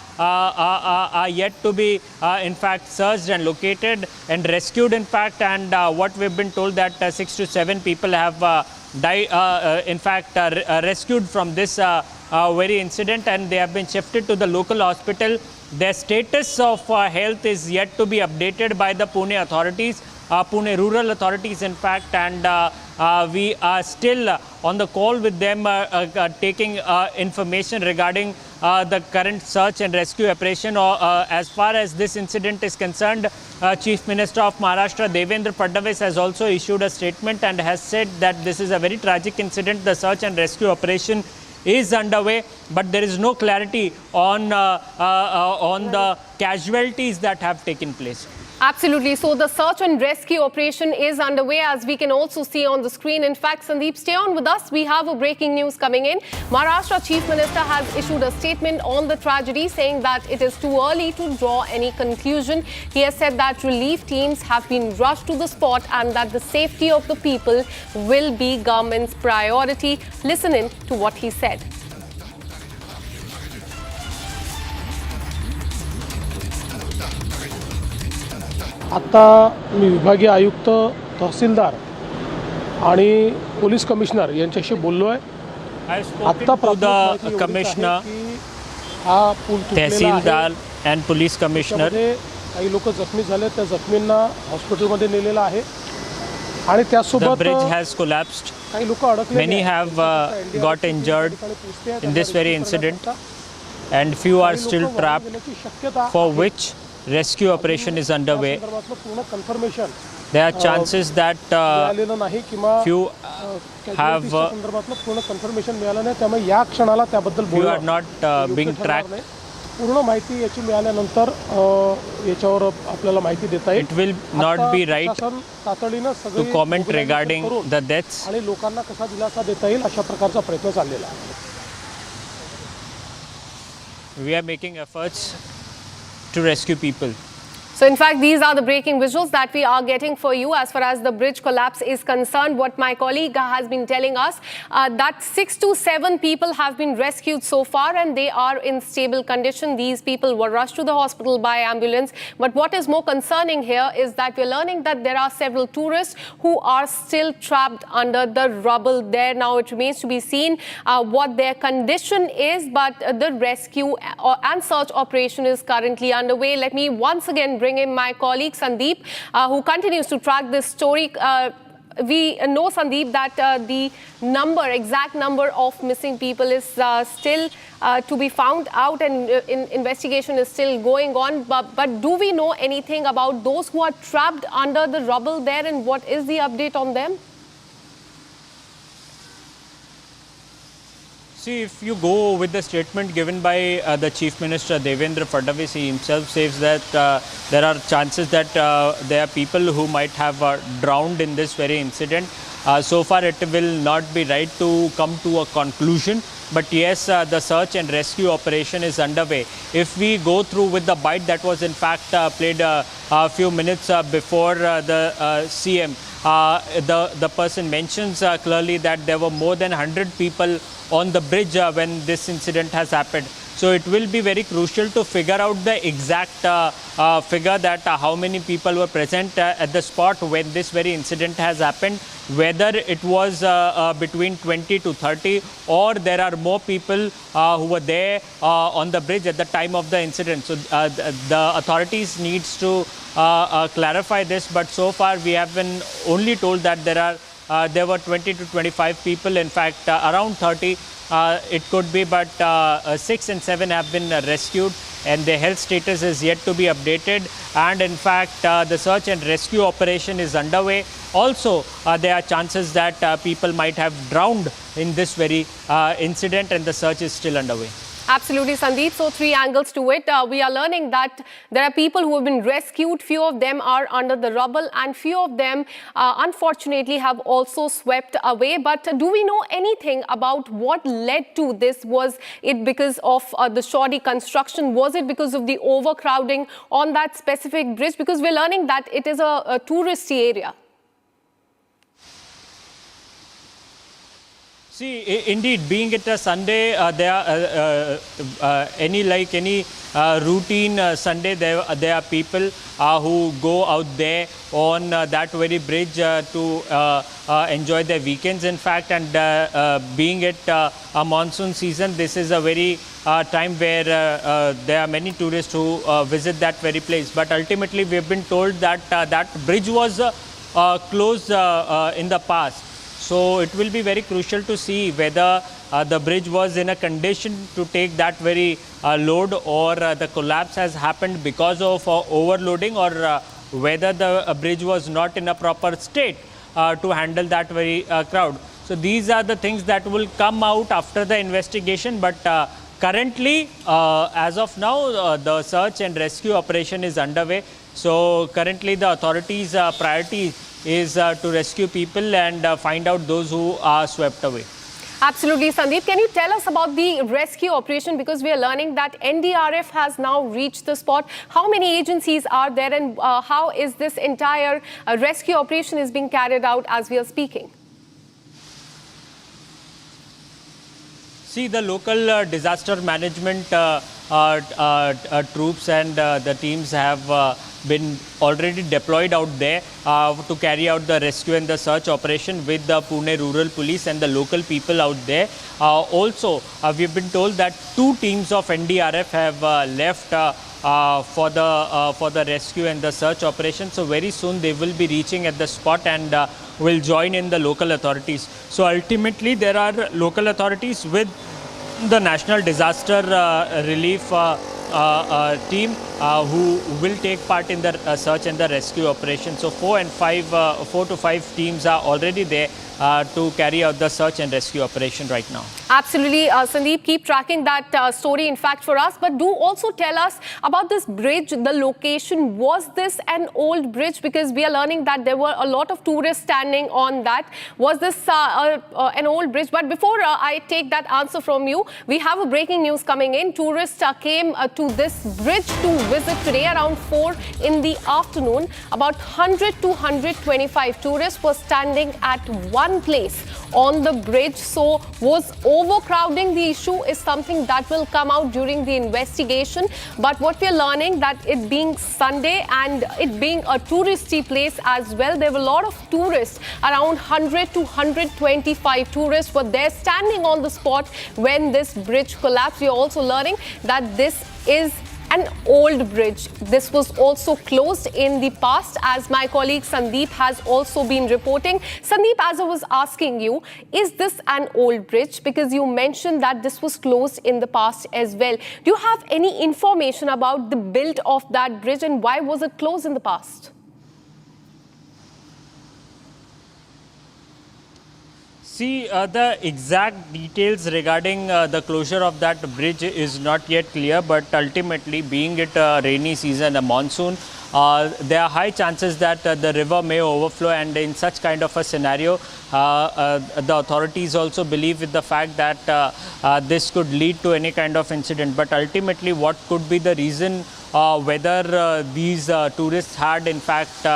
yet to be in fact searched and located and rescued, in fact. And what we've been told that 6 to 7 people have died, in fact rescued from this very incident, and they have been shifted to the local hospital. Their status of health is yet to be updated by the Pune authorities, Pune rural authorities, in fact, and we are still on the call with them, taking information regarding the current search and rescue operation. As far as this incident is concerned, Chief Minister of Maharashtra Devendra Fadnavis has also issued a statement and has said that this is a very tragic incident. The search and rescue operation is underway, but there is no clarity on the casualties that have taken place. Absolutely. So the search and rescue operation is underway, as we can also see on the screen. In fact, Sandeep, stay on with us. We have a breaking news coming in. Maharashtra Chief Minister has issued a statement on the tragedy, saying that it is too early to draw any conclusion. He has said that relief teams have been rushed to the spot and that the safety of the people will be government's priority. Listen in to what he said. आता मी विभागीय आयुक्त, तहसीलदार आणि police commissioner यांच्याशी बोललो आहे. आता the commissioner, tehsildar and police commissioner. काही लोक जखमी झाले, त्या जखमींना हॉस्पिटलमध्ये नेलेलं आहे आणि त्यासोबत the bridge has collapsed. काही लोक अडकले. Many have got injured in this very incident, and few are still trapped, for which rescue operation is underway. There are chances that few have few are not being tracked. It will not be right to comment regarding the deaths. We are making efforts to rescue people. So, in fact, these are the breaking visuals that we are getting for you as far as the bridge collapse is concerned. What my colleague has been telling us, that 6 to 7 people have been rescued so far and they are in stable condition. These people were rushed to the hospital by ambulance. But what is more concerning here is that we're learning that there are several tourists who are still trapped under the rubble there. Now, it remains to be seen what their condition is, but the rescue and search operation is currently underway. Let me once again bring in my colleague Sandeep, who continues to track this story. We know, Sandeep, that the exact number of missing people is still to be found out, and investigation is still going on. But do we know anything about those who are trapped under the rubble there, and what is the update on them? See, if you go with the statement given by the Chief Minister Devendra Fadnavis, he himself says that there are chances that there are people who might have drowned in this very incident. So far, it will not be right to come to a conclusion. But yes, the search and rescue operation is underway. If we go through with the bite that was in fact played a few minutes before the CM, the person mentions clearly that there were more than 100 people on the bridge when this incident has happened. So it will be very crucial to figure out the exact figure that how many people were present at the spot when this very incident has happened, whether it was between 20 to 30 or there are more people who were there on the bridge at the time of the incident. So the authorities needs to clarify this, but so far we have been only told that there were 20 to 25 people, in fact around 30 it could be, but 6 and 7 have been rescued and their health status is yet to be updated, and in fact the search and rescue operation is underway. Also there are chances that people might have drowned in this very incident, and the search is still underway. Absolutely, Sandeep. So 3 angles to it. We are learning that there are people who have been rescued. Few of them are under the rubble and few of them, unfortunately, have also swept away. But do we know anything about what led to this? Was it because of the shoddy construction? Was it because of the overcrowding on that specific bridge? Because we're learning that it is a touristy area. See, indeed, being it a Sunday, there are any routine Sunday, there are people who go out there on that very bridge to enjoy their weekends, in fact, and being it a monsoon season, this is a very time where there are many tourists who visit that very place. But ultimately, we have been told that that bridge was closed in the past. So it will be very crucial to see whether the bridge was in a condition to take that very load, or the collapse has happened because of overloading, or whether the bridge was not in a proper state to handle that very crowd. So these are the things that will come out after the investigation. But currently, as of now, the search and rescue operation is underway. So currently the authorities' priority is to rescue people and find out those who are swept away. Absolutely, Sandeep. Can you tell us about the rescue operation? Because we are learning that NDRF has now reached the spot. How many agencies are there, and how is this entire rescue operation is being carried out as we are speaking? See, the local disaster management troops and the teams have been already deployed out there to carry out the rescue and the search operation with the Pune Rural Police and the local people out there. Also, we've been told that 2 teams of NDRF have left for the rescue and the search operation. So very soon they will be reaching at the spot and will join in the local authorities. So ultimately, there are local authorities with the National Disaster Relief team who will take part in the search and the rescue operation. So 4 to 5 teams are already there to carry out the search and rescue operation right now. Absolutely, Sandeep, keep tracking that story, in fact, for us. But do also tell us about this bridge, the location. Was this an old bridge? Because we are learning that there were a lot of tourists standing on that. Was this an old bridge? But before I take that answer from you, we have a breaking news coming in. Tourists came to this bridge to visit today around 4 in the afternoon. About 100 to 125 tourists were standing at one place on the bridge. So was overcrowding the issue is something that will come out during the investigation. But what we're learning, that it being Sunday and it being a touristy place as well, there were a lot of tourists. Around 100 to 125 tourists were there standing on the spot when this bridge collapsed. We are also learning that this is an old bridge. This was also closed in the past, as my colleague Sandeep has also been reporting. Sandeep, as I was asking you, is this an old bridge? Because you mentioned that this was closed in the past as well. Do you have any information about the build of that bridge and why was it closed in the past? See, the exact details regarding the closure of that bridge is not yet clear, but ultimately, being it a rainy season, a monsoon, there are high chances that the river may overflow, and in such kind of a scenario, the authorities also believe with the fact that this could lead to any kind of incident. But ultimately, what could be the reason whether these tourists had in fact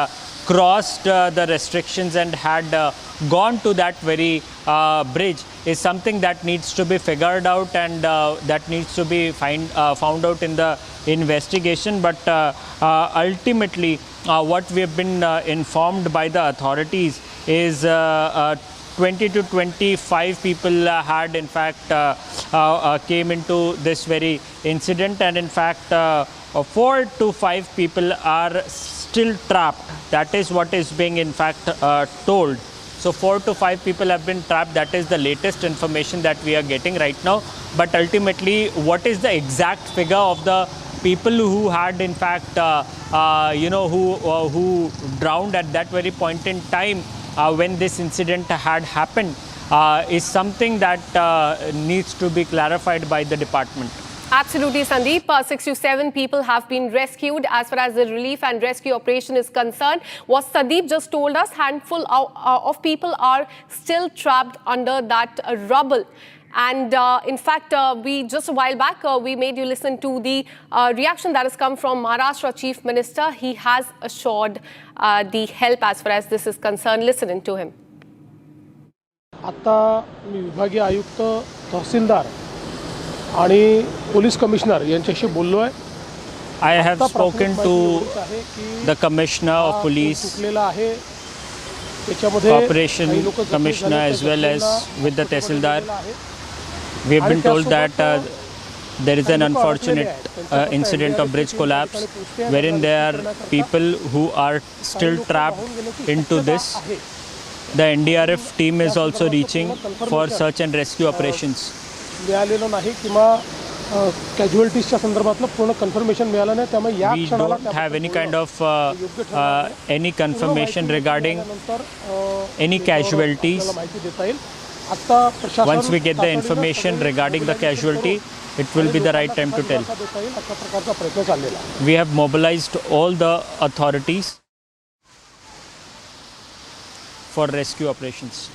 crossed the restrictions and had gone to that very bridge is something that needs to be figured out, and that needs to be found out in the investigation. But ultimately, what we have been informed by the authorities is 20 to 25 people had in fact came into this very incident, and in fact 4 to 5 people are still trapped. That is what is being in fact told. So 4 to 5 people have been trapped. That is the latest information that we are getting right now. But ultimately, what is the exact figure of the people who had in fact who drowned at that very point in time when this incident had happened is something that needs to be clarified by the department. Absolutely, Sandeep. 6 to 7 people have been rescued. As far as the relief and rescue operation is concerned, what Sandeep just told us, handful of people are still trapped under that rubble. And in fact, we just a while back, we made you listen to the reaction that has come from Maharashtra Chief Minister. He has assured the help as far as this is concerned. Listening to him. आता मी विभागीय आयुक्त, तहसीलदार आणि police commissioner यांच्याशी बोललो आहे. I have spoken to the Commissioner of Police, Corporation Commissioner, as well as with the Tehsildar. We have been told that there is an unfortunate incident of bridge collapse, wherein there are people who are still trapped into this. The NDRF team is also reaching for search and rescue operations. We don't have any kind of any confirmation regarding any casualties. Once we get the information regarding the casualty, it will be the right time to tell. We have mobilized all the authorities for rescue operations.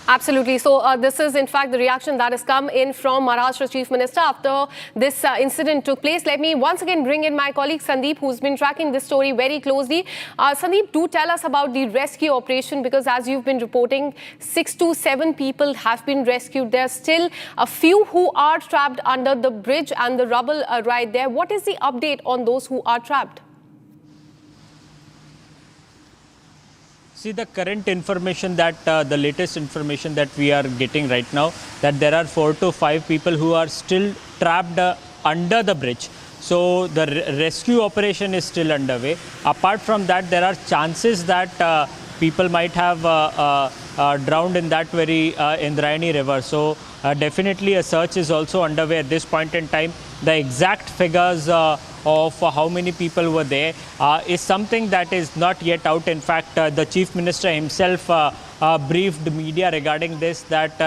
Absolutely. So this is in fact the reaction that has come in from Maharashtra Chief Minister after this incident took place. Let me once again bring in my colleague Sandeep, who's been tracking this story very closely. Sandeep, do tell us about the rescue operation, because as you've been reporting, 6 to 7 people have been rescued. There are still a few who are trapped under the bridge and the rubble right there. What is the update on those who are trapped? See, the current information that, the latest information that we are getting right now, that there are 4 to 5 people who are still trapped under the bridge. So the rescue operation is still underway. Apart from that, there are chances that people might have drowned in that very Indrayani river. So definitely a search is also underway at this point in time. The exact figures of how many people were there is something that is not yet out. In fact, the Chief Minister himself briefed media regarding this, that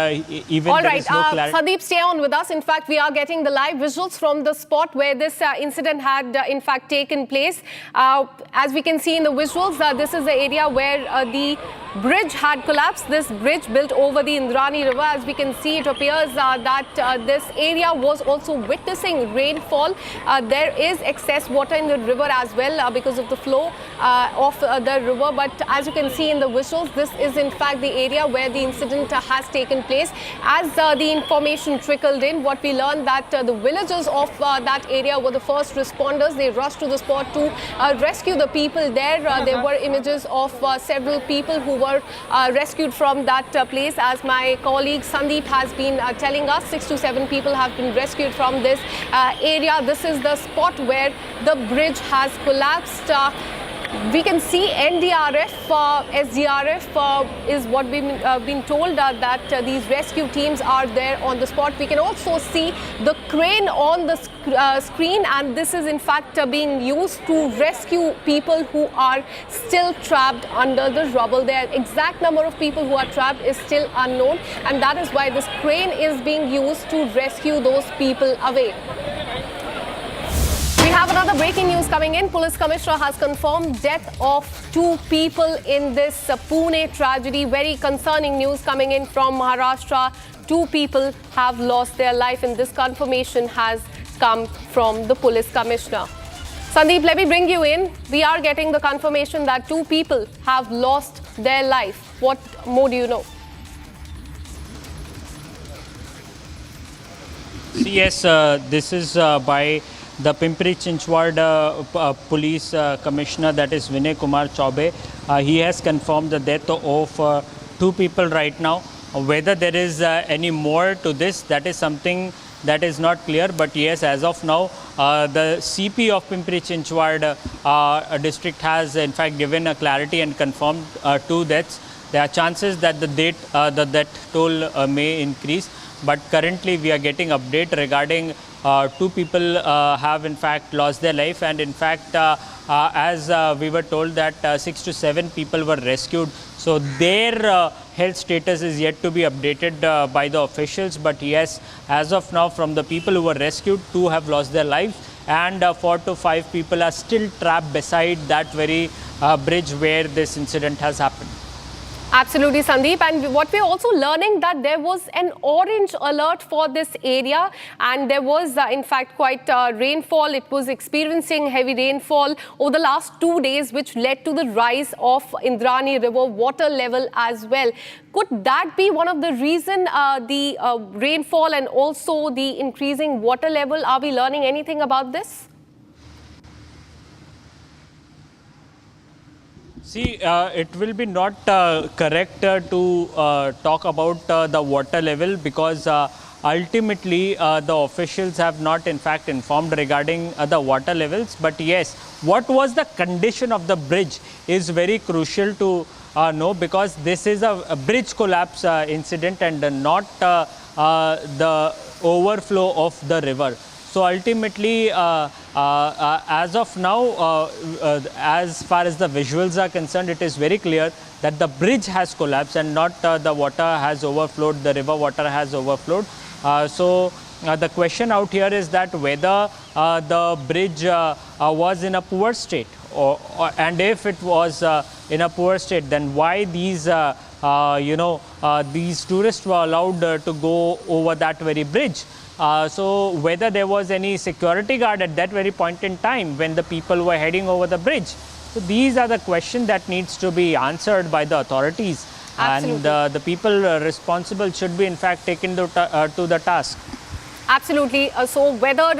even all there right, is no clarity. Sandeep, stay on with us. In fact, we are getting the live visuals from the spot where this incident had in fact taken place. As we can see in the visuals, this is the area where the bridge had collapsed. This bridge built over the Indrani River. As we can see, it appears that this area was also witnessing rainfall. There is excess water in the river as well because of the flow of the river. But as you can see in the visuals, this is in fact the area where the incident has taken place. As the information trickled in, what we learned that the villagers of that area were the first responders. They rushed to the spot to rescue the people there. There were images of several people who were rescued from that place. As my colleague Sandeep has been telling us, 6 to 7 people have been rescued from this area. This is the spot where the bridge has collapsed. We can see NDRF, SDRF is what we've been told that these rescue teams are there on the spot. We can also see the crane on the screen, and this is in fact being used to rescue people who are still trapped under the rubble. The exact number of people who are trapped is still unknown, and that is why this crane is being used to rescue those people away. We have another breaking news coming in. Police Commissioner has confirmed death of 2 people in this Pune tragedy. Very concerning news coming in from Maharashtra. 2 people have lost their life, and this confirmation has come from the Police Commissioner. Sandeep, let me bring you in. We are getting the confirmation that 2 people have lost their life. What more do you know? Yes, this is by the Pimpri Chinchwad Police Commissioner, that is Vinay Kumar Chaube. He has confirmed the death of 2 people right now. Whether there is any more to this, that is something that is not clear. But yes, as of now, the CP of Pimpri Chinchwad district has in fact given a clarity and confirmed 2 deaths. There are chances that the death toll may increase. But currently we are getting update regarding 2 people have in fact lost their life, and in fact as we were told that 6 to 7 people were rescued. So their health status is yet to be updated by the officials. But yes, as of now, from the people who were rescued, 2 have lost their lives, and 4 to 5 people are still trapped beside that very bridge where this incident has happened. Absolutely, Sandeep. And what we're also learning that there was an orange alert for this area, and there was in fact quite rainfall. It was experiencing heavy rainfall over the last 2 days, which led to the rise of Indrani River water level as well. Could that be one of the reason the rainfall and also the increasing water level? Are we learning anything about this? See, it will be not correct to talk about the water level, because ultimately the officials have not in fact informed regarding the water levels. But yes, what was the condition of the bridge is very crucial to know, because this is a bridge collapse incident and not the overflow of the river. So ultimately, as of now, as far as the visuals are concerned, it is very clear that the bridge has collapsed and not the water has overflowed, the river water has overflowed. So the question out here is that whether the bridge was in a poor state, and if it was in a poor state, then why these these tourists were allowed to go over that very bridge. So whether there was any security guard at that very point in time when the people were heading over the bridge. So these are the questions that needs to be answered by the authorities. Absolutely. And the people responsible should be in fact taken to the task. Absolutely. So whether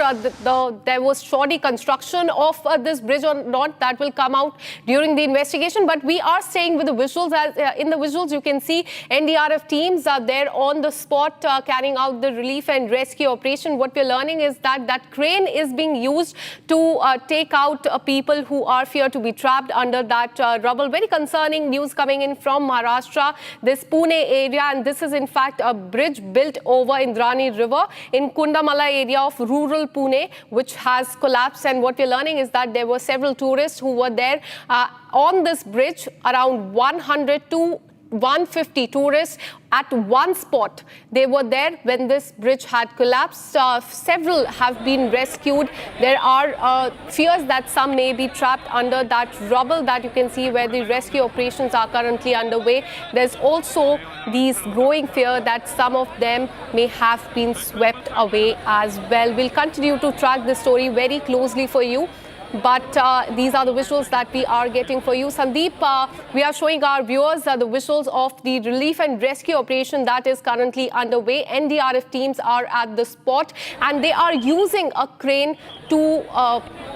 there was shoddy construction of this bridge or not, that will come out during the investigation. But we are staying with the visuals. As in the visuals, you can see NDRF teams are there on the spot carrying out the relief and rescue operation. What we're learning is that that crane is being used to take out people who are feared to be trapped under that rubble. Very concerning news coming in from Maharashtra, this Pune area. And this is in fact a bridge built over Indrani River in Kundamala area of rural Pune, which has collapsed. And what we're learning is that there were several tourists who were there on this bridge, around 100 to 150 tourists at one spot. They were there when this bridge had collapsed. Several have been rescued. There are fears that some may be trapped under that rubble that you can see where the rescue operations are currently underway. There's also these growing fear that some of them may have been swept away as well. We'll continue to track this story very closely for you. But these are the visuals that we are getting for you. Sandeep, we are showing our viewers the visuals of the relief and rescue operation that is currently underway. NDRF teams are at the spot and they are using a crane to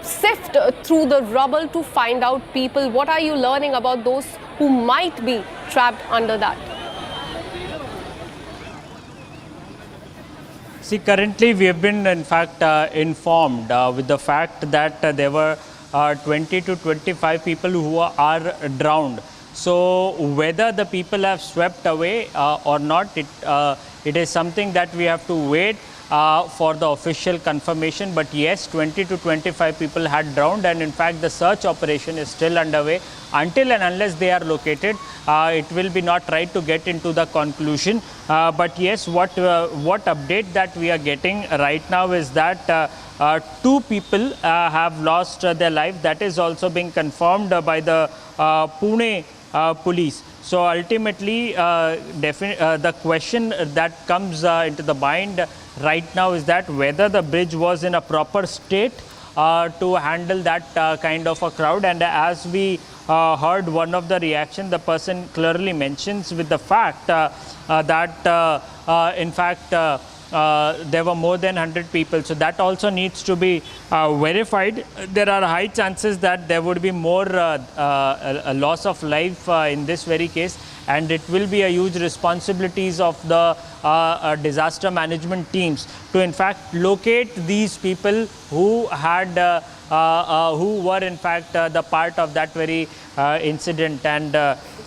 sift through the rubble to find out people. What are you learning about those who might be trapped under that? See, currently we have been in fact informed with the fact that there were 20 to 25 people who are drowned. So whether the people have swept away or not, it is something that we have to wait for the official confirmation. But yes, 20 to 25 people had drowned, and in fact the search operation is still underway. Until and unless they are located, it will be not right to get into the conclusion. But yes, what update that we are getting right now is that 2 people have lost their life. That is also being confirmed by the Pune police. So ultimately, the question that comes into the mind right now is that whether the bridge was in a proper state to handle that kind of a crowd. And as we heard one of the reaction, the person clearly mentions with the fact that in fact there were more than 100 people. So that also needs to be verified. There are high chances that there would be more a loss of life in this very case, and it will be a huge responsibilities of the disaster management teams to in fact locate these people who had who were in fact the part of that very incident. And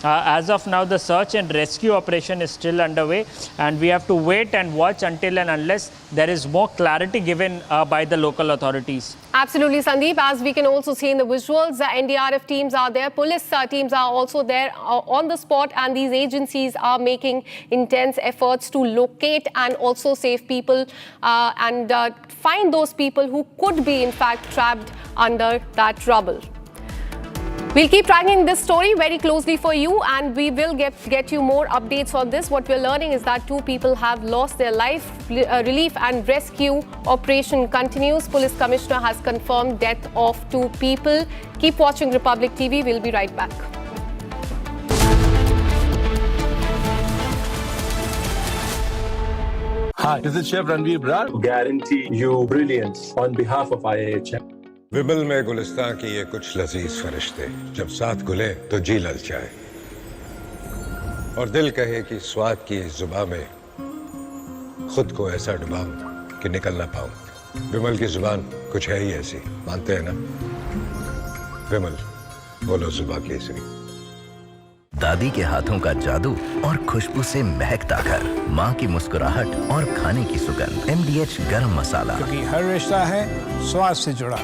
as of now, the search and rescue operation is still underway, and we have to wait and watch until and unless there is more clarity given by the local authorities. Absolutely, Sandeep. As we can also see in the visuals, the NDRF teams are there, police teams are also there on the spot, and these agencies are making intense efforts to locate and also save people and find those people who could be in fact trapped under that rubble. We'll keep tracking this story very closely for you, and we will get you more updates on this. What we're learning is that 2 people have lost their life. Relief and rescue operation continues. Police Commissioner has confirmed death of 2 people. Keep watching Republic TV. We'll be right back. Hi, this is Chef Ranveer Brar. Guarantee you brilliance on behalf of IAHM. विमल में गुलिस्तां की ये कुछ लजीज फरिश्ते जब साथ घुले तो जी ललचाए और दिल कहे कि स्वाद की इस जुबान में खुद को ऐसा डुबाऊं कि निकल ना पाऊं। विमल की जुबान कुछ है ही ऐसी, मानते हैं ना? विमल, बोलो जुबान केसरी। दादी के हाथों का जादू और खुशबू से महकता घर, माँ की मुस्कुराहट और खाने की सुगंध। MDH गरम मसाला, क्योंकि हर रिश्ता है स्वाद से जुड़ा।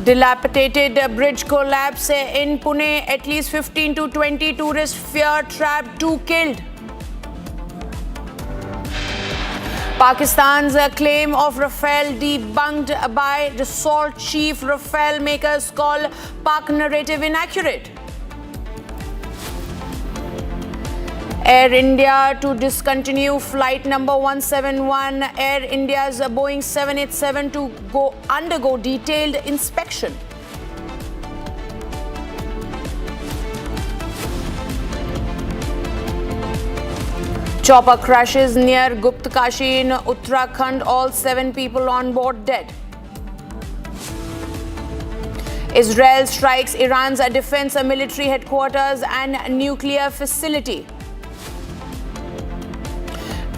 Dilapidated bridge collapse in Pune. At least 15 to 20 tourists fear trapped, 2 killed. Pakistan's claim of Rafale debunked by Dassault chief. Rafale makers call Pak narrative inaccurate. Air India to discontinue flight number 171. Air India's Boeing 787 to undergo detailed inspection. Chopper crashes near Guptkashi in Uttarakhand. All 7 people on board dead. Israel strikes Iran's defense military headquarters and nuclear facility.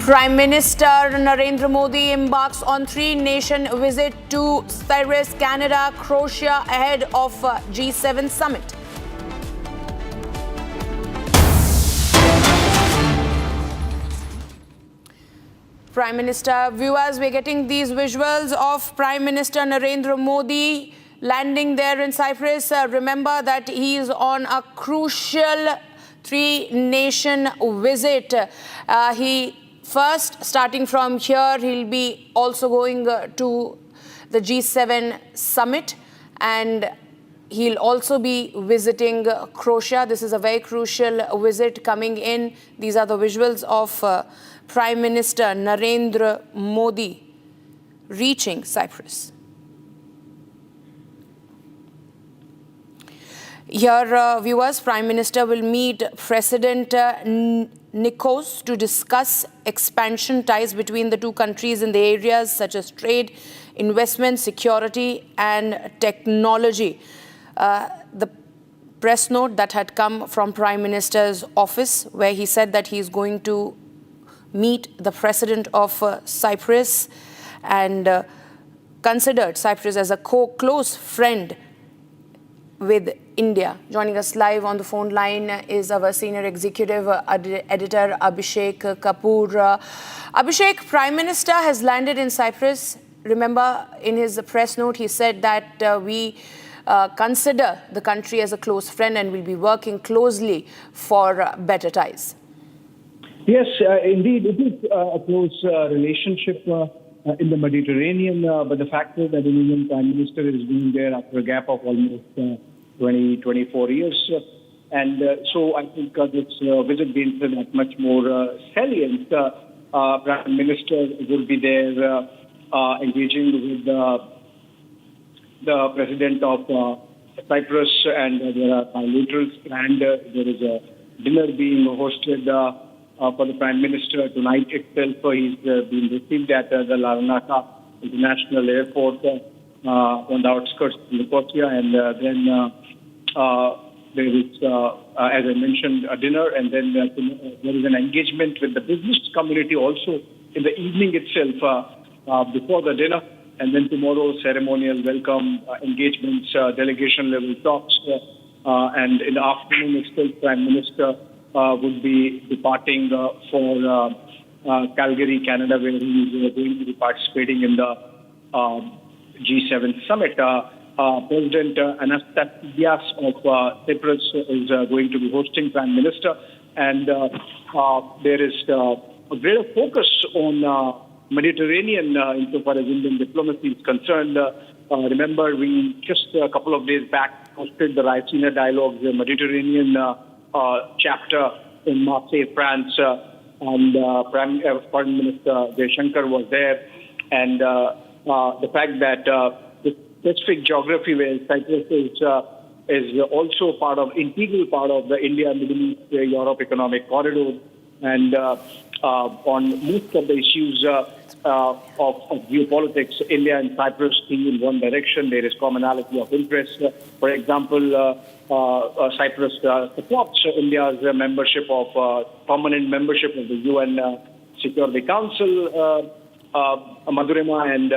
Prime Minister Narendra Modi embarks on 3-nation visit to Cyprus, Canada, Croatia ahead of G7 summit. Prime Minister, viewers, we're getting these visuals of Prime Minister Narendra Modi landing there in Cyprus. Remember that he is on a crucial 3-nation visit. First, starting from here, he'll be also going to the G7 summit, and he'll also be visiting Croatia. This is a very crucial visit coming in. These are the visuals of Prime Minister Narendra Modi reaching Cyprus. Here, viewers, Prime Minister will meet President Nikos to discuss expansion ties between the two countries in the areas such as trade, investment, security and technology. The press note that had come from Prime Minister's office, where he said that he is going to meet the President of Cyprus and considered Cyprus as a close friend with India. Joining us live on the phone line is our senior executive editor Abhishek Kapoor. Abhishek, Prime Minister has landed in Cyprus. Remember, in his press note, he said that we consider the country as a close friend and will be working closely for better ties. Yes, indeed, it is a close relationship in the Mediterranean, but the fact is that the Indian Prime Minister is being there after a gap of almost 24 years. And so I think this visit gains that much more salient. Prime Minister will be there engaging with the President of Cyprus, and there are bilaterals planned. There is a dinner being hosted for the Prime Minister tonight itself. He's been received at the Larnaca International Airport on the outskirts of Nicosia, and then there is, as I mentioned, a dinner, and then there is an engagement with the business community also in the evening itself before the dinner, and then tomorrow ceremonial welcome engagements, delegation level talks, and in the afternoon itself Prime Minister would be departing for Calgary, Canada, where he is going to be participating in the G7 summit. President Anastasiades of Cyprus is going to be hosting Prime Minister, and there is a greater focus on Mediterranean insofar as Indian diplomacy is concerned. Remember, we just a couple of days back hosted the Rites Dialogues, the Mediterranean chapter in Marseille, France, and Foreign Minister Jaishankar was there, and the fact that the specific geography where Cyprus is also integral part of the India, Middle East, Europe economic corridor, and on most of the issues of geopolitics, India and Cyprus see in one direction. There is commonality of interest. For example, Cyprus supports India's membership of permanent membership of the UN Security Council, Madurema, and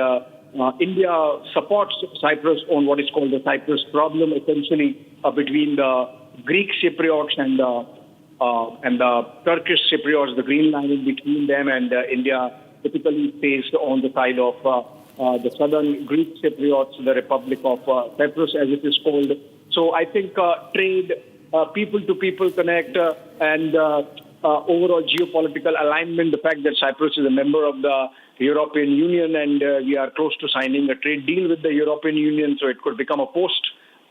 India supports Cyprus on what is called the Cyprus problem, essentially between the Greek Cypriots and the Turkish Cypriots, the green line in between them, and India typically stays on the side of the southern Greek Cypriots, the Republic of Cyprus, as it is called. So I think trade, people-to-people connect, and overall geopolitical alignment, the fact that Cyprus is a member of the European Union and we are close to signing a trade deal with the European Union, so it could become a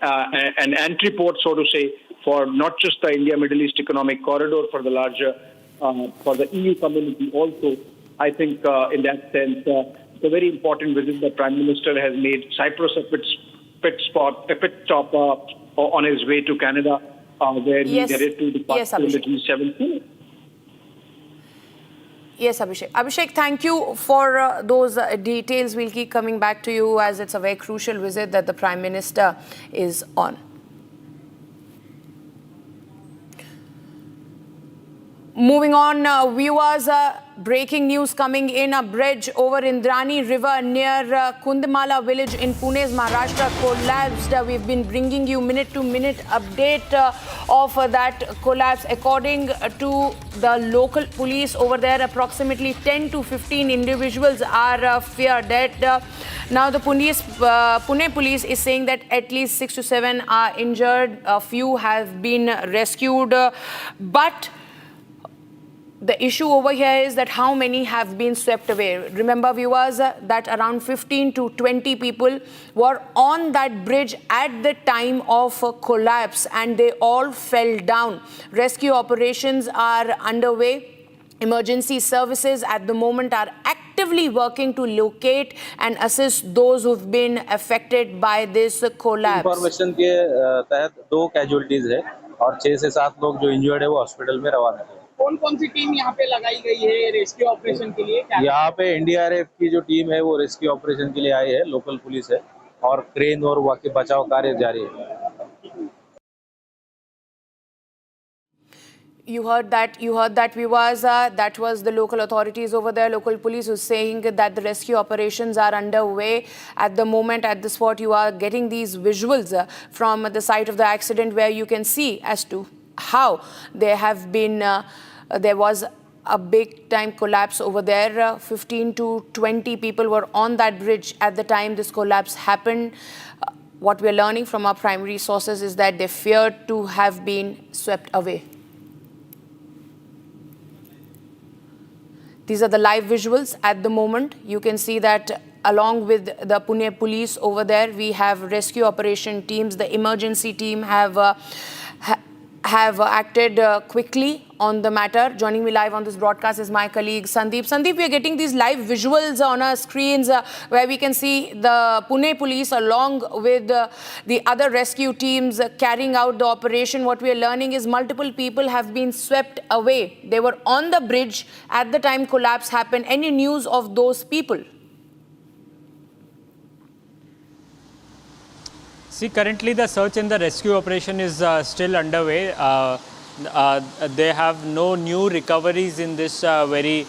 an entry port, so to say, for not just the India-Middle East economic corridor, for the larger for the EU community also. I think in that sense, it's a very important visit the Prime Minister has made. Cyprus a pit stop on his way to Canada, where he headed to the G7. Yes, Abhishek. Abhishek, thank you for those details. We'll keep coming back to you as it's a very crucial visit that the Prime Minister is on. Moving on, viewers, breaking news coming in. A bridge over Indrani River near Kundamala village in Pune's Maharashtra collapsed. We've been bringing you minute-to-minute update of that collapse. According to the local police over there, approximately 10 to 15 individuals are feared dead. Now the Pune police is saying that at least 6 to 7 are injured. A few have been rescued. But the issue over here is that how many have been swept away. Remember, viewers, that around 15 to 20 people were on that bridge at the time of collapse and they all fell down. Rescue operations are underway. Emergency services at the moment are actively working to locate and assist those who've been affected by this collapse. Information के तहत 2 casualties है और 6 से 7 लोग जो injured है वो hospital में रवाना है। कौन-कौन सी टीम यहाँ पे लगाई गई है रेस्क्यू ऑपरेशन के लिए? यहाँ पे एनडीआरएफ की जो टीम है वो रेस्क्यू ऑपरेशन के लिए आई है, लोकल पुलिस है और क्रेन और बाकी बचाव कार्य जारी है। You heard that, viewers. That was the local authorities over there, local police, who's saying that the rescue operations are underway at the moment. At the spot, you are getting these visuals from the site of the accident, where you can see as to how there have been. There was a big time collapse over there. 15 to 20 people were on that bridge at the time this collapse happened. What we are learning from our primary sources is that they feared to have been swept away. These are the live visuals at the moment. You can see that along with the Pune police over there, we have rescue operation teams. The emergency team have acted quickly on the matter. Joining me live on this broadcast is my colleague Sandeep. Sandeep, we are getting these live visuals on our screens where we can see the Pune police along with the other rescue teams carrying out the operation. What we are learning is multiple people have been swept away. They were on the bridge at the time collapse happened. Any news of those people? See, currently the search and the rescue operation is still underway. They have no new recoveries in this very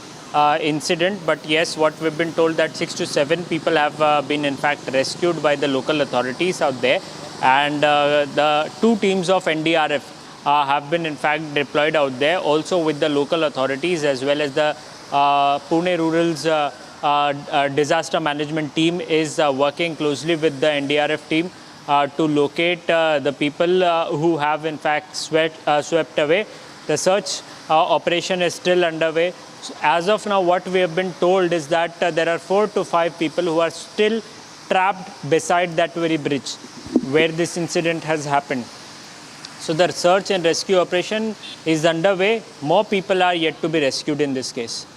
incident. But yes, what we've been told that 6 to 7 people have been in fact rescued by the local authorities out there. And the 2 teams of NDRF have been in fact deployed out there, also with the local authorities as well as the Pune Rural's disaster management team is working closely with the NDRF team to locate the people who have in fact swept away. The search operation is still underway. As of now, what we have been told is that there are 4 to 5 people who are still trapped beside that very bridge where this incident has happened. So the search and rescue operation is underway. More people are yet to be rescued in this case.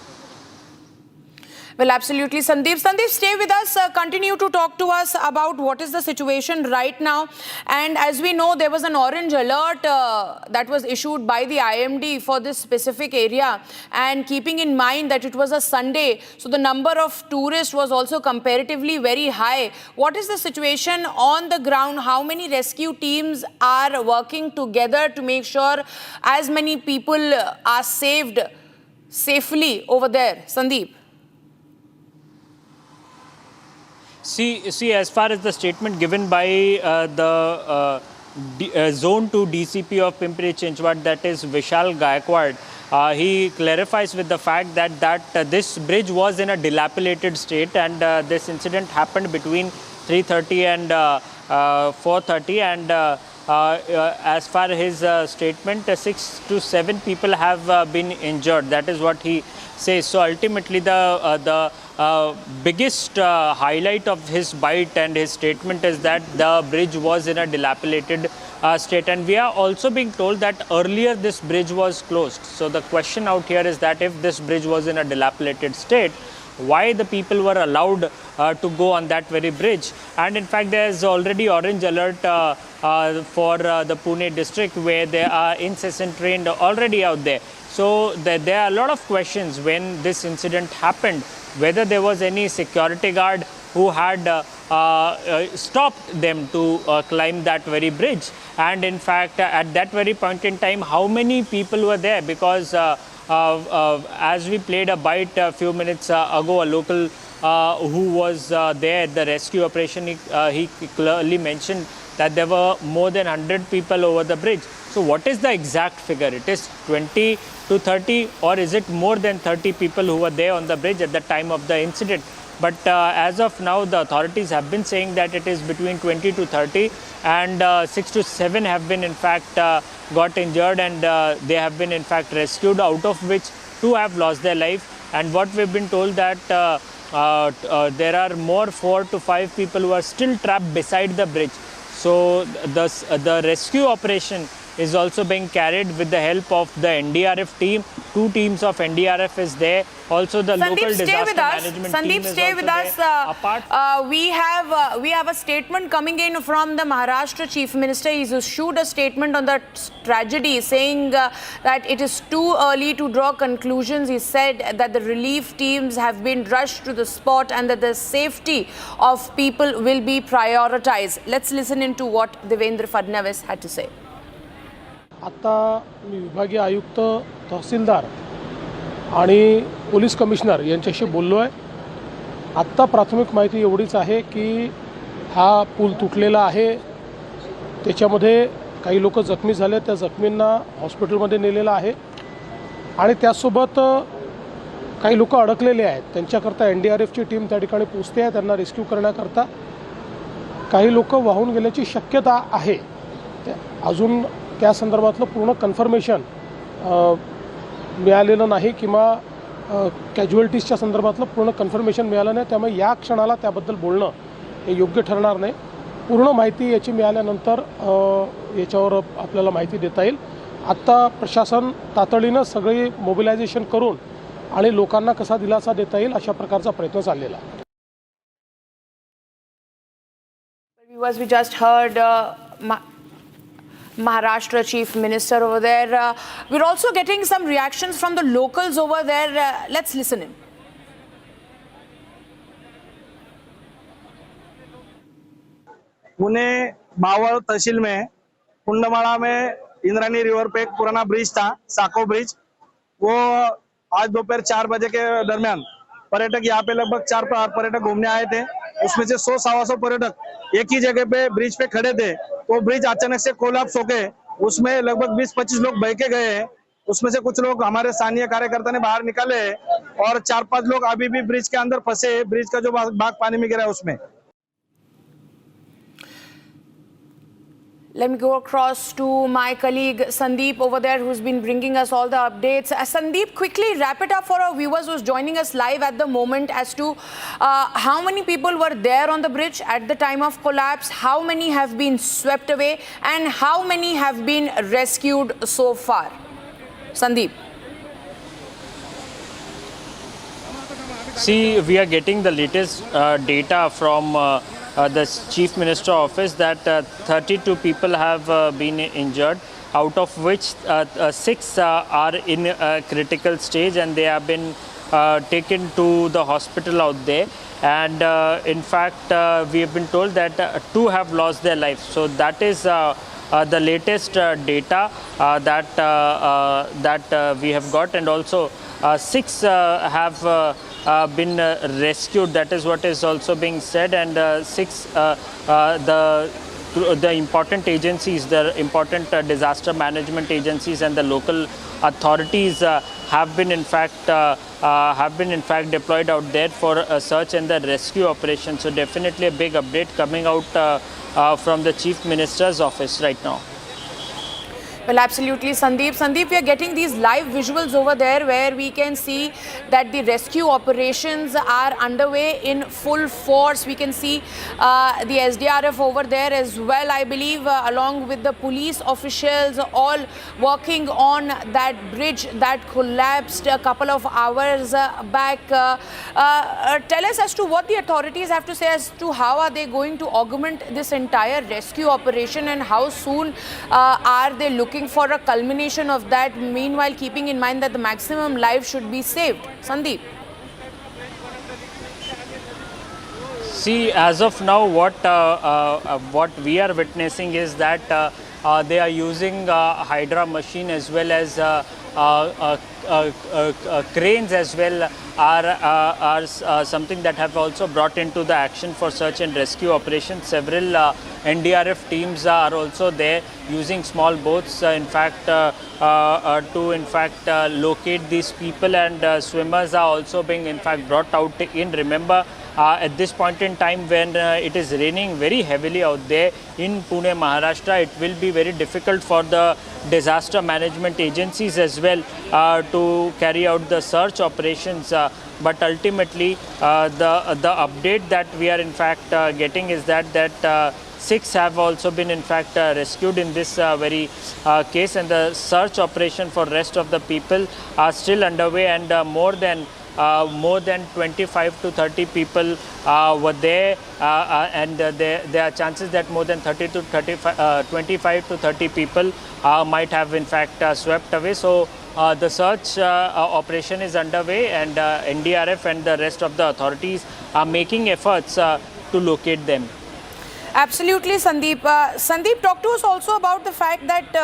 Well, absolutely, Sandeep. Sandeep, stay with us. Continue to talk to us about what is the situation right now. And as we know, there was an orange alert that was issued by the IMD for this specific area. And keeping in mind that it was a Sunday, so the number of tourists was also comparatively very high. What is the situation on the ground? How many rescue teams are working together to make sure as many people are saved safely over there? Sandeep. See, as far as the statement given by the Zone 2 DCP of Pimpri-Chinchwad, that is Vishal Gaikwad, he clarifies with the fact that this bridge was in a dilapidated state and this incident happened between 3:30 and 4:30 and as far as his statement, 6 to 7 people have been injured. That is what he says. So ultimately the biggest highlight of his bite and his statement is that the bridge was in a dilapidated state. And we are also being told that earlier this bridge was closed. So the question out here is that if this bridge was in a dilapidated state, why the people were allowed to go on that very bridge. And in fact, there is already orange alert for the Pune district, where there are incessant rain already out there. So there are a lot of questions when this incident happened, whether there was any security guard who had stopped them to climb that very bridge. And in fact, at that very point in time, how many people were there? Because as we played a bite a few minutes ago, a local who was there at the rescue operation, he clearly mentioned that there were more than 100 people over the bridge. So what is the exact figure? It is 20 to 30, or is it more than 30 people who were there on the bridge at the time of the incident? But as of now, the authorities have been saying that it is between 20 to 30, and 6 to 7 have been in fact got injured, and they have been in fact rescued, out of which 2 have lost their life. And what we've been told that there are more 4 to 5 people who are still trapped beside the bridge. So the rescue operation is also being carried with the help of the NDRF team. 2 teams of NDRF is there. Also the local disaster management team is stay also with us. there. We have a statement coming in from the Maharashtra Chief Minister. He's issued a statement on the tragedy, saying that it is too early to draw conclusions. He said that the relief teams have been rushed to the spot and that the safety of people will be prioritized. Let's listen into what Devendra Fadnavis had to say. आता मी विभागीय आयुक्त, तहसीलदार आणि police commissioner यांच्याशी बोललो आहे. आत्ता प्राथमिक माहिती एवढीच आहे की हा पूल तुटलेला आहे, त्याच्यामध्ये काही लोक जखमी झाले, त्या जखमींना हॉस्पिटलमध्ये नेलेलं आहे आणि त्यासोबत काही लोक अडकलेले आहेत. त्यांच्याकरता NDRFची टीम त्या ठिकाणी पोहोचते आहे त्यांना रेस्क्यू करण्याकरता. काही लोक वाहून गेल्याची शक्यता आहे. अजून त्या संदर्भातलं पूर्ण कन्फर्मेशन मिळालेलं नाही किंवा कॅज्युअल्टीजच्या संदर्भातलं पूर्ण कन्फर्मेशन मिळालं नाही. त्यामुळे या क्षणाला त्याबद्दल बोलणं हे योग्य ठरणार नाही. पूर्ण माहिती याची मिळाल्यानंतर याच्यावर आपल्याला माहिती देता येईल. आत्ता प्रशासन तातडीनं सगळी मोबिलायझेशन करून आणि लोकांना कसा दिलासा देता येईल अशा प्रकारचा प्रयत्न चाललेला आहे. We just heard Maharashtra Chief Minister over there. We're also getting some reactions from the locals over there. Let's listen in. Pune Maval तहसील में कुंडमाला में इंद्रानी रिवर पे एक पुराना ब्रिज था, साको ब्रिज. वो आज दोपहर 4 बजे के दरमियान पर्यटक यहाँ पे लगभग 4 पर्यटक घूमने आए थे. उसमें से 100-125 पर्यटक एक ही जगह पे ब्रिज पे खड़े थे. तो ब्रिज अचानक से कोलैप्स हो गए. उसमें लगभग 20-25 लोग बह के गए हैं. उसमें से कुछ लोग हमारे स्थानीय कार्यकर्ता ने बाहर निकाले हैं और 4-5 लोग अभी भी ब्रिज के अंदर फंसे हैं. ब्रिज का जो भाग पानी में गिरा है उसमें. Let me go across to my colleague Sandeep over there, who's been bringing us all the updates. Sandeep, quickly wrap it up for our viewers who's joining us live at the moment as to how many people were there on the bridge at the time of collapse, how many have been swept away, and how many have been rescued so far. Sandeep. See, we are getting the latest data from the Chief Minister office that 32 people have been injured, out of which 6 are in a critical stage and they have been taken to the hospital out there. And in fact, we have been told that 2 have lost their lives. So that is the latest data that we have got, and also 6 have been rescued. That is what is also being said, and 6 the important agencies, the important disaster management agencies and the local authorities have been in fact deployed out there for a search and the rescue operation. So definitely a big update coming out from the Chief Minister's office right now. Well, absolutely, Sandeep. Sandeep, we are getting these live visuals over there where we can see that the rescue operations are underway in full force. We can see the SDRF over there as well, I believe, along with the police officials, all working on that bridge that collapsed a couple of hours back. Tell us as to what the authorities have to say as to how are they going to augment this entire rescue operation, and how soon are they looking for a culmination of that, meanwhile keeping in mind that the maximum lives should be saved. Sandeep. See, as of now, what we are witnessing is that they are using Hydra machine as well as cranes as well are something that have also brought into the action for search and rescue operations. Several NDRF teams are also there using small boats, to locate these people, and swimmers are also being brought out in. Remember, at this point in time when it is raining very heavily out there in Pune, Maharashtra, it will be very difficult for the disaster management agencies as well to carry out the search operations. But ultimately, the update that we are getting is that 6 have also been rescued in this very case, and the search operation for rest of the people are still underway, and more than 25 to 30 people were there, and there are chances that more than 25 to 30 people might have swept away. So the search operation is underway, and NDRF and the rest of the authorities are making efforts to locate them. Absolutely, Sandeep. Sandeep, talk to us also about the fact that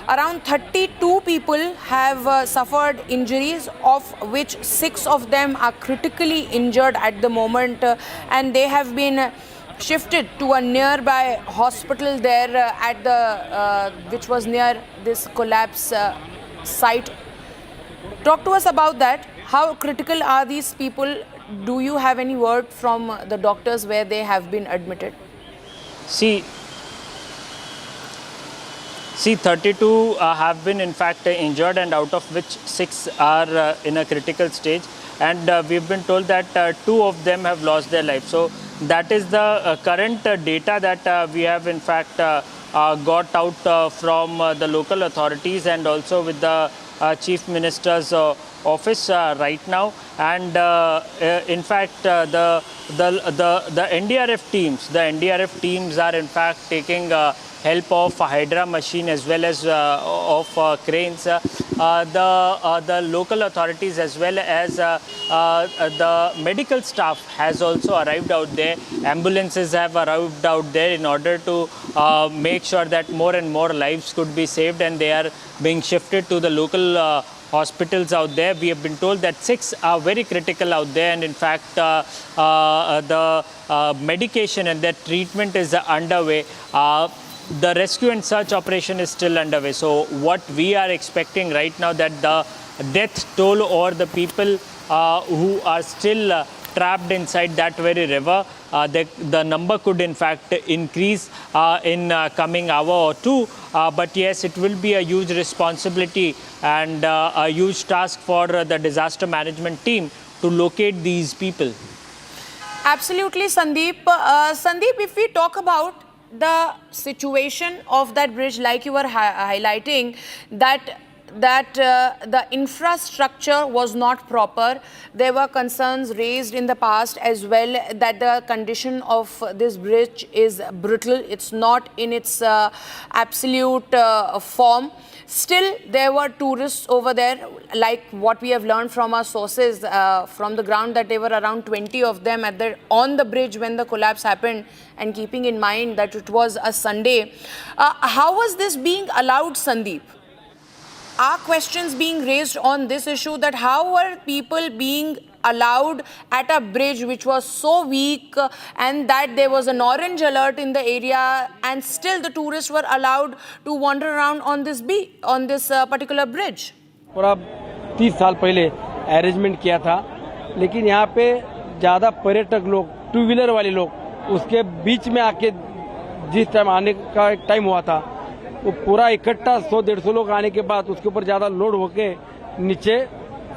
around 32 people have suffered injuries, of which 6 of them are critically injured at the moment, and they have been shifted to a nearby hospital there at the which was near this collapse site. Talk to us about that. How critical are these people? Do you have any word from the doctors where they have been admitted? See, 32 have been injured, and out of which 6 are in a critical stage, and we've been told that 2 of them have lost their life. So that is the current data that we have got out from the local authorities, and also with the Chief Minister's office right now. And the NDRF teams are taking help of Hydra machine as well as of cranes. The local authorities as well as the medical staff has also arrived out there. Ambulances have arrived out there in order to make sure that more and more lives could be saved, and they are being shifted to the local hospitals out there. We have been told that 6 are very critical out there, and the medication and their treatment is underway. The rescue and search operation is still underway. So what we are expecting right now, that the death toll or the people who are still trapped inside that very river, the number could increase in coming hour or two. But yes, it will be a huge responsibility and a huge task for the disaster management team to locate these people. Absolutely, Sandeep. Sandeep, if we talk about the situation of that bridge, like you were highlighting, that the infrastructure was not proper. There were concerns raised in the past as well that the condition of this bridge is brittle. It's not in its absolute form. Still, there were tourists over there, like what we have learned from our sources from the ground, that there were around 20 of them on the bridge when the collapse happened, and keeping in mind that it was a Sunday. How was this being allowed, Sandeep? Are questions being raised on this issue, that how were people being allowed at a bridge which was so weak, and that there was an orange alert in the area, and still the tourists were allowed to wander around on this particular bridge? पूरा 30 साल पहले arrangement किया था, लेकिन यहाँ पे ज़्यादा पर्यटक लोग, 2 व्हीलर वाले लोग उसके बीच में आके जिस टाइम आने का एक टाइम हुआ था, वो पूरा इकट्ठा 100-150 लोग आने के बाद उसके ऊपर ज़्यादा लोड होके नीचे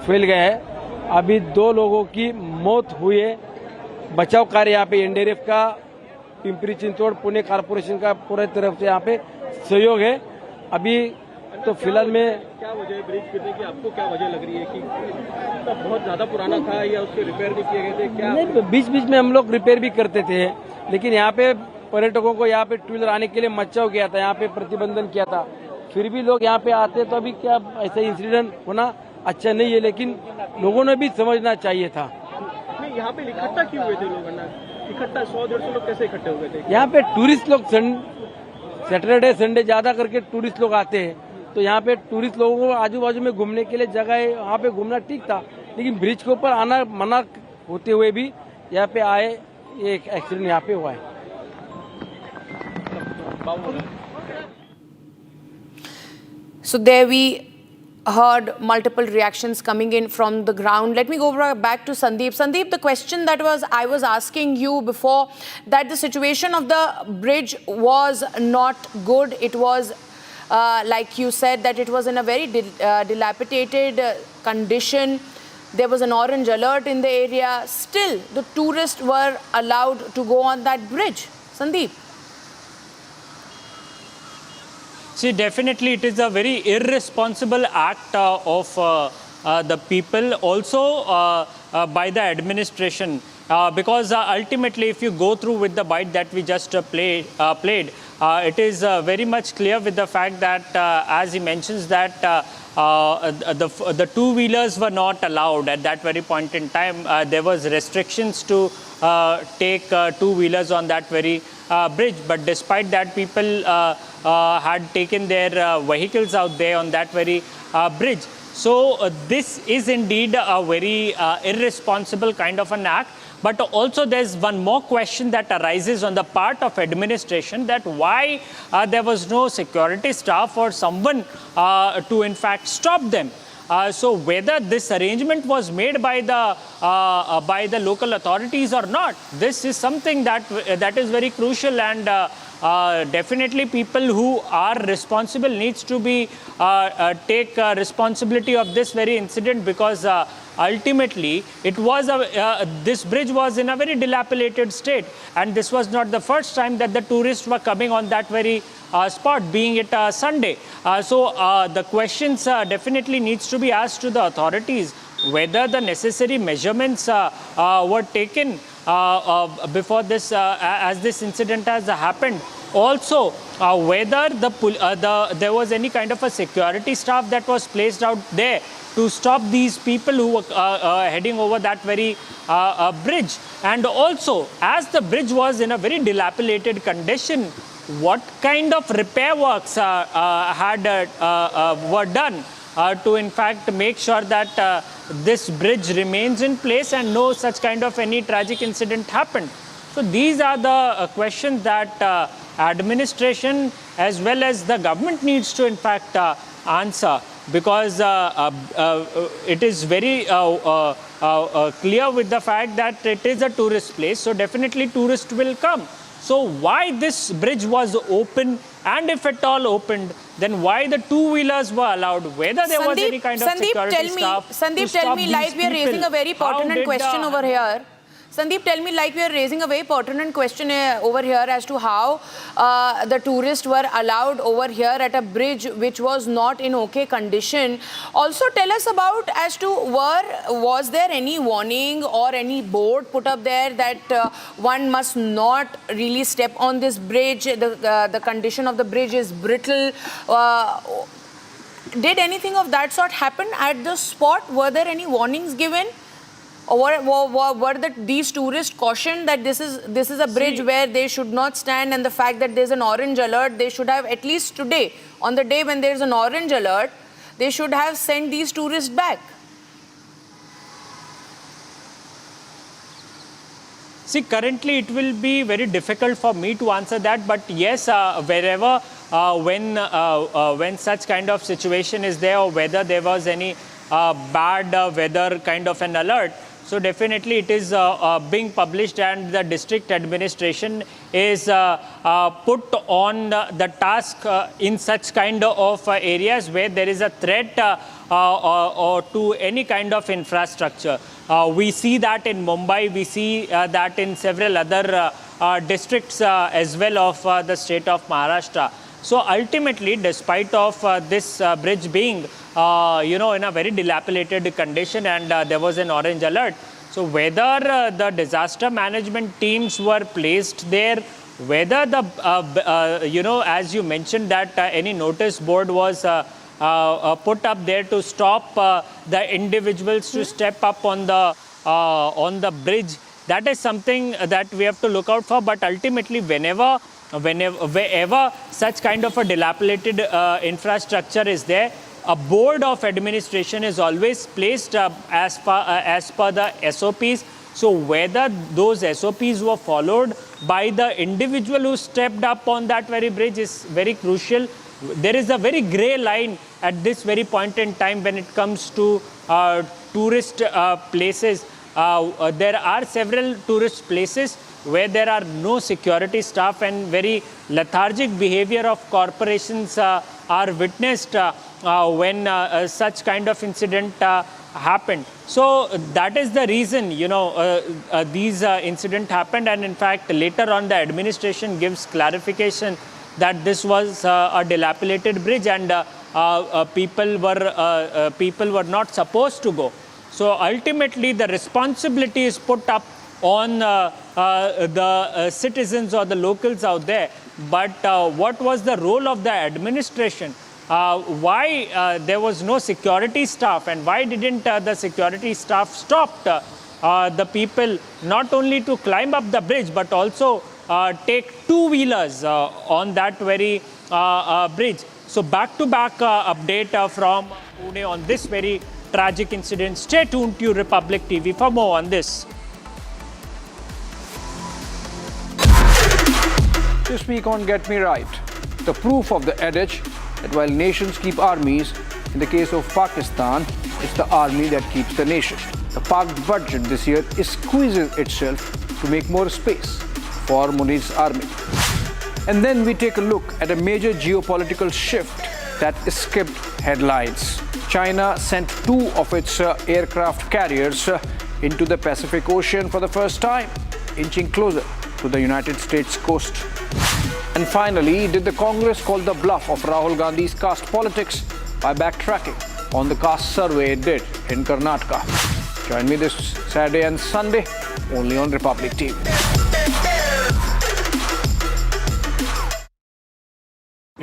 फैल गया है। अभी 2 लोगों की मौत हुई है। बचाव कार्य यहाँ पे एनडीआरएफ का, पिंपरी चिंचवड़ पुणे कारपोरेशन का पूरी तरफ से यहाँ पे सहयोग है। अभी तो फिलहाल में क्या वजह है ब्रिज गिरने की, आपको क्या वजह लग रही है कि बहुत ज्यादा पुराना था या उसके रिपेयर भी किए गए थे क्या? नहीं, बीच बीच में हम लोग रिपेयर भी करते थे, लेकिन यहाँ पे पर्यटकों को यहाँ पे टू व्हीलर आने के लिए मचाव किया था, यहाँ पे प्रतिबंधन किया था, फिर भी लोग यहाँ पे आते तो अभी क्या ऐसा इंसिडेंट होना अच्छा नहीं है, लेकिन लोगों ने भी समझना चाहिए था। नहीं, यहाँ पे इकट्ठा क्यों हुए थे लोग? इकट्ठा 100-150 लोग कैसे इकट्ठे हुए थे? यहाँ पे टूरिस्ट लोग सैटरडे संडे ज्यादा करके टूरिस्ट लोग आते हैं, तो यहाँ पे टूरिस्ट लोगों को आजू बाजू में घूमने के लिए जगह है, वहाँ पे घूमना ठीक था, लेकिन ब्रिज के ऊपर आना मना होते हुए भी यहाँ पे आए, ये एक एक्सीडेंट यहाँ पे हुआ है। So there we heard multiple reactions coming in from the ground. Let me go back to Sandeep. Sandeep, the question that I was asking you before, that the situation of the bridge was not good. It was, like you said, that it was in a very dilapidated condition. There was an orange alert in the area. Still, the tourists were allowed to go on that bridge. Sandeep. See, definitely it is a very irresponsible act of the people, also by the administration, because ultimately if you go through with the bite that we just played, it is very much clear with the fact that as he mentions that the two-wheelers were not allowed at that very point in time. There was restrictions to take two-wheelers on that very bridge, but despite that people had taken their vehicles out there on that very bridge. So this is indeed a very irresponsible kind of an act. But also there's one more question that arises on the part of administration, that why there was no security staff or someone to in fact stop them. So whether this arrangement was made by the local authorities or not, this is something that is very crucial, and definitely people who are responsible needs to be take responsibility of this very incident, because ultimately it was this bridge was in a very dilapidated state, and this was not the first time that the tourists were coming on that very spot, being it Sunday. So the questions definitely needs to be asked to the authorities, whether the necessary measurements were taken before this, as this incident has happened. Also, whether there was any kind of a security staff that was placed out there to stop these people who were heading over that very bridge. And also, as the bridge was in a very dilapidated condition, what kind of repair works were done to in fact make sure that this bridge remains in place and no such kind of any tragic incident happened. So these are the questions that administration as well as the government needs to in fact answer, because it is very clear with the fact that it is a tourist place, so definitely tourists will come. So why this bridge was open, and if at all opened, then why the two-wheelers were allowed, whether there was any kind of security staff. Sandeep, tell me, like we are raising a very pertinent question over here. Sandeep, tell me, like we are raising a very pertinent question over here as to how the tourists were allowed over here at a bridge which was not in okay condition. Also, tell us about as to was there any warning or any board put up there that one must not really step on this bridge, the condition of the bridge is brittle. Did anything of that sort happen at the spot? Were there any warnings given? Or were these tourists cautioned that this is a bridge where they should not stand, and the fact that there's an orange alert, they should have, at least today, on the day when there's an orange alert, they should have sent these tourists back? See, currently it will be very difficult for me to answer that, but yes, wherever, when such kind of situation is there, or whether there was any bad weather kind of an alert, So definitely it is being published, and the district administration is put on the task in such kind of areas where there is a threat or to any kind of infrastructure. We see that in Mumbai, we see that in several other districts as well of the state of Maharashtra. So ultimately, despite of this bridge being in a very dilapidated condition, and there was an orange alert. So whether the disaster management teams were placed there, whether the as you mentioned that any notice board was put up there to stop the individuals to step up on the bridge, that is something that we have to look out for. But ultimately, wherever such kind of a dilapidated infrastructure is there, a board of administration is always placed as per the SOPs. So whether those SOPs were followed by the individual who stepped up on that very bridge is very crucial. There is a very grey line at this very point in time when it comes to tourist places. There are several tourist places where there are no security staff, and very lethargic behavior of corporations are witnessed when such kind of incident happened. So that is the reason, these incidents happened, and in fact later on the administration gives clarification that this was a dilapidated bridge, and people were not supposed to go. So ultimately the responsibility is put up on the citizens or the locals out there. But what was the role of the administration? Why there was no security staff, and why didn't the security staff stop the people not only to climb up the bridge but also take two-wheelers on that very bridge? So back-to-back update from Pune on this very tragic incident. Stay tuned to Republic TV for more on this. This week on Get Me Right, the proof of the adage that while nations keep armies, in the case of Pakistan, it's the army that keeps the nation. The Pak budget this year is squeezing itself to make more space for Munir's army. And then we take a look at a major geopolitical shift that escaped headlines. China sent 2 of its aircraft carriers into the Pacific Ocean for the first time, inching closer to the United States coast. And finally, did the Congress call the bluff of Rahul Gandhi's caste politics by backtracking on the caste survey it did in Karnataka? Join me this Saturday and Sunday, only on Republic TV.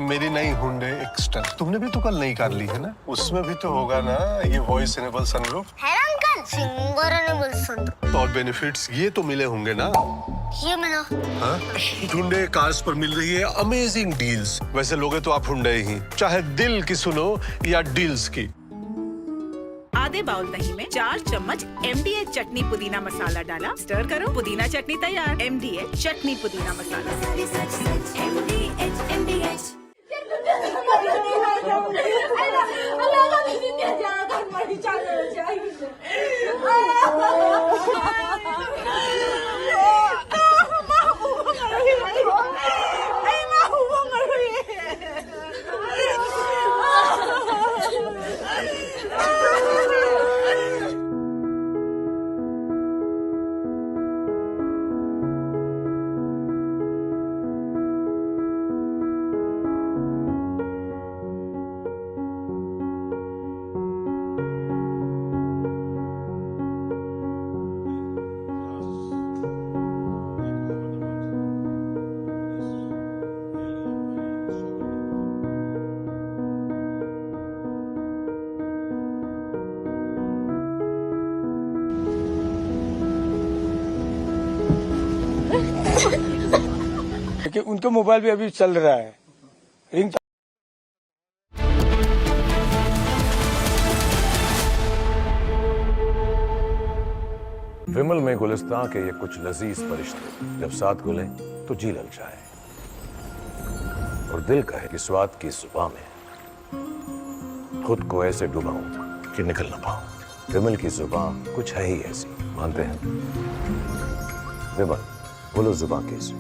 मेरी नई Hyundai extra तुमने भी तो कल नई car ली है ना, उसमें भी तो होगा ना ये वॉइस इनेबल सनरूफ है ना अंकल, सिंगर इनेबल सनरूफ। और बेनिफिट्स ये तो मिले होंगे ना? ये मिला। हाँ? हुंडई कार्स पर मिल रही है अमेजिंग डील्स। वैसे लोगे तो आप हुंडई ही, चाहे दिल की सुनो या डील्स की। आधे बाउल दही में 4 चम्मच MDH चटनी पुदीना मसाला डाला, स्टर करो, पुदीना चटनी तैयार। MDH चटनी पुदीना मसाला। MDH कि उनके मोबाइल भी अभी चल रहा है रिंग। विमल में गुलिस्तां के ये कुछ लजीज फरिश्ते जब साथ घुले तो जी लग जाए और दिल कहे कि स्वाद की जुबां में खुद को ऐसे डुबाऊं कि निकल ना पाऊं। क्रिमिनल की जुबान कुछ है ही ऐसी, मानते हैं? विमल, बोलो जुबान कैसी?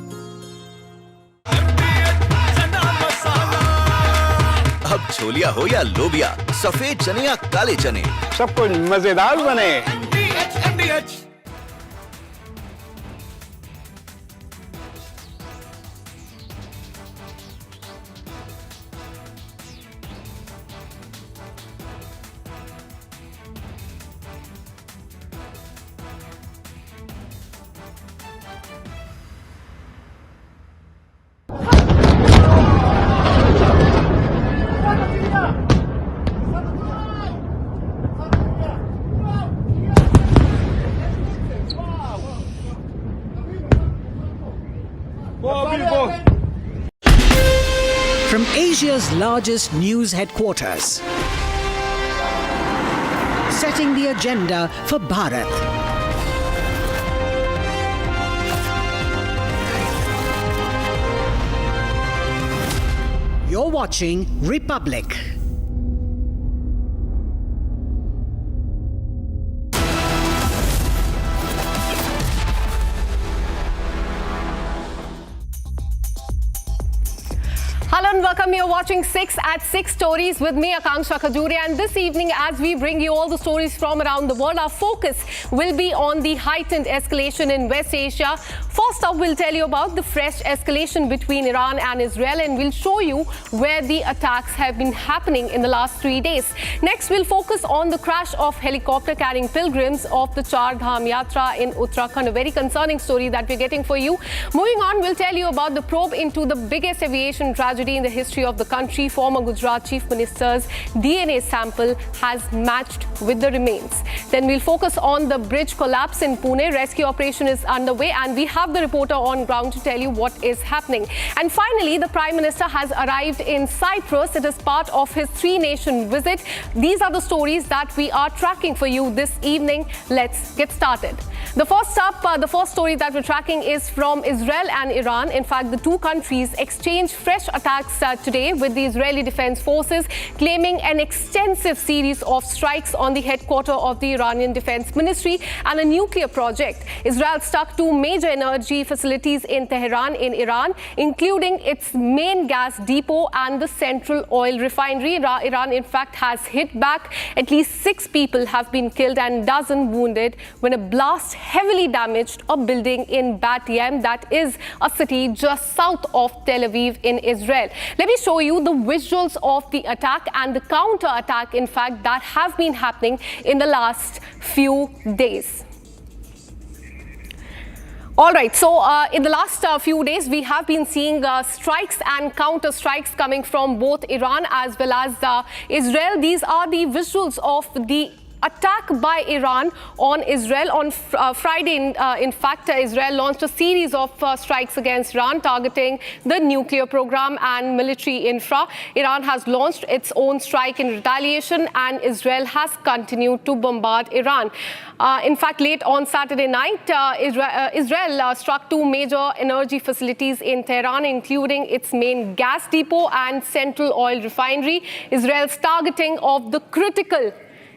अब छोलिया हो या लोबिया, सफेद चने या काले चने, सब कुछ मजेदार बने। From Asia's largest news headquarters, setting the agenda for Bharat. You're watching Republic. Hello and welcome. You're watching 6 at 6 Stories with me, Akanksha Khajuria. And this evening, as we bring you all the stories from around the world, our focus will be on the heightened escalation in West Asia. First up, we'll tell you about the fresh escalation between Iran and Israel, and we'll show you where the attacks have been happening in the last 3 days. Next, we'll focus on the crash of helicopter carrying pilgrims of the Char Dham Yatra in Uttarakhand, a very concerning story that we're getting for you. Moving on, we'll tell you about the probe into the biggest aviation tragedy in the history of the country. Former Gujarat Chief Minister's DNA sample has matched with the remains. Then we'll focus on the bridge collapse in Pune. Rescue operation is underway and we have the reporter on ground to tell you what is happening. And finally, the Prime Minister has arrived in Cyprus. It is part of his 3-nation visit. These are the stories that we are tracking for you this evening. Let's get started. The first story that we're tracking is from Israel and Iran. In fact, the two countries exchanged fresh attacks today, with the Israeli Defense Forces claiming an extensive series of strikes on the headquarters of the Iranian Defense Ministry and a nuclear project. Israel struck 2 major energy facilities in Tehran in Iran, including its main gas depot and the central oil refinery. Iran, in fact, has hit back. At least 6 people have been killed and a dozen wounded when a blast heavily damaged a building in Bat Yam, that is a city just south of Tel Aviv in Israel. Let me show you the visuals of the attack and the counter-attack, in fact, that have been happening in the last few days. All right, so in the last few days, we have been seeing strikes and counter-strikes coming from both Iran as well as Israel. These are the visuals of the attack by Iran on Israel. On Friday, in fact, Israel launched a series of strikes against Iran, targeting the nuclear program and military infra. Iran has launched its own strike in retaliation, and Israel has continued to bombard Iran. In fact, late on Saturday night, Israel struck 2 major energy facilities in Tehran, including its main gas depot and central oil refinery. Israel's targeting of the critical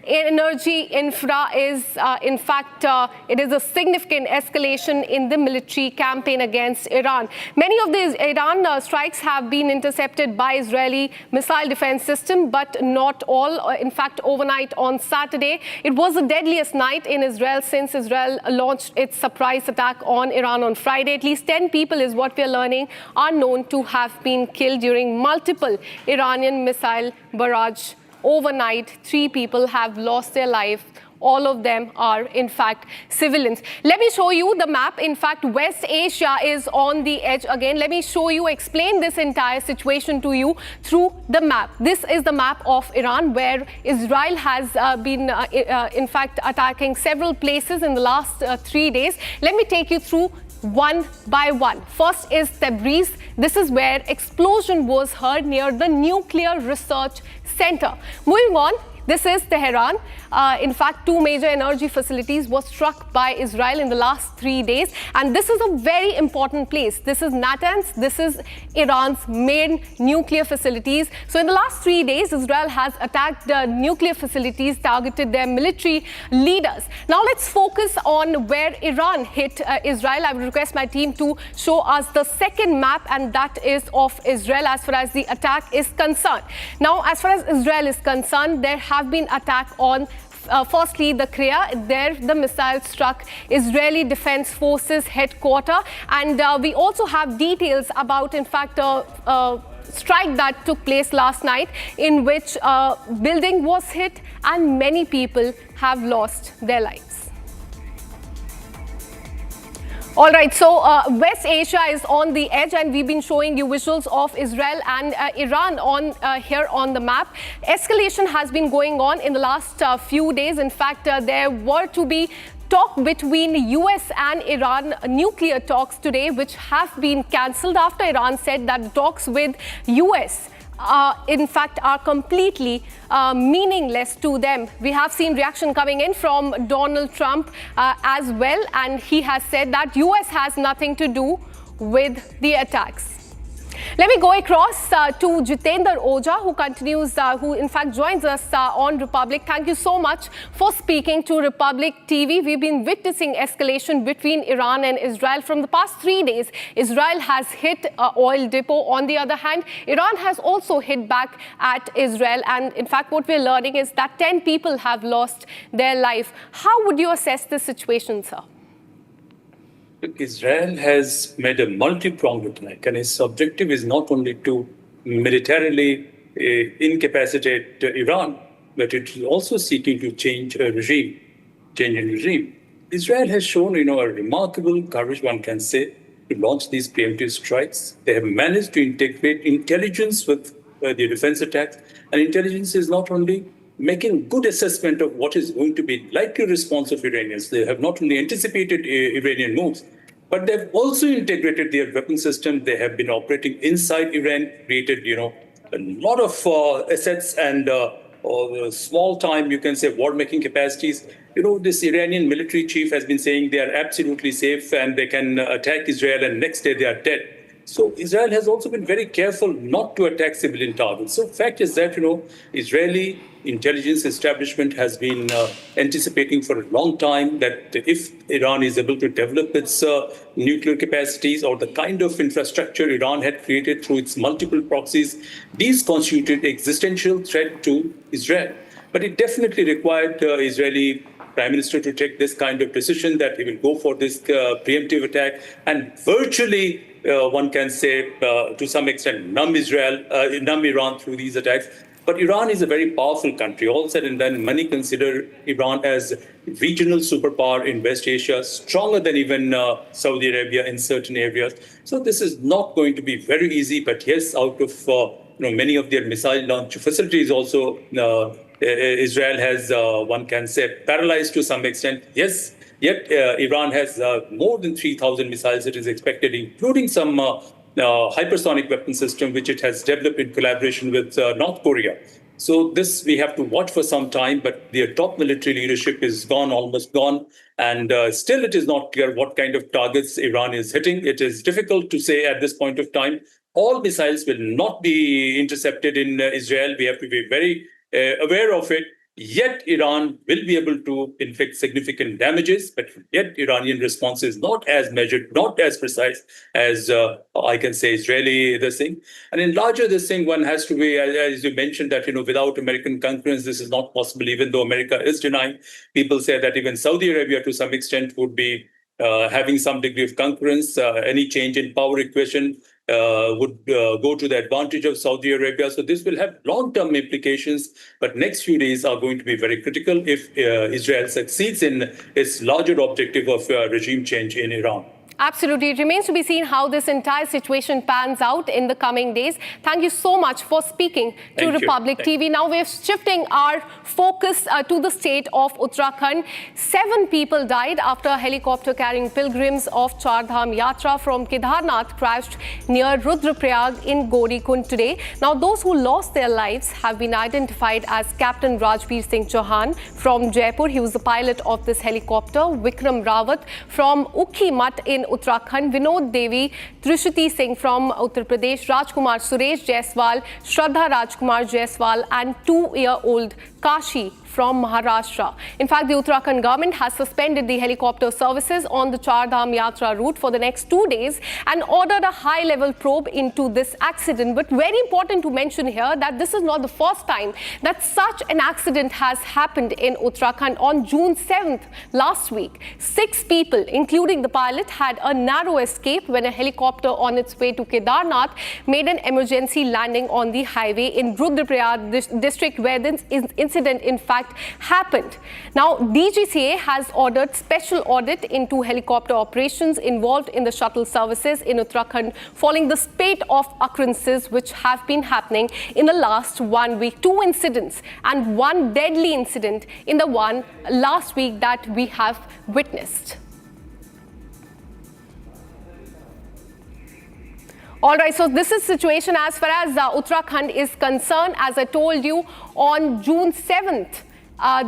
energy infra is, in fact, it is a significant escalation in the military campaign against Iran. Many of these Iran strikes have been intercepted by Israeli missile defense system, but not all. In fact, overnight on Saturday, it was the deadliest night in Israel since Israel launched its surprise attack on Iran on Friday. At least 10 people, is what we are learning, are known to have been killed during multiple Iranian missile barrage. Overnight, 3 people have lost their life. All of them are, in fact, civilians. Let me show you the map. In fact, West Asia is on the edge again. Let me show you, explain this entire situation to you through the map. This is the map of Iran, where Israel has been, in fact, attacking several places in the last 3 days. Let me take you through one by one. First is Tabriz. This is where explosion was heard near the nuclear research center. Moving on, This is Tehran. In fact, 2 major energy facilities were struck by Israel in the last 3 days. And this is a very important place. This is Natanz. This is Iran's main nuclear facilities. So in the last 3 days, Israel has attacked nuclear facilities, targeted their military leaders. Now let's focus on where Iran hit Israel. I would request my team to show us the second map, and that is of Israel as far as the attack is concerned. Now, as far as Israel is concerned, there have been attacks on firstly, the Kriya. There, the missile struck Israeli Defense Forces headquarters. And we also have details about, in fact, a strike that took place last night in which a building was hit and many people have lost their lives. All right, so West Asia is on the edge, and we've been showing you visuals of Israel and Iran on here on the map. Escalation has been going on in the last few days. In fact, there were to be talk between US and Iran, nuclear talks today, which have been cancelled after Iran said that the talks with US in fact, are completely meaningless to them. We have seen reaction coming in from Donald Trump as well, and he has said that US has nothing to do with the attacks. Let me go across to Jitendra Oja, who continues, who in fact joins us on Republic. Thank you so much for speaking to Republic TV. We've been witnessing escalation between Iran and Israel from the past 3 days. Israel has hit an oil depot. On the other hand, Iran has also hit back at Israel. And in fact, what we're learning is that 10 people have lost their life. How would you assess this situation, sir? Israel has made a multi-pronged attack, and its objective is not only to militarily incapacitate Iran, but it is also seeking to change a regime. Israel has shown, a remarkable courage, one can say, to launch these preemptive strikes. They have managed to integrate intelligence with the defense attacks, and intelligence is not only making good assessment of what is going to be likely response of Iranians. They have not only anticipated Iranian moves, but they've also integrated their weapon system. They have been operating inside Iran, created, a lot of assets and small time, you can say, war-making capacities. This Iranian military chief has been saying they are absolutely safe and they can attack Israel, and next day they are dead. So Israel has also been very careful not to attack civilian targets. So fact is that, Israeli intelligence establishment has been anticipating for a long time that if Iran is able to develop its nuclear capacities or the kind of infrastructure Iran had created through its multiple proxies, these constituted existential threat to Israel. But it definitely required Israeli Prime Minister to take this kind of decision that he will go for this preemptive attack and virtually, one can say, to some extent, numb Iran through these attacks. But Iran is a very powerful country. All said and done, many consider Iran as regional superpower in West Asia, stronger than even Saudi Arabia in certain areas. So this is not going to be very easy. But yes, out of many of their missile launch facilities also, Israel has, one can say, paralyzed to some extent. Yes, yet Iran has more than 3,000 missiles it is expected, including some hypersonic weapon system, which it has developed in collaboration with North Korea. So this we have to watch for some time, but their top military leadership is gone, almost gone. And still it is not clear what kind of targets Iran is hitting. It is difficult to say at this point of time. All missiles will not be intercepted in Israel. We have to be very aware of it. Yet Iran will be able to inflict significant damages, but yet Iranian response is not as measured, not as precise as I can say Israeli this thing. And in larger this thing, one has to be, as you mentioned, that without American concurrence, this is not possible. Even though America is denying, people say that even Saudi Arabia, to some extent, would be having some degree of concurrence. Any change in power equation would go to the advantage of Saudi Arabia. So this will have long-term implications, but next few days are going to be very critical if Israel succeeds in its larger objective of regime change in Iran. Absolutely. It remains to be seen how this entire situation pans out in the coming days. Thank you so much for speaking to Republic TV. Now we're shifting our focus to the state of Uttarakhand. 7 people died after a helicopter carrying pilgrims of Char Dham Yatra from Kedarnath crashed near Rudraprayag in Gaurikund today. Now those who lost their lives have been identified as Captain Rajveer Singh Chauhan from Jaipur. He was the pilot of this helicopter. Vikram Rawat from Ukhi Mat in Uttarakhand, Vinod Devi, Trishiti Singh from Uttar Pradesh, Rajkumar Suresh Jaiswal, Shraddha Rajkumar Jaiswal and 2-year-old Kashi from Maharashtra. In fact, the Uttarakhand government has suspended the helicopter services on the Char Dham Yatra route for the next 2 days and ordered a high-level probe into this accident. But very important to mention here that this is not the first time that such an accident has happened in Uttarakhand. On June 7th, last week, 6 people, including the pilot, had a narrow escape when a helicopter on its way to Kedarnath made an emergency landing on the highway in Rudraprayag district, where this incident, in fact, happened. Now, DGCA has ordered special audit into helicopter operations involved in the shuttle services in Uttarakhand following the spate of occurrences which have been happening in the last 1 week. 2 incidents and 1 deadly incident in the one last week that we have witnessed. All right, so this is the situation as far as Uttarakhand is concerned. As I told you, on June 7th,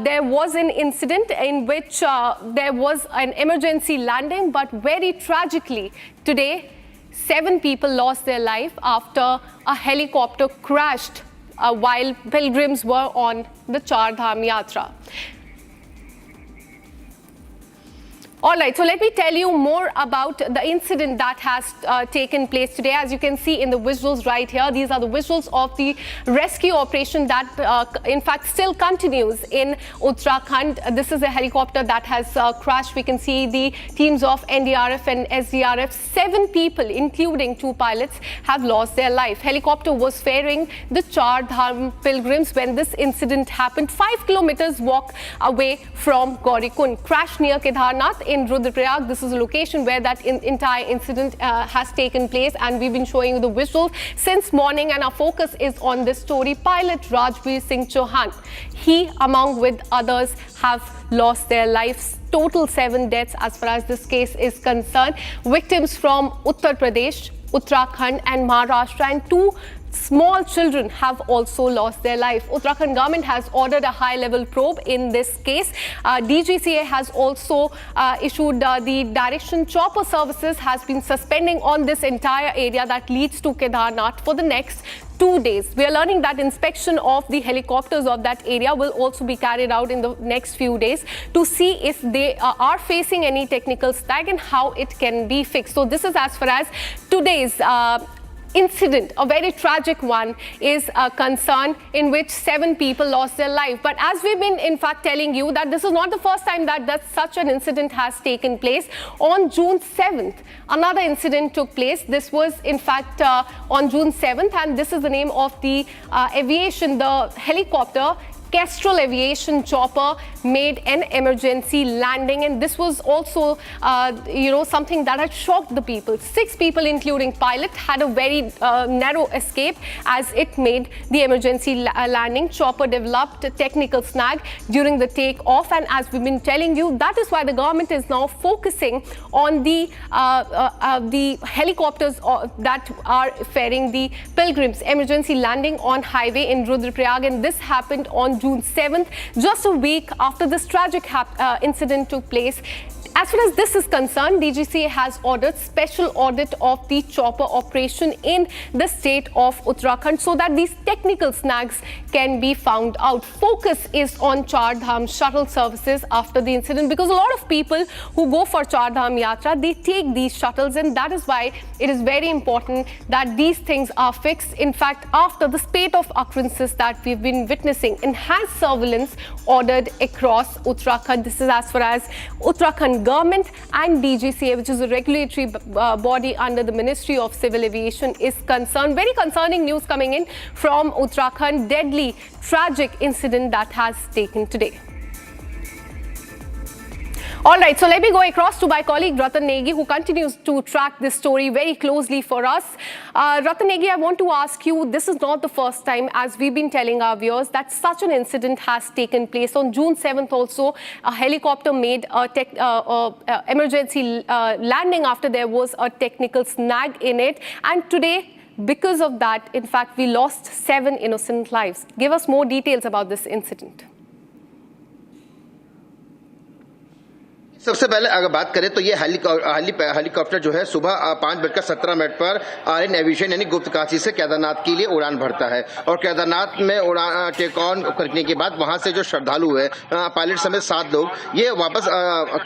there was an incident in which there was an emergency landing, but very tragically today, 7 people lost their life after a helicopter crashed while pilgrims were on the Char Dham Yatra. All right, so let me tell you more about the incident that has taken place today. As you can see in the visuals right here, these are the visuals of the rescue operation that in fact still continues in Uttarakhand. This is a helicopter that has crashed. We can see the teams of NDRF and SDRF. 7 people, including 2 pilots, have lost their life. Helicopter was ferrying the Char Dham pilgrims when this incident happened. 5 kilometers walk away from Gaurikund. Crash near Kedarnath in Rudraprayag. This is a location where that entire incident has taken place, and we've been showing you the visuals since morning, and our focus is on this story. Pilot Rajveer Singh Chauhan, he among with others have lost their lives. Total 7 deaths as far as this case is concerned. Victims from Uttar Pradesh, Uttarakhand and Maharashtra, and 2 small children have also lost their life. Uttarakhand government has ordered a high-level probe in this case. DGCA has also issued the direction. Chopper services has been suspending on this entire area that leads to Kedarnath for the next 2 days. We are learning that inspection of the helicopters of that area will also be carried out in the next few days to see if they are facing any technical snag and how it can be fixed. So this is as far as today's incident, a very tragic one, is concerned, in which 7 people lost their life. But as we've been in fact telling you that this is not the first time that such an incident has taken place. On June 7th, another incident took place. This was in fact on June 7th, and this is the name of the aviation, the helicopter. Kestrel Aviation chopper made an emergency landing, and this was also, something that had shocked the people. 6 people, including pilot, had a very narrow escape as it made the emergency landing. Chopper developed a technical snag during the takeoff, and as we've been telling you, that is why the government is now focusing on the helicopters that are ferrying the pilgrims. Emergency landing on highway in Rudraprayag, and this happened on June 7th, just a week after this tragic incident took place. As far as this is concerned, DGCA has ordered special audit of the chopper operation in the state of Uttarakhand so that these technical snags can be found out. Focus is on Char Dham shuttle services after the incident, because a lot of people who go for Char Dham Yatra, they take these shuttles, and that is why it is very important that these things are fixed. In fact, after the spate of occurrences that we've been witnessing, enhanced surveillance ordered across Uttarakhand. This is as far as Uttarakhand government and DGCA, which is a regulatory body under the Ministry of Civil Aviation, is concerned. Very concerning news coming in from Uttarakhand. Deadly, tragic incident that has taken today. All right, so let me go across to my colleague Ratan Negi, who continues to track this story very closely for us. Ratan Negi, I want to ask you, this is not the first time, as we've been telling our viewers, that such an incident has taken place. On June 7th also, a helicopter made a emergency landing after there was a technical snag in it. And today, because of that, in fact, we lost 7 innocent lives. Give us more details about this incident. सबसे पहले अगर बात करें तो ये helicopter जो है सुबह 5:17 पर आर्यन एविएशन यानी गुप्तकाशी से केदारनाथ के लिए उड़ान भरता है और केदारनाथ में उड़ान टेक ऑन करने के बाद वहां से जो श्रद्धालु है पायलट समेत 7 लोग ये वापस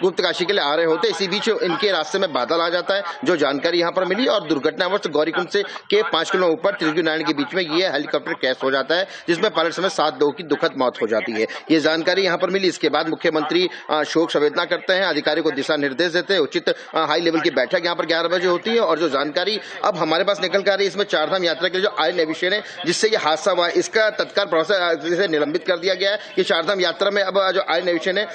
गुप्तकाशी के लिए आ रहे होते। इसी बीच इनके रास्ते में बादल आ जाता है, जो जानकारी यहाँ पर मिली, और दुर्घटनावश गौरीकुंड से के 5 किलोमीटर ऊपर त्रिजुगी नारायण के बीच में ये हेलीकॉप्टर क्रैश हो जाता है, जिसमें पायलट समेत 7 लोगों की दुखद मौत हो जाती है। ये जानकारी यहाँ पर मिली। इसके बाद मुख्यमंत्री शोक संवेदना करते हैं, अधिकारियों को दिशा निर्देश देते हैं। उचित हाई लेवल की बैठक यहाँ पर 11 बजे होती है और जो जानकारी अब हमारे पास निकल कर आ रही है, इसमें चारधाम यात्रा के लिए जो आर्यन एविएशन है जिससे ये हादसा हुआ है, इसका तत्काल प्रोसेस निलंबित कर दिया गया है। कि चारधाम यात्रा में अब जो आर्यन एविएशन है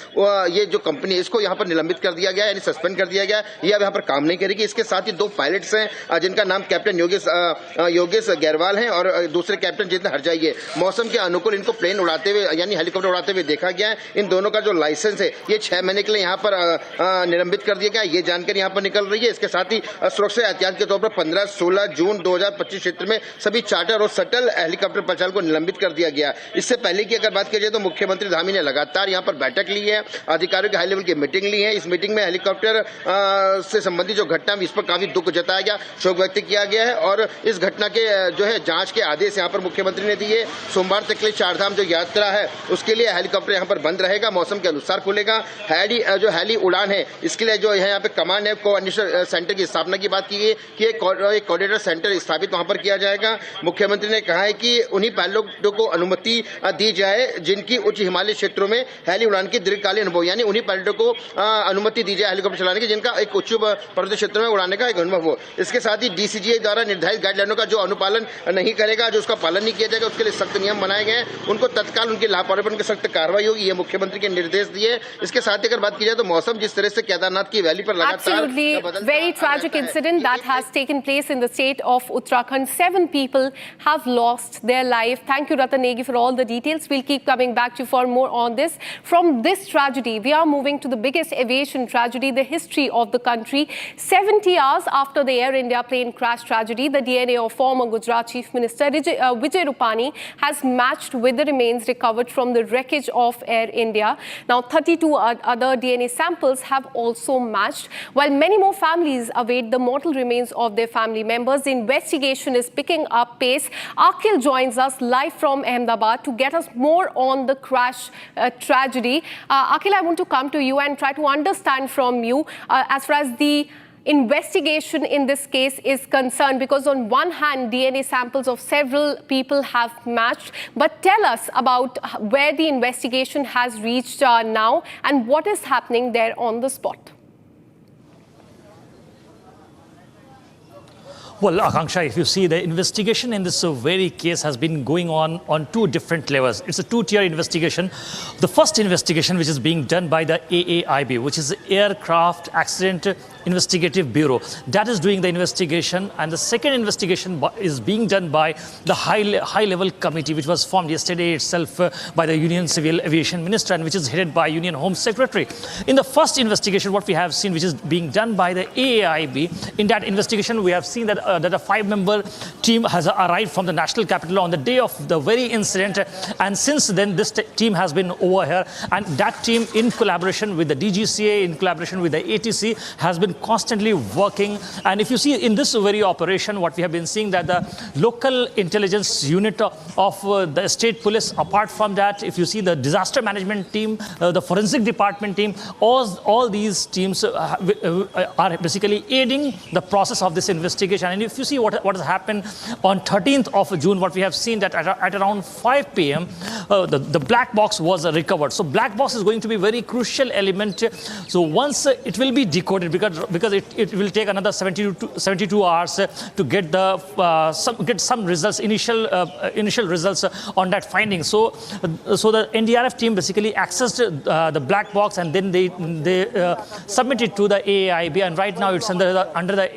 ये जो कंपनी है इसको यहाँ पर निलंबित कर दिया गया है, यानी सस्पेंड कर दिया गया है। ये अब यहाँ पर काम नहीं करेगी। इसके साथ ही 2 पायलट्स हैं जिनका नाम कैप्टन योगेश गैरवाल है और दूसरे कैप्टन जितेंद्र हरजाई है। मौसम के अनुकूल इनको प्लेन उड़ाते हुए यानी हेलीकॉप्टर उड़ाते हुए देखा गया है। इन दोनों का जो लाइसेंस है ये 6 महीने के लिए यहाँ पर निलंबित कर दिया गया। ये जानकारी यहाँ पर निकल रही है। इसके साथ ही सुरक्षा एहतियात के तौर पर 15-16 जून 2025 क्षेत्र में सभी चार्टर और शटल हेलीकॉप्टर परिचालन को निलंबित कर दिया गया। इससे पहले की अगर बात की जाए तो मुख्यमंत्री धामी ने लगातार यहाँ पर बैठक ली है, अधिकारियों की हाई लेवल की मीटिंग ली है। इस मीटिंग में हेलीकॉप्टर से संबंधित जो घटना इस पर काफी दुख जताया गया, शोक व्यक्त किया गया है और इस घटना के जो है जांच के आदेश यहाँ पर मुख्यमंत्री ने दिए। सोमवार तक के लिए चारधाम जो यात्रा है उसके लिए हेलीकॉप्टर यहाँ पर बंद रहेगा, मौसम के अनुसार खुलेगा। हेली उड़ान है इसके लिए जो है यहाँ पे कमांड है कोऑर्डिनेशन सेंटर की स्थापना की बात की गई कि एक कोऑर्डिनेटर सेंटर स्थापित वहां पर किया जाएगा। मुख्यमंत्री ने कहा है कि उन्हीं पायलटों को अनुमति दी जाए जिनकी उच्च हिमालय क्षेत्रों में हेली उड़ान की दीर्घकालीन अनुभव, यानी उन्हीं पायलटों को अनुमति दी जाए हेलीकॉप्टर चलाने की जिनका एक उच्च पर्वतीय क्षेत्र में उड़ाने का एक अनुभव हो। इसके साथ ही डीसीजीए द्वारा निर्धारित गाइडलाइनों का जो अनुपालन नहीं करेगा, जो उसका पालन नहीं किया जाएगा, उसके लिए सख्त नियम बनाए गए हैं। उनको तत्काल उनकी लापरवाही पर सख्त कार्रवाई होगी, ये मुख्यमंत्री के निर्देश दिए। इसके साथ ही अगर बात की जाए तो मौसम जिस तरह से केदारनाथ की वैली पर Absolutely, very tragic incident that has taken place in the state of Uttarakhand. 7 people have lost their life. Thank you, Ratan Negi, for all the details. We'll keep coming back to you for more on this. From this tragedy, we are moving to the biggest aviation tragedy in the history of the country. 70 hours after the Air India plane crash tragedy, the DNA of former Gujarat Chief Minister Vijay Rupani has matched with the remains recovered from the wreckage of Air India. Now, 32 other DNA samples have also matched. While many more families await the mortal remains of their family members, the investigation is picking up pace. Akhil joins us live from Ahmedabad to get us more on the crash tragedy. Akhil, I want to come to you and try to understand from you as far as the investigation in this case is concerned, because on one hand DNA samples of several people have matched, but tell us about where the investigation has reached now and what is happening there on the spot. Well, Akanksha, if you see, the investigation in this very case has been going on 2 different levels. It's a 2-tier investigation. The first investigation, which is being done by the AAIB, which is the Aircraft Accident Investigative Bureau, that is doing the investigation, and the second investigation is being done by the high-level committee, which was formed yesterday itself by the Union Civil Aviation Minister and which is headed by Union Home Secretary. In the first investigation, what we have seen, which is being done by the AAIB, in that investigation, we have seen that that a 5-member team has arrived from the national capital on the day of the very incident, and since then this team has been over here, and that team, in collaboration with the DGCA, in collaboration with the ATC, has been constantly working. And if you see in this very operation, what we have been seeing, that the local intelligence unit of the state police, apart from that, if you see the disaster management team, the forensic department team, all these teams are basically aiding the process of this investigation. And And if you see what has happened on 13th of June, what we have seen that at around 5 p.m., the black box was recovered. So black box is going to be a very crucial element. So once it will be decoded, because it will take another 72 hours to get some results, initial results on that finding. So the NDRF team basically accessed the black box, and then they submitted to the AAIB, and right now it's under the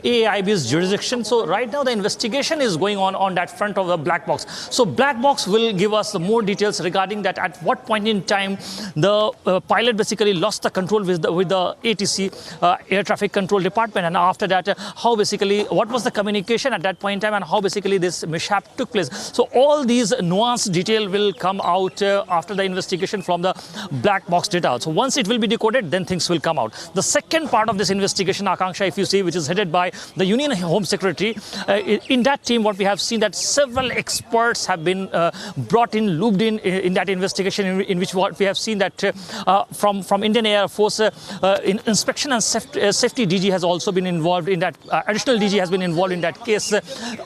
AAIB's jurisdiction. So right now the investigation is going on that front of the black box. So black box will give us more details regarding that, at what point in time the pilot basically lost the control with the ATC, Air Traffic Control Department, and after that how basically what was the communication at that point in time, and how basically this mishap took place. So all these nuanced detail will come out after the investigation from the black box data. So once it will be decoded, then things will come out. The second part of this investigation, Akanksha, if you see, which is headed by the Union Home Secretary, in that team what we have seen that several experts have been brought in, looped in that investigation, in which what we have seen that from Indian Air Force, inspection and safety DG has also been involved in that, additional DG has been involved in that case,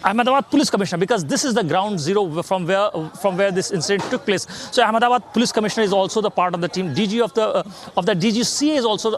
Ahmedabad Police Commissioner, because this is the ground zero from where this incident took place. So Ahmedabad Police Commissioner is also the part of the team. DG of the DGCA is also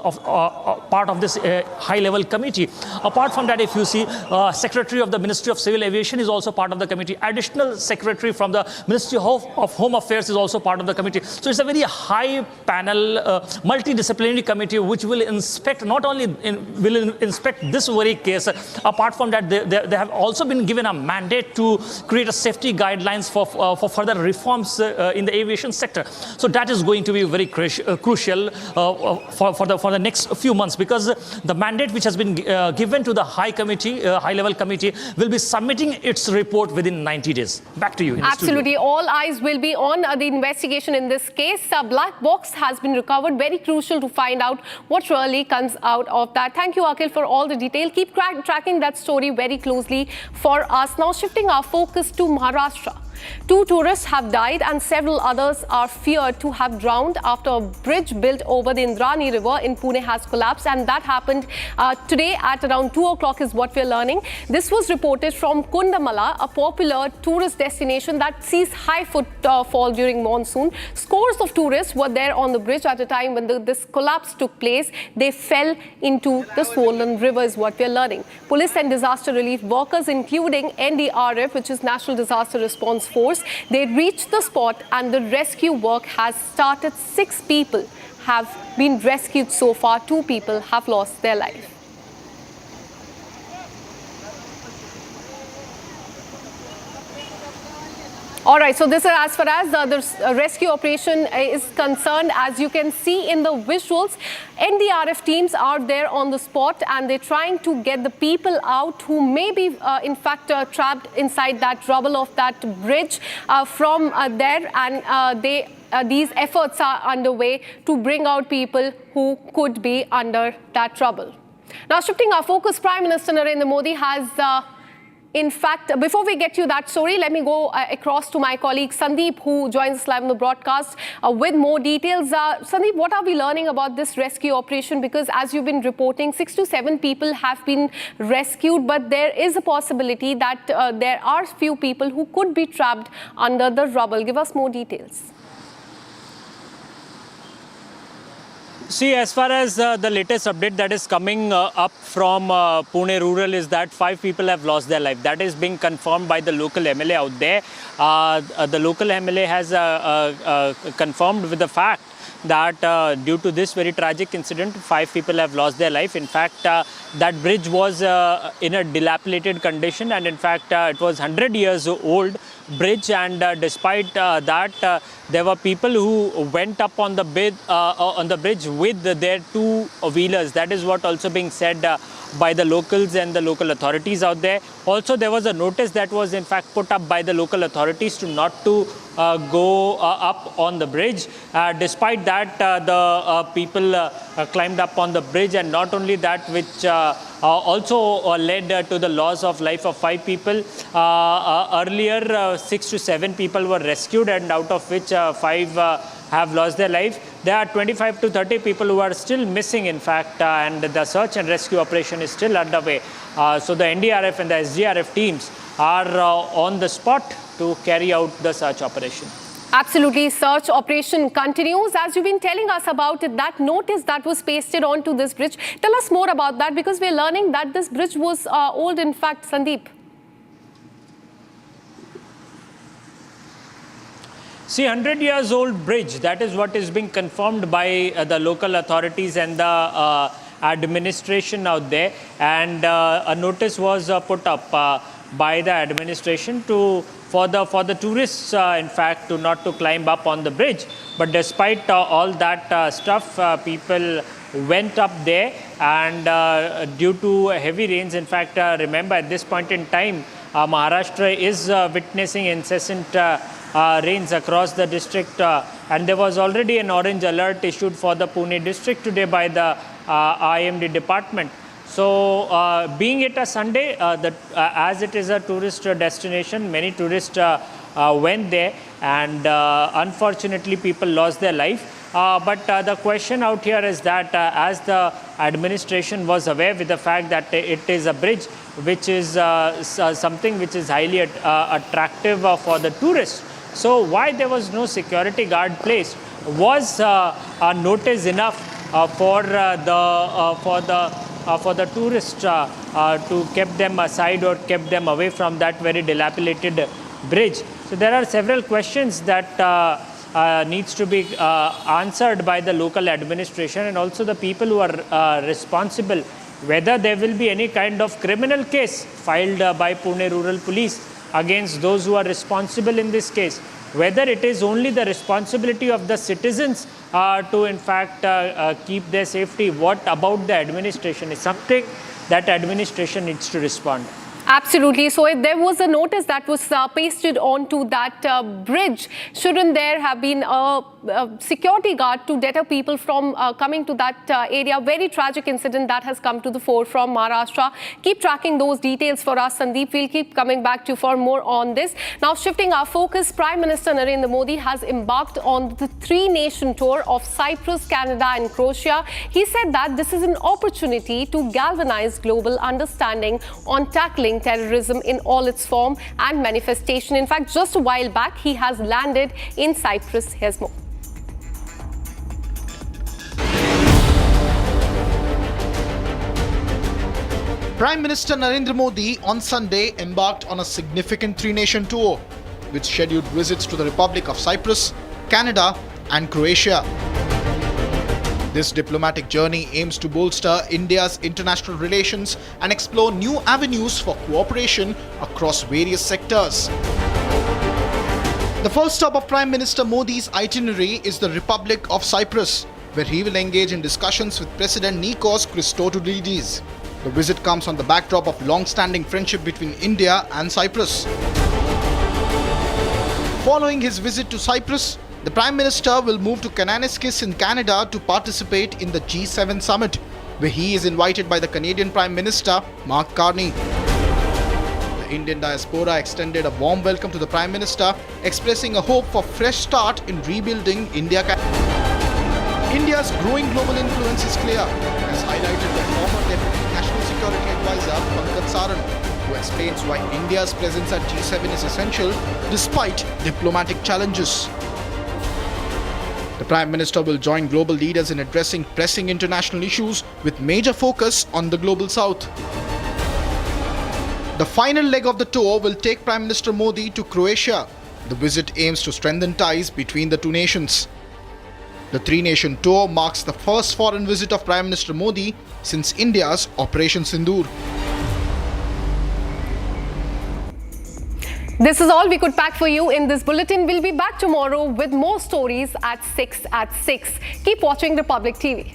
part of this high-level committee. Apart from that, if you see, Secretary of the Ministry of Civil Aviation is also part of the committee. Additional Secretary from the Ministry of Home Affairs is also part of the committee. So it's a very high panel, multidisciplinary committee which will inspect, not only will inspect this very case. Apart from that, they have also been given a mandate to create a safety guidelines for further reforms in the aviation sector. So that is going to be very crucial for the next few months, because the mandate which has been given to the high-level committee will be submitting its report within 90 days. Back to you. Absolutely. All eyes will be on the investigation in this case. A black box has been recovered. Very crucial to find out what really comes out of that. Thank you, Akhil, for all the detail. Keep tracking that story very closely for us. Now shifting our focus to Maharashtra. 2 tourists have died and several others are feared to have drowned after a bridge built over the Indrani River in Pune has collapsed, and that happened today at around 2 o'clock is what we're learning. This was reported from Kundamala, a popular tourist destination that sees high footfall during monsoon. Scores of tourists were there on the bridge at a time when this collapse took place. They fell into the swollen river is what we're learning. Police and disaster relief workers, including NDRF, which is National Disaster Response Force, they reached the spot and the rescue work has started. 6 people have been rescued so far. 2 people have lost their life. All right, so this is as far as the rescue operation is concerned. As you can see in the visuals, NDRF teams are there on the spot and they're trying to get the people out who may be, in fact, trapped inside that rubble of that bridge from there. And these efforts are underway to bring out people who could be under that trouble. Now, shifting our focus, Prime Minister Narendra Modi has in fact, before we get to that story, let me go across to my colleague Sandeep, who joins us live on the broadcast with more details. Sandeep, what are we learning about this rescue operation? Because as you've been reporting, 6 to 7 people have been rescued, but there is a possibility that there are few people who could be trapped under the rubble. Give us more details. See, as far as the latest update that is coming up from Pune rural is that 5 people have lost their life. That is being confirmed by the local MLA out there. The local MLA has confirmed with the fact that due to this very tragic incident, 5 people have lost their life. In fact, that bridge was in a dilapidated condition, and in fact, it was 100 years old bridge, and despite that, there were people who went up on the bridge with their 2-wheelers. That is what also being said by the locals and the local authorities out there. Also, there was a notice that was in fact put up by the local authorities to not to go up on the bridge. Despite that, the people climbed up on the bridge, and not only that, which also led to the loss of life of 5 people. Earlier, 6 to 7 people were rescued, and out of which 5 have lost their life. There are 25 to 30 people who are still missing, in fact, and the search and rescue operation is still underway. So the NDRF and the SDRF teams are on the spot to carry out the search operation. Absolutely. Search operation continues. As you've been telling us about it, that notice that was pasted onto this bridge. Tell us more about that, because we're learning that this bridge was old, in fact, Sandeep. See, 100 years old bridge, that is what is being confirmed by the local authorities and the administration out there. And a notice was put up by the administration for the tourists, in fact, not to climb up on the bridge. But despite all that stuff, people went up there, and due to heavy rains, in fact, remember at this point in time, Maharashtra is witnessing incessant rains across the district, and there was already an orange alert issued for the Pune district today by the IMD department. So being it a Sunday, as it is a tourist destination, many tourists went there, and unfortunately people lost their life. But the question out here is that as the administration was aware with the fact that it is a bridge which is something which is highly attractive for the tourists, so why there was no security guard placed? Was a notice enough for the tourists to keep them aside or keep them away from that very dilapidated bridge? So there are several questions that needs to be answered by the local administration and also the people who are responsible, whether there will be any kind of criminal case filed by Pune Rural Police against those who are responsible in this case, whether it is only the responsibility of the citizens to in fact keep their safety. What about the administration is something that administration needs to respond. Absolutely. So if there was a notice that was pasted onto that bridge, shouldn't there have been a security guard to deter people from coming to that area? Very tragic incident that has come to the fore from Maharashtra. Keep tracking those details for us, Sandeep. We'll keep coming back to you for more on this. Now, shifting our focus, Prime Minister Narendra Modi has embarked on the 3-nation tour of Cyprus, Canada and Croatia. He said that this is an opportunity to galvanize global understanding on tackling terrorism in all its form and manifestation. In fact, just a while back, he has landed in Cyprus. Here's more. Prime Minister Narendra Modi on Sunday embarked on a significant 3-nation tour with scheduled visits to the Republic of Cyprus, Canada and Croatia. This diplomatic journey aims to bolster India's international relations and explore new avenues for cooperation across various sectors. The first stop of Prime Minister Modi's itinerary is the Republic of Cyprus, where he will engage in discussions with President Nikos Christodoulidis. The visit comes on the backdrop of long-standing friendship between India and Cyprus. Following his visit to Cyprus, the Prime Minister will move to Kananaskis in Canada to participate in the G7 summit, where he is invited by the Canadian Prime Minister Mark Carney. The Indian diaspora extended a warm welcome to the Prime Minister, expressing a hope for fresh start in rebuilding India. India's growing global influence is clear, as highlighted by former Deputy National Security Advisor Pankaj Saran, who explains why India's presence at G7 is essential despite diplomatic challenges. The Prime Minister will join global leaders in addressing pressing international issues with major focus on the Global South. The final leg of the tour will take Prime Minister Modi to Croatia. The visit aims to strengthen ties between the two nations. The 3-nation tour marks the first foreign visit of Prime Minister Modi since India's Operation Sindoor. This is all we could pack for you in this bulletin. We'll be back tomorrow with more stories at 6. Keep watching Republic TV.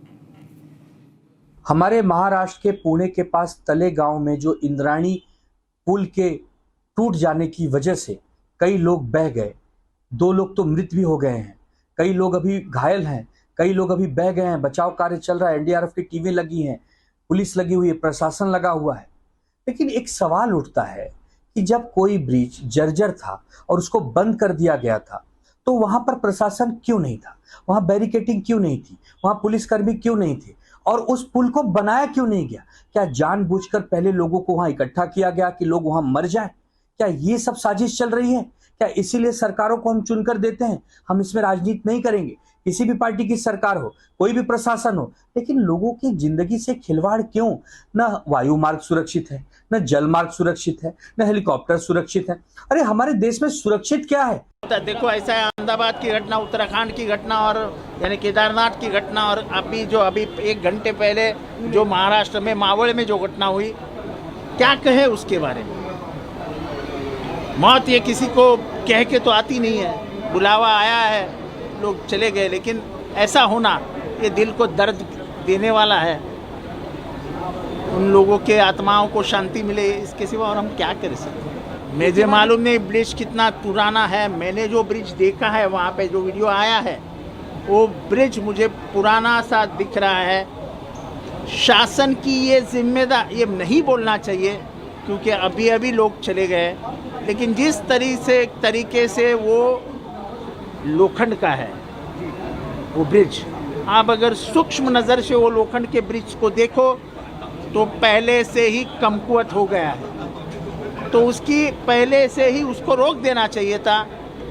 हमारे महाराष्ट्र के पुणे के पास तले गांव में जो इंद्राणी पुल के टूट जाने की वजह से कई लोग बह गए, 2 लोग तो मृत भी हो गए हैं, कई लोग अभी घायल हैं, कई लोग अभी बह गए हैं। बचाव कार्य चल रहा है, एनडीआरएफ की टीमें लगी हैं, पुलिस लगी हुई है, प्रशासन लगा हुआ है। लेकिन एक सवाल उठता है कि जब कोई ब्रिज जर्जर था और उसको बंद कर दिया गया था तो वहां पर प्रशासन क्यों नहीं था, वहां बैरिकेटिंग क्यों नहीं थी, वहां पुलिसकर्मी क्यों नहीं थे, और उस पुल को बनाया क्यों नहीं गया? क्या जानबूझकर पहले लोगों को वहां इकट्ठा किया गया कि लोग वहां मर जाएं? क्या ये सब साजिश चल रही है? क्या इसीलिए सरकारों को हम चुनकर देते हैं? हम इसमें राजनीति नहीं करेंगे, किसी भी पार्टी की सरकार हो, कोई भी प्रशासन हो, लेकिन लोगों की जिंदगी से खिलवाड़ क्यों? न वायु मार्ग सुरक्षित है, न जल मार्ग सुरक्षित है, न हेलीकॉप्टर सुरक्षित है। अरे हमारे देश में सुरक्षित क्या है? देखो ऐसा है, अहमदाबाद की घटना, उत्तराखंड की घटना और यानी केदारनाथ की घटना, और अभी 1 घंटे पहले जो महाराष्ट्र में मावड़ में जो घटना हुई, क्या कहे उसके बारे में? मौत ये किसी को कह के तो आती नहीं है, बुलावा आया है, लोग चले गए, लेकिन ऐसा होना ये दिल को दर्द देने वाला है। उन लोगों के आत्माओं को शांति मिले, इसके सिवा और हम क्या कर सकते हैं? मुझे मालूम नहीं ब्रिज कितना पुराना है, मैंने जो ब्रिज देखा है वहाँ पे जो वीडियो आया है वो ब्रिज मुझे पुराना सा दिख रहा है। शासन की ये जिम्मेदार, ये नहीं बोलना चाहिए क्योंकि अभी लोग चले गए, लेकिन जिस तरीके से वो लोखंड का है वो ब्रिज, आप अगर सूक्ष्म नज़र से वो लोखंड के ब्रिज को देखो तो पहले से ही कमकुवत हो गया है, तो उसकी पहले से ही उसको रोक देना चाहिए था।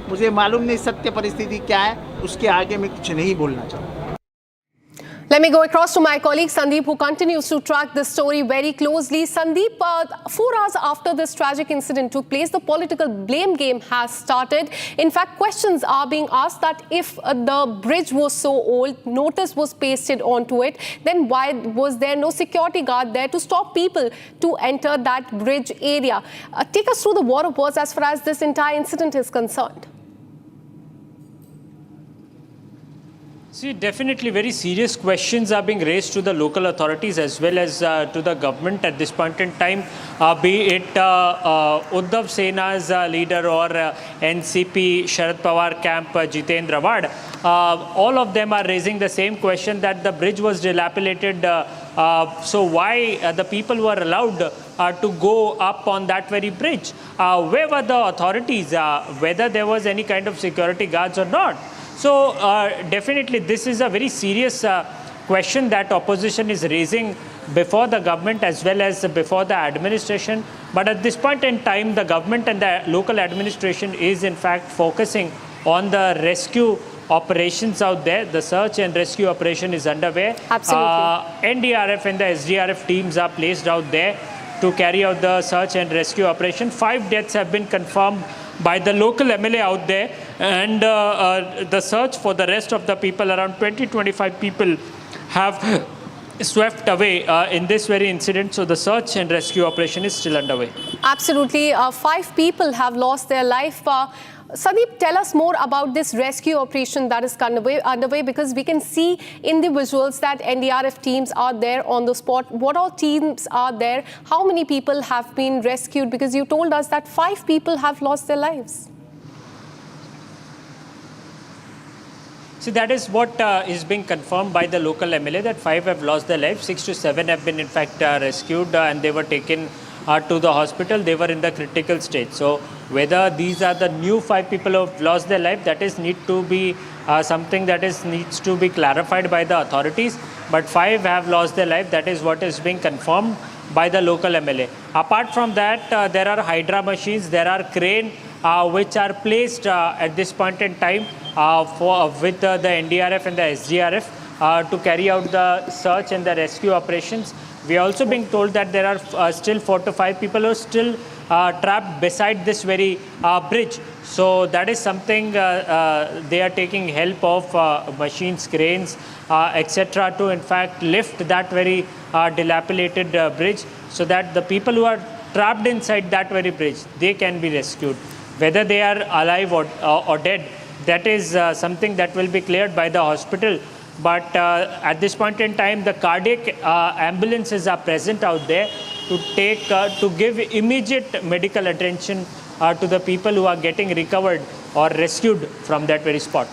मुझे मालूम नहीं सत्य परिस्थिति क्या है, उसके आगे मैं कुछ नहीं बोलना चाहूँगा। Let me go across to my colleague Sandeep, who continues to track this story very closely. Sandeep, 4 hours after this tragic incident took place, the political blame game has started. In fact, questions are being asked that if the bridge was so old, notice was pasted onto it, then why was there no security guard there to stop people to enter that bridge area? Take us through the war of words as far as this entire incident is concerned. See, definitely very serious questions are being raised to the local authorities as well as to the government at this point in time, be it Uddhav Sena's leader or NCP Sharad Pawar camp Jitendra Wad. All of them are raising the same question that the bridge was dilapidated. So why the people were allowed to go up on that very bridge? Where were the authorities? Whether there was any kind of security guards or not? So definitely this is a very serious question that opposition is raising before the government as well as before the administration. But at this point in time, the government and the local administration is in fact focusing on the rescue operations out there. The search and rescue operation is underway. Absolutely. NDRF and the SDRF teams are placed out there to carry out the search and rescue operation. 5 deaths have been confirmed by the local MLA out there, and the search for the rest of the people, around 20-25 people have swept away in this very incident. So the search and rescue operation is still underway. Absolutely. 5 people have lost their life. Sandeep, tell us more about this rescue operation that is underway, because we can see in the visuals that NDRF teams are there on the spot. What all teams are there? How many people have been rescued? Because you told us that 5 people have lost their lives. See, that is what is being confirmed by the local MLA, that 5 have lost their lives. 6 to 7 have been in fact rescued and they were taken to the hospital. They were in the critical stage. So whether these are the new 5 people who have lost their life, that is need to be something that needs to be clarified by the authorities. But 5 have lost their life. That is what is being confirmed by the local MLA. Apart from that, there are Hydra machines, there are crane which are placed at this point in time with the NDRF and the SDRF to carry out the search and the rescue operations. We are also being told that there are still 4 to 5 people who are still trapped beside this very bridge. So that is something they are taking help of machines, cranes, etc. to in fact lift that very dilapidated bridge, so that the people who are trapped inside that very bridge, they can be rescued. Whether they are alive or dead, that is something that will be cleared by the hospital. But at this point in time, the cardiac ambulances are present out there to give immediate medical attention to the people who are getting recovered or rescued from that very spot.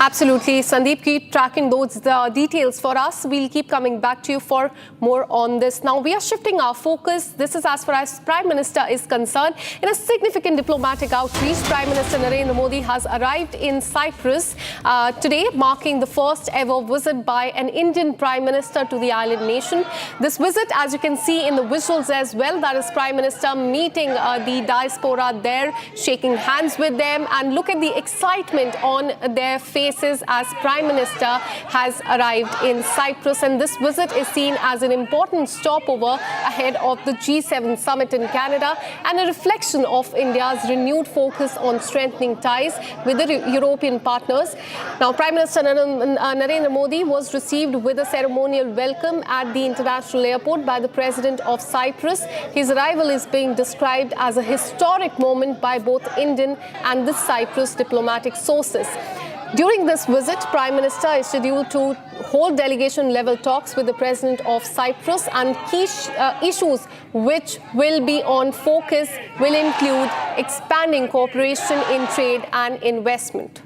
Absolutely. Sandeep, keep tracking those details for us. We'll keep coming back to you for more on this. Now, we are shifting our focus. This is as far as Prime Minister is concerned. In a significant diplomatic outreach, Prime Minister Narendra Modi has arrived in Cyprus today, marking the first ever visit by an Indian Prime Minister to the island nation. This visit, as you can see in the visuals as well, that is Prime Minister meeting the diaspora there, shaking hands with them, and look at the excitement on their faces as Prime Minister has arrived in Cyprus. And this visit is seen as an important stopover ahead of the G7 summit in Canada and a reflection of India's renewed focus on strengthening ties with the European partners. Now, Prime Minister Narendra Modi was received with a ceremonial welcome at the international airport by the President of Cyprus. His arrival is being described as a historic moment by both Indian and the Cyprus diplomatic sources. During this visit, Prime Minister is scheduled to hold delegation-level talks with the President of Cyprus, and key issues which will be on focus will include expanding cooperation in trade and investment.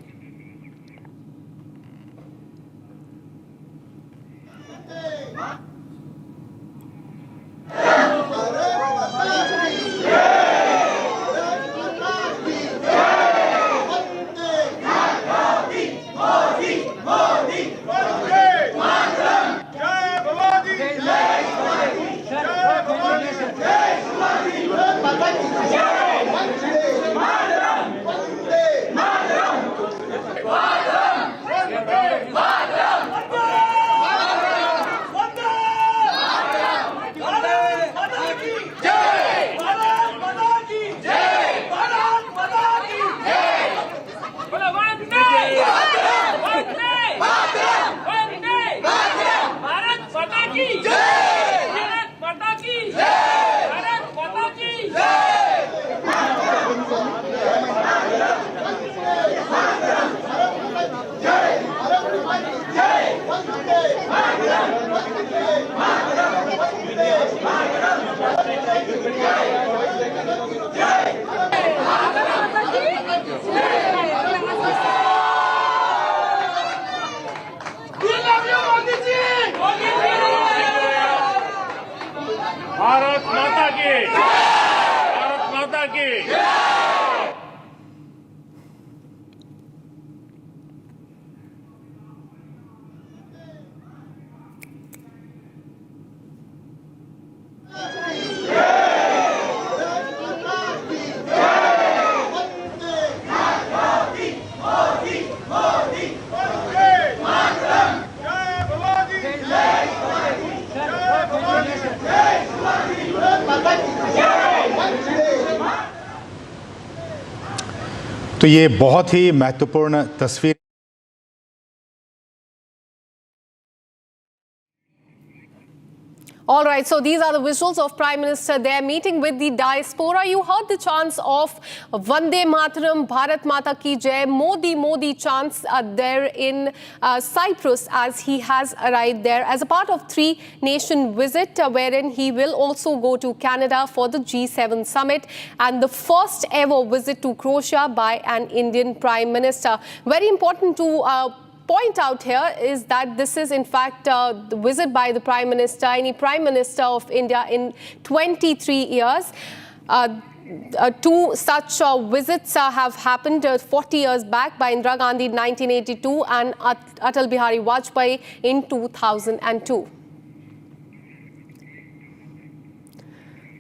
Bharat माता की, भारत माता की। तो ये बहुत ही महत्वपूर्ण तस्वीर। All right, so these are the visuals of Prime Minister there meeting with the diaspora. You heard the chants of Vande Mataram, Bharat Mata Ki Jai, Modi, Modi chants there in Cyprus as he has arrived there as a part of three-nation visit wherein he will also go to Canada for the G7 summit and the first ever visit to Croatia by an Indian Prime Minister. Very important to point out here is that this is in fact the visit by the Prime Minister, any Prime Minister of India in 23 years. Two such visits have happened 40 years back by Indira Gandhi in 1982 and Atal Bihari Vajpayee in 2002.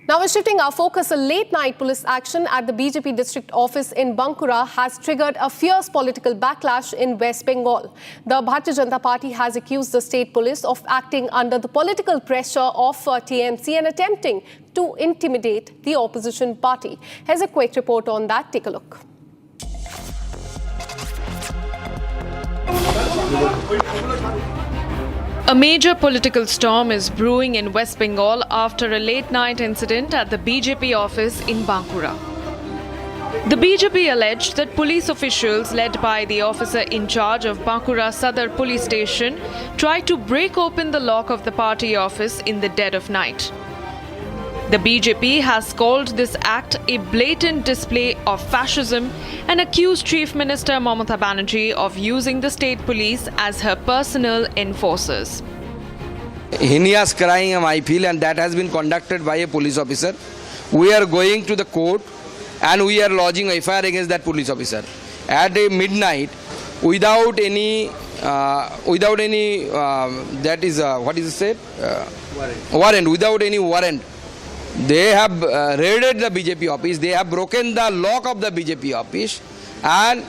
Now we're shifting our focus. A late-night police action at the BJP district office in Bankura has triggered a fierce political backlash in West Bengal. The Bharatiya Janata Party has accused the state police of acting under the political pressure of TMC and attempting to intimidate the opposition party. Here's a quick report on that. Take a look. A major political storm is brewing in West Bengal after a late-night incident at the BJP office in Bankura. The BJP alleged that police officials led by the officer in charge of Bankura Sadar police station tried to break open the lock of the party office in the dead of night. The BJP has called this act a blatant display of fascism and accused Chief Minister Mamata Banerjee of using the state police as her personal enforcers. Heinous crime, I feel, and that has been conducted by a police officer. We are going to the court and we are lodging a FIR against that police officer at a midnight without any that is what is it said warrant, without any warrant. They have raided the BJP office. They have broken the lock of the BJP office, and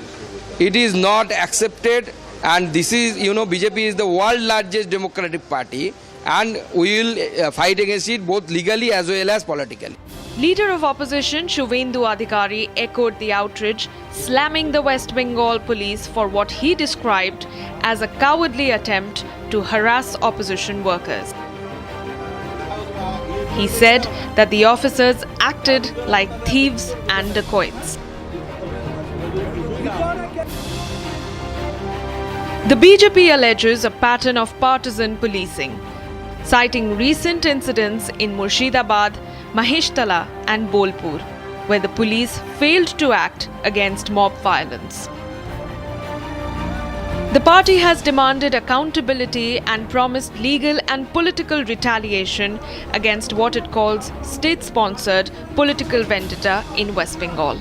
it is not accepted. And this is, BJP is the world largest democratic party, and we will fight against it both legally as well as politically. Leader of opposition Shubhendu Adhikari echoed the outrage, slamming the West Bengal police for what he described as a cowardly attempt to harass opposition workers. He said that the officers acted like thieves and dacoits. The BJP alleges a pattern of partisan policing, citing recent incidents in Murshidabad, Maheshtala and Bolpur, where the police failed to act against mob violence. The party has demanded accountability and promised legal and political retaliation against what it calls state-sponsored political vendetta in West Bengal.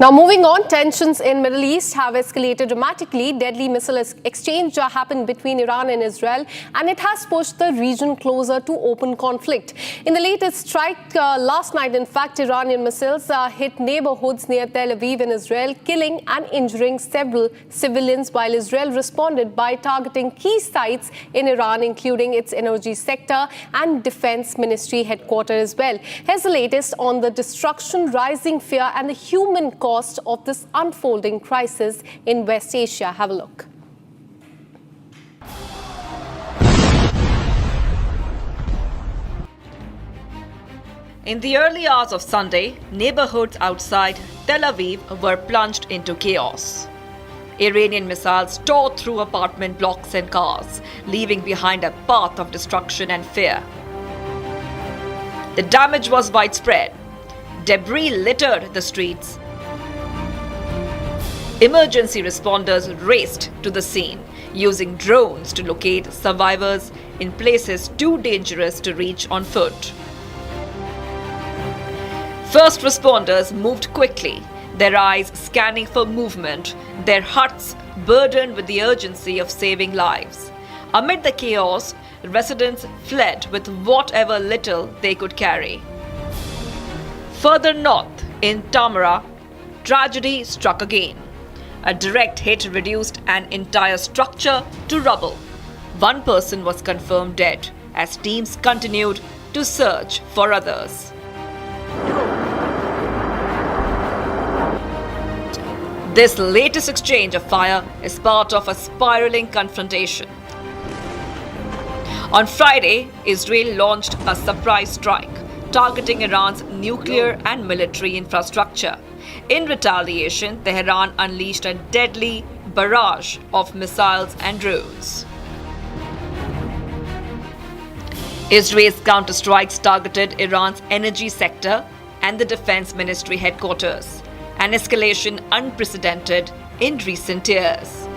Now moving on, tensions in Middle East have escalated dramatically. Deadly missile exchange happened between Iran and Israel, and it has pushed the region closer to open conflict. In the latest strike last night, in fact, Iranian missiles hit neighborhoods near Tel Aviv in Israel, killing and injuring several civilians, while Israel responded by targeting key sites in Iran, including its energy sector and defense ministry headquarters as well. Here's the latest on the destruction, rising fear and the human cost of this unfolding crisis in West Asia. Have a look. In the early hours of Sunday, neighborhoods outside Tel Aviv were plunged into chaos. Iranian missiles tore through apartment blocks and cars, leaving behind a path of destruction and fear. The damage was widespread. Debris littered the streets. Emergency responders raced to the scene, using drones to locate survivors in places too dangerous to reach on foot. First responders moved quickly, their eyes scanning for movement, their hearts burdened with the urgency of saving lives. Amid the chaos, residents fled with whatever little they could carry. Further north, in Tamara, tragedy struck again. A direct hit reduced an entire structure to rubble. One person was confirmed dead as teams continued to search for others. This latest exchange of fire is part of a spiraling confrontation. On Friday, Israel launched a surprise strike targeting Iran's nuclear and military infrastructure. In retaliation, Tehran unleashed a deadly barrage of missiles and drones. Israel's counterstrikes targeted Iran's energy sector and the defense ministry headquarters, an escalation unprecedented in recent years.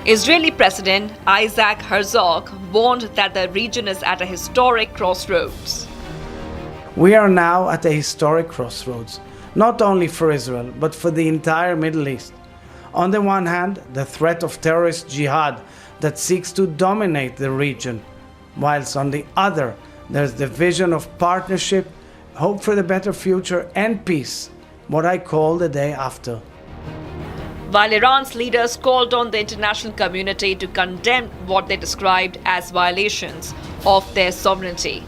Israeli President Isaac Herzog warned that the region is at a historic crossroads. We are now at a historic crossroads, not only for Israel, but for the entire Middle East. On the one hand, the threat of terrorist jihad that seeks to dominate the region, whilst on the other, there's the vision of partnership, hope for the better future, and peace, what I call the day after. While Iran's leaders called on the international community to condemn what they described as violations of their sovereignty.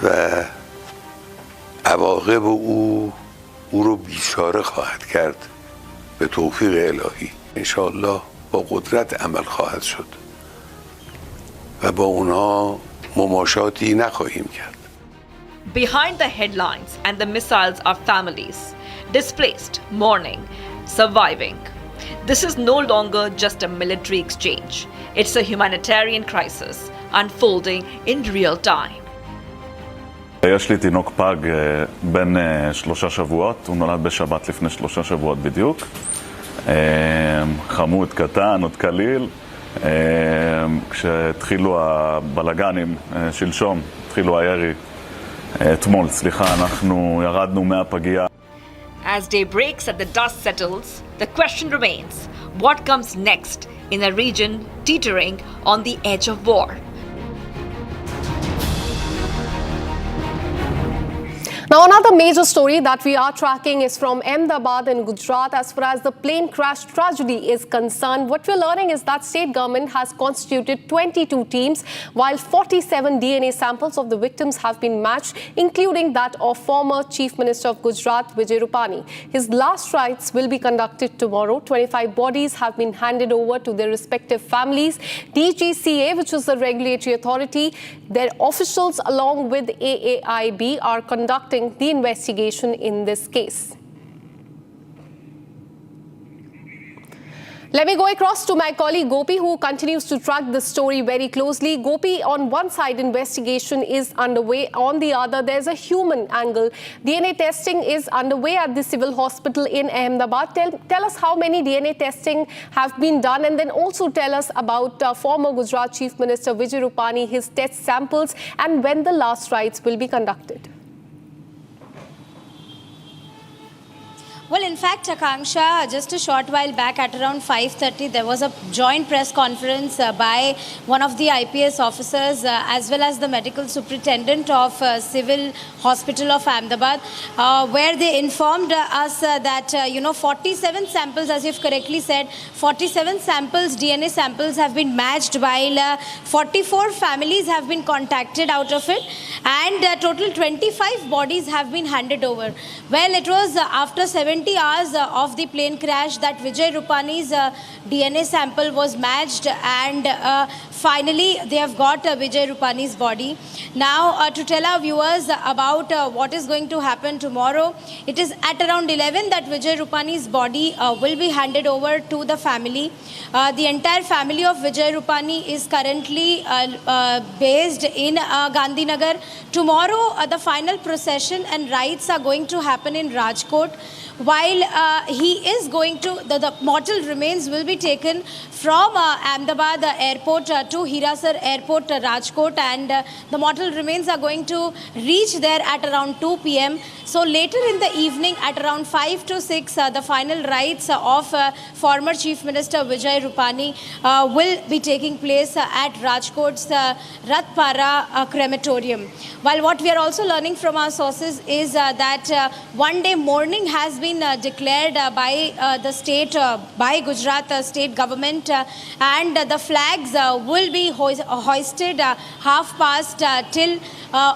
و عواقب او رو بیچاره خواهد کرد به توفیق الهی. انشاءالله با قدرت عمل خواهد شد و با اونها مماشاتی نخواهیم کرد. Behind the headlines and the missiles are families, displaced, mourning, surviving. This is no longer just a military exchange. It's a humanitarian crisis unfolding in real time. יש לי תינוק פג בן 3 שבועות, הוא נולד בשבת לפני 3 שבועות בדיוק. חמוד קטן, עוד קליל. כשהתחילו הבלגנים שלשום, התחילו הירי. אתמול, סליחה, אנחנו ירדנו מהפגייה. As day breaks and the dust settles, the question remains, what comes next in a region teetering on the edge of war? Now, another major story that we are tracking is from Ahmedabad in Gujarat. As far as the plane crash tragedy is concerned, what we're learning is that state government has constituted 22 teams, while 47 DNA samples of the victims have been matched, including that of former Chief Minister of Gujarat, Vijay Rupani. His last rites will be conducted tomorrow. 25 bodies have been handed over to their respective families. DGCA, which is the regulatory authority, their officials along with AAIB are conducting the investigation in this case. Let me go across to my colleague Gopi, who continues to track the story very closely. Gopi, on one side, investigation is underway. On the other, there's a human angle. DNA testing is underway at the civil hospital in Ahmedabad. Tell us how many DNA testing have been done, and then also tell us about former Gujarat Chief Minister Vijay Rupani, his test samples, and when the last rites will be conducted. Well, in fact, Akanksha, just a short while back at around 5:30, there was a joint press conference by one of the IPS officers as well as the medical superintendent of Civil Hospital of Ahmedabad, where they informed us that, 47 samples, as you've correctly said, 47 samples, DNA samples have been matched, while 44 families have been contacted out of it, and total 25 bodies have been handed over. Well, it was after 70 hours of the plane crash that Vijay Rupani's DNA sample was matched, and finally they have got Vijay Rupani's body. Now, to tell our viewers about what is going to happen tomorrow, it is at around 11 that Vijay Rupani's body will be handed over to the family. The entire family of Vijay Rupani is currently based in Gandhinagar. Tomorrow, the final procession and rites are going to happen in Rajkot. While he is going to, the mortal remains will be taken from Ahmedabad airport to Hirasar airport, Rajkot, and the mortal remains are going to reach there at around 2 p.m. So later in the evening at around 5 to 6, the final rites of former Chief Minister Vijay Rupani will be taking place at Rajkot's Ratpara crematorium. While what we are also learning from our sources is that one day mourning has been declared by the state, by Gujarat state government, and the flags will be hoisted half past till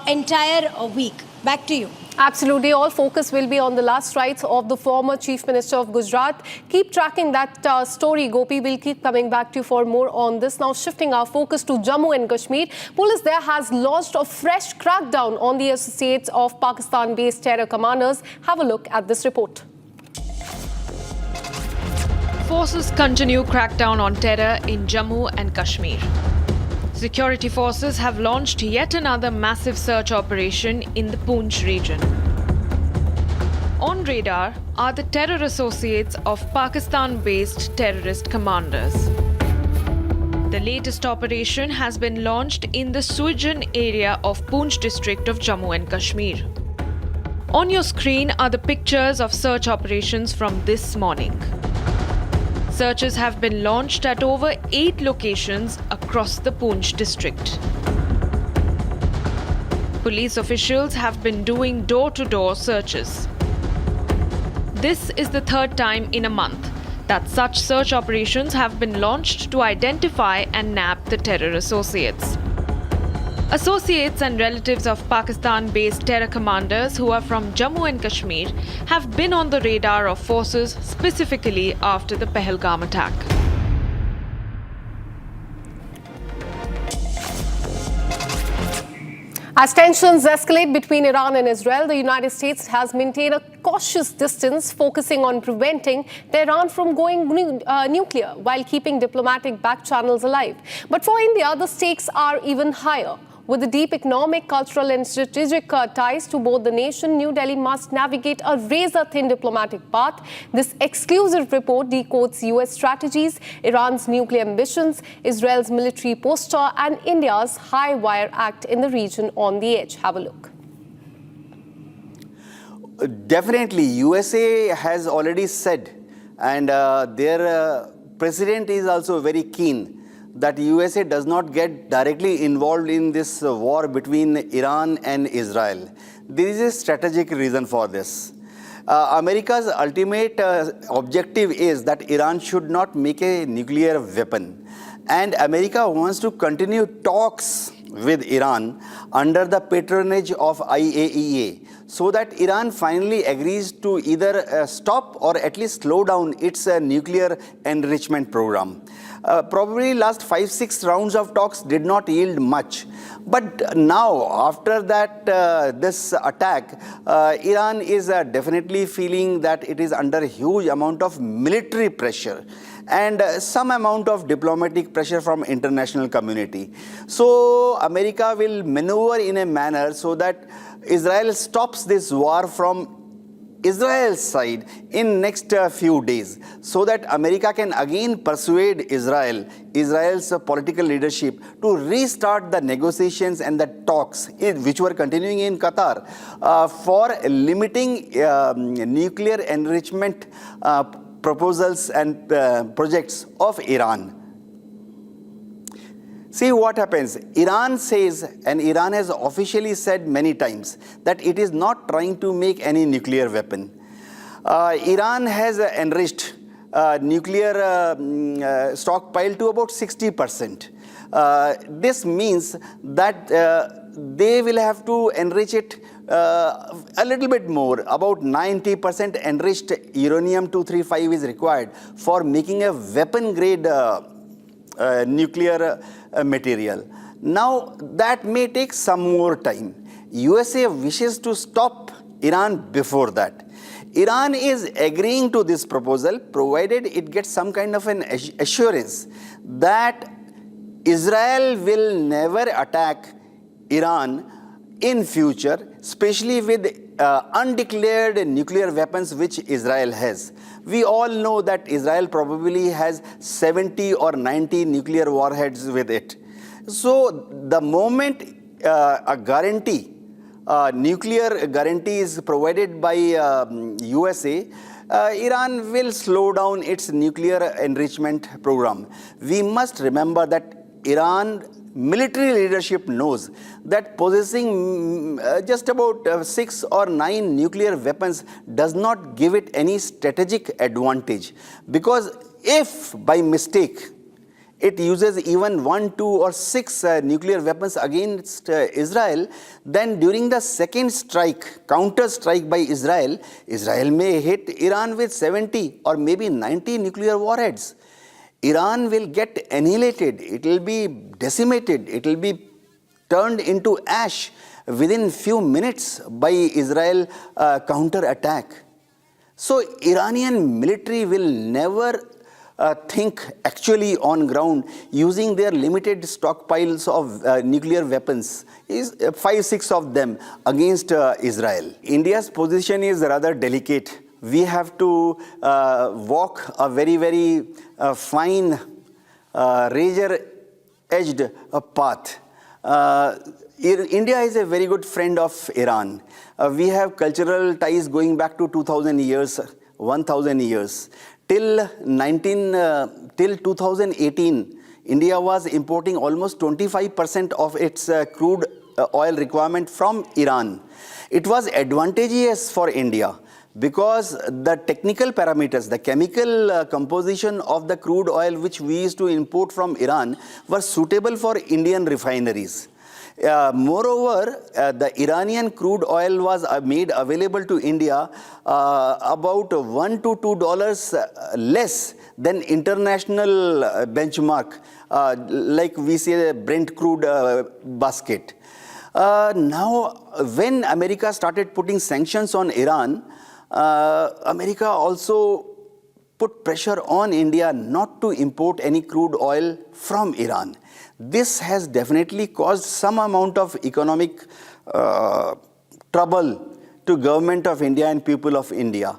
entire week. Back to you. Absolutely. All focus will be on the last rites of the former Chief Minister of Gujarat. Keep tracking that story, Gopi. We'll keep coming back to you for more on this. Now, shifting our focus to Jammu and Kashmir. Police there has launched a fresh crackdown on the associates of Pakistan-based terror commanders. Have a look at this report. Forces continue crackdown on terror in Jammu and Kashmir. Security forces have launched yet another massive search operation in the Poonch region. On radar are the terror associates of Pakistan-based terrorist commanders. The latest operation has been launched in the Suijan area of Poonch district of Jammu and Kashmir. On your screen are the pictures of search operations from this morning. Searches have been launched at over 8 locations across the Poonch district. Police officials have been doing door-to-door searches. This is the third time in a month that such search operations have been launched to identify and nab the terror associates. Associates and relatives of Pakistan-based terror commanders who are from Jammu and Kashmir have been on the radar of forces specifically after the Pahalgam attack. As tensions escalate between Iran and Israel, the United States has maintained a cautious distance, focusing on preventing Tehran from going nuclear while keeping diplomatic back channels alive. But for India, the stakes are even higher. With the deep economic, cultural and strategic ties to both the nation, New Delhi must navigate a razor-thin diplomatic path. This exclusive report decodes US strategies, Iran's nuclear ambitions, Israel's military posture and India's high-wire act in the region on the edge. Have a look. Definitely, USA has already said, and their president is also very keen, that USA does not get directly involved in this war between Iran and Israel. There is a strategic reason for this. America's ultimate objective is that Iran should not make a nuclear weapon. And America wants to continue talks with Iran under the patronage of IAEA, so that Iran finally agrees to either stop or at least slow down its nuclear enrichment program. Probably last 5-6 rounds of talks did not yield much. But now, after that, this attack, Iran is definitely feeling that it is under a huge amount of military pressure and some amount of diplomatic pressure from international community. So America will maneuver in a manner so that Israel stops this war from Israel's side in next few days, so that America can again persuade Israel's political leadership to restart the negotiations and the talks which were continuing in Qatar for limiting nuclear enrichment proposals and projects of Iran. See what happens. Iran says, and Iran has officially said many times, that it is not trying to make any nuclear weapon. Iran has enriched nuclear stockpile to about 60%. This means that they will have to enrich it a little bit more. About 90% enriched uranium-235 is required for making a weapon-grade nuclear material. Now, that may take some more time. USA wishes to stop Iran before that. Iran is agreeing to this proposal provided it gets some kind of an assurance that Israel will never attack Iran in future, especially with undeclared nuclear weapons which Israel has. We all know that Israel probably has 70 or 90 nuclear warheads with it. So the moment a guarantee, nuclear guarantee is provided by USA, Iran will slow down its nuclear enrichment program. We must remember that Iran military leadership knows that possessing just about 6 or 9 nuclear weapons does not give it any strategic advantage. Because if by mistake it uses even 1, 2 or 6 nuclear weapons against Israel, then during the second strike, counter strike by Israel, Israel may hit Iran with 70 or maybe 90 nuclear warheads. Iran will get annihilated, it will be decimated, it will be turned into ash within few minutes by Israel counter attack. So Iranian military will never think actually on ground using their limited stockpiles of nuclear weapons, 5-6 of them against Israel. India's position is rather delicate. We have to walk a very, very fine, razor-edged path. India is a very good friend of Iran. We have cultural ties going back to 2,000 years, 1,000 years. Till 2018, India was importing almost 25% of its crude oil requirement from Iran. It was advantageous for India because the technical parameters, the chemical composition of the crude oil which we used to import from Iran were suitable for Indian refineries. Moreover, the Iranian crude oil was made available to India about $1 to $2 less than international benchmark, like we say the Brent crude basket. Now, when America started putting sanctions on Iran, America also put pressure on India not to import any crude oil from Iran. This has definitely caused some amount of economic trouble to government of India and people of India.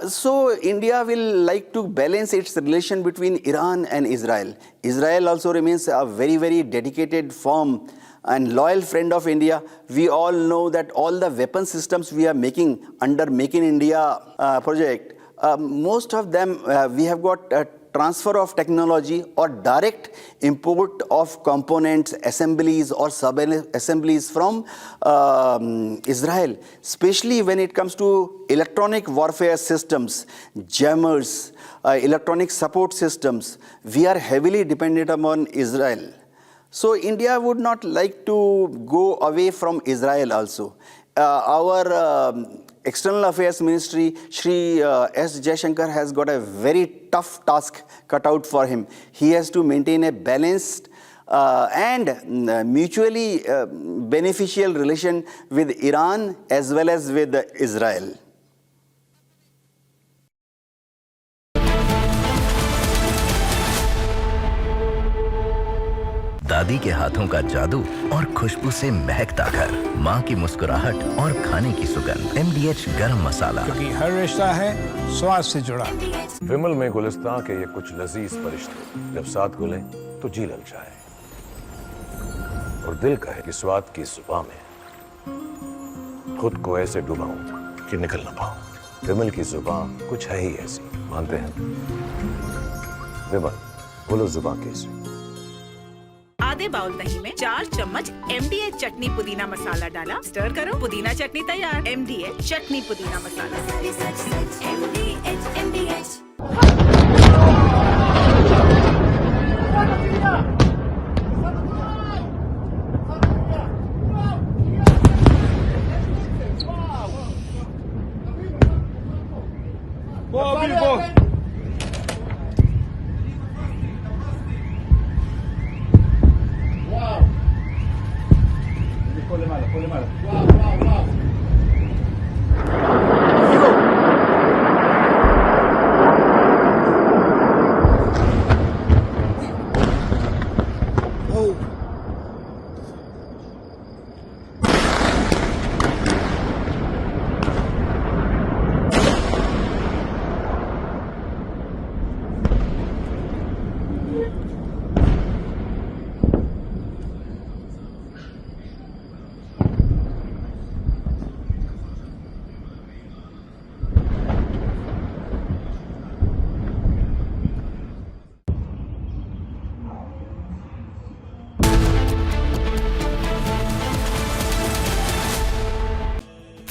So India will like to balance its relation between Iran and Israel. Israel also remains a very, very dedicated, firm and loyal friend of India. We all know that all the weapon systems we are making under Make in India project, most of them we have got a transfer of technology or direct import of components, assemblies or sub-assemblies from Israel, especially when it comes to electronic warfare systems, jammers, electronic support systems. We are heavily dependent upon Israel. So India would not like to go away from Israel also. Our External Affairs Ministry, Shri S. Jaishankar, has got a very tough task cut out for him. He has to maintain a balanced and mutually beneficial relation with Iran as well as with Israel. दादी के हाथों का जादू और खुशबू से महकता घर, माँ की मुस्कुराहट और खाने की सुगंध। MDH गरम मसाला, क्योंकि हर रिश्ता है स्वाद से जुड़ा। विमल में गुलिस्तां के ये कुछ लजीज फरिश्ते जब साथ घुलें तो जी ललचाए और दिल कहे कि स्वाद की जुबान में खुद को ऐसे डुबाऊं कि निकल ना पाऊं। विमल की जुबान कुछ है ही ऐसी, मानते हैं? विमल, बोलो जुबान कैसी। आधे बाउल दही में 4 चम्मच MDH चटनी पुदीना मसाला डाला, स्टर करो, पुदीना चटनी तैयार। MDH चटनी पुदीना मसाला। MDH।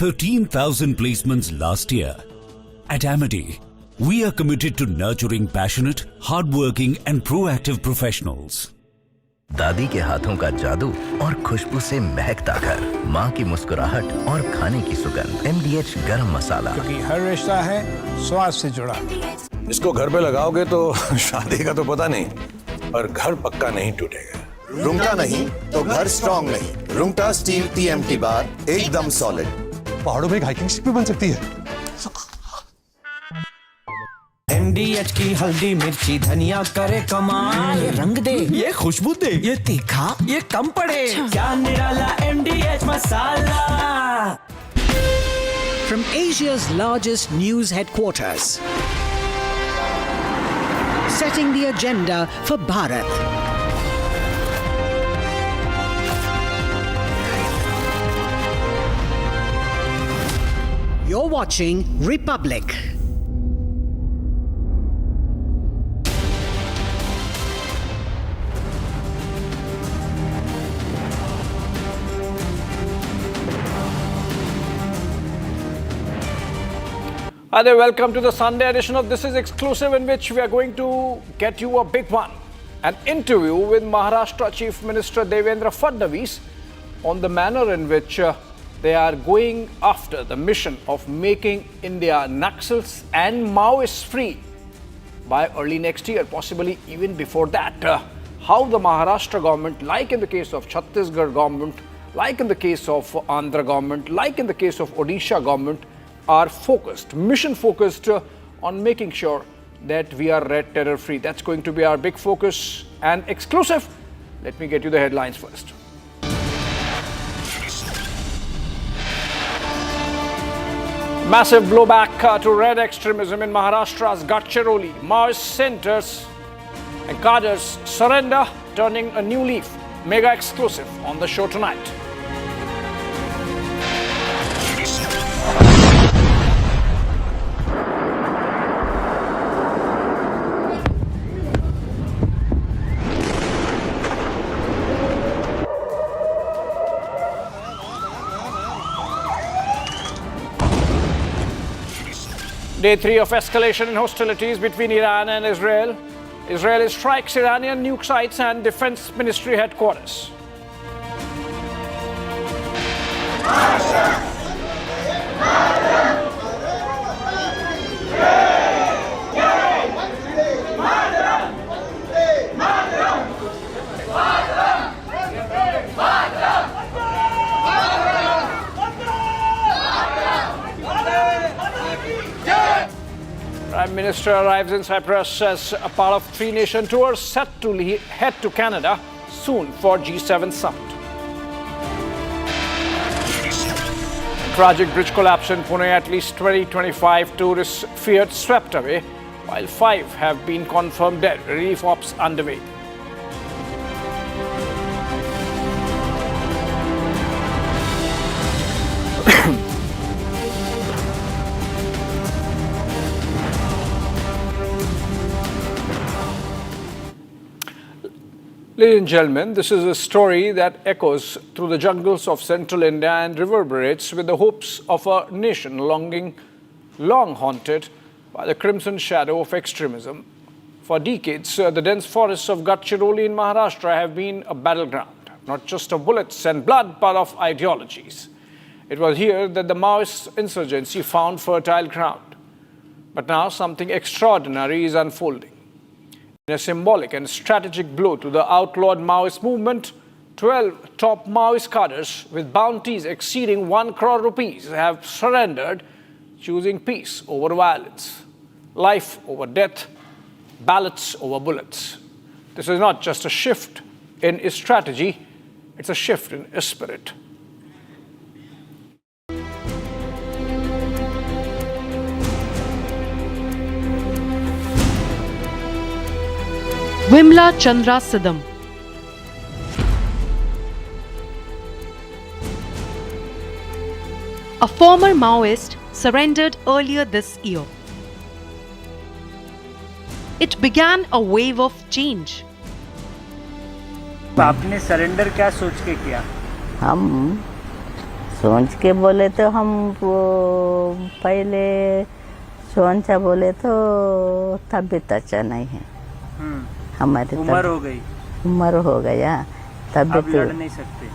$13,000 placements last year. At Amity, we are committed to nurturing passionate, hardworking and proactive professionals. दादी के हाथों का जादू और खुशबू से महकता घर, माँ की मुस्कुराहट और खाने की सुगंध। MDH गरम मसाला, क्योंकि हर रिश्ता है स्वाद से जुड़ा। इसको घर पे लगाओगे तो शादी का तो पता नहीं, पर घर पक्का नहीं टूटेगा। रुंगटा नहीं तो घर स्ट्रॉन्ग नहीं। रुंगटा स्टील TMT बार एकदम सॉलिड। पहाड़ों में एक हाइकिंग स्टिक भी बन सकती है। MDH की हल्दी मिर्ची धनिया करे कमाल, ये रंग दे, ये खुशबू दे, ये तीखा, ये कम पड़े, क्या निराला MDH masala. From Asia's largest news headquarters, setting the agenda for Bharat. You're watching Republic. Hi there, welcome to the Sunday edition of This Is Exclusive, in which we are going to get you a big one. An interview with Maharashtra Chief Minister Devendra Fadnavis on the manner in which they are going after the mission of making India Naxals and Maoists free by early next year, possibly even before that. How the Maharashtra government, like in the case of Chhattisgarh government, like in the case of Andhra government, like in the case of Odisha government, are focused, mission focused on making sure that we are red terror free. That's going to be our big focus and exclusive. Let me get you the headlines first. Massive blowback to red extremism in Maharashtra's Gadchiroli. Maoist centers and cadres surrender, turning a new leaf. Mega exclusive on the show tonight. Day 3 of escalation in hostilities between Iran and Israel. Israel strikes Iranian nuke sites and Defense Ministry headquarters. Prime Minister arrives in Cyprus as a part of three-nation tour set to head to Canada soon for G7 summit. Tragic bridge collapse in Pune, at least 20-25 tourists feared swept away, while 5 have been confirmed dead. Relief ops underway. Ladies and gentlemen, this is a story that echoes through the jungles of central India and reverberates with the hopes of a nation long haunted by the crimson shadow of extremism. For decades, the dense forests of Gadchiroli in Maharashtra have been a battleground, not just of bullets and blood, but of ideologies. It was here that the Maoist insurgency found fertile ground. But now something extraordinary is unfolding. In a symbolic and strategic blow to the outlawed Maoist movement, 12 top Maoist cadres with bounties exceeding 1 crore rupees have surrendered, choosing peace over violence, life over death, ballots over bullets. This is not just a shift in strategy, it's a shift in spirit. Vimla Chandra Sidam. A former Maoist surrendered earlier this year. It began a wave of change. आपने surrender क्या सोच के किया? हम सोच के बोले तो हम वो पहले सोचा बोले तो तबीयत अच्छा नहीं है। हमारी उम्र हो गई। उम्र हो गया तबीयत लड़ नहीं सकते।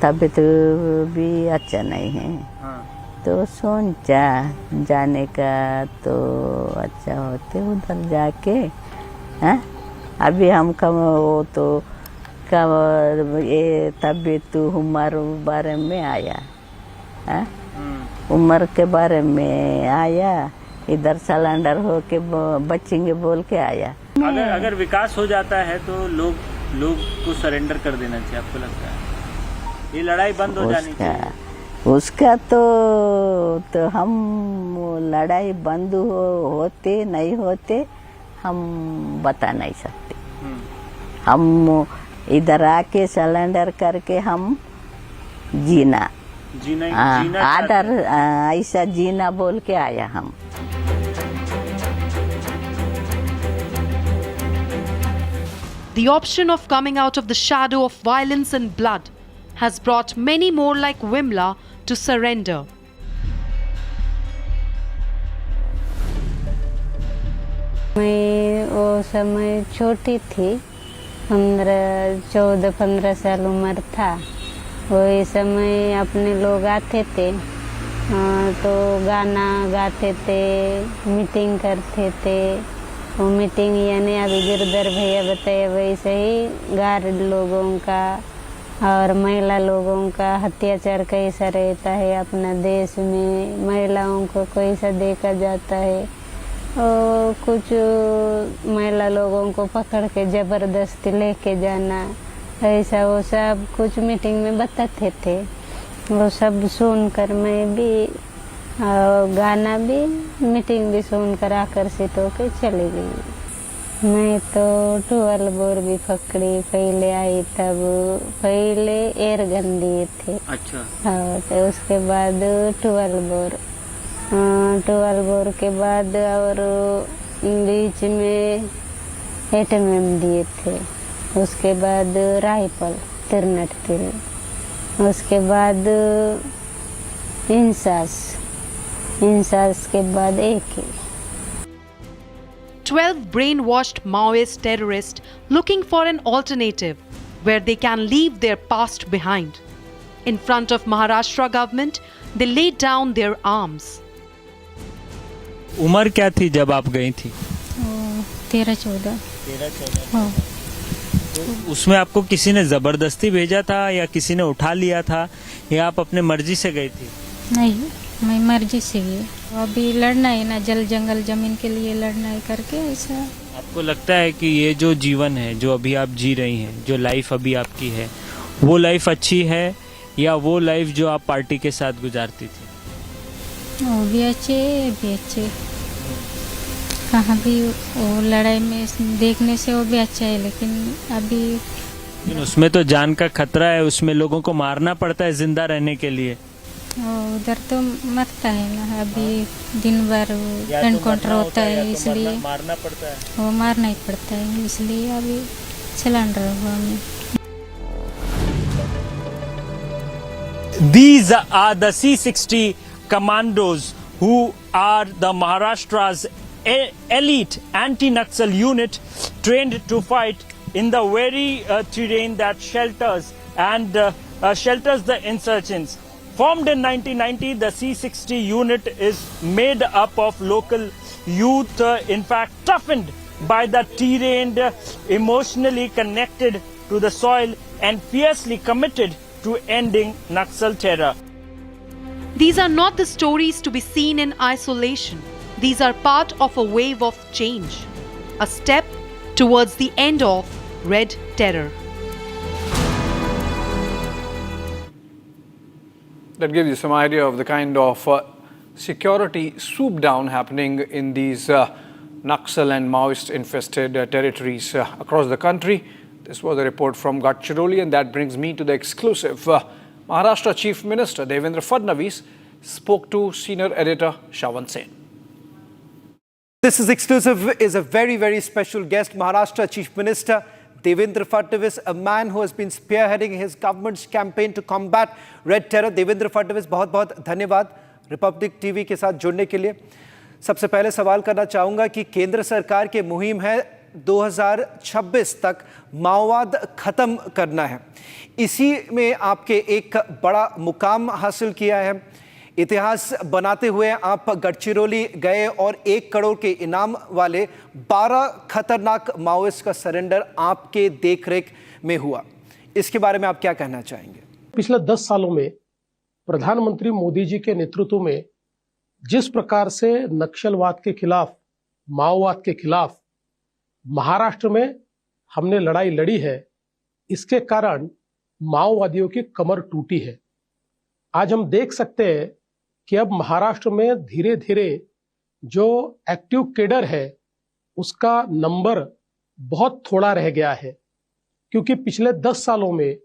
तबीयत भी अच्छा नहीं है। तो सोचा जाने का तो अच्छा होते उधर जाके। अभी हम कम वो तो कब ये तबीयत उम्र बारे में आया। उम्र के बारे में आया, इधर सिलेंडर हो के बचेंगे बोल के आया। अगर विकास हो जाता है तो लोग को सरेंडर कर देना चाहिए, आपको लगता है? ये लड़ाई बंद हो जानी चाहिए। उसका तो हम लड़ाई बंद होते नहीं होते हम बता नहीं सकते। हम इधर आके सिलेंडर करके हम जीना आदर ऐसा जीना बोल के आया हम। The option of coming out of the shadow of violence and blood has brought many more like Vimla to surrender. मैं वो समय छोटी थी, 14-15 साल उम्र था। वही समय अपने लोग आते थे तो गाना गाते थे, मीटिंग करते थे। वो मीटिंग यानी अभी गिरधर भैया बताया वैसे ही गार्ड लोगों का और महिला लोगों का अत्याचार कैसा रहता है अपना देश में, महिलाओं को कैसा देखा जाता है और कुछ महिला लोगों को पकड़ के ज़बरदस्ती लेके जाना, ऐसा वो सब कुछ मीटिंग में बताते थे। वो सब सुनकर मैं भी गाना भी मीटिंग भी सुनकर आकर्षित होकर चली गई। मैं तो 12 बोर भी पकड़ी, पहले आई तब पहले एयरगन दिए थे। अच्छा। हाँ, तो उसके बाद 12 बोर 12 बोर के बाद और बीच में एटम दिए थे। उसके बाद राइफल 3 तीर, उसके बाद इंसास के बाद एक 12 brainwashed Maoist terrorists looking for an alternative where they can leave their past behind. In front of Maharashtra government, they laid down their arms. उम्र क्या थी जब आप गई थी? 13-14। हाँ। तो उसमें आपको किसी ने जबरदस्ती भेजा था या किसी ने उठा लिया था या आप अपने मर्जी से गई थी? नहीं, मैं मर्जी से गई। अभी लड़ना है ना, जल जंगल जमीन के लिए लड़ना है करके ऐसा। आपको लगता है कि ये जो जीवन है जो अभी आप जी रही हैं, जो लाइफ अभी आपकी है, वो लाइफ अच्छी है या वो लाइफ जो आप पार्टी के साथ गुजारती थी? वो भी अच्छे, ये भी अच्छे। कहाँ भी वो लड़ाई में देखने से वो भी अच्छा है, लेकिन अभी उसमें तो जान का खतरा है, उसमें लोगों को मारना पड़ता है जिंदा रहने के लिए। उधर तो मरता है ना, अभी दिन भर एनकाउंटर होता है, इसलिए मारना पड़ता है। वो मारना ही पड़ता है, इसलिए अभी सिलेंडर हुआ हमें। These are the C60 commandos who are the Maharashtra's elite anti-Naxal unit trained to fight in the very terrain that shelters the insurgents. Formed in 1990, the C60 unit is made up of local youth, in fact toughened by the terrain, emotionally connected to the soil and fiercely committed to ending Naxal terror. These are not the stories to be seen in isolation. These are part of a wave of change, a step towards the end of Red Terror. That gives you some idea of the kind of security swoop down happening in these Naxal and Maoist infested territories across the country. This was a report from Gadchiroli, and that brings me to the exclusive. Maharashtra Chief Minister Devendra Fadnavis spoke to senior editor Shawan Sen. This is exclusive is a very, very special guest, Maharashtra Chief Minister Devendra Fadnavis, a man who has been spearheading his government's campaign to combat red terror. Devendra Fadnavis, बहुत बहुत धन्यवाद Republic TV के साथ जुड़ने के लिए। सबसे पहले सवाल करना चाहूँगा कि केंद्र सरकार की मुहिम है 2026 तक माओवाद खत्म करना है। इसी में आपके एक बड़ा मुकाम हासिल किया है। इतिहास बनाते हुए आप गढ़चिरौली गए और 1 करोड़ के इनाम वाले 12 खतरनाक माओइस्ट का सरेंडर आपके देखरेख में हुआ। इसके बारे में आप क्या कहना चाहेंगे? पिछले 10 सालों में प्रधानमंत्री मोदी जी के नेतृत्व में जिस प्रकार से नक्सलवाद के खिलाफ, माओवाद के खिलाफ महाराष्ट्र में हमने लड़ाई लड़ी है, इसके कारण माओवादियों की कमर टूटी है। आज हम देख सकते हैं कि अब महाराष्ट्र में धीरे धीरे जो एक्टिव केडर है उसका नंबर बहुत थोड़ा रह गया है, क्योंकि पिछले 10 सालों में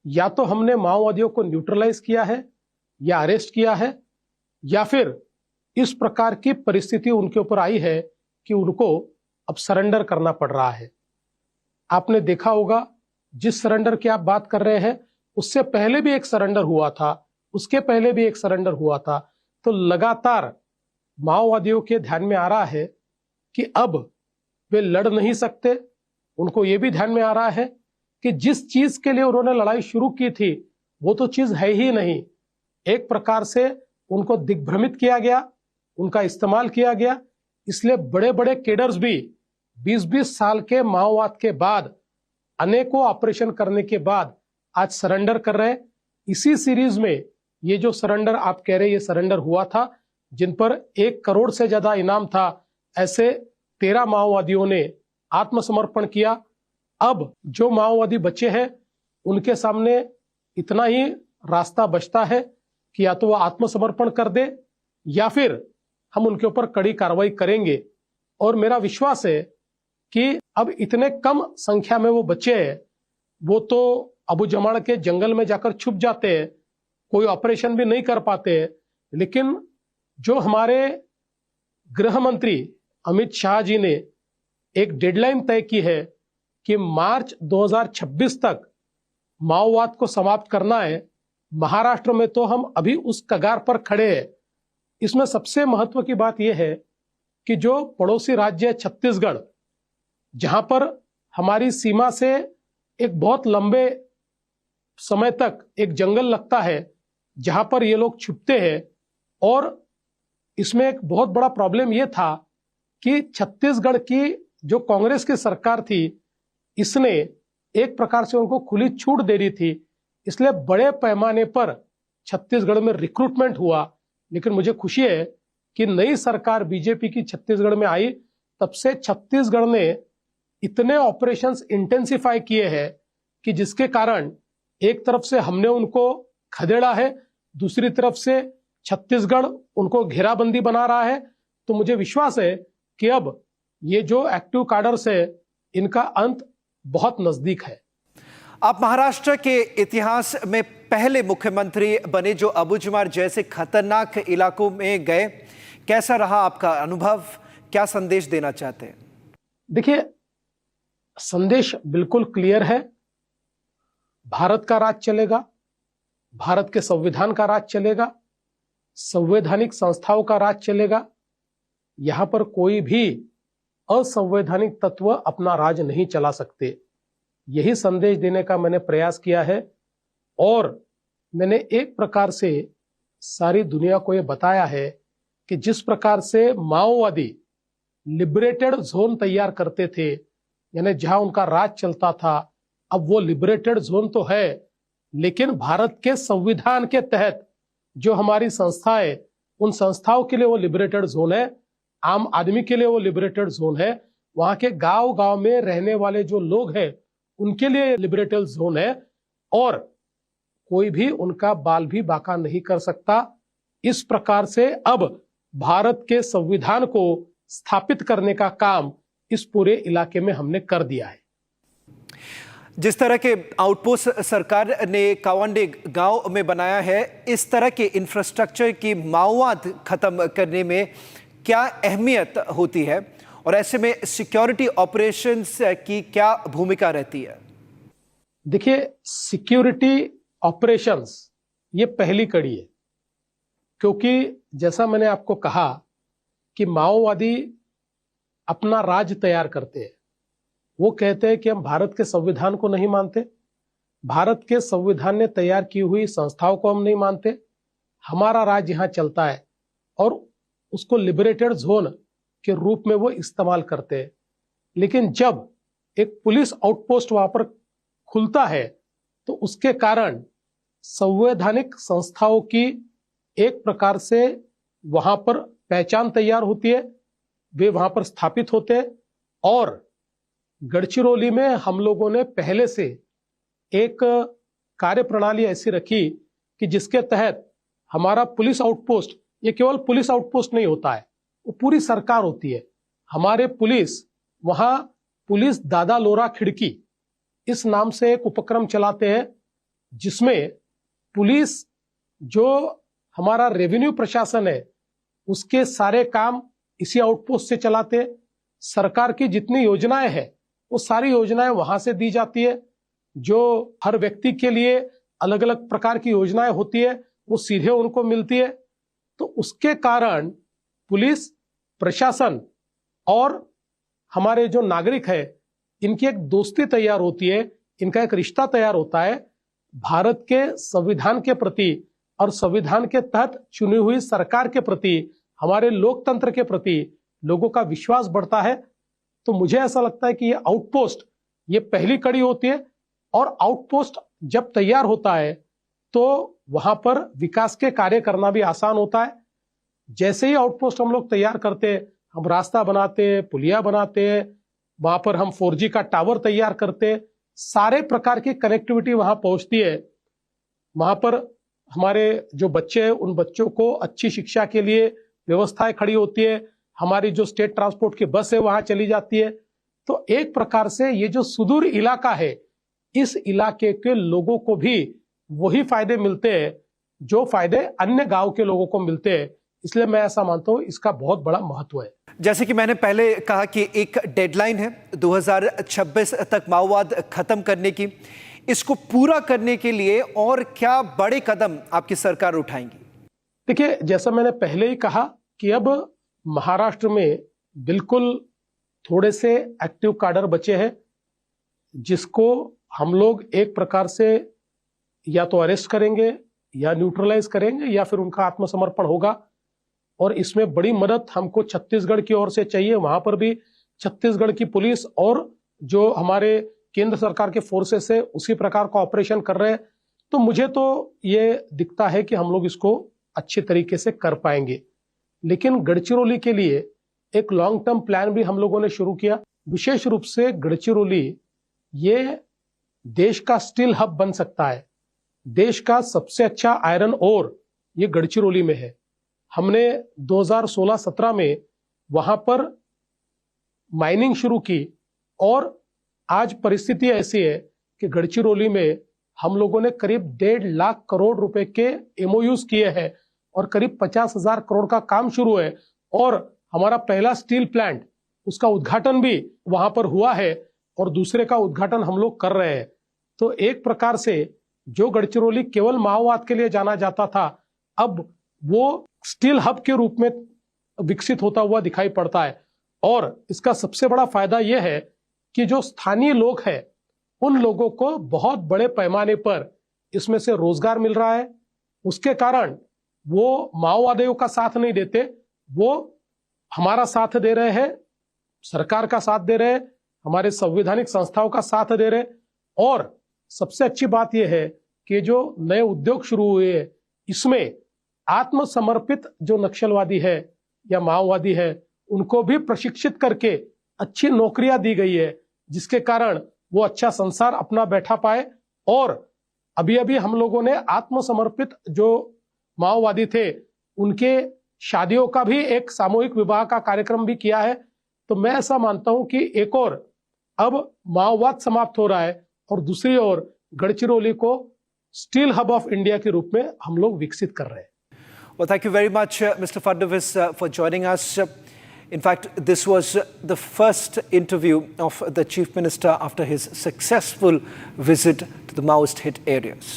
या तो हमने माओवादियों को न्यूट्रलाइज किया है या अरेस्ट किया है, या फिर इस प्रकार की परिस्थिति उनके ऊपर आई है कि उनको अब सरेंडर करना पड़ रहा है। आपने देखा होगा जिस सरेंडर की आप बात कर रहे हैं उससे पहले भी एक सरेंडर हुआ था, उसके पहले भी एक सरेंडर हुआ था। तो लगातार माओवादियों के ध्यान में आ रहा है कि अब वे लड़ नहीं सकते। उनको ये भी ध्यान में आ रहा है कि जिस चीज के लिए उन्होंने लड़ाई शुरू की थी वो तो चीज है ही नहीं। एक प्रकार से उनको दिग्भ्रमित किया गया, उनका इस्तेमाल किया गया। इसलिए बड़े बड़े केडर्स भी 20-20 साल के माओवाद के बाद, अनेकों ऑपरेशन करने के बाद आज सरेंडर कर रहे हैं। इसी सीरीज में ये जो सरेंडर आप कह रहे हैं, ये सरेंडर हुआ था, जिन पर 1 करोड़ से ज्यादा इनाम था, ऐसे 13 माओवादियों ने आत्मसमर्पण किया। अब जो माओवादी बचे हैं उनके सामने इतना ही रास्ता बचता है कि या तो वो आत्मसमर्पण कर दे या फिर हम उनके ऊपर कड़ी कार्रवाई करेंगे। और मेरा विश्वास है कि अब इतने कम संख्या में वो बचे हैं, वो तो अबू जमाड़ के जंगल में जाकर छुप जाते हैं, कोई ऑपरेशन भी नहीं कर पाते हैं। लेकिन जो हमारे गृह मंत्री अमित शाह जी ने एक डेडलाइन तय की है कि मार्च 2026 तक माओवाद को समाप्त करना है, महाराष्ट्र में तो हम अभी उस कगार पर खड़े हैं। इसमें सबसे महत्व की बात यह है कि जो पड़ोसी राज्य है छत्तीसगढ़, जहां पर हमारी सीमा से एक बहुत लंबे समय तक एक जंगल लगता है, जहां पर ये लोग छुपते हैं। और इसमें एक बहुत बड़ा प्रॉब्लम यह था कि छत्तीसगढ़ की जो कांग्रेस की सरकार थी, इसने एक प्रकार से उनको खुली छूट दे दी थी, इसलिए बड़े पैमाने पर छत्तीसगढ़ में रिक्रूटमेंट हुआ। लेकिन मुझे खुशी है कि नई सरकार बीजेपी की छत्तीसगढ़ में आई, तब से छत्तीसगढ़ ने इतने ऑपरेशंस इंटेंसिफाई किए हैं कि जिसके कारण एक तरफ से हमने उनको खदेड़ा है, दूसरी तरफ से छत्तीसगढ़ उनको घेराबंदी बना रहा है। तो मुझे विश्वास है कि अब ये जो एक्टिव कार्डर्स है, इनका अंत बहुत नजदीक है। आप महाराष्ट्र के इतिहास में पहले मुख्यमंत्री बने जो अबूझमार जैसे खतरनाक इलाकों में गए, कैसा रहा आपका अनुभव, क्या संदेश देना चाहते हैं? देखिए, संदेश बिल्कुल क्लियर है। भारत का राज चलेगा, भारत के संविधान का राज चलेगा, संवैधानिक संस्थाओं का राज चलेगा। यहां पर कोई भी असंवैधानिक तत्व अपना राज नहीं चला सकते। यही संदेश देने का मैंने प्रयास किया है और मैंने एक प्रकार से सारी दुनिया को यह बताया है कि जिस प्रकार से माओवादी लिबरेटेड जोन तैयार करते थे, यानी जहां उनका राज चलता था, अब वो लिबरेटेड जोन तो है, लेकिन भारत के संविधान के तहत जो हमारी संस्थाएं, उन संस्थाओं के लिए वो लिबरेटेड जोन है, आम आदमी के लिए वो लिबरेटेड जोन है, वहां के गांव गांव में रहने वाले जो लोग हैं उनके लिए लिबरेटेड जोन है, और कोई भी उनका बाल भी बाका नहीं कर सकता। इस प्रकार से अब भारत के संविधान को स्थापित करने का काम इस पूरे इलाके में हमने कर दिया है। जिस तरह के आउटपोस्ट सरकार ने कावंडे गांव में बनाया है, इस तरह के इंफ्रास्ट्रक्चर की माओवाद खत्म करने में क्या अहमियत होती है और ऐसे में सिक्योरिटी ऑपरेशंस की क्या भूमिका रहती है? देखिए, सिक्योरिटी ऑपरेशंस ये पहली कड़ी है, क्योंकि जैसा मैंने आपको कहा कि माओवादी अपना राज तैयार करते हैं। वो कहते हैं कि हम भारत के संविधान को नहीं मानते, भारत के संविधान ने तैयार की हुई संस्थाओं को हम नहीं मानते, हमारा राज यहां चलता है, और उसको लिबरेटेड जोन के रूप में वो इस्तेमाल करते हैं। लेकिन जब एक पुलिस आउटपोस्ट वहां पर खुलता है तो उसके कारण संवैधानिक संस्थाओं की एक प्रकार से वहां पर पहचान तैयार होती है, वे वहां पर स्थापित होते हैं। और गढ़चिरौली में हम लोगों ने पहले से एक कार्यप्रणाली ऐसी रखी कि जिसके तहत हमारा पुलिस आउटपोस्ट, ये केवल पुलिस आउटपोस्ट नहीं होता है, वो पूरी सरकार होती है। हमारे पुलिस वहां पुलिस दादा लोरा खिड़की इस नाम से एक उपक्रम चलाते हैं, जिसमें पुलिस जो हमारा रेवेन्यू प्रशासन है उसके सारे काम इसी आउटपोस्ट से चलाते हैं। सरकार की जितनी योजनाएं हैं वो सारी योजनाएं वहां से दी जाती है। जो हर व्यक्ति के लिए अलग अलग प्रकार की योजनाएं होती है वो सीधे उनको मिलती है। तो उसके कारण पुलिस प्रशासन और हमारे जो नागरिक है, इनकी एक दोस्ती तैयार होती है, इनका एक रिश्ता तैयार होता है। भारत के संविधान के प्रति और संविधान के तहत चुनी हुई सरकार के प्रति, हमारे लोकतंत्र के प्रति लोगों का विश्वास बढ़ता है। तो मुझे ऐसा लगता है कि ये आउटपोस्ट ये पहली कड़ी होती है और आउटपोस्ट जब तैयार होता है तो वहां पर विकास के कार्य करना भी आसान होता है। जैसे ही आउटपोस्ट हम लोग तैयार करते हैं, हम रास्ता बनाते हैं, पुलिया बनाते हैं, वहां पर हम 4G का टावर तैयार करते हैं, सारे प्रकार की कनेक्टिविटी वहां पहुंचती है। वहां पर हमारे जो बच्चे हैं उन बच्चों को अच्छी शिक्षा के लिए व्यवस्थाएं खड़ी होती है। हमारी जो स्टेट ट्रांसपोर्ट की बस है वहां चली जाती है। तो एक प्रकार से ये जो सुदूर इलाका है, इस इलाके के लोगों को भी वही फायदे मिलते हैं जो फायदे अन्य गांव के लोगों को मिलते हैं। इसलिए मैं ऐसा मानता हूं इसका बहुत बड़ा महत्व है। जैसे कि मैंने पहले कहा कि एक डेडलाइन है 2026 तक माओवाद खत्म करने की। इसको पूरा करने के लिए और क्या बड़े कदम आपकी सरकार उठाएंगी? देखिए, जैसा मैंने पहले ही कहा कि अब महाराष्ट्र में बिल्कुल थोड़े से एक्टिव काडर बचे हैं, जिसको हम लोग एक प्रकार से या तो अरेस्ट करेंगे या न्यूट्रलाइज करेंगे या फिर उनका आत्मसमर्पण होगा। और इसमें बड़ी मदद हमको छत्तीसगढ़ की ओर से चाहिए। वहां पर भी छत्तीसगढ़ की पुलिस और जो हमारे केंद्र सरकार के फोर्सेस है उसी प्रकार का ऑपरेशन कर रहे हैं। तो मुझे तो ये दिखता है कि हम लोग इसको अच्छे तरीके से कर पाएंगे। लेकिन गढ़चिरौली के लिए एक लॉन्ग टर्म प्लान भी हम लोगों ने शुरू किया। विशेष रूप से गढ़चिरौली ये देश का स्टील हब बन सकता है। देश का सबसे अच्छा आयरन ओर ये गढ़चिरौली में है। हमने 2016-17 में वहां पर माइनिंग शुरू की और आज परिस्थिति ऐसी है कि गढ़चिरौली में हम लोगों ने करीब 1.5 लाख करोड़ रुपए के MOUs किए हैं और करीब 50,000 करोड़ का काम शुरू है। और हमारा पहला स्टील प्लांट उसका उद्घाटन भी वहां पर हुआ है और दूसरे का उद्घाटन हम लोग कर रहे हैं। तो एक प्रकार से जो गढ़चिरौली केवल माओवाद के लिए जाना जाता था, अब वो स्टील हब के रूप में विकसित होता हुआ दिखाई पड़ता है। और इसका सबसे बड़ा फायदा यह है कि जो स्थानीय लोग हैं उन लोगों को बहुत बड़े पैमाने पर इसमें से रोजगार मिल रहा है। उसके कारण वो माओवादियों का साथ नहीं देते, वो हमारा साथ दे रहे हैं, सरकार का साथ दे रहे हैं, हमारे संवैधानिक संस्थाओं का साथ दे रहे हैं। और सबसे अच्छी बात यह है कि जो नए उद्योग शुरू हुए हैं इसमें आत्मसमर्पित जो नक्सलवादी है या माओवादी है उनको भी प्रशिक्षित करके अच्छी नौकरियां दी गई है, जिसके कारण वो अच्छा संसार अपना बैठा पाए। और अभी अभी हम लोगों ने आत्मसमर्पित जो माओवादी थे उनके शादियों का भी एक सामूहिक विवाह का कार्यक्रम भी किया है। तो मैं ऐसा मानता हूं कि एक और अब माओवाद समाप्त हो रहा है और दूसरी ओर गढ़चिरौली को स्टील हब ऑफ इंडिया के रूप में हम लोग विकसित कर रहे हैं। Well, thank you very much, Mr. Fadnavis, for joining us. In fact, this was the first interview of the Chief Minister after his successful visit to the Maoist-hit areas.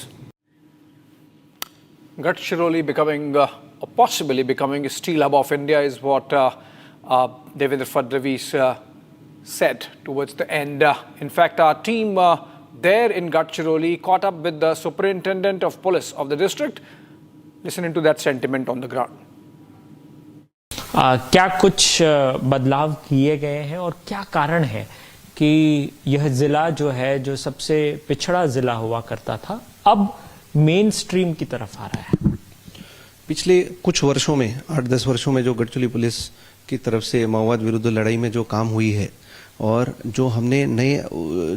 Gadchiroli becoming, or possibly becoming a steel hub of India is what Devendra Fadnavis said towards the end. In fact, our team there in Gadchiroli caught up with the Superintendent of Police of the district. Listen into that sentiment on the ground. क्या कुछ बदलाव किए गए हैं और क्या कारण है कि यह ज़िला जो है, जो सबसे पिछड़ा ज़िला हुआ करता था, अब मेन स्ट्रीम की तरफ आ रहा है? पिछले कुछ वर्षों में, 8-10 वर्षों में जो गढ़चिरौली पुलिस की तरफ से माओवाद विरुद्ध लड़ाई में जो काम हुई है और जो हमने नए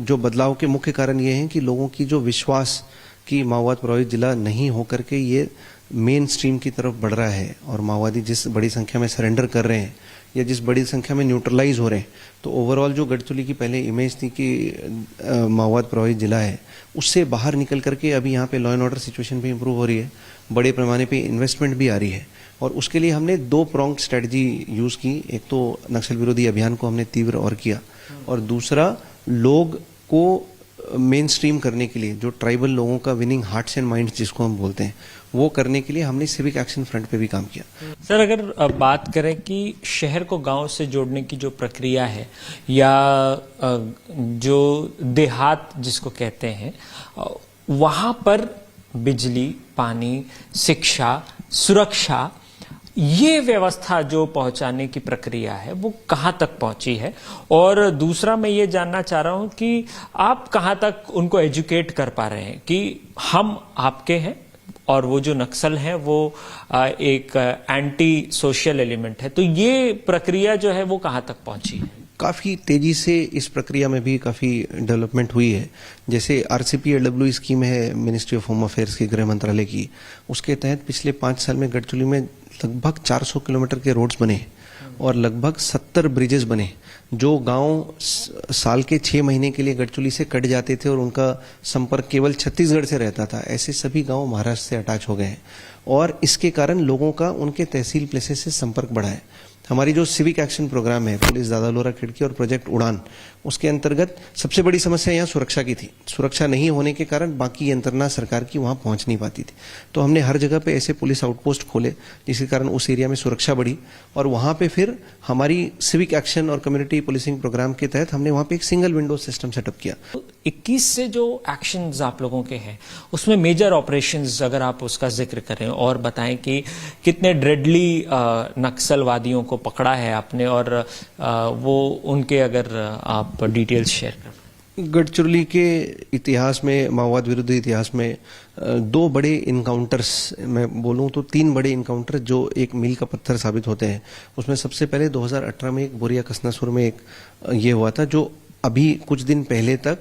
जो बदलाव के मुख्य कारण ये हैं कि लोगों की जो विश्वास कि माओवाद प्रभावित जिला नहीं होकर के ये मेन स्ट्रीम की तरफ बढ़ रहा है और माओवादी जिस बड़ी संख्या में सरेंडर कर रहे हैं या जिस बड़ी संख्या में न्यूट्रलाइज हो रहे हैं, तो ओवरऑल जो गढ़चिरौली की पहले इमेज थी कि माओवाद प्रभावित जिला है, उससे बाहर निकल करके अभी यहाँ पे लॉ एंड ऑर्डर सिचुएशन भी इम्प्रूव हो रही है, बड़े पैमाने पे इन्वेस्टमेंट भी आ रही है। और उसके लिए हमने 2 प्रोंग स्ट्रेटजी यूज़ की। एक तो नक्सल विरोधी अभियान को हमने तीव्र और किया, और दूसरा लोग को मेन स्ट्रीम करने के लिए, जो ट्राइबल लोगों का विनिंग हार्ट्स एंड माइंड्स जिसको हम बोलते हैं, वो करने के लिए हमने सिविक एक्शन फ्रंट पे भी काम किया। सर, अगर बात करें कि शहर को गांव से जोड़ने की जो प्रक्रिया है या जो देहात जिसको कहते हैं, वहां पर बिजली, पानी, शिक्षा, सुरक्षा, ये व्यवस्था जो पहुंचाने की प्रक्रिया है वो कहां तक पहुंची है, और दूसरा मैं ये जानना चाह रहा हूं कि आप कहां तक उनको एजुकेट कर पा रहे हैं कि हम आपके हैं और वो जो नक्सल हैं वो एक एंटी सोशल एलिमेंट है। तो ये प्रक्रिया जो है वो कहां तक पहुंची है? काफ़ी तेज़ी से इस प्रक्रिया में भी काफ़ी डेवलपमेंट हुई है। जैसे RCPAW स्कीम है मिनिस्ट्री ऑफ होम अफेयर्स की, गृह मंत्रालय की, उसके तहत पिछले 5 साल में गढ़चिरौली में लगभग 400 किलोमीटर के रोड्स बने और लगभग 70 ब्रिजेस बने। जो गांव साल के 6 महीने के लिए गढ़चिरौली से कट जाते थे और उनका संपर्क केवल छत्तीसगढ़ से रहता था, ऐसे सभी गांव महाराष्ट्र से अटैच हो गए हैं और इसके कारण लोगों का उनके तहसील प्लेसेस से संपर्क बढ़ा है। हमारी जो सिविक एक्शन प्रोग्राम है पुलिस दादा लोरा खिड़की और प्रोजेक्ट उड़ान, उसके अंतर्गत सबसे बड़ी समस्या यहाँ सुरक्षा की थी। सुरक्षा नहीं होने के कारण बाकी यंत्रणा सरकार की वहाँ पहुँच नहीं पाती थी, तो हमने हर जगह पे ऐसे पुलिस आउटपोस्ट खोले जिसके कारण उस एरिया में सुरक्षा बढ़ी और वहाँ पे फिर हमारी सिविक एक्शन और कम्युनिटी पुलिसिंग प्रोग्राम के तहत हमने वहाँ पे एक सिंगल विंडो सिस्टम सेटअप किया। 21 से जो एक्शंस आप लोगों के हैं उसमें मेजर ऑपरेशंस अगर आप उसका जिक्र करें और बताएं कि कितने ड्रेडली नक्सलवादियों को पकड़ा है आपने और वो उनके अगर आप डिटेल्स शेयर करें। गढ़चिरौली के इतिहास में, माओवाद विरुद्ध इतिहास में 2 बड़े इनकाउंटर्स, मैं बोलूं तो 3 बड़े इनकाउंटर जो एक मील का पत्थर साबित होते हैं। उसमें सबसे पहले 2018 में एक बोरिया कसनासुर में एक ये हुआ था जो अभी कुछ दिन पहले तक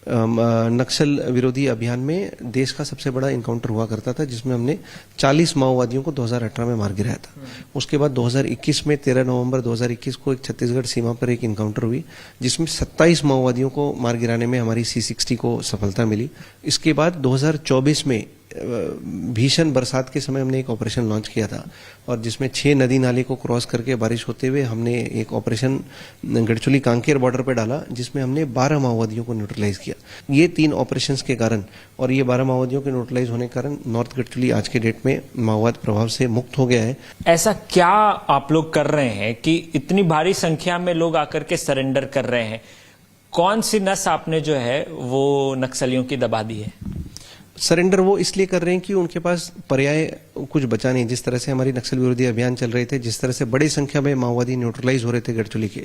नक्सल विरोधी अभियान में देश का सबसे बड़ा इनकाउंटर हुआ करता था, जिसमें हमने 40 माओवादियों को 2018 में मार गिराया था। उसके बाद 2021 में 13 नवंबर 2021 को एक छत्तीसगढ़ सीमा पर एक इनकाउंटर हुई जिसमें 27 माओवादियों को मार गिराने में हमारी C60 को सफलता मिली। इसके बाद 2024 में भीषण बरसात के समय हमने एक ऑपरेशन लॉन्च किया था और जिसमें 6 नदी नाले को क्रॉस करके बारिश होते हुए हमने एक ऑपरेशन गढ़चिरौली कांकेर बॉर्डर पर डाला जिसमें हमने 12 माओवादियों को न्यूट्रलाइज किया। ये 3 ऑपरेशंस के कारण और ये 12 माओवादियों के न्यूट्रलाइज होने के कारण नॉर्थ गढ़चिरौली आज के डेट में माओवाद प्रभाव से मुक्त हो गया है। ऐसा क्या आप लोग कर रहे हैं कि इतनी भारी संख्या में लोग आकर के सरेंडर कर रहे हैं? कौन सी नस आपने जो है वो नक्सलियों की दबा दी है? सरेंडर वो इसलिए कर रहे हैं कि उनके पास पर्याय कुछ बचा नहीं। जिस तरह से हमारी नक्सल विरोधी अभियान चल रहे थे, जिस तरह से बड़ी संख्या में माओवादी न्यूट्रलाइज हो रहे थे गढ़चिरौली के,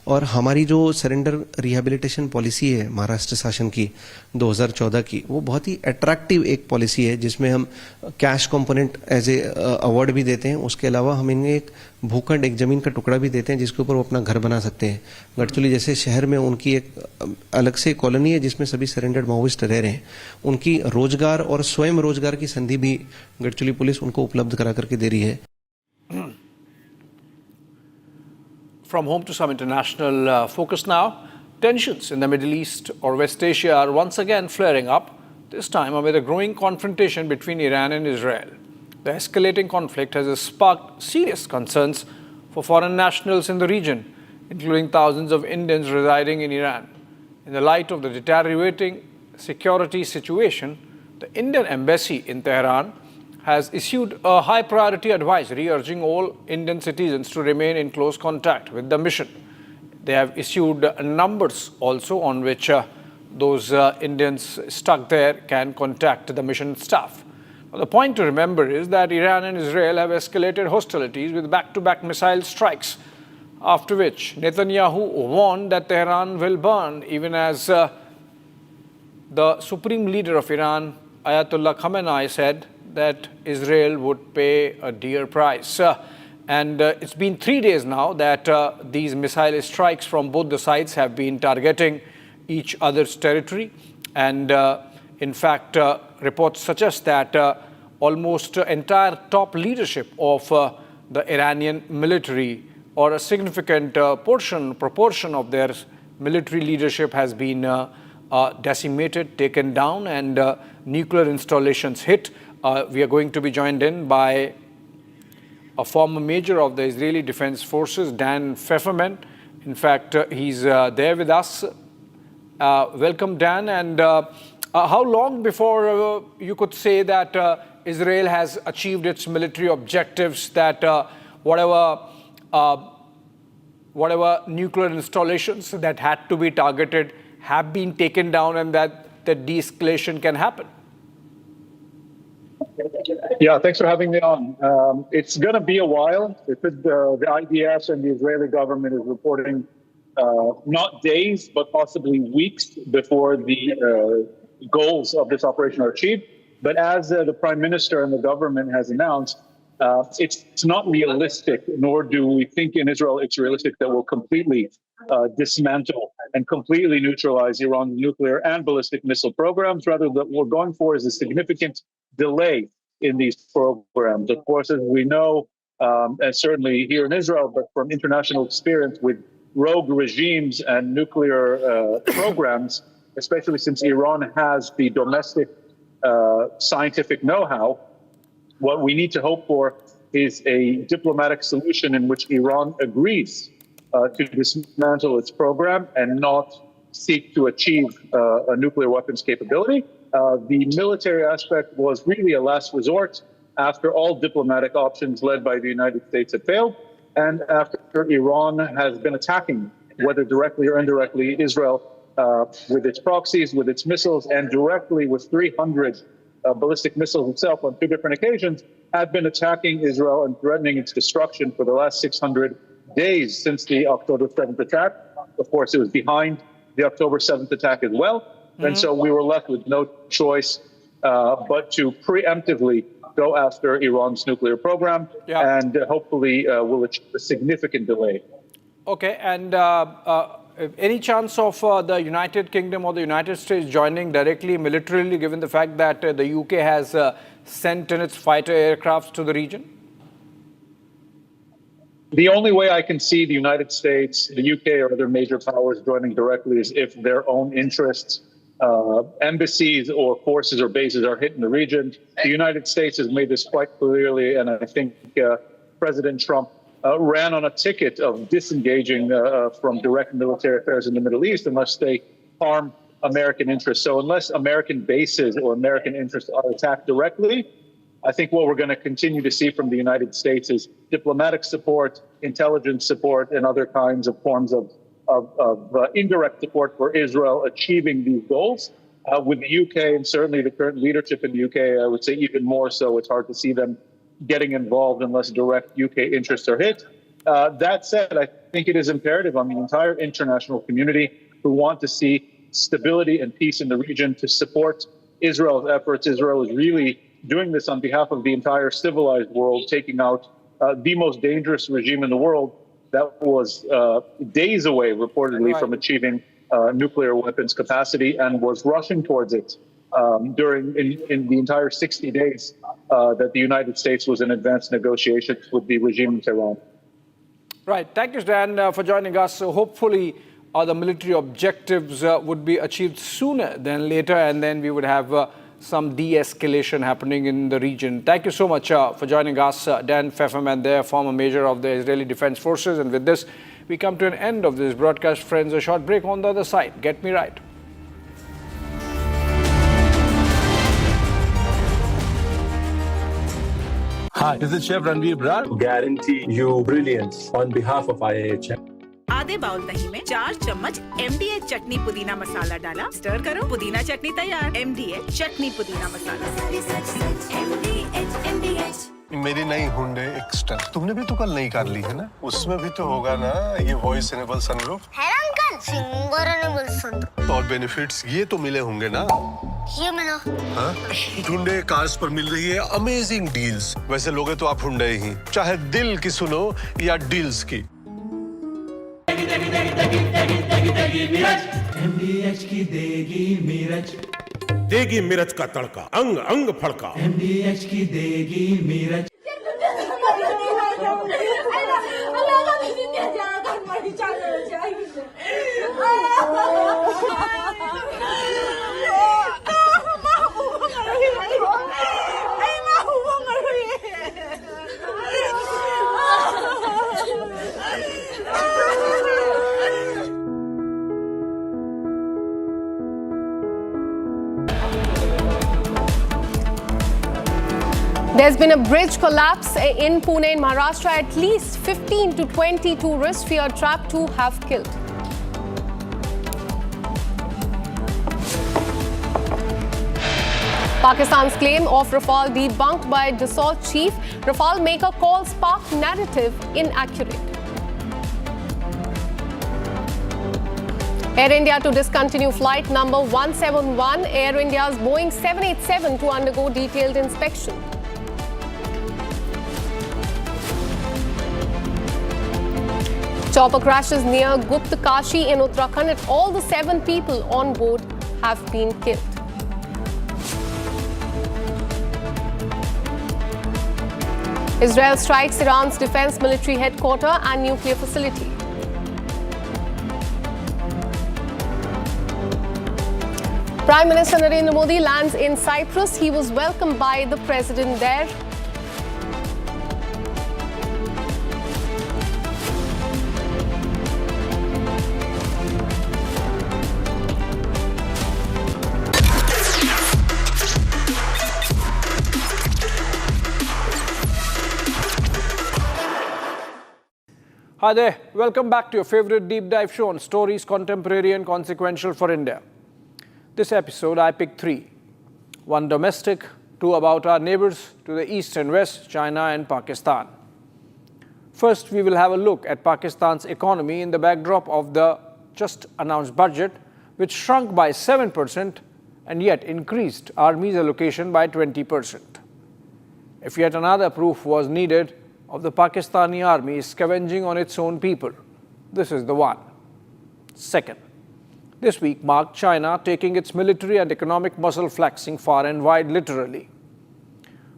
और हमारी जो सरेंडर रिहेबिलिटेशन पॉलिसी है महाराष्ट्र शासन की 2014 की, वो बहुत ही अट्रैक्टिव एक पॉलिसी है जिसमें हम cash component as a award भी देते हैं। उसके अलावा हम इन्हें एक भूखंड, एक जमीन का टुकड़ा भी देते हैं जिसके ऊपर वो अपना घर बना सकते हैं। गढ़चिरौली जैसे शहर में उनकी एक अलग से कॉलोनी है जिसमें सभी सरेंडर्ड माओविस्ट रह रहे हैं। उनकी रोजगार और स्वयं रोजगार की संधि भी गढ़चिरौली पुलिस उनको उपलब्ध करा करके दे रही है। From home to some international focus now. Tensions in the Middle East or West Asia are once again flaring up, this time amid a growing confrontation between Iran and Israel. The escalating conflict has sparked serious concerns for foreign nationals in the region, including thousands of Indians residing in Iran. In the light of the deteriorating security situation, the Indian embassy in Tehran has issued a high-priority advisory urging all Indian citizens to remain in close contact with the mission. They have issued numbers also on which those Indians stuck there can contact the mission staff. Now, the point to remember is that Iran and Israel have escalated hostilities with back-to-back missile strikes, after which Netanyahu warned that Tehran will burn, even as the supreme leader of Iran, Ayatollah Khamenei, said that Israel would pay a dear price. And it's been 3 days now that these missile strikes from both the sides have been targeting each other's territory. And in fact, reports suggest that almost entire top leadership of the Iranian military, or a significant proportion of their military leadership, has been decimated, taken down, and nuclear installations hit. We are going to be joined in by a former major of the Israeli Defense Forces, Dan Pfefferman. In fact, he's there with us. Welcome, Dan. And how long before you could say that Israel has achieved its military objectives, that whatever nuclear installations that had to be targeted have been taken down, and that the de-escalation can happen? Yeah, thanks for having me on. It's going to be a while. The IDF and the Israeli government is reporting not days, but possibly weeks before the goals of this operation are achieved. But as the Prime Minister and the government has announced, it's not realistic, nor do we think in Israel it's realistic that we'll completely dismantle and completely neutralize Iran's nuclear and ballistic missile programs. Rather, what we're going for is a significant delay in these programs. Of course, as we know, and certainly here in Israel, but from international experience with rogue regimes and nuclear programs, especially since Iran has the domestic scientific know-how, what we need to hope for is a diplomatic solution in which Iran agrees to dismantle its program and not seek to achieve a nuclear weapons capability. The military aspect was really a last resort after all diplomatic options led by the United States had failed, and after Iran has been attacking, whether directly or indirectly, Israel with its proxies, with its missiles, and directly with 300 ballistic missiles itself on 2 different occasions, had been attacking Israel and threatening its destruction for the last 600 days since the October 7th attack. Of course, it was behind the October 7th attack as well. And so we were left with no choice but to preemptively go after Iran's nuclear program, and hopefully will achieve a significant delay. Okay, and any chance of the United Kingdom or the United States joining directly militarily, given the fact that the UK has sent in its fighter aircrafts to the region? The only way I can see the United States, the UK, or other major powers joining directly is if their own interests, embassies or forces or bases are hit in the region. The United States has made this quite clearly, and I think President Trump ran on a ticket of disengaging from direct military affairs in the Middle East unless they harm American interests. So unless American bases or American interests are attacked directly, I think what we're going to continue to see from the United States is diplomatic support, intelligence support, and other kinds of forms of indirect support for Israel achieving these goals. With the UK and certainly the current leadership in the UK, I would say even more so. It's hard to see them getting involved unless direct UK interests are hit. That said, I think it is imperative on the entire international community who want to see stability and peace in the region to support Israel's efforts. Israel is really doing this on behalf of the entire civilized world, taking out the most dangerous regime in the world that was days away, reportedly, from achieving nuclear weapons capacity and was rushing towards it in the entire 60 days that the United States was in advanced negotiations with the regime in Tehran. Right. Thank you, Dan, for joining us. So hopefully the military objectives would be achieved sooner than later, and then we would have some de-escalation happening in the region. Thank you so much for joining us, Dan Pfefferman, there, former major of the Israeli Defense Forces. And with this, we come to an end of this broadcast. Friends, a short break. On the other side, get me right. Hi, this is Chef Ranveer Brar. Guarantee you brilliance on behalf of IIHM. आधे bowl दही में 4 चम्मच MDH चटनी पुदीना मसाला डाला, stir करो, पुदीना चटनी तैयार। MDH चटनी पुदीना मसाला। मेरी नई हुंडई एक्स्ट्रा तुमने भी तो कल नई कार ली है ना, उसमें भी तो होगा ना ये वॉइस इनेबल सनरूफ। है ना अंकल, सिंगर इनेबल सनरूफ। और बेनिफिट्स ये तो मिले होंगे ना? ये मिला। हाँ? हुंडई कार्स पर मिल रही है अमेजिंग डील्स। वैसे लोगे तो आप हुंडई ही, चाहे दिल की सुनो या डील्स की। MDH की देगी मिर्च, देगी मिर्च का तड़का, अंग अंग फड़का। MDH की देगी मिर्च। There's been a bridge collapse in Pune, in Maharashtra. At least 15 to 20 tourists fear trapped, 2 have killed. Pakistan's claim of Rafale debunked by Dassault chief. Rafale maker calls Pak narrative inaccurate. Air India to discontinue flight number 171. Air India's Boeing 787 to undergo detailed inspection. Chopper crashes near Gupt Kashi in Uttarakhand, and all the 7 people on board have been killed. Israel strikes Iran's defense military headquarters and nuclear facility. Prime Minister Narendra Modi lands in Cyprus. He was welcomed by the president there. Hi there, welcome back to your favorite deep dive show on stories contemporary and consequential for India. This episode I picked 3. 1 domestic, 2 about our neighbors to the east and west, China and Pakistan. First, we will have a look at Pakistan's economy in the backdrop of the just announced budget, which shrunk by 7% and yet increased army's allocation by 20%. If yet another proof was needed of the Pakistani army scavenging on its own people, this is the one. Second, this week marked China taking its military and economic muscle flexing far and wide literally.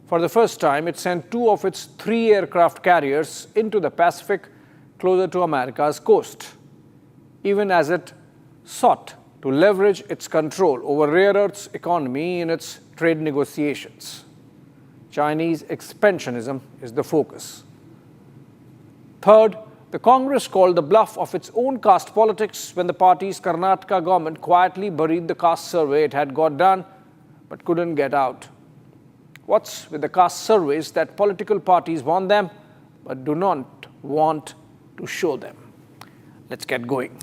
For the first time, it sent 2 of its 3 aircraft carriers into the Pacific closer to America's coast, even as it sought to leverage its control over rare earths economy in its trade negotiations. Chinese expansionism is the focus. Third, the Congress called the bluff of its own caste politics when the party's Karnataka government quietly buried the caste survey it had got done but couldn't get out. What's with the caste surveys that political parties want them but do not want to show them? Let's get going.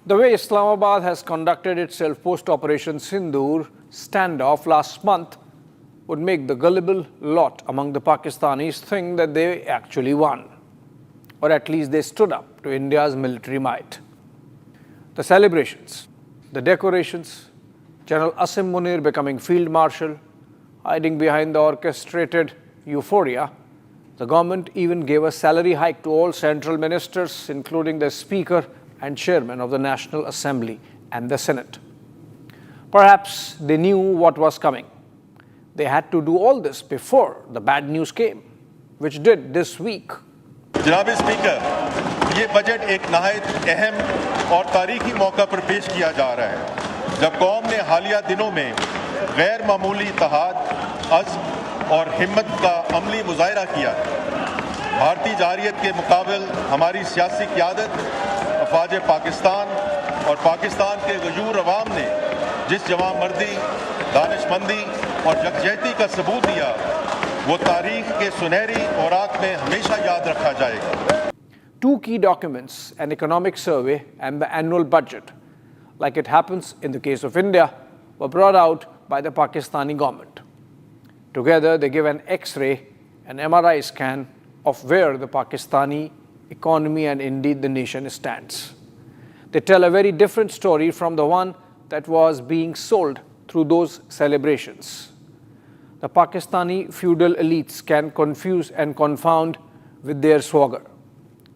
The way Islamabad has conducted itself post-Operation Sindoor standoff last month would make the gullible lot among the Pakistanis think that they actually won, or at least they stood up to India's military might. The celebrations, the decorations, General Asim Munir becoming Field Marshal, hiding behind the orchestrated euphoria, the government even gave a salary hike to all central ministers, including the Speaker and Chairman of the National Assembly and the Senate. Perhaps they knew what was coming. They had to do all this before the bad news came, which did this week. जनाब speaker, ये budget एक नहायत अहम और तारीखी मौका पर पेश किया जा रहा है, जब कौम ने हालिया दिनों में गैर मामूली इत्तेहाद, अज़्म और हिम्मत का अमली मुजाहिरा किया। भारतीय जारियत के मुकाबल हमारी सियासी क़यादत, अफवाज पाकिस्तान और पाकिस्तान के गजूर अवाम ने जिस जवामर्दी, दानिशमंदी और यकजहती का सबूत दिया, वो तारीख के सुनहरी औराक में हमेशा याद रखा जाएगा। 2 key documents, an economic survey and the annual budget, like it happens in the case of India, were brought out by the Pakistani government. Together, they give an X-ray, an MRI scan of where the Pakistani economy and indeed the nation stands. They tell a very different story from the one that was being sold through those celebrations. The Pakistani feudal elites can confuse and confound with their swagger.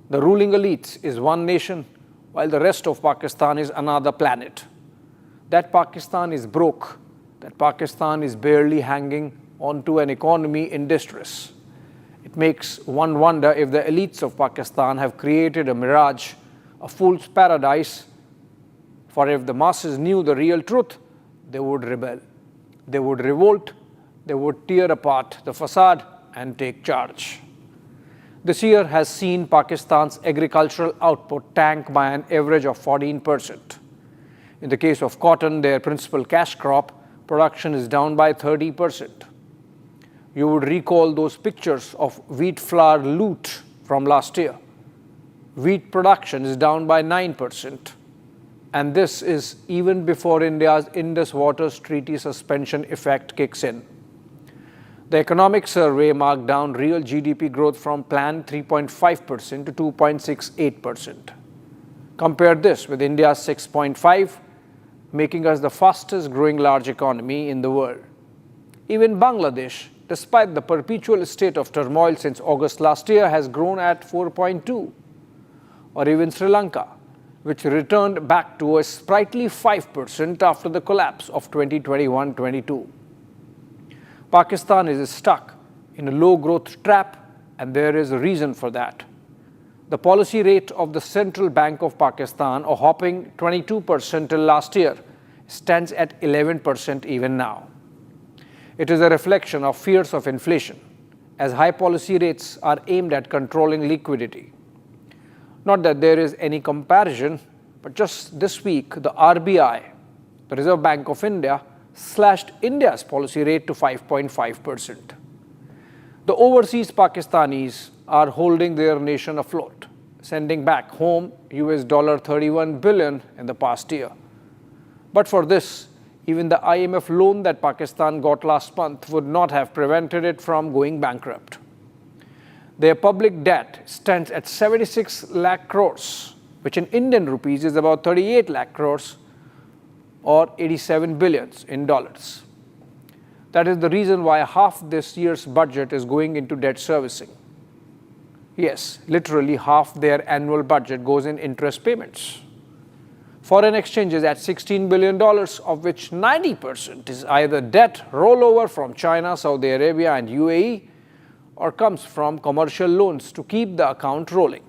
The ruling elites is one nation, while the rest of Pakistan is another planet. That Pakistan is broke, that Pakistan is barely hanging onto an economy in distress. It makes one wonder if the elites of Pakistan have created a mirage, a fool's paradise, for if the masses knew the real truth, they would rebel, they would revolt, they would tear apart the facade and take charge. This year has seen Pakistan's agricultural output tank by an average of 14%. In the case of cotton, their principal cash crop, production is down by 30%. You would recall those pictures of wheat flour loot from last year. Wheat production is down by 9%. And this is even before India's Indus Waters Treaty suspension effect kicks in. The economic survey marked down real GDP growth from planned 3.5% to 2.68%. Compare this with India's 6.5%, making us the fastest growing large economy in the world. Even Bangladesh, despite the perpetual state of turmoil since August last year, has grown at 4.2%. Or even Sri Lanka, which returned back to a sprightly 5% after the collapse of 2021-22. Pakistan is stuck in a low growth trap, and there is a reason for that. The policy rate of the Central Bank of Pakistan, a whopping 22% till last year, stands at 11% even now. It is a reflection of fears of inflation, as high policy rates are aimed at controlling liquidity. Not that there is any comparison, but just this week, the RBI, the Reserve Bank of India, slashed India's policy rate to 5.5%. The overseas Pakistanis are holding their nation afloat, sending back home $31 billion in the past year. But for this, even the IMF loan that Pakistan got last month would not have prevented it from going bankrupt. Their public debt stands at 76 lakh crores, which in Indian rupees is about 38 lakh crores or 87 billions in dollars. That is the reason why half this year's budget is going into debt servicing. Yes, literally half their annual budget goes in interest payments. Foreign exchange is at $16 billion, of which 90% is either debt rollover from China, Saudi Arabia and UAE, or comes from commercial loans to keep the account rolling.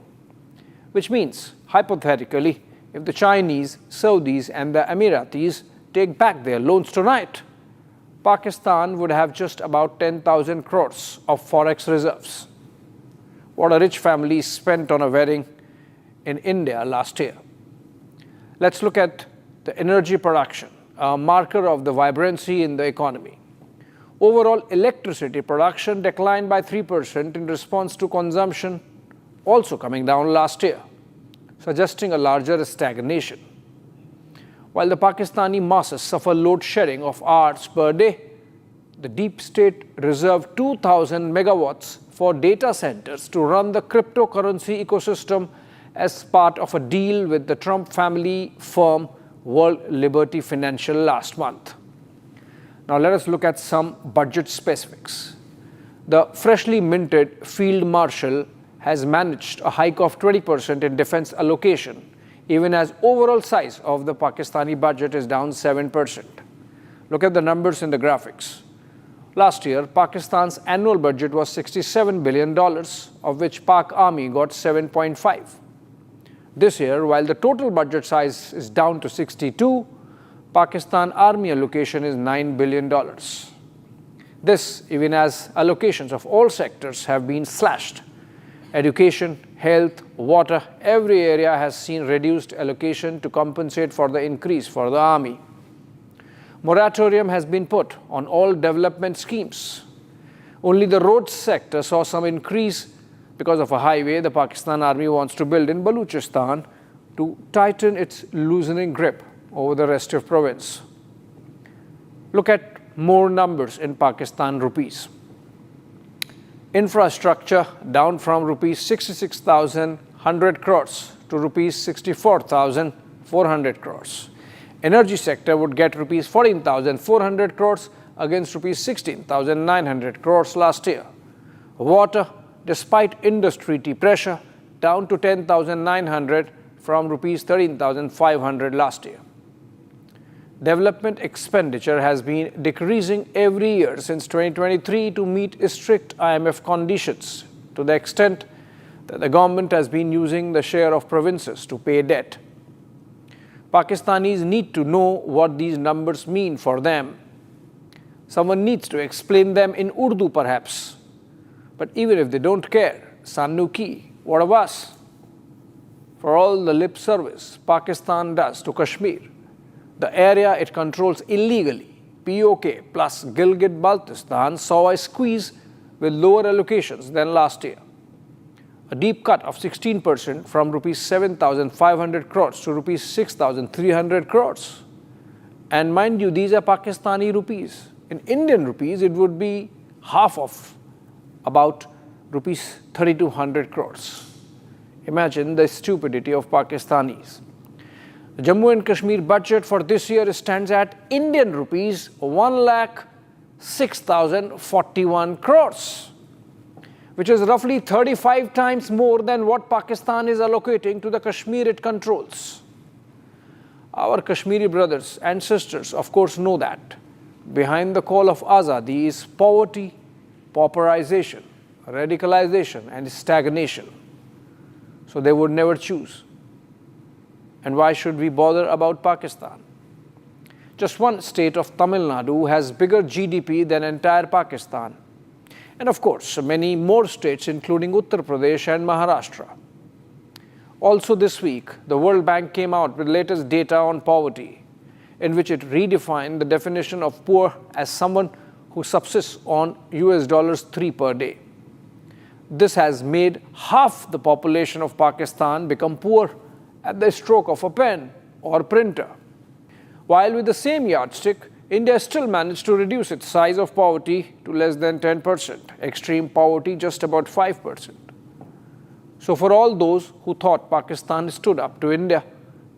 Which means, hypothetically, if the Chinese, Saudis and the Emiratis take back their loans tonight, Pakistan would have just about 10,000 crores of forex reserves. What a rich family spent on a wedding in India last year. Let's look at the energy production, a marker of the vibrancy in the economy. Overall electricity production declined by 3% in response to consumption also coming down last year, suggesting a larger stagnation. While the Pakistani masses suffer load shedding of hours per day, the deep state reserved 2,000 megawatts for data centers to run the cryptocurrency ecosystem as part of a deal with the Trump family firm World Liberty Financial last month. Now let us look at some budget specifics. The freshly minted Field Marshal has managed a hike of 20% in defense allocation, even as overall size of the Pakistani budget is down 7%. Look at the numbers in the graphics. Last year, Pakistan's annual budget was $67 billion, of which Pak Army got 7.5. This year, while the total budget size is down to 62, Pakistan Army allocation is $9 billion. This even as allocations of all sectors have been slashed. Education, health, water, every area has seen reduced allocation to compensate for the increase for the army. Moratorium has been put on all development schemes. Only the roads sector saw some increase because of a highway the Pakistan Army wants to build in Balochistan to tighten its loosening grip over the rest of province. Look at more numbers in Pakistan rupees. Infrastructure down from rupees 66,100 crores to rupees 64,400 crores. Energy sector would get rupees 14,400 crores against rupees 16,900 crores last year. Water, despite industry pressure, down to 10,900 from rupees 13,500 last year. Development expenditure has been decreasing every year since 2023 to meet strict IMF conditions, to the extent that the government has been using the share of provinces to pay debt. Pakistanis need to know what these numbers mean for them. Someone needs to explain them in Urdu perhaps. But even if they don't care, Sannu ki, what of us? For all the lip service Pakistan does to Kashmir, the area it controls illegally, POK plus Gilgit-Baltistan, saw a squeeze with lower allocations than last year. a deep cut of 16% from rupees 7,500 crores to rupees 6,300 crores. And mind you, these are Pakistani rupees. In Indian rupees, it would be half of about rupees 3,200 crores. Imagine the stupidity of Pakistanis. The Jammu and Kashmir budget for this year stands at Indian rupees 1,06,041 crores, which is roughly 35 times more than what Pakistan is allocating to the Kashmir it controls. Our Kashmiri brothers and sisters, of course, know that behind the call of Azadi is poverty, pauperization, radicalization, and stagnation. So they would never choose. And why should we bother about Pakistan? Just one state of Tamil Nadu has bigger GDP than entire Pakistan. And of course, many more states including Uttar Pradesh and Maharashtra. Also this week, the World Bank came out with latest data on poverty, in which it redefined the definition of poor as someone who subsists on $3 per day. This has made half the population of Pakistan become poor at the stroke of a pen or printer. While with the same yardstick, India still managed to reduce its size of poverty to less than 10%, extreme poverty just about 5%. So for all those who thought Pakistan stood up to India,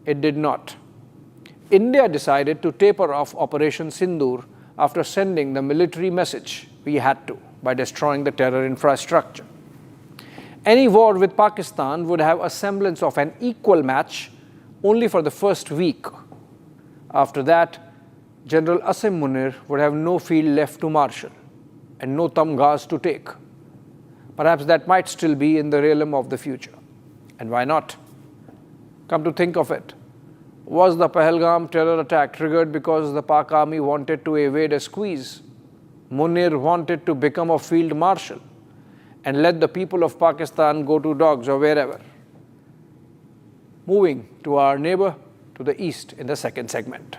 it did not. India decided to taper off Operation Sindoor after sending the military message we had to by destroying the terror infrastructure. Any war with Pakistan would have a semblance of an equal match only for the first week. After that, General Asim Munir would have no field left to marshal and no Tamgaz to take. Perhaps that might still be in the realm of the future. And why not? Come to think of it, was the Pahalgam terror attack triggered because the Pak army wanted to evade a squeeze? Munir wanted to become a field marshal and let the people of Pakistan go to dogs or wherever. Moving to our neighbor to the east in the second segment.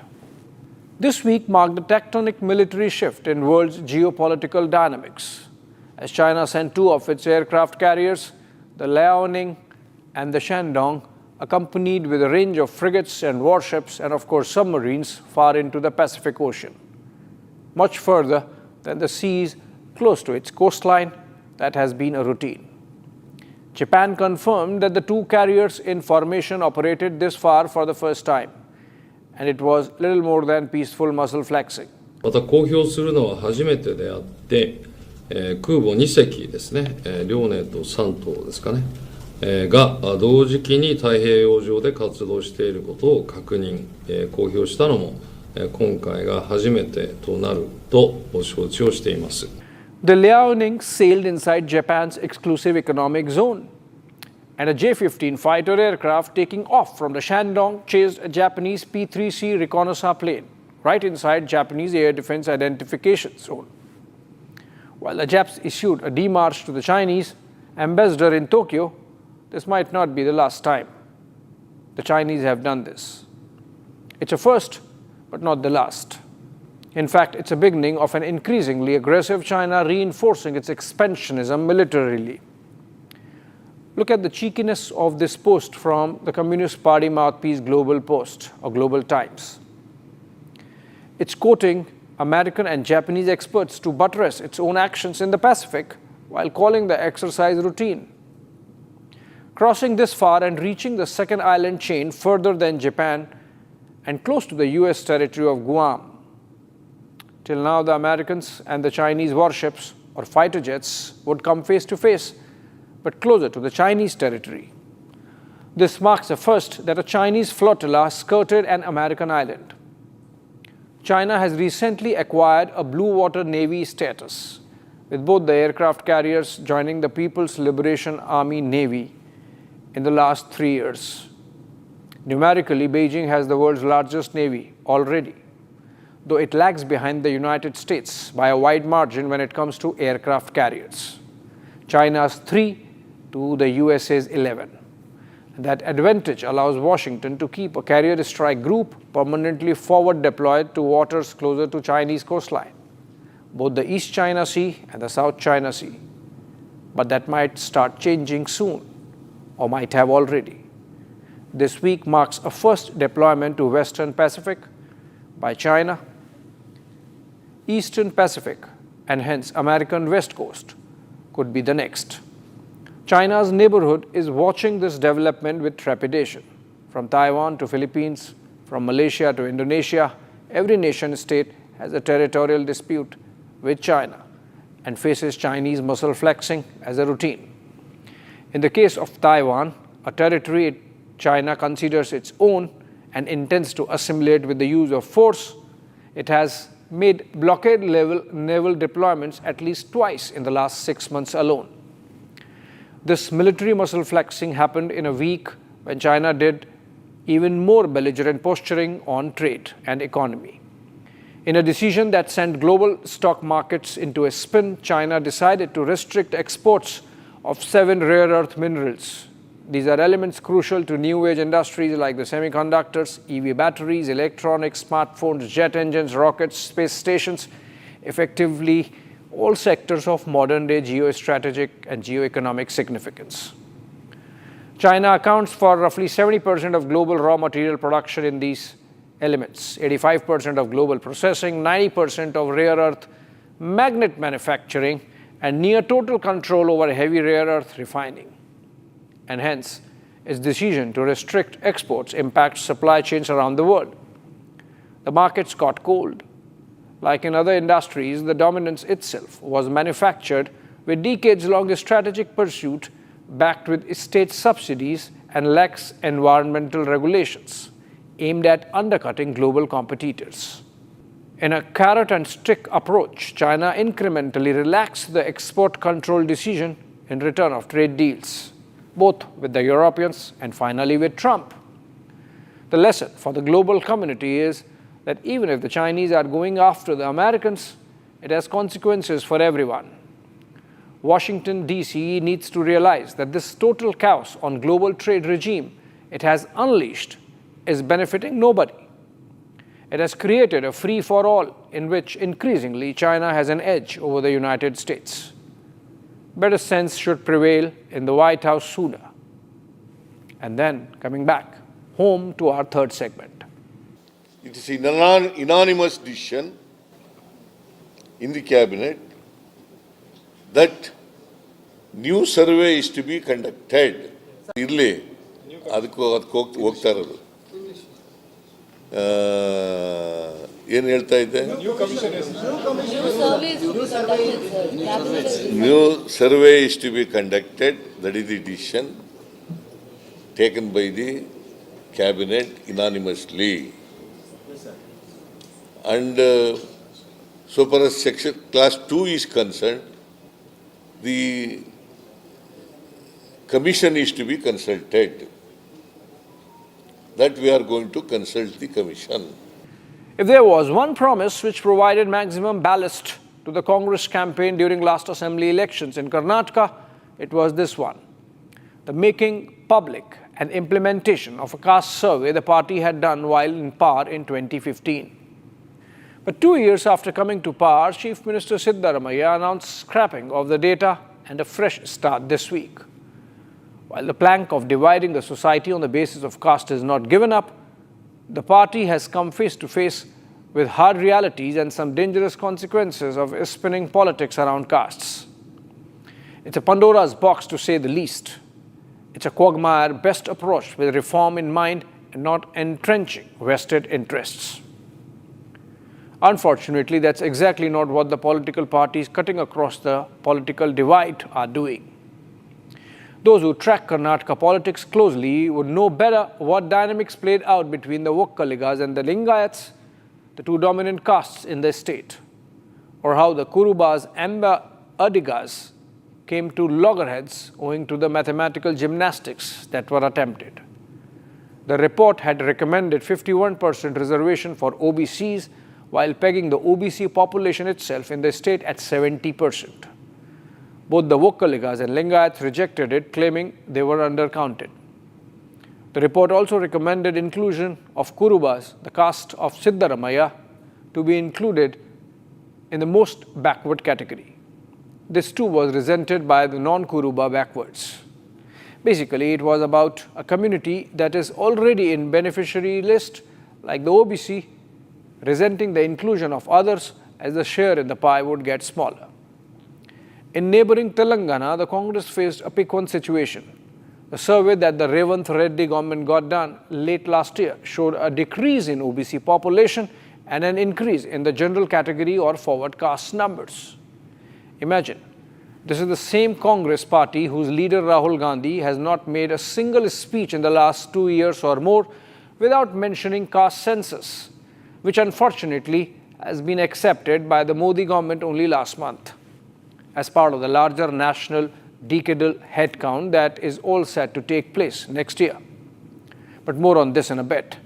This week marked a tectonic military shift in world's geopolitical dynamics, as China sent two of its aircraft carriers, the Liaoning and the Shandong, accompanied with a range of frigates and warships and of course submarines far into the Pacific Ocean, much further than the seas close to its coastline. That has been a routine. Japan confirmed that the two carriers in formation operated this far for the first time, and it was little more than peaceful muscle flexing. また公表するのは初めてであって、空母2隻ですね、遼寧と山東ですかね、が同時期に太平洋上で活動していることを確認、公表したのも、今回が初めてとなると承知をしています。The Liaoning sailed inside Japan's exclusive economic zone, and a J-15 fighter aircraft taking off from the Shandong chased a Japanese P-3C reconnaissance plane right inside Japanese air defense identification zone. While the Japs issued a démarche to the Chinese ambassador in Tokyo, this might not be the last time the Chinese have done this. It's a first, but not the last. In fact, it's a beginning of an increasingly aggressive China reinforcing its expansionism militarily. Look at the cheekiness of this post from the Communist Party mouthpiece Global Post or Global Times. It's quoting American and Japanese experts to buttress its own actions in the Pacific while calling the exercise routine. Crossing this far and reaching the second island chain further than Japan and close to the US territory of Guam. Till now, the Americans and the Chinese warships or fighter jets would come face to face, but closer to the Chinese territory. This marks the first that a Chinese flotilla skirted an American island. China has recently acquired a blue water navy status, with both the aircraft carriers joining the People's Liberation Army Navy in the last 3 years. Numerically, Beijing has the world's largest navy already, though it lags behind the United States by a wide margin when it comes to aircraft carriers. China's 3 to the USA's 11. That advantage allows Washington to keep a carrier strike group permanently forward deployed to waters closer to Chinese coastline, both the East China Sea and the South China Sea. but that might start changing soon, or might have already. This week marks a first deployment to Western Pacific by China, Eastern Pacific, and hence American West Coast could be the next. China's neighborhood is watching this development with trepidation. From Taiwan to Philippines, from Malaysia to Indonesia, every nation state has a territorial dispute with China and faces Chinese muscle flexing as a routine. In the case of Taiwan, a territory China considers its own and intends to assimilate with the use of force, it has made blockade-level naval deployments at least twice in the last 6 months alone. This military muscle flexing happened in a week when China did even more belligerent posturing on trade and economy. In a decision that sent global stock markets into a spin, China decided to restrict exports of 7 rare earth minerals. These are elements crucial to new age industries like the semiconductors, EV batteries, electronics, smartphones, jet engines, rockets, space stations, effectively all sectors of modern day geostrategic and geoeconomic significance. China accounts for roughly 70% of global raw material production in these elements, 85% of global processing, 90% of rare earth magnet manufacturing, and near total control over heavy rare earth refining. And hence, its decision to restrict exports impacts supply chains around the world. The markets got cold. Like in other industries, the dominance itself was manufactured with decades-long strategic pursuit backed with state subsidies and lax environmental regulations aimed at undercutting global competitors. In a carrot and stick approach, China incrementally relaxed the export control decision in return of trade deals, both with the Europeans and finally with Trump. The lesson for the global community is that even if the Chinese are going after the Americans, it has consequences for everyone. Washington, D.C. needs to realize that this total chaos on global trade regime it has unleashed is benefiting nobody. It has created a free-for-all in which increasingly China has an edge over the United States. Better sense should prevail in the White House sooner. And then, coming back, home to our third segment. It is an unanimous decision in the cabinet that new survey is to be conducted. Irle adukku ಹೋಗ್ತಾ ಇರೋದು ಏನು ಹೇಳ್ತಾ ಇದ್ದೆ new survey is to be conducted. That is the decision taken by the cabinet unanimously. And so far as section class 2 is concerned, the commission is to be consulted. That we are going to consult the commission. If there was one promise which provided maximum ballast to the Congress campaign during last assembly elections in Karnataka, it was this one: the making public and implementation of a caste survey the party had done while in power in 2015. But 2 years after coming to power, Chief Minister Siddaramaiah announced scrapping of the data and a fresh start this week. While the plank of dividing the society on the basis of caste is not given up, the party has come face to face with hard realities and some dangerous consequences of spinning politics around castes. It's a Pandora's box to say the least. It's a quagmire best approached with reform in mind and not entrenching vested interests. Unfortunately, that's exactly not what the political parties cutting across the political divide are doing. Those who track Karnataka politics closely would know better what dynamics played out between the Vokkaligas and the Lingayats, the two dominant castes in the state, or how the Kurubas and the Adigas came to loggerheads owing to the mathematical gymnastics that were attempted. The report had recommended 51% reservation for OBCs while pegging the OBC population itself in the state at 70%. Both the Vokkaligas and Lingayats rejected it, claiming they were undercounted. The report also recommended inclusion of Kurubas, the caste of Siddaramaiah, to be included in the most backward category. This too was resented by the non-Kuruba backwards. Basically, it was about a community that is already in beneficiary list, like the OBC, resenting the inclusion of others as the share in the pie would get smaller. In neighboring Telangana, the Congress faced a pick-one situation. The survey that the Revanth Reddy government got done late last year showed a decrease in OBC population and an increase in the general category or forward caste numbers. Imagine, this is the same Congress party whose leader Rahul Gandhi has not made a single speech in the last 2 years or more without mentioning caste census, which unfortunately has been accepted by the Modi government only last month as part of the larger national decadal headcount that is all set to take place next year. But more on this in a bit.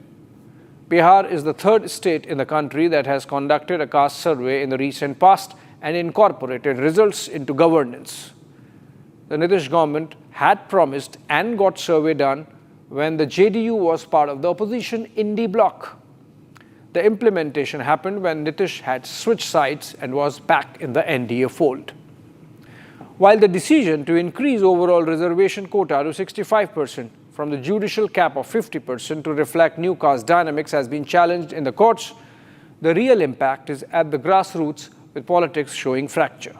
Bihar is the third state in the country that has conducted a caste survey in the recent past and incorporated results into governance. The Nitish government had promised and got survey done when the JDU was part of the opposition Indie bloc. The implementation happened when Nitish had switched sides and was back in the NDA fold. While the decision to increase overall reservation quota to 65% from the judicial cap of 50% to reflect new caste dynamics has been challenged in the courts, the real impact is at the grassroots, with politics showing fracture.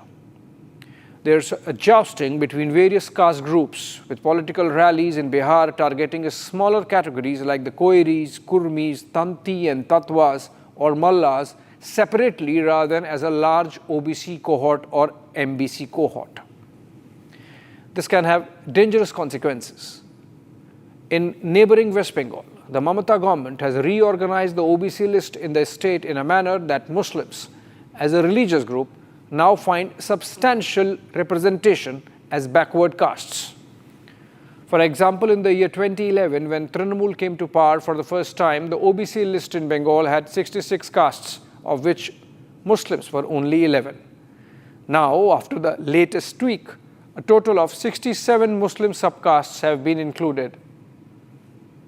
There's a jousting between various caste groups, with political rallies in Bihar targeting smaller categories like the Koiris, Kurmis, Tanti and Tatwas or Mallas separately rather than as a large OBC cohort or MBC cohort. This can have dangerous consequences. In neighboring West Bengal, the Mamata government has reorganized the OBC list in the state in a manner that Muslims, as a religious group, now find substantial representation as backward castes. For example, in the year 2011, when Trinamool came to power for the first time, the OBC list in Bengal had 66 castes, of which Muslims were only 11. Now, after the latest tweak, a total of 67 Muslim subcastes have been included.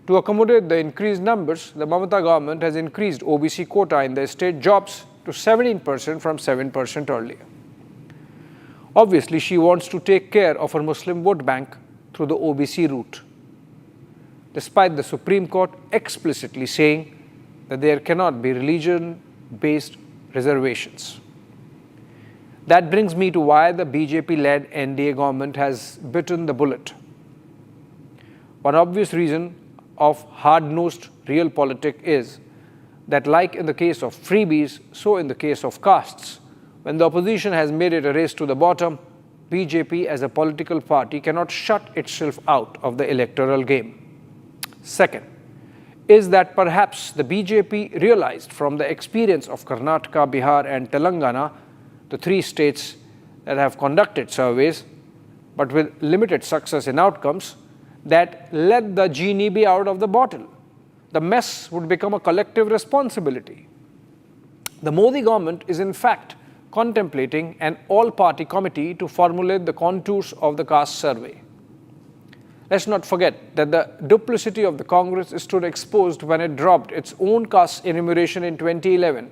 To accommodate the increased numbers, the Mamata government has increased OBC quota in the state jobs to 17% from 7% earlier. Obviously, she wants to take care of her Muslim vote bank through the OBC route, despite the Supreme Court explicitly saying that there cannot be religion-based reservations. That brings me to why the BJP-led NDA government has bitten the bullet. One obvious reason of hard-nosed realpolitik is that, like in the case of freebies, so in the case of castes, when the opposition has made it a race to the bottom, BJP as a political party cannot shut itself out of the electoral game. Second, is that perhaps the BJP realized from the experience of Karnataka, Bihar and Telangana, the three states that have conducted surveys, but with limited success in outcomes, that let the genie be out of the bottle. The mess would become a collective responsibility. The Modi government is in fact contemplating an all-party committee to formulate the contours of the caste survey. Let's not forget that the duplicity of the Congress stood exposed when it dropped its own caste enumeration in 2011,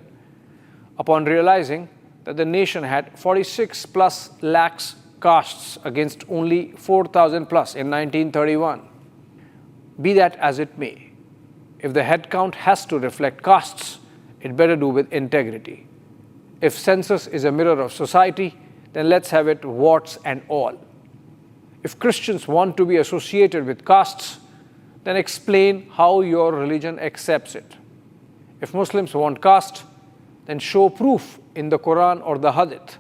upon realizing that the nation had 46 plus lakhs castes against only 4,000 plus in 1931. Be that as it may, if the headcount has to reflect castes, it better do with integrity. If census is a mirror of society, then let's have it warts and all. If Christians want to be associated with castes, then explain how your religion accepts it. If Muslims want caste, then show proof in the Quran or the Hadith.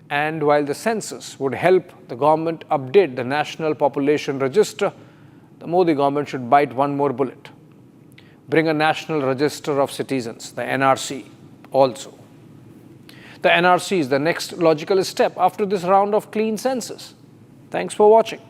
And while the census would help the government update the National Population Register, the Modi government should bite one more bullet. Bring a National Register of Citizens, the NRC, also. The NRC is the next logical step after this round of clean census. Thanks for watching.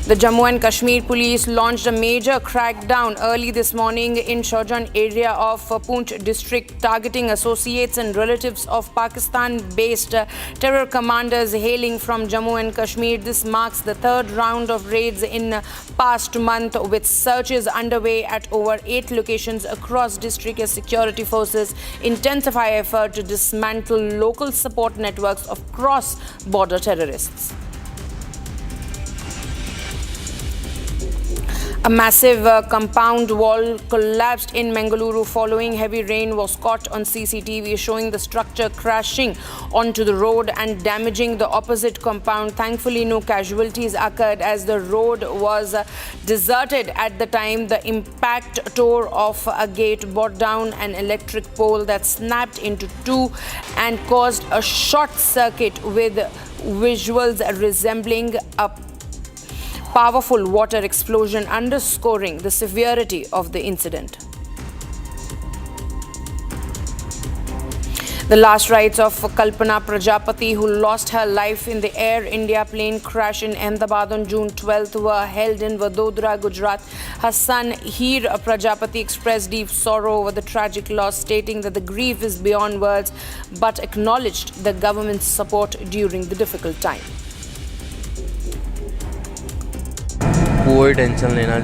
The Jammu and Kashmir police launched a major crackdown early this morning in Shaujan area of Poonch district, targeting associates and relatives of Pakistan-based terror commanders hailing from Jammu and Kashmir. This marks the third round of raids in past month, with searches underway at over 8 locations across district as security forces intensify effort to dismantle local support networks of cross-border terrorists. A massive compound wall collapsed in Mangaluru following heavy rain was caught on CCTV, showing the structure crashing onto the road and damaging the opposite compound. Thankfully, no casualties occurred as the road was deserted at the time. The impact tore off a gate, brought down an electric pole that snapped into two and caused a short circuit, with visuals resembling a powerful water explosion underscoring the severity of the incident. The last rites of Kalpana Prajapati, who lost her life in the Air India plane crash in Ahmedabad on June 12th, were held in Vadodara, Gujarat. Her son, Heer Prajapati, expressed deep sorrow over the tragic loss, stating that the grief is beyond words, but acknowledged the government's support during the difficult time. कोई tension लेना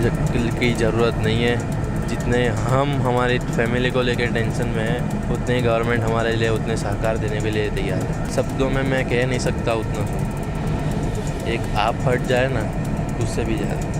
की ज़रूरत नहीं है। जितने हम हमारी family को लेकर टेंशन में हैं, उतने गवर्नमेंट हमारे लिए उतने सहकार देने के लिए तैयार है। शब्दों में मैं कह नहीं सकता उतना। एक आप हट जाए ना, उससे भी ज़्यादा।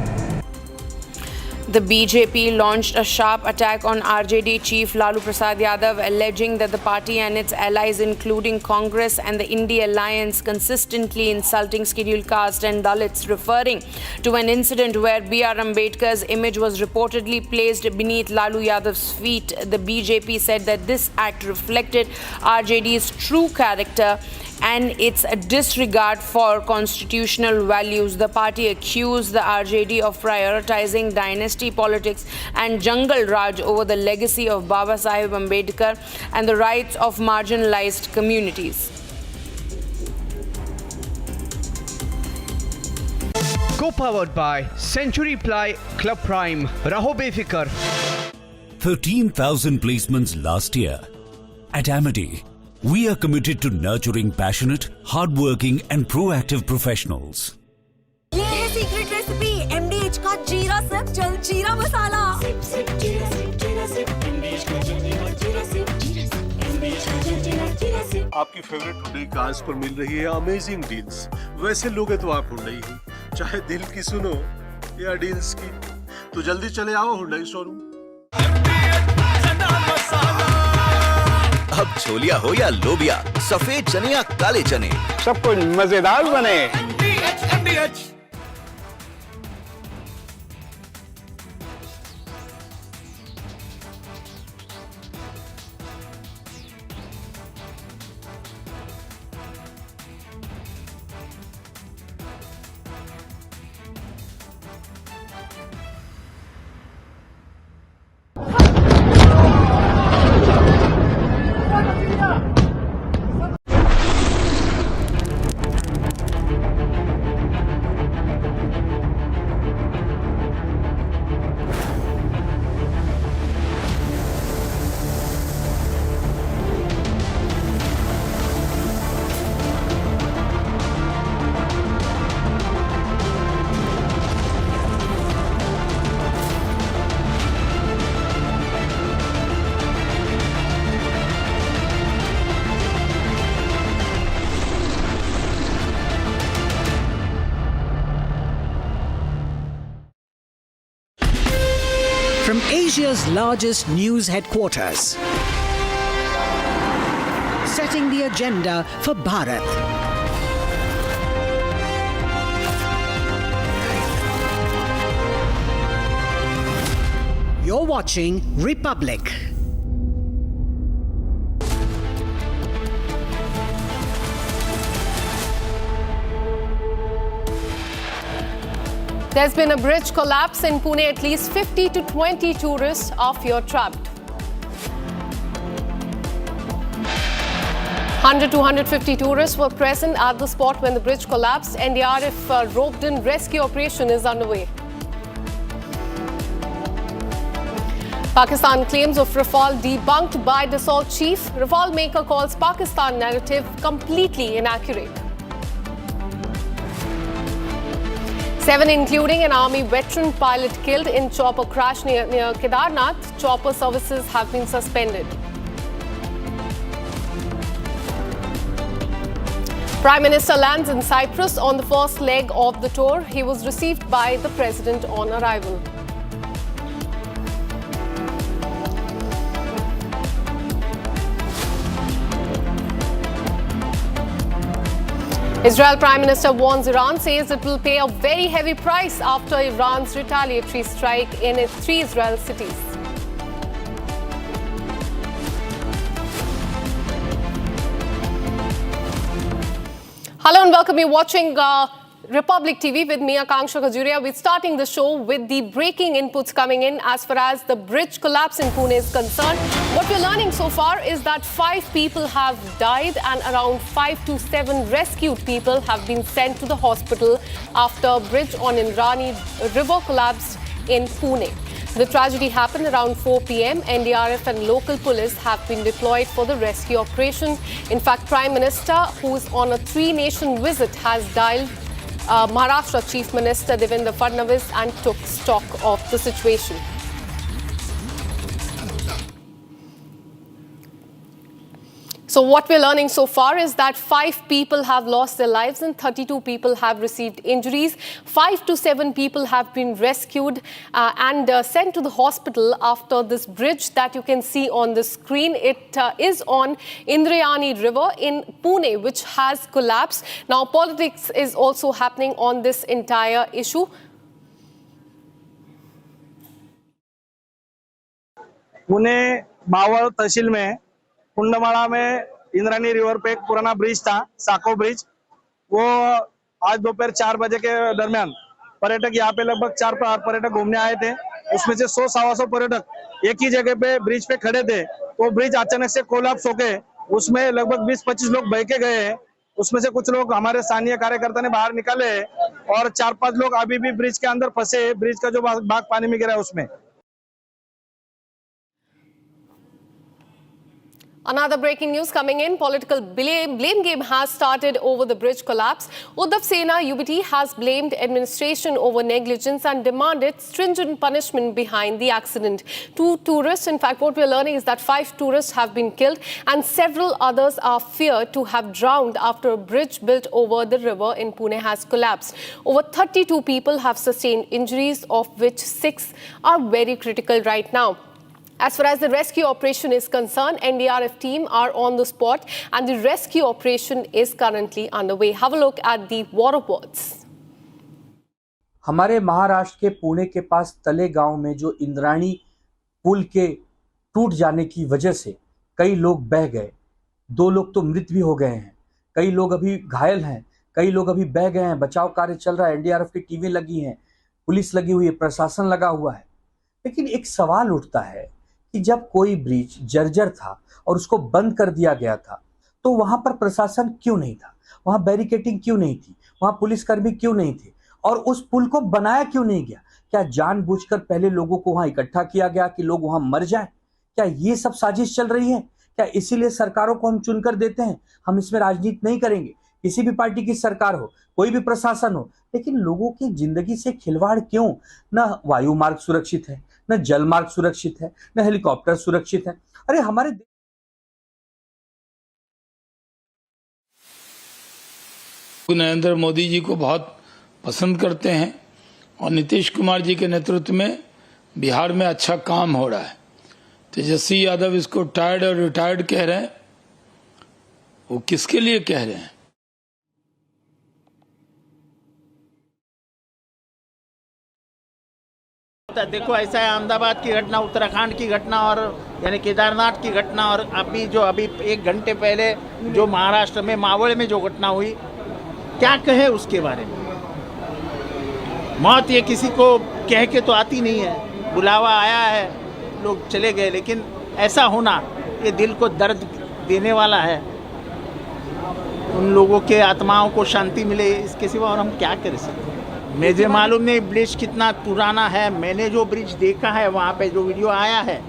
The BJP launched a sharp attack on RJD chief Lalu Prasad Yadav, alleging that the party and its allies, including Congress and the India Alliance, consistently insulting scheduled caste and Dalits, referring to an incident where B.R. Ambedkar's image was reportedly placed beneath Lalu Yadav's feet. The BJP said that this act reflected RJD's true character and its disregard for constitutional values. The party accused the RJD of prioritizing dynasty politics and Jungle Raj over the legacy of Baba Sahib Ambedkar and the rights of marginalized communities. Co-powered by Century Ply Club Prime. Raho befikar. 13,000 placements last year. At Amity, we are committed to nurturing passionate, hardworking and proactive professionals. ये है secret recipe MDH का जीरा SIP jaljeera मसाला। आपकी favourite Hyundai cars पर मिल रही है amazing deals. वैसे लोगे तो आप हुंडई ही, चाहे दिल की सुनो या डील्स की, तो जल्दी चले आओ हुंडई शोरूम। अब छोलिया हो या लोबिया, सफेद चने या काले चने, सब कुछ मजेदार बने। From Asia's largest news headquarters, setting the agenda for Bharat. You're watching Republic. There's been a bridge collapse in Pune. At least 50 to 20 tourists are fear trapped. 100 to 150 tourists were present at the spot when the bridge collapsed. NDRF roped in rescue operation is underway. Pakistan claims of Rafale debunked by Dassault chief. Rafale maker calls Pakistan narrative completely inaccurate. 7, including an army veteran pilot, killed in chopper crash near Kedarnath. Chopper services have been suspended. Prime Minister lands in Cyprus on the first leg of the tour. He was received by the President on arrival. Israel Prime Minister warns Iran, says it will pay a very heavy price after Iran's retaliatory strike in its 3 Israel cities. Hello and welcome. You're watching Republic TV with me, Akanksha Khajuria. We're starting the show with the breaking inputs coming in as far as the bridge collapse in Pune is concerned. What we're learning so far is that 5 people have died and around 5 to 7 rescued people have been sent to the hospital after a bridge on Indrani River collapsed in Pune. The tragedy happened around 4 p.m. NDRF and local police have been deployed for the rescue operation. In fact, Prime Minister, who's on a 3-nation visit, has dialed Maharashtra Chief Minister Devendra Fadnavis and took stock of the situation. So what we're learning so far is that 5 people have lost their lives and 32 people have received injuries. 5 to 7 people have been rescued and sent to the hospital after this bridge that you can see on the screen. It is on Indrayani River in Pune, which has collapsed. Now, politics is also happening on this entire issue. Pune Maval तहसील में कुंडमाला में Indrani river पे एक पुराना bridge था, साको bridge. वो आज दोपहर 4 बजे के दरमियान पर्यटक यहाँ पे लगभग 4 पर्यटक घूमने आए थे। उसमें से 100-125 पर्यटक एक ही जगह पे ब्रिज पे खड़े थे। वो ब्रिज अचानक से कोलैप्स हो गए, उसमें लगभग 20-25 लोग बह के गए हैं। उसमें से कुछ लोग हमारे स्थानीय कार्यकर्ता ने बाहर निकाले और 4-5 लोग अभी भी ब्रिज के अंदर फंसे। ब्रिज का जो भाग पानी में गिरा है उसमें। Another breaking news coming in. Political blame game has started over the bridge collapse. Uddhav Sena, UBT, has blamed administration over negligence and demanded stringent punishment behind the accident. 2 tourists, in fact, what we're learning is that 5 tourists have been killed and several others are feared to have drowned after a bridge built over the river in Pune has collapsed. Over 32 people have sustained injuries, of which 6 are very critical right now. As far as the rescue operation is concerned, NDRF team are on the spot and the rescue operation is currently underway. Have a look at the war reports. हमारे महाराष्ट्र के पुणे के पास तले गांव में जो इंद्राणी पुल के टूट जाने की वजह से कई लोग बह गए, 2 लोग तो मृत भी हो गए हैं, कई लोग अभी घायल हैं, कई लोग अभी बह गए हैं। बचाव कार्य चल रहा है, एनडीआरएफ की टीमें लगी हैं, पुलिस लगी हुई है, प्रशासन लगा हुआ है। लेकिन एक सवाल उठता है कि जब कोई ब्रिज जर्जर था और उसको बंद कर दिया गया था तो वहां पर प्रशासन क्यों नहीं था, वहां बैरिकेटिंग क्यों नहीं थी, वहां पुलिसकर्मी क्यों नहीं थे और उस पुल को बनाया क्यों नहीं गया? क्या जानबूझकर पहले लोगों को वहां इकट्ठा किया गया कि लोग वहां मर जाएं? क्या ये सब साजिश चल रही है? क्या इसीलिए सरकारों को हम चुनकर देते हैं? हम इसमें राजनीति नहीं करेंगे, किसी भी पार्टी की सरकार हो, कोई भी प्रशासन हो, लेकिन लोगों की जिंदगी से खिलवाड़ क्यों? न वायु मार्ग सुरक्षित है, न जल मार्ग सुरक्षित है, न हेलीकॉप्टर सुरक्षित है। अरे हमारे नरेंद्र मोदी जी को बहुत पसंद करते हैं और नीतीश कुमार जी के नेतृत्व में बिहार में अच्छा काम हो रहा है। तेजस्वी यादव इसको टायर्ड और रिटायर्ड कह रहे हैं, वो किसके लिए कह रहे हैं? देखो, ऐसा है, अहमदाबाद की घटना, उत्तराखंड की घटना और यानी केदारनाथ की घटना और अभी 1 घंटे पहले जो महाराष्ट्र में मावळ में जो घटना हुई, क्या कहे उसके बारे में? मौत ये किसी को कह के तो आती नहीं है, बुलावा आया है, लोग चले गए, लेकिन ऐसा होना ये दिल को दर्द देने वाला है। उन लोगों के आत्माओं को शांति मिले, इसके सिवा और हम क्या कर सकते हैं। मुझे मालूम नहीं ब्रिज कितना पुराना है, मैंने जो ब्रिज देखा है वहाँ पे जो वीडियो आया है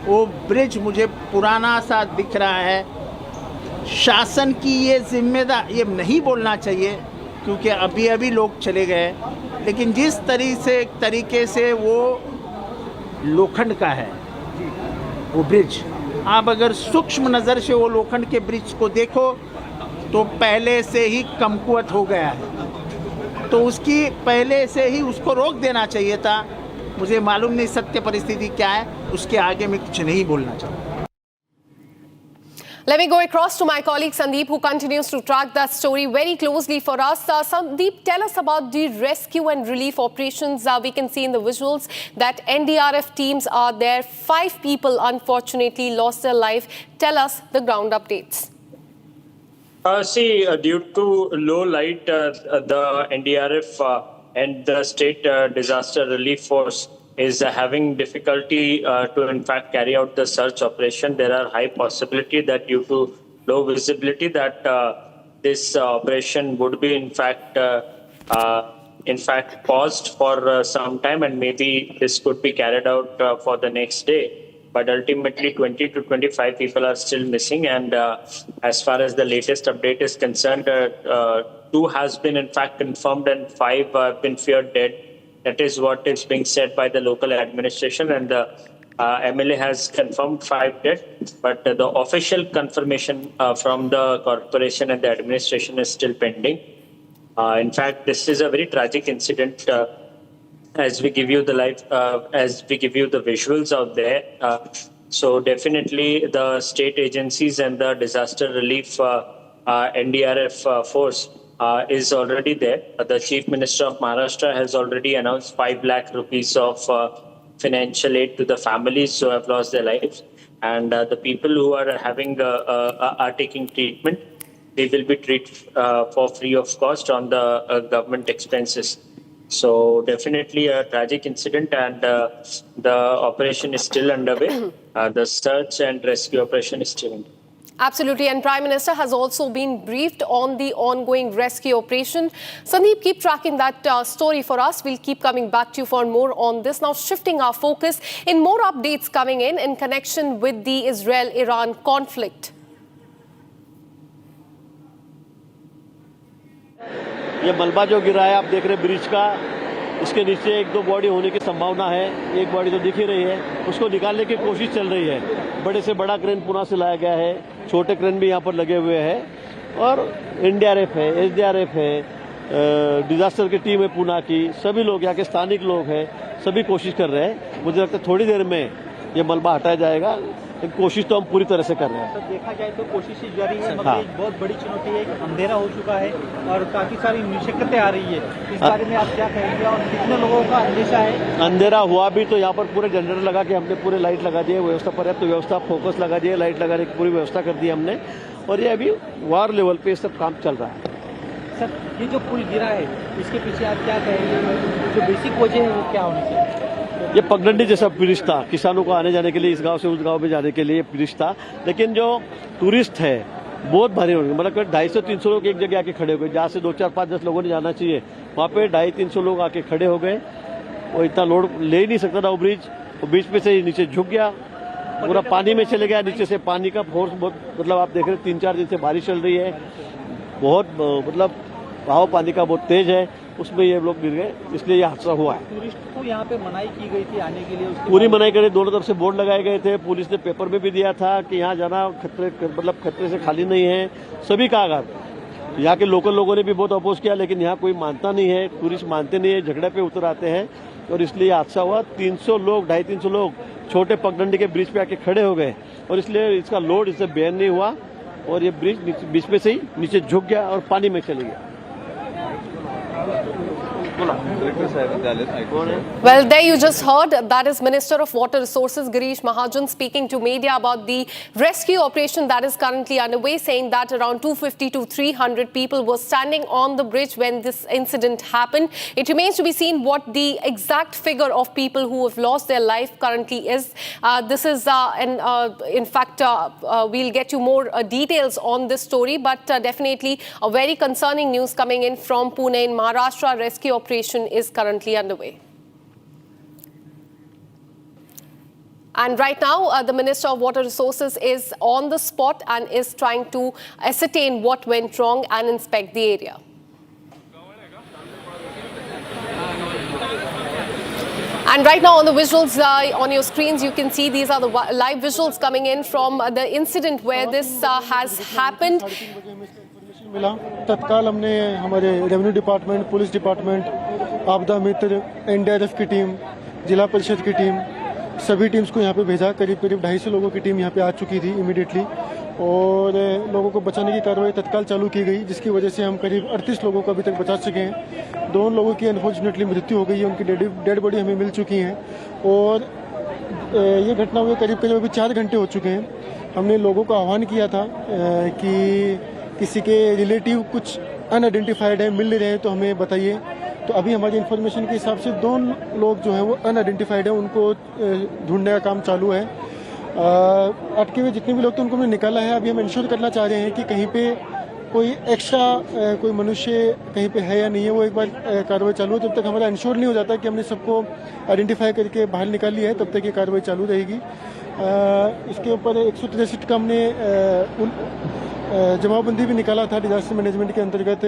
वो ब्रिज मुझे पुराना सा दिख रहा है। शासन की ये जिम्मेदार, ये नहीं बोलना चाहिए क्योंकि अभी अभी लोग चले गए, लेकिन जिस तरीके से वो लोखंड का है वो ब्रिज, आप अगर सूक्ष्म नज़र से वो लोखंड के ब्रिज को देखो तो पहले से ही कमकुवत हो गया है, तो उसकी पहले से ही उसको रोक देना चाहिए था। मुझे मालूम नहीं सत्य परिस्थिति क्या है, उसके आगे मैं कुछ नहीं बोलना चाहता। Let me go across to my colleague Sandeep, who continues to track that story very closely for us. Sandeep, tell us about the rescue and relief operations. We can see in the visuals that NDRF teams are there. 5 people unfortunately lost their life. Tell us the ground updates. Due to low light, the NDRF and the state disaster relief force is having difficulty to in fact carry out the search operation. There are high possibility that due to low visibility that this operation would be in fact paused for some time, and maybe this could be carried out for the next day. But ultimately 20 to 25 people are still missing, and as far as the latest update is concerned, 2 has been in fact confirmed and 5 have been feared dead. That is what is being said by the local administration, and the MLA has confirmed 5 dead, but the official confirmation from the corporation and the administration is still pending. In fact, this is a very tragic incident. As we give you the as we give you the visuals out there, so definitely the state agencies and the disaster relief NDRF force is already there. The Chief Minister of Maharashtra has already announced 5 lakh rupees of financial aid to the families who have lost their lives, and the people who are having are taking treatment, they will be treated for free of cost on the government expenses. So definitely a tragic incident, and the operation is still underway. The search and rescue operation is still underway. Absolutely, and Prime Minister has also been briefed on the ongoing rescue operation. Sandeep, keep tracking that story for us. We'll keep coming back to you for more on this. Now, shifting our focus, in more updates coming in connection with the Israel-Iran conflict. ये मलबा जो गिरा है आप देख रहे हैं bridge का, इसके नीचे 1-2 बॉडी होने की संभावना है। एक बॉडी तो दिख ही रही है, उसको निकालने की कोशिश चल रही है। बड़े से बड़ा क्रेन पुणे से लाया गया है, छोटे क्रेन भी यहाँ पर लगे हुए हैं, और एनडीआरएफ है, एसडीआरएफ है, डिजास्टर की टीम है पुणे की, सभी लोग यहाँ के स्थानिक लोग हैं, सभी कोशिश कर रहे हैं। मुझे लगता है थोड़ी देर में ये मलबा हटाया जाएगा, कोशिश तो हम पूरी तरह से कर रहे हैं। तो देखा जाए तो कोशिश जारी है, मगर एक बहुत बड़ी चुनौती है, अंधेरा हो चुका है और काफी सारी मुश्किलें आ रही है। इस बारे में आप क्या कहेंगे और कितने लोगों का अंदेशा है? अंधेरा हुआ भी तो यहाँ पर पूरे जनरेटर लगा के हमने पूरे लाइट लगा दिए, व्यवस्था पर्याप्त व्यवस्था, फोकस लगा दिए, लाइट लगाने की पूरी व्यवस्था कर दी हमने, और ये अभी वार लेवल पे सब काम चल रहा है। सर, ये जो पुल गिरा है इसके पीछे आप क्या कहेंगे, जो बेसिक वजह है वो क्या होनी चाहिए? ये पगडंडी जैसा ब्रिज था, किसानों को आने जाने के लिए, इस गांव से उस गांव में जाने के लिए ब्रिज था, लेकिन जो टूरिस्ट है बहुत भारी हो गए, मतलब 250-300 लोग एक जगह आके खड़े हो गए, जहाँ से 2, 4, 5, 10 लोगों ने जाना चाहिए वहाँ पे 250-300 लोग आके खड़े हो गए। वो इतना लोड ले ही नहीं सकता था वो ब्रिज, वो बीच पे से नीचे झुक गया, पूरा पानी में चले गया। नीचे से पानी का फोर्स बहुत, मतलब आप देख रहे हैं 3-4 दिन से बारिश चल रही है, बहुत मतलब बहाव पानी का बहुत तेज है, उसमें ये लोग गिर गए, इसलिए ये हादसा हुआ है। टूरिस्ट को यहाँ पे मनाही की गई थी आने के लिए, पूरी मनाही करी, दोनों तरफ से बोर्ड लगाए गए थे, पुलिस ने पेपर में भी दिया था कि यहाँ जाना खतरे से खाली नहीं है, सभी का आगाज। यहाँ के लोकल लोगों ने भी बहुत अपोज किया, लेकिन यहाँ कोई मानता नहीं है, टूरिस्ट मानते नहीं है, झगड़े पे उतर आते हैं, और इसलिए हादसा हुआ। 300 लोग, 250-300 लोग छोटे पगडंडी के ब्रिज पे आके खड़े हो गए, और इसलिए इसका लोड इससे बेयर नहीं हुआ, और ये ब्रिज बीच में से ही नीचे झुक गया और पानी में चले गया। Well, there you just heard, that is Minister of Water Resources Girish Mahajan speaking to media about the rescue operation that is currently underway, saying that around 250 to 300 people were standing on the bridge when this incident happened. It remains to be seen what the exact figure of people who have lost their life currently is. This is, in fact, we'll get you more details on this story, but definitely a very concerning news coming in from Pune in Maharashtra. Rescue operation is currently underway. And right now, the Minister of Water Resources is on the spot and is trying to ascertain what went wrong and inspect the area. And right now on the visuals on your screens, you can see these are the live visuals coming in from the incident where this has happened. मिला तत्काल हमने हमारे revenue department, police department, आपदा मित्र, NDRF की team, जिला परिषद की team, सभी टीम्स को यहाँ पे भेजा। करीब 250 लोगों की टीम यहाँ पे आ चुकी थी इमीडिएटली और लोगों को बचाने की कार्रवाई तत्काल चालू की गई, जिसकी वजह से हम करीब 38 लोगों को अभी तक बचा सके हैं। 2 लोगों की अनफॉर्चुनेटली मृत्यु हो गई है, उनकी डेड बॉडी हमें मिल चुकी हैं और ये घटना हुए करीब अभी 4 घंटे हो चुके हैं। हमने लोगों को आह्वान किया था कि किसी के रिलेटिव कुछ अनआइडेंटिफाइड है, मिल नहीं रहे तो हमें बताइए। तो अभी हमारी इन्फॉर्मेशन के हिसाब से 2 लोग जो हैं वो अनआइडेंटिफाइड है, उनको ढूंढने का काम चालू है। अटके हुए जितने भी लोग थे उनको हमने निकाला है। अभी हम इंश्योर करना चाह रहे हैं कि कहीं पे कोई एक्स्ट्रा कोई मनुष्य कहीं पे है या नहीं है, वो एक बार कार्रवाई चालू है। जब तक हमारा इंश्योर नहीं हो जाता कि हमने सबको आइडेंटिफाई करके बाहर निकाल लिया है, तब तक ये कार्रवाई चालू रहेगी। इसके ऊपर 163 का हमने जमाबंदी भी निकाला था डिजास्टर मैनेजमेंट के अंतर्गत।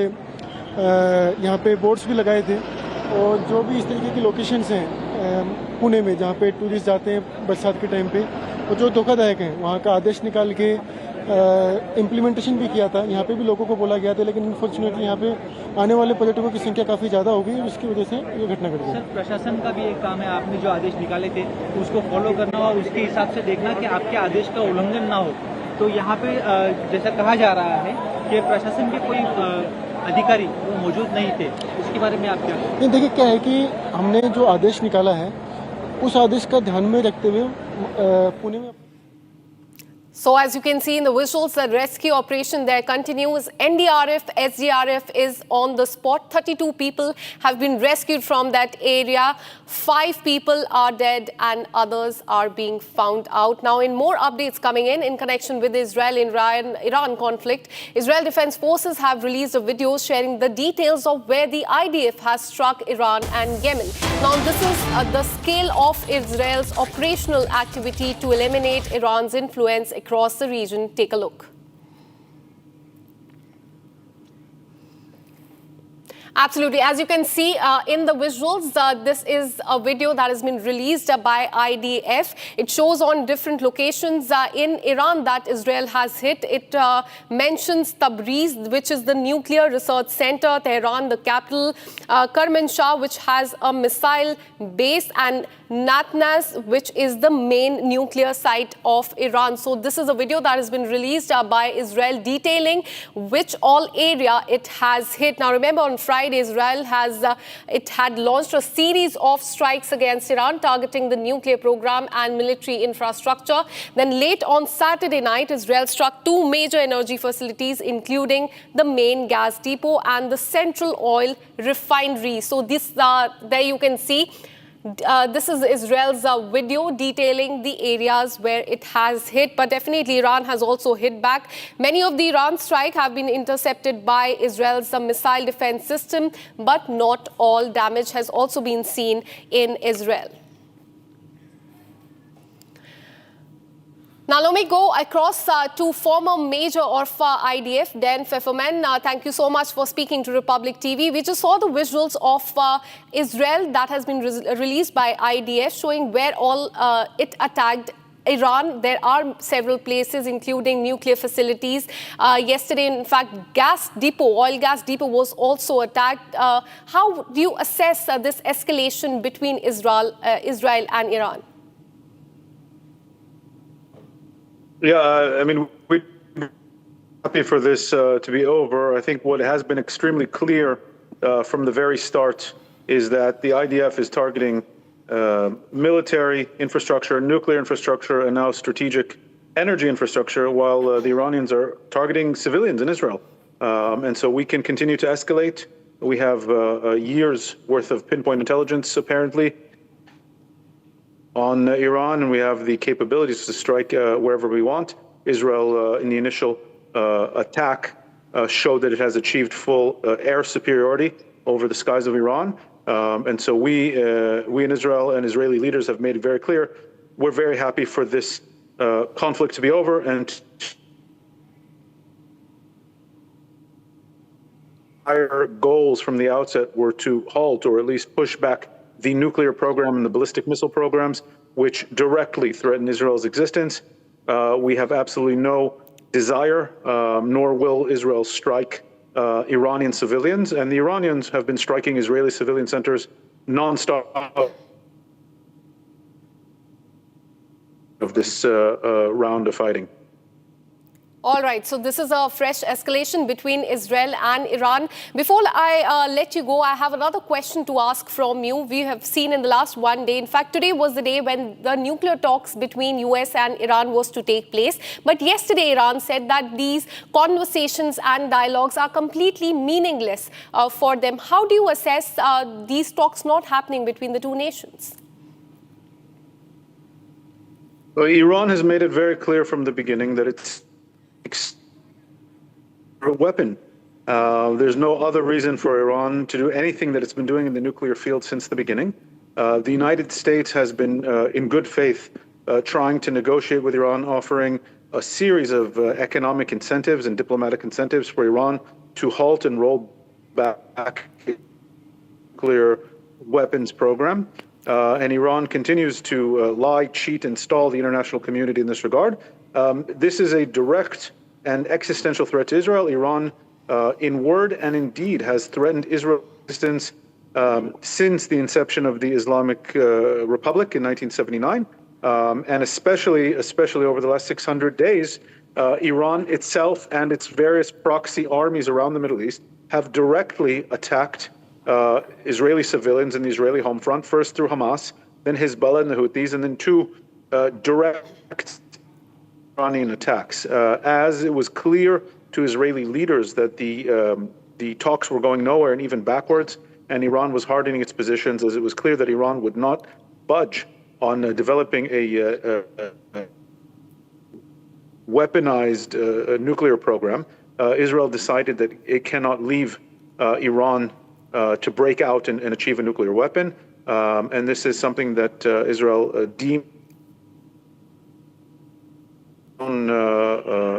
यहाँ पे बोर्ड्स भी लगाए थे और जो भी इस तरीके की लोकेशंस हैं पुणे में जहाँ पे टूरिस्ट जाते हैं बरसात के टाइम पे और जो धोखादायक हैं, वहाँ का आदेश निकाल के इम्प्लीमेंटेशन भी किया था। यहाँ पे भी लोगों को बोला गया था, लेकिन अनफॉर्चुनेटली यहाँ पे आने वाले पर्यटकों की संख्या काफ़ी ज़्यादा हो गई, जिसकी वजह से ये घटना घट गई। सर, प्रशासन का भी एक काम है, आपने जो आदेश निकाले थे उसको फॉलो करना और उसके हिसाब से देखना कि आपके आदेश का उल्लंघन ना हो। तो यहाँ पे जैसा कहा जा रहा है कि प्रशासन के कोई अधिकारी वो मौजूद नहीं थे, उसके बारे में आप क्या? नहीं, देखिए क्या है कि हमने जो आदेश निकाला है उस आदेश का ध्यान में रखते हुए पुणे में। So as you can see in the visuals, the rescue operation there continues. NDRF, SDRF is on the spot. 32 people have been rescued from that area. 5 people are dead and others are being found out. Now, in more updates coming in connection with the Israel-Iran conflict, Israel Defense Forces have released a video sharing the details of where the IDF has struck Iran and Yemen. Now, this is the scale of Israel's operational activity to eliminate Iran's influence across the region. Take a look. Absolutely. As you can see in the visuals, this is a video that has been released by IDF. It shows on different locations in Iran that Israel has hit. It mentions Tabriz, which is the nuclear research center, Tehran, the capital, Kermanshah, which has a missile base, and Natanz, which is the main nuclear site of Iran. So this is a video that has been released by Israel detailing which all area it has hit. Now remember, on Friday, Israel had launched a series of strikes against Iran targeting the nuclear program and military infrastructure. Then late on Saturday night, Israel struck 2 major energy facilities, including the main gas depot and the central oil refinery. So this there you can see. This is Israel's video detailing the areas where it has hit, but definitely Iran has also hit back. Many of the Iran strikes have been intercepted by Israel's missile defense system, but not all. Damage has also been seen in Israel. Now let me go across to former Major of IDF, Dan Pfefferman. Thank you so much for speaking to Republic TV. We just saw the visuals of Israel that has been released by IDF showing where all it attacked Iran. There are several places, including nuclear facilities. Yesterday, in fact, oil gas depot was also attacked. How do you assess this escalation between Israel and Iran? Yeah, I mean, we're happy for this to be over. I think what has been extremely clear from the very start is that the IDF is targeting military infrastructure, nuclear infrastructure, and now strategic energy infrastructure, while the Iranians are targeting civilians in Israel. And so we can continue to escalate. We have a year's worth of pinpoint intelligence, apparently, on Iran, and we have the capabilities to strike wherever we want. Israel, in the initial attack, showed that it has achieved full air superiority over the skies of Iran. And so we in Israel and Israeli leaders have made it very clear, we're very happy for this conflict to be over, and our goals from the outset were to halt or at least push back the nuclear program and the ballistic missile programs, which directly threaten Israel's existence. We have absolutely no desire, nor will Israel strike Iranian civilians, and the Iranians have been striking Israeli civilian centers nonstop of this round of fighting. All right, so this is a fresh escalation between Israel and Iran. Before I let you go, I have another question to ask from you. We have seen in the last one day, in fact, today was the day when the nuclear talks between US and Iran was to take place. But yesterday, Iran said that these conversations and dialogues are completely meaningless for them. How do you assess these talks not happening between the two nations? Well, Iran has made it very clear from the beginning that it's a weapon. There's no other reason for Iran to do anything that it's been doing in the nuclear field since the beginning. The United States has been, in good faith, trying to negotiate with Iran, offering a series of economic incentives and diplomatic incentives for Iran to halt and roll back its nuclear weapons program. And Iran continues to lie, cheat, and stall the international community in this regard. This is a direct and existential threat to Israel. Iran, in word and in deed, has threatened Israel's existence since the inception of the Islamic Republic in 1979, and especially over the last 600 days, Iran itself and its various proxy armies around the Middle East have directly attacked Israeli civilians in the Israeli home front, first through Hamas, then Hezbollah and the Houthis, and then two direct Iranian attacks. As it was clear to Israeli leaders that the talks were going nowhere and even backwards, and Iran was hardening its positions, as it was clear that Iran would not budge on developing a weaponized nuclear program, Israel decided that it cannot leave Iran to break out and achieve a nuclear weapon. And this is something that Israel deemed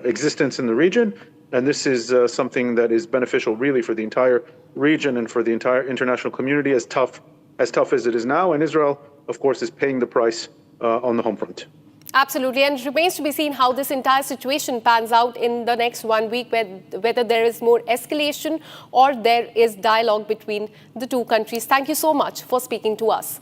existence in the region, and this is something that is beneficial really for the entire region and for the entire international community, as tough as it is now. And Israel, of course, is paying the price on the home front. Absolutely, and it remains to be seen how this entire situation pans out in the next 1 week, whether there is more escalation or there is dialogue between the two countries. Thank you so much for speaking to us.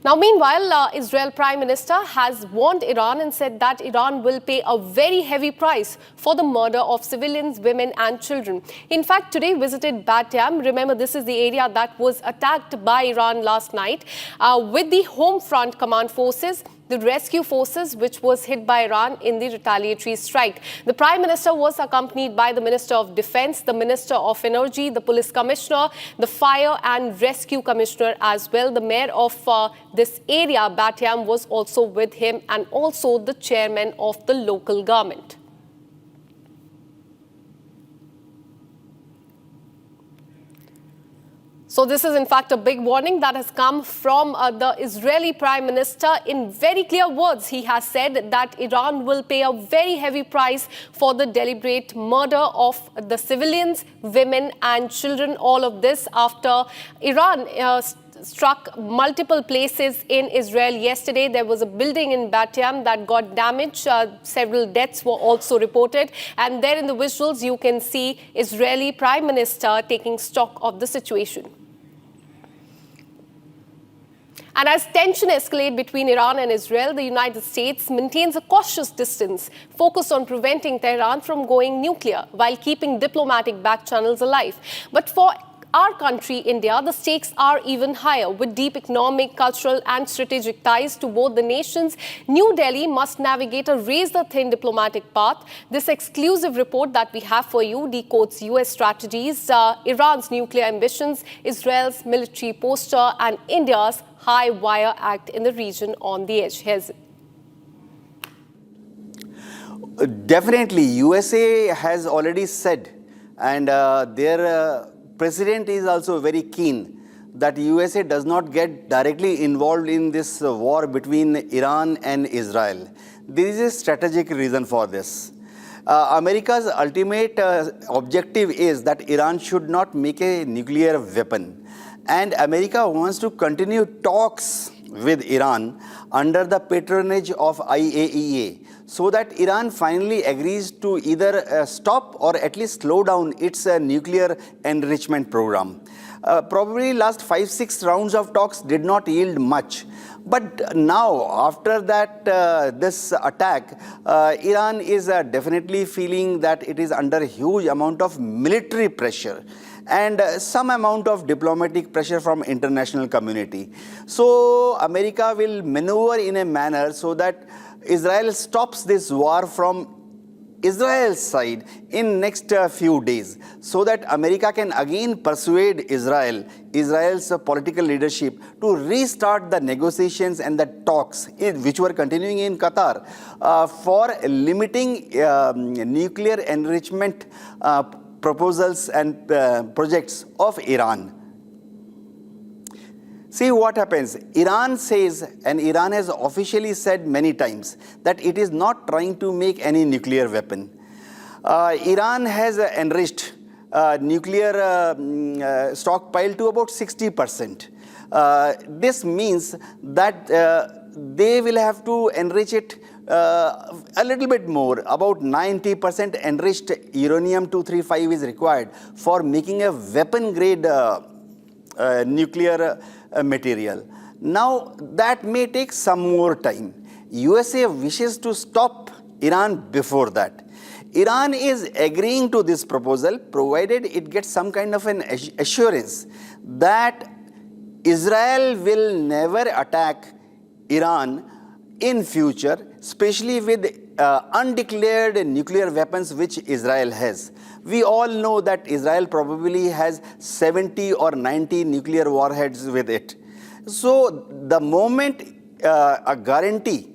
Now, meanwhile, Israel Prime Minister has warned Iran and said that Iran will pay a very heavy price for the murder of civilians, women and children. In fact, today visited Bat Yam. Remember, this is the area that was attacked by Iran last night with the home front command forces, the rescue forces, which was hit by Iran in the retaliatory strike. The Prime Minister was accompanied by the Minister of Defense, the Minister of Energy, the Police Commissioner, the Fire and Rescue Commissioner as well. The Mayor of this area, Bat Yam, was also with him, and also the Chairman of the local government. So this is in fact a big warning that has come from the Israeli Prime Minister. In very clear words, he has said that Iran will pay a very heavy price for the deliberate murder of the civilians, women and children. All of this after Iran struck multiple places in Israel yesterday. There was a building in Bat Yam that got damaged. Several deaths were also reported. And there in the visuals, you can see Israeli Prime Minister taking stock of the situation. And as tension escalates between Iran and Israel, the United States maintains a cautious distance, focused on preventing Tehran from going nuclear while keeping diplomatic back channels alive. But for our country, India, the stakes are even higher. With deep economic, cultural and strategic ties to both the nations, New Delhi must navigate a razor-thin diplomatic path. This exclusive report that we have for you decodes US strategies, Iran's nuclear ambitions, Israel's military posture and India's high wire act in the region on the edge. Here's it. Definitely, USA has already said, and their president is also very keen that USA does not get directly involved in this war between Iran and Israel. There is a strategic reason for this. America's ultimate objective is that Iran should not make a nuclear weapon. And America wants to continue talks with Iran under the patronage of IAEA, so that Iran finally agrees to either stop or at least slow down its nuclear enrichment program. Probably last 5-6 rounds of talks did not yield much. But now, after that, this attack, Iran is definitely feeling that it is under a huge amount of military pressure and some amount of diplomatic pressure from international community. So America will maneuver in a manner so that Israel stops this war from Israel's side in next few days, so that America can again persuade Israel's political leadership to restart the negotiations and the talks which were continuing in Qatar for limiting nuclear enrichment proposals and projects of Iran. See what happens. Iran says, and Iran has officially said many times, that it is not trying to make any nuclear weapon. Iran has enriched nuclear stockpile to about 60%. This means that they will have to enrich it a little bit more. About 90% enriched uranium-235 is required for making a weapon-grade nuclear material. Now, that may take some more time. USA wishes to stop Iran before that. Iran is agreeing to this proposal provided it gets some kind of an assurance that Israel will never attack Iran in future, especially with undeclared nuclear weapons which Israel has. We all know that Israel probably has 70 or 90 nuclear warheads with it. So the moment a guarantee,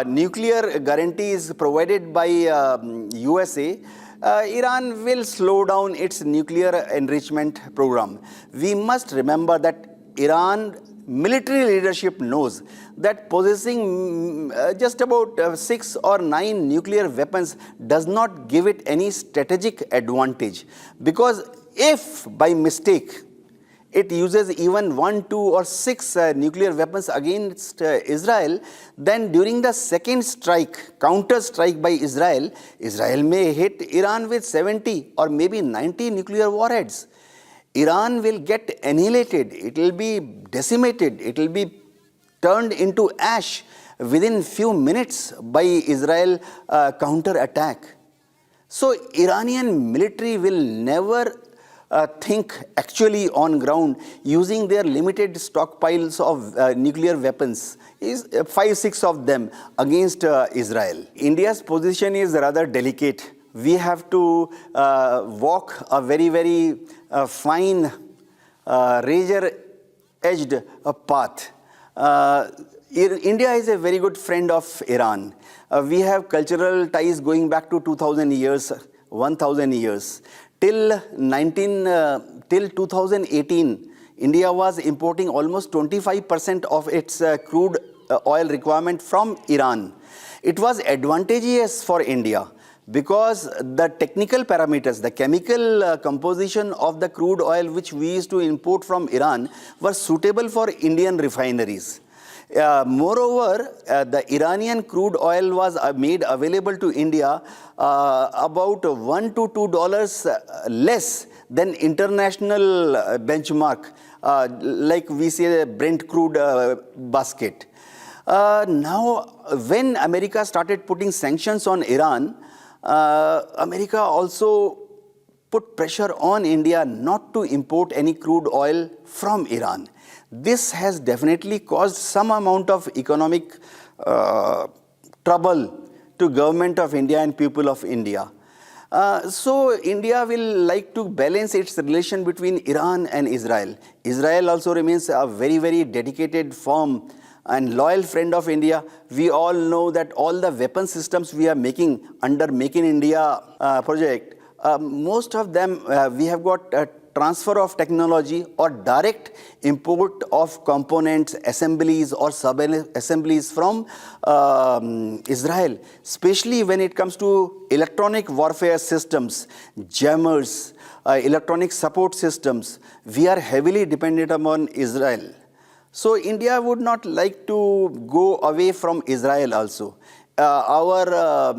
nuclear guarantee is provided by USA, Iran will slow down its nuclear enrichment program. We must remember that Iran military leadership knows that possessing just about 6 or 9 nuclear weapons does not give it any strategic advantage. Because if by mistake it uses even 1, 2 or 6 nuclear weapons against Israel, then during the second strike, counter strike by Israel, Israel may hit Iran with 70 or maybe 90 nuclear warheads. Iran will get annihilated, it will be decimated, it will be turned into ash within few minutes by Israel counter attack. So Iranian military will never think actually on ground using their limited stockpiles of nuclear weapons, 5-6 of them against Israel. India's position is rather delicate. We have to walk a very, very fine, razor-edged path. India is a very good friend of Iran. We have cultural ties going back to 2000 years, 1000 years. Till 2018, India was importing almost 25% of its crude oil requirement from Iran. It was advantageous for India because the technical parameters, the chemical composition of the crude oil which we used to import from Iran were suitable for Indian refineries. Moreover, the Iranian crude oil was made available to India about $1 to $2 less than international benchmark, like we say Brent crude basket. Now, when America started putting sanctions on Iran, America also put pressure on India not to import any crude oil from Iran. This has definitely caused some amount of economic trouble to government of India and people of India. So India will like to balance its relation between Iran and Israel. Israel also remains a very, very dedicated, firm and loyal friend of India. We all know that all the weapon systems we are making under Make in India project, most of them we have got a transfer of technology or direct import of components, assemblies or sub-assemblies from Israel, especially when it comes to electronic warfare systems, jammers, electronic support systems. We are heavily dependent upon Israel. So India would not like to go away from Israel also. Our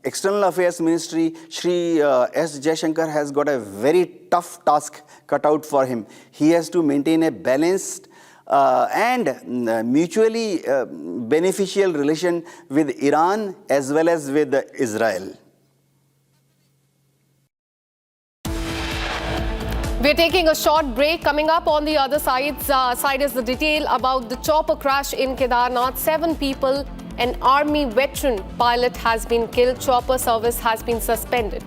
External Affairs Ministry, Shri S. Jaishankar, has got a very tough task cut out for him. He has to maintain a balanced and mutually beneficial relation with Iran as well as with Israel. We're taking a short break. Coming up on the other side is the detail about the chopper crash in Kedarnath. 7 people, an army veteran pilot has been killed. Chopper service has been suspended.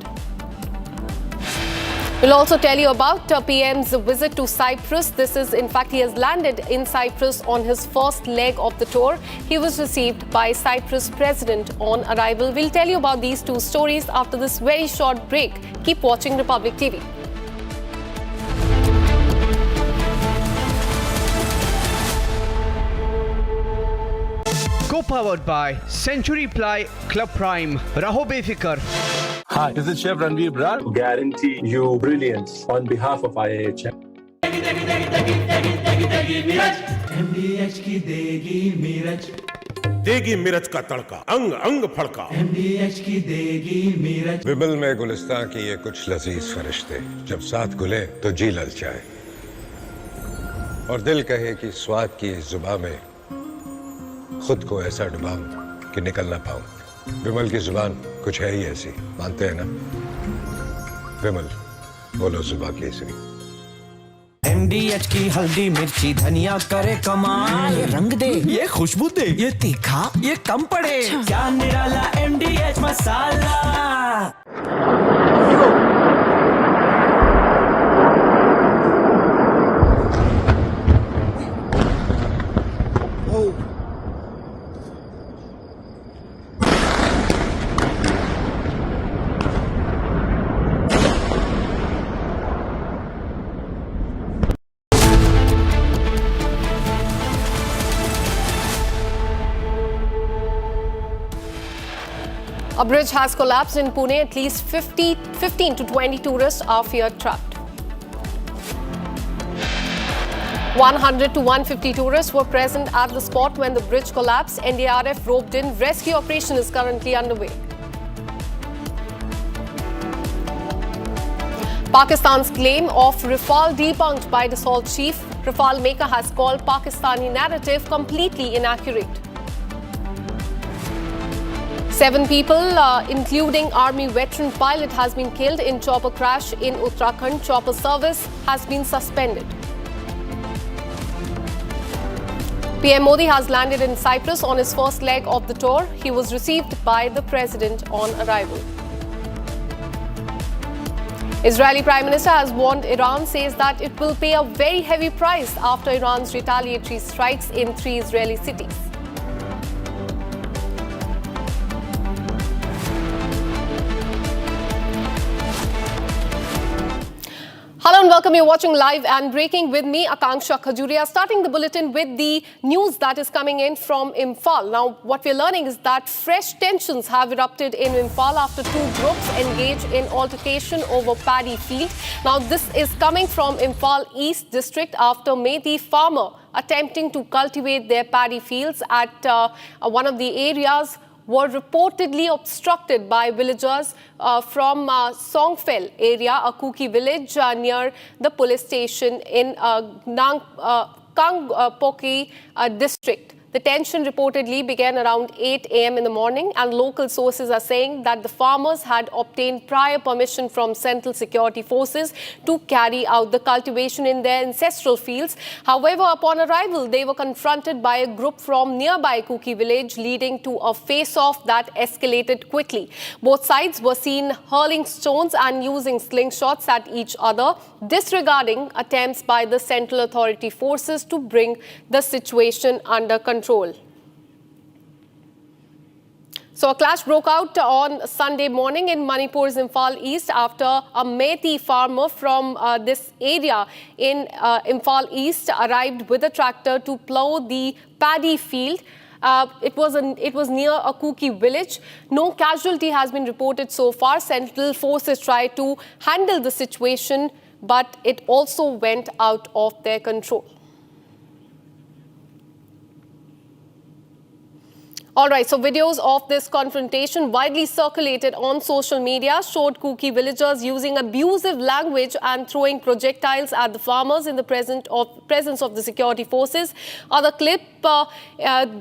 We'll also tell you about PM's visit to Cyprus. This is, in fact, he has landed in Cyprus on his first leg of the tour. He was received by Cyprus President on arrival. We'll tell you about these two stories after this very short break. Keep watching Republic TV. Co-powered by Century Ply Club Prime. Raho befikar. Hi, this is Chef Ranveer Brar. Guarantee you brilliance on behalf of IIHM. MDH की देगी मिर्च, देगी मिर्च का तड़का, अंग अंग फड़का। MDH की देगी मिर्च। विमल में गुलिस्तां की ये कुछ लजीज फरिश्ते जब साथ घुले तो जी ललचाए और दिल कहे कि स्वाद की इस जुबान में खुद को ऐसा डुबाऊं कि निकल ना पाऊं। विमल की जुबान कुछ है ही ऐसी, मानते हैं ना? विमल, बोलो जुबान केसरी। MDH की हल्दी मिर्ची धनिया करे कमाल, ये रंग दे, ये खुशबू दे, ये तीखा, ये कम पड़े, क्या निराला MDH masala. A bridge has collapsed in Pune. At least 15 to 20 tourists are feared trapped. 100 to 150 tourists were present at the spot when the bridge collapsed. NDRF roped in. Rescue operation is currently underway. Pakistan's claim of Rafale debunked by Dassault chief. Rafale maker has called Pakistani narrative completely inaccurate. 7 people, including army veteran pilot, has been killed in chopper crash in Uttarakhand. Chopper service has been suspended. PM Modi has landed in Cyprus on his first leg of the tour. He was received by the president on arrival. Israeli Prime Minister has warned Iran, says that it will pay a very heavy price after Iran's retaliatory strikes in 3 Israeli cities. Hello and welcome. You're watching Live and Breaking with me, Akanksha Khajuria. Starting the bulletin with the news that is coming in from Imphal. Now, what we're learning is that fresh tensions have erupted in Imphal after 2 groups engage in altercation over paddy field. Now, this is coming from Imphal East District after Methi farmer attempting to cultivate their paddy fields at one of the areas were reportedly obstructed by villagers from Songfel area, a Kuki village near the police station in Kangpoki district. The The tension reportedly began around 8 a.m. in the morning, and local sources are saying that the farmers had obtained prior permission from Central Security Forces to carry out the cultivation in their ancestral fields. However, upon arrival, they were confronted by a group from nearby Kuki village, leading to a face-off that escalated quickly. Both sides were seen hurling stones and using slingshots at each other, disregarding attempts by the Central Authority forces to bring the situation under control. So a clash broke out on Sunday morning in Manipur's Imphal East after a Methi farmer from this area in Imphal East arrived with a tractor to plow the paddy field. It was near a Kuki village. No casualty has been reported so far. Central forces tried to handle the situation, but it also went out of their control. All right, so videos of this confrontation widely circulated on social media showed Kuki villagers using abusive language and throwing projectiles at the farmers in the presence of the security forces. Other clip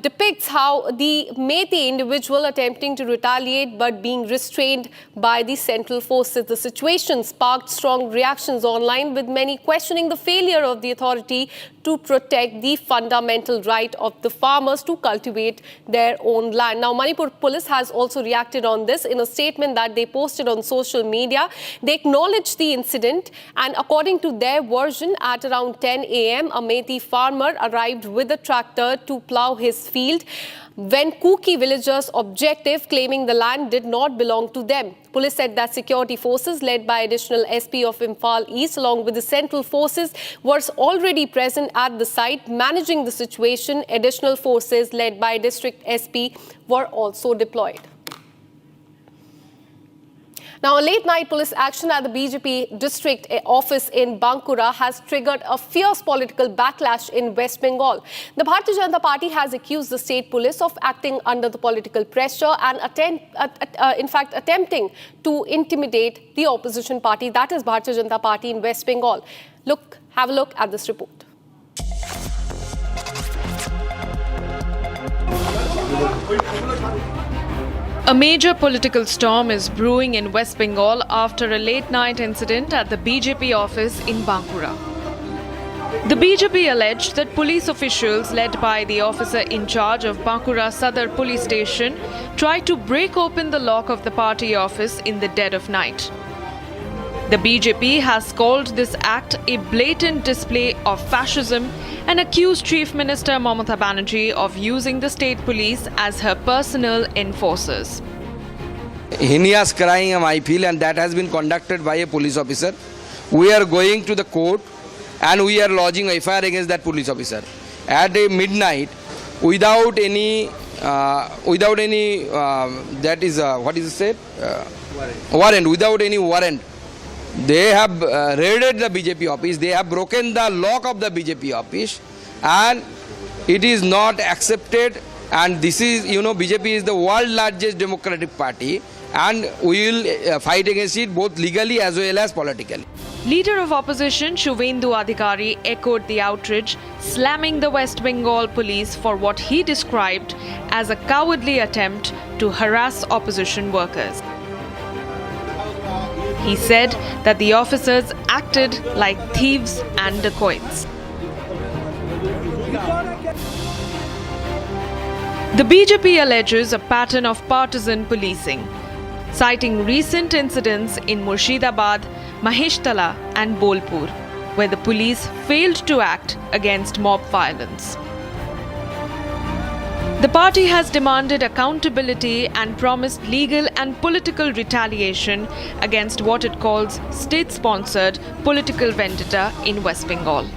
depicts how the Methi individual attempting to retaliate but being restrained by the central forces. The situation sparked strong reactions online, with many questioning the failure of the authority to protect the fundamental right of the farmers to cultivate their own land. Now, Manipur police has also reacted on this in a statement that they posted on social media. They acknowledged the incident, and according to their version, at around 10 a.m., a Methi farmer arrived with a tractor to plow his field when Kuki villagers objected, claiming the land did not belong to them. Police said that security forces led by additional SP of Imphal East along with the central forces was already present at the site managing the situation. Additional forces led by district SP were also deployed. Now, a late-night police action at the BJP district office in Bankura has triggered a fierce political backlash in West Bengal. The Bharatiya Janata Party has accused the state police of acting under the political pressure and attempting to intimidate the opposition party, that is Bharatiya Janata Party in West Bengal. Have a look at this report. A major political storm is brewing in West Bengal after a late-night incident at the BJP office in Bankura. The BJP alleged that police officials led by the officer in charge of Bankura Sadar police station tried to break open the lock of the party office in the dead of night. The BJP has called this act a blatant display of fascism and accused Chief Minister Mamata Banerjee of using the state police as her personal enforcers. Heinous crime, I feel, and that has been conducted by a police officer. We are going to the court and we are lodging a FIR against that police officer. At midnight, without any warrant, without any warrant, they have raided the BJP office. They have broken the lock of the BJP office, and it is not accepted. And this is, BJP is the world's largest democratic party, and we will fight against it both legally as well as politically. Leader of opposition Shuvendu Adhikari echoed the outrage, slamming the West Bengal police for what he described as a cowardly attempt to harass opposition workers. He said that the officers acted like thieves and dacoits. The BJP alleges a pattern of partisan policing, citing recent incidents in Murshidabad, Maheshtala and Bolpur, where the police failed to act against mob violence. The party has demanded accountability and promised legal and political retaliation against what it calls state-sponsored political vendetta in West Bengal.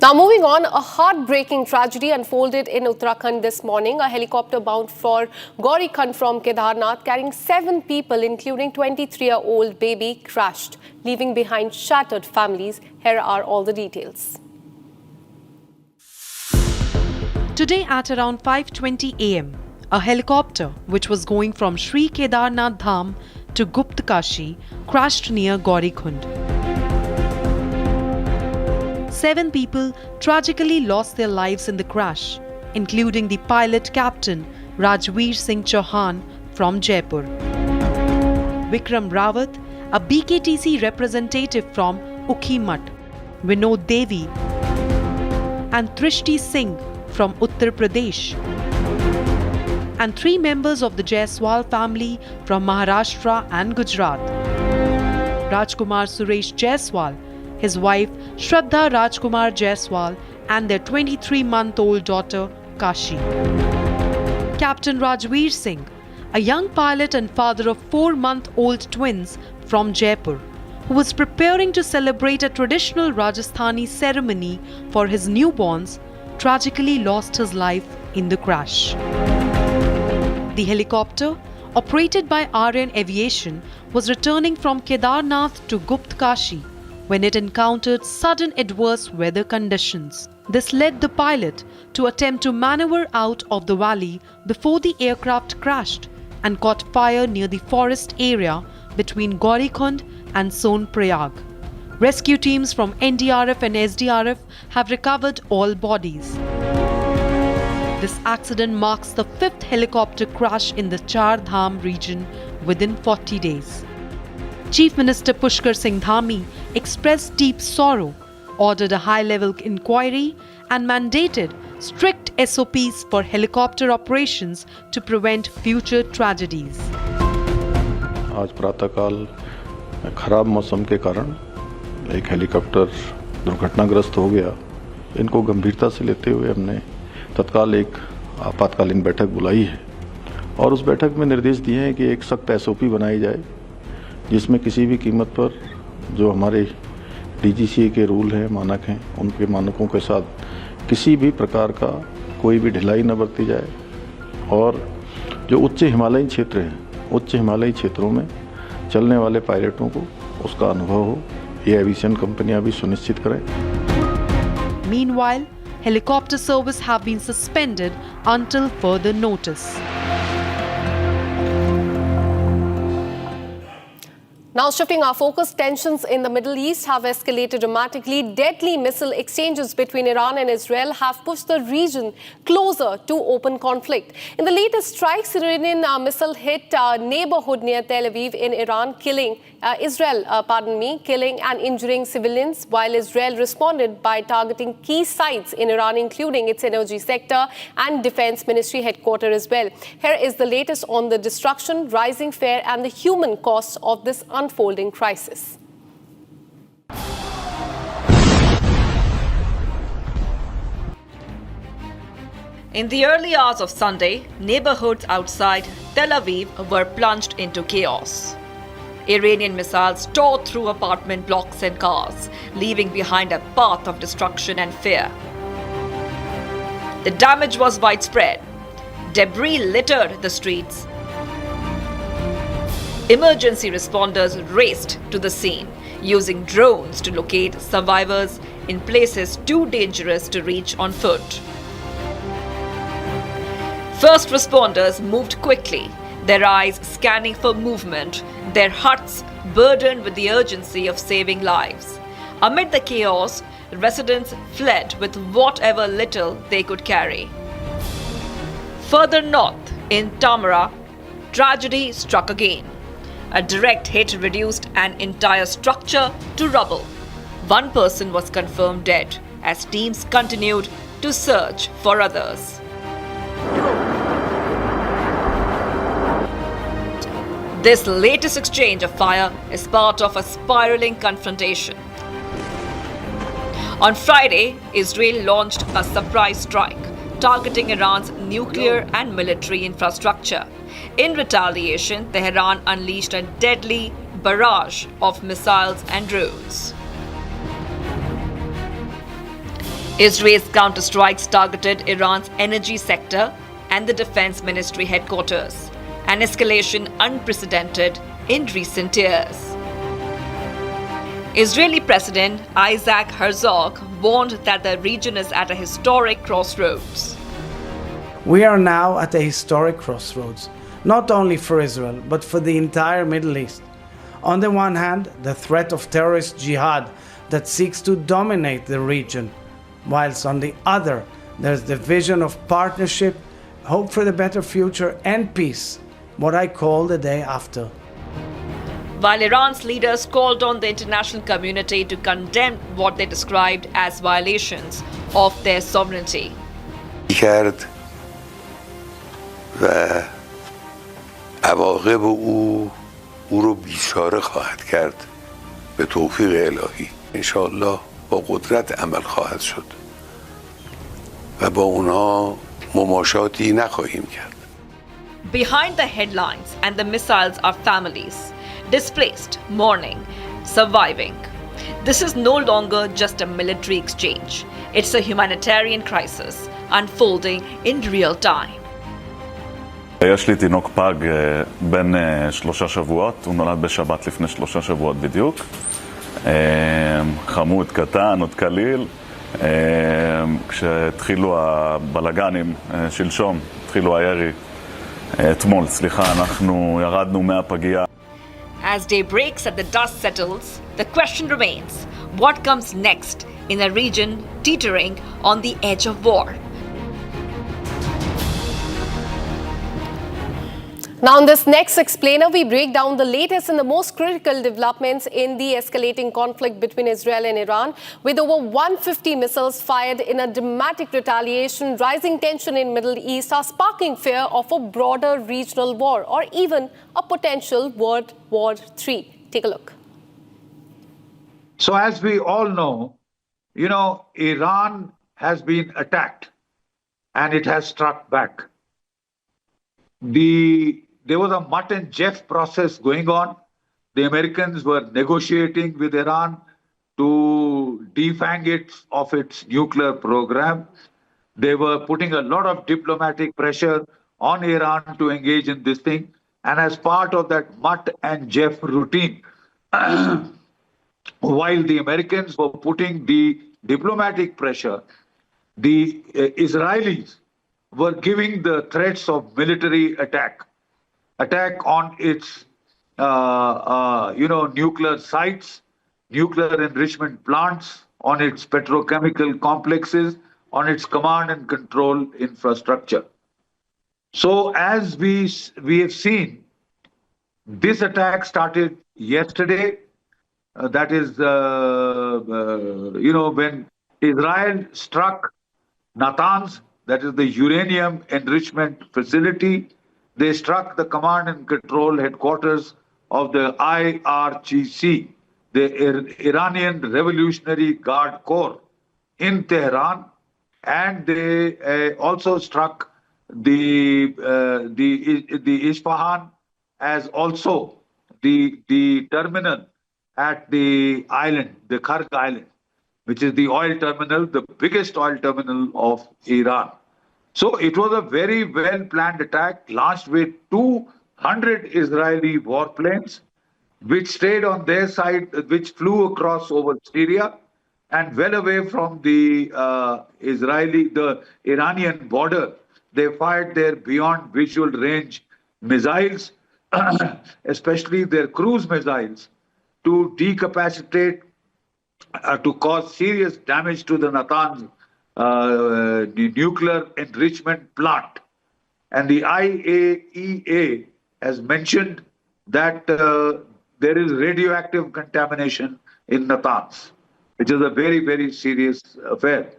Now moving on, a heartbreaking tragedy unfolded in Uttarakhand this morning. A helicopter bound for Gaurikhand from Kedarnath carrying 7 people, including 23-year-old baby, crashed, leaving behind shattered families. Here are all the details. Today at around 5:20 a.m., a helicopter which was going from Sri Kedarnath Dham to Gupt Kashi crashed near Gaurikhand. 7 people tragically lost their lives in the crash, including the pilot captain Rajveer Singh Chauhan from Jaipur. Vikram Rawat, a BKTC representative from Ukhimat, Vinod Devi, and Trishti Singh from Uttar Pradesh, and 3 members of the Jaiswal family from Maharashtra and Gujarat. Rajkumar Suresh Jaiswal, his wife Shraddha Rajkumar Jaiswal, and their 23-month-old daughter Kashi. Captain Rajveer Singh, a young pilot and father of 4-month-old twins from Jaipur, who was preparing to celebrate a traditional Rajasthani ceremony for his newborns, tragically lost his life in the crash. The helicopter, operated by Aryan Aviation, was returning from Kedarnath to Gupt Kashi when it encountered sudden adverse weather conditions. This led the pilot to attempt to maneuver out of the valley before the aircraft crashed and caught fire near the forest area between Gaurikhund and Sonprayag. Rescue teams from NDRF and SDRF have recovered all bodies. This accident marks the 5th helicopter crash in the Char Dham region within 40 days. Chief Minister Pushkar Singh Dhami expressed deep sorrow, ordered a high-level inquiry and mandated strict SOPs for helicopter operations to prevent future tragedies. आज प्रातःकाल खराब मौसम के कारण एक helicopter दुर्घटनाग्रस्त हो गया। इनको गंभीरता से लेते हुए हमने तत्काल एक आपातकालीन बैठक बुलाई है और उस बैठक में निर्देश दिए हैं कि एक सख्त SOP बनाई जाए जिसमें किसी भी कीमत पर जो हमारे DGCA के रूल हैं, मानक हैं, उनके मानकों के साथ किसी भी प्रकार का कोई भी ढिलाई न बरती जाए और जो उच्च हिमालयी क्षेत्र हैं, उच्च हिमालयी क्षेत्रों में चलने वाले पायलटों को उसका अनुभव हो, ये एविएशन कंपनियां भी सुनिश्चित करें। Meanwhile, helicopter service have been suspended until further notice. Now shifting our focus, tensions in the Middle East have escalated dramatically. Deadly missile exchanges between Iran and Israel have pushed the region closer to open conflict. In the latest strikes, Iranian missile hit a neighborhood near Tel Aviv in Iran, killing and injuring civilians, while Israel responded by targeting key sites in Iran, including its energy sector and defense ministry headquarters as well. Here is the latest on the destruction, rising fare and the human costs of this unfolding crisis. In the early hours of Sunday, neighborhoods outside Tel Aviv were plunged into chaos. Iranian missiles tore through apartment blocks and cars, leaving behind a path of destruction and fear. The damage was widespread. Debris littered the streets. Emergency responders raced to the scene, using drones to locate survivors in places too dangerous to reach on foot. First responders moved quickly, their eyes scanning for movement, their hearts burdened with the urgency of saving lives. Amid the chaos, residents fled with whatever little they could carry. Further north, in Tamara, tragedy struck again. A direct hit reduced an entire structure to rubble. One person was confirmed dead as teams continued to search for others. This latest exchange of fire is part of a spiraling confrontation. On Friday, Israel launched a surprise strike, targeting Iran's nuclear and military infrastructure. In retaliation, Tehran unleashed a deadly barrage of missiles and drones. Israel's counterstrikes targeted Iran's energy sector and the defense ministry headquarters, an escalation unprecedented in recent years. Israeli President Isaac Herzog warned that the region is at a historic crossroads. We are now at a historic crossroads, not only for Israel, but for the entire Middle East. On the one hand, the threat of terrorist jihad that seeks to dominate the region, whilst on the other, there's the vision of partnership, hope for the better future, and peace, what I call the day after. While Iran's leaders called on the international community to condemn what they described as violations of their sovereignty. کرد و عواقب او رو بیچاره خواهد کرد به توفیق الهی انشاءالله با قدرت عمل خواهد شد و با اونها مماشاتی نخواهیم کرد. Behind the headlines and the missiles are families, displaced, mourning, surviving. This is no longer just a military exchange. It's a humanitarian crisis unfolding in real time. יש לי תינוק פג בן 3 שבועות, הוא נולד בשבת לפני 3 שבועות בדיוק. חמוד, קטן, עוד קליל. כשהתחילו הבלגנים שלשום, התחילו הירי, אתמול, סליחה, אנחנו ירדנו מהפגייה. As day breaks and the dust settles, the question remains, what comes next in a region teetering on the edge of war? Now, in this next explainer, we break down the latest and the most critical developments in the escalating conflict between Israel and Iran, with over 150 missiles fired in a dramatic retaliation. Rising tension in Middle East are sparking fear of a broader regional war or even a potential World War III. Take a look. So as we all know, Iran has been attacked and it has struck back. There was a Mutt and Jeff process going on. The Americans were negotiating with Iran to defang it of its nuclear program. They were putting a lot of diplomatic pressure on Iran to engage in this thing. And as part of that Mutt and Jeff routine, while the Americans were putting the diplomatic pressure, the Israelis were giving the threats of military attack on its, nuclear sites, nuclear enrichment plants, on its petrochemical complexes, on its command and control infrastructure. So as we have seen, this attack started yesterday. That is, when Israel struck Natanz, that is the uranium enrichment facility. They struck the command and control headquarters of the IRGC, the Iranian Revolutionary Guard Corps in Tehran, and they also struck the Isfahan, as also the terminal at the island, the Kharg Island, which is the oil terminal, the biggest oil terminal of Iran. So it was a very well-planned attack launched with 200 Israeli warplanes, which stayed on their side, which flew across over Syria and well away from the Iranian border. They fired their beyond visual range missiles, especially their cruise missiles, to decapacitate, to cause serious damage to the Natanz nuclear enrichment plant. And the IAEA has mentioned that there is radioactive contamination in Natanz, which is a very, very serious affair.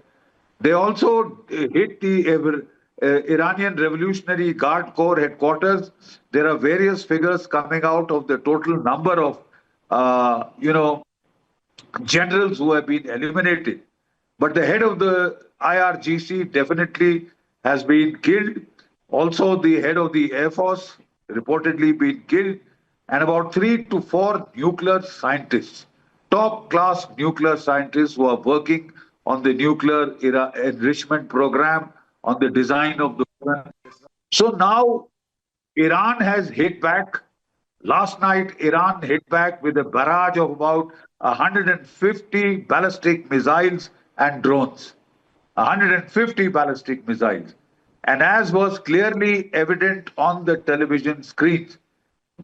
They also hit the Iranian Revolutionary Guard Corps headquarters. There are various figures coming out of the total number of, generals who have been eliminated. But the head of the IRGC definitely has been killed. Also, the head of the Air Force reportedly been killed. And about 3 to 4 nuclear scientists, top-class nuclear scientists who are working on the nuclear enrichment program, on the design of the weapon. So now Iran has hit back. Last night, Iran hit back with a barrage of about 150 ballistic missiles and drones. 150 ballistic missiles. And as was clearly evident on the television screens,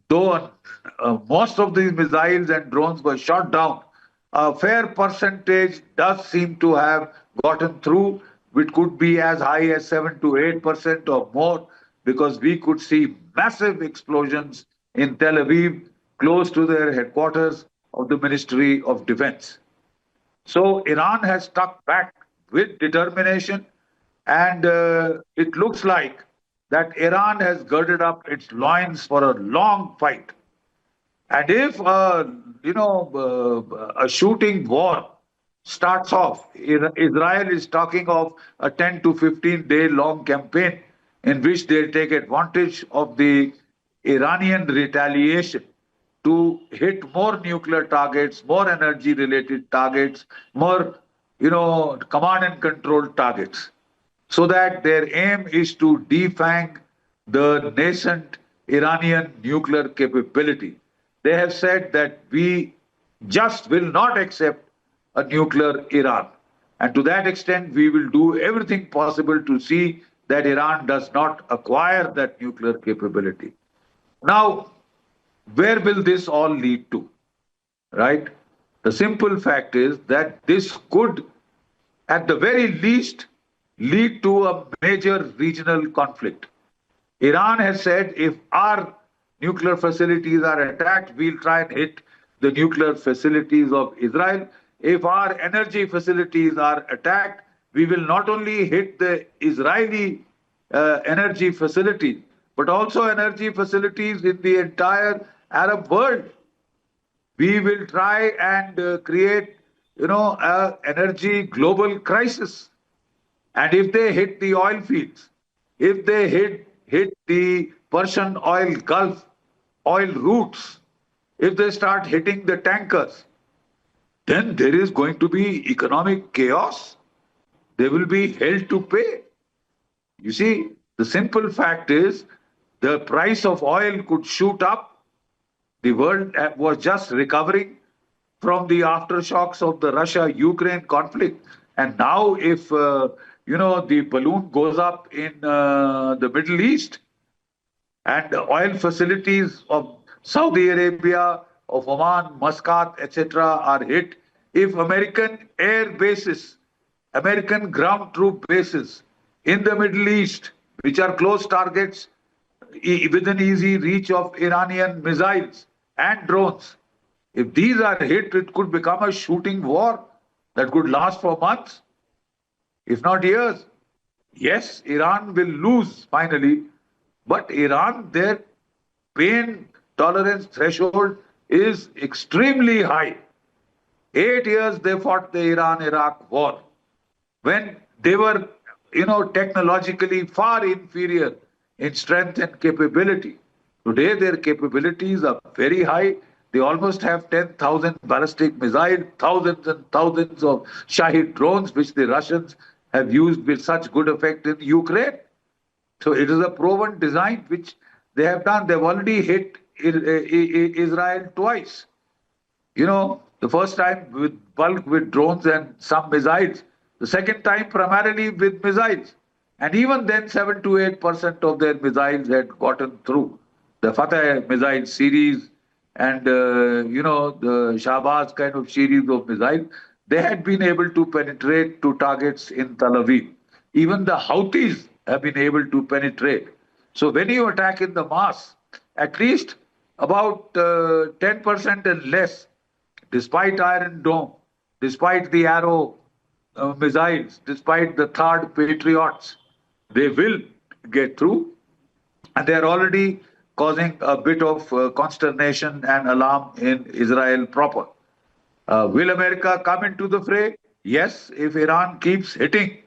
though most of these missiles and drones were shot down a fair percentage does seem to have gotten through, which could be as high as 7 to 8% or more, because we could see massive explosions in Tel Aviv, close to their headquarters of the Ministry of Defense. So Iran has stuck back with determination, and it looks like that Iran has girded up its loins for a long fight. And if a shooting war starts off, Israel is talking of a 10 to 15-day long campaign in which they'll take advantage of the Iranian retaliation to hit more nuclear targets, more energy-related targets, more, command and control targets, so that their aim is to defang the nascent Iranian nuclear capability. They have said that we just will not accept a nuclear Iran. And to that extent, we will do everything possible to see that Iran does not acquire that nuclear capability. Now, where will this all lead to? Right? The simple fact is that this could, at the very least, lead to a major regional conflict. Iran has said if our nuclear facilities are attacked, we'll try and hit the nuclear facilities of Israel. If our energy facilities are attacked, we will not only hit the Israeli energy facilities, but also energy facilities in the entire Arab world. We will try and create, an energy global crisis. And if they hit the oil fields, if they hit the Persian oil Gulf, oil routes, if they start hitting the tankers, then there is going to be economic chaos. They will be held to pay. You see, the simple fact is the price of oil could shoot up. The world was just recovering from the aftershocks of the Russia-Ukraine conflict. And now if, the balloon goes up in the Middle East, and the oil facilities of Saudi Arabia, of Oman, Muscat, etc. are hit, if American air bases, American ground troop bases in the Middle East, which are close targets within easy reach of Iranian missiles and drones, if these are hit, it could become a shooting war that could last for months, if not years. Yes, Iran will lose finally, but Iran, their pain tolerance threshold is extremely high. 8 years they fought the Iran-Iraq war when they were, technologically far inferior in strength and capability. Today their capabilities are very high. They almost have 10,000 ballistic missiles, thousands and thousands of Shahid drones, which the Russians have used with such good effect in Ukraine. So it is a proven design which they have done. They've already hit Israel twice. The first time with drones and some missiles. The second time primarily with missiles. And even then 7 to 8% of their missiles had gotten through. The Fateh missile series and, the Shahbaz kind of series of missiles, they had been able to penetrate to targets in Tel Aviv. Even the Houthis have been able to penetrate. So when you attack in the mass, at least about 10% and less, despite Iron Dome, despite the Arrow missiles, despite the THAAD Patriots, they will get through. And they're already causing a bit of consternation and alarm in Israel proper. Will America come into the fray? Yes, if Iran keeps hitting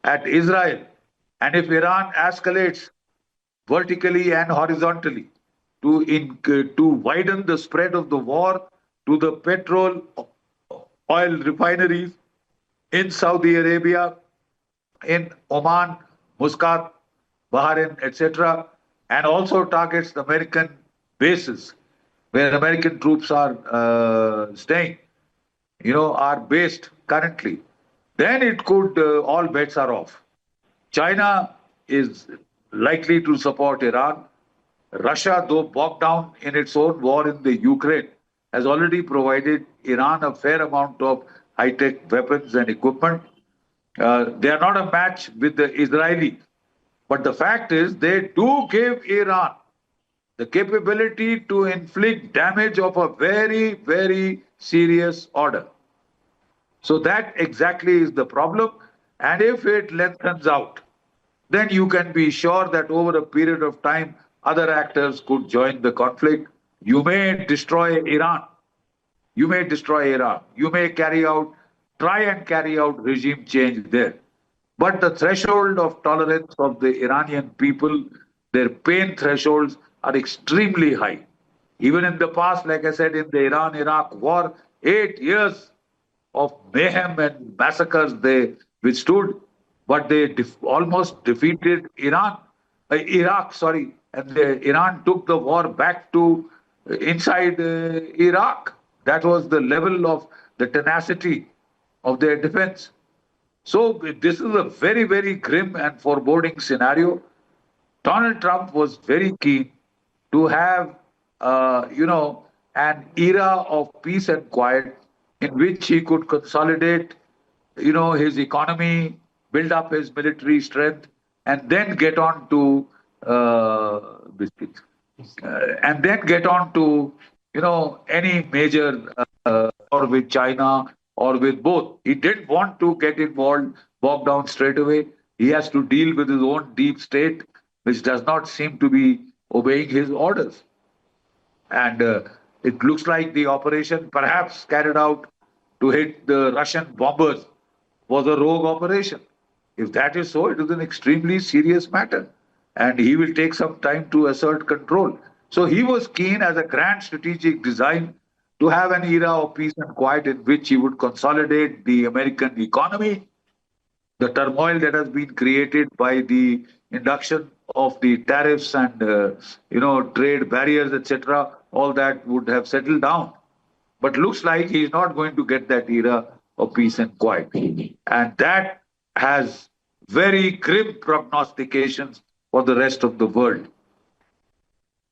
at Israel, and if Iran escalates vertically and horizontally to widen the spread of the war to the petrol oil refineries in Saudi Arabia, in Oman, Muscat, Bahrain, etc., and also targets the American bases where American troops are staying, are based currently, then it could, all bets are off. China is likely to support Iran. Russia, though bogged down in its own war in the Ukraine, has already provided Iran a fair amount of high-tech weapons and equipment. They are not a match with the Israelis. But the fact is, they do give Iran the capability to inflict damage of a very, very serious order. So that exactly is the problem. And if it lengthens out, then you can be sure that over a period of time, other actors could join the conflict. You may destroy Iran. You may destroy Iran. You may try and carry out regime change there. But the threshold of tolerance of the Iranian people, their pain thresholds are extremely high. Even in the past, like I said, in the Iran-Iraq war, 8 years of mayhem and massacres they withstood, but they almost defeated Iraq, and Iran took the war back to inside Iraq. That was the level of the tenacity of their defense. So this is a very, very grim and foreboding scenario. Donald Trump was very keen to have, an era of peace and quiet in which he could consolidate, his economy, build up his military strength, and then get on to any major or with China or with both. He didn't want to get bogged down straight away. He has to deal with his own deep state, which does not seem to be obeying his orders. And it looks like the operation, perhaps carried out to hit the Russian bombers, was a rogue operation. If that is so, it is an extremely serious matter. And he will take some time to assert control. So he was keen, as a grand strategic design, to have an era of peace and quiet in which he would consolidate the American economy. The turmoil that has been created by the induction of the tariffs and trade barriers, etc., all that would have settled down. But looks like he's not going to get that era of peace and quiet. And that has very grim prognostications for the rest of the world.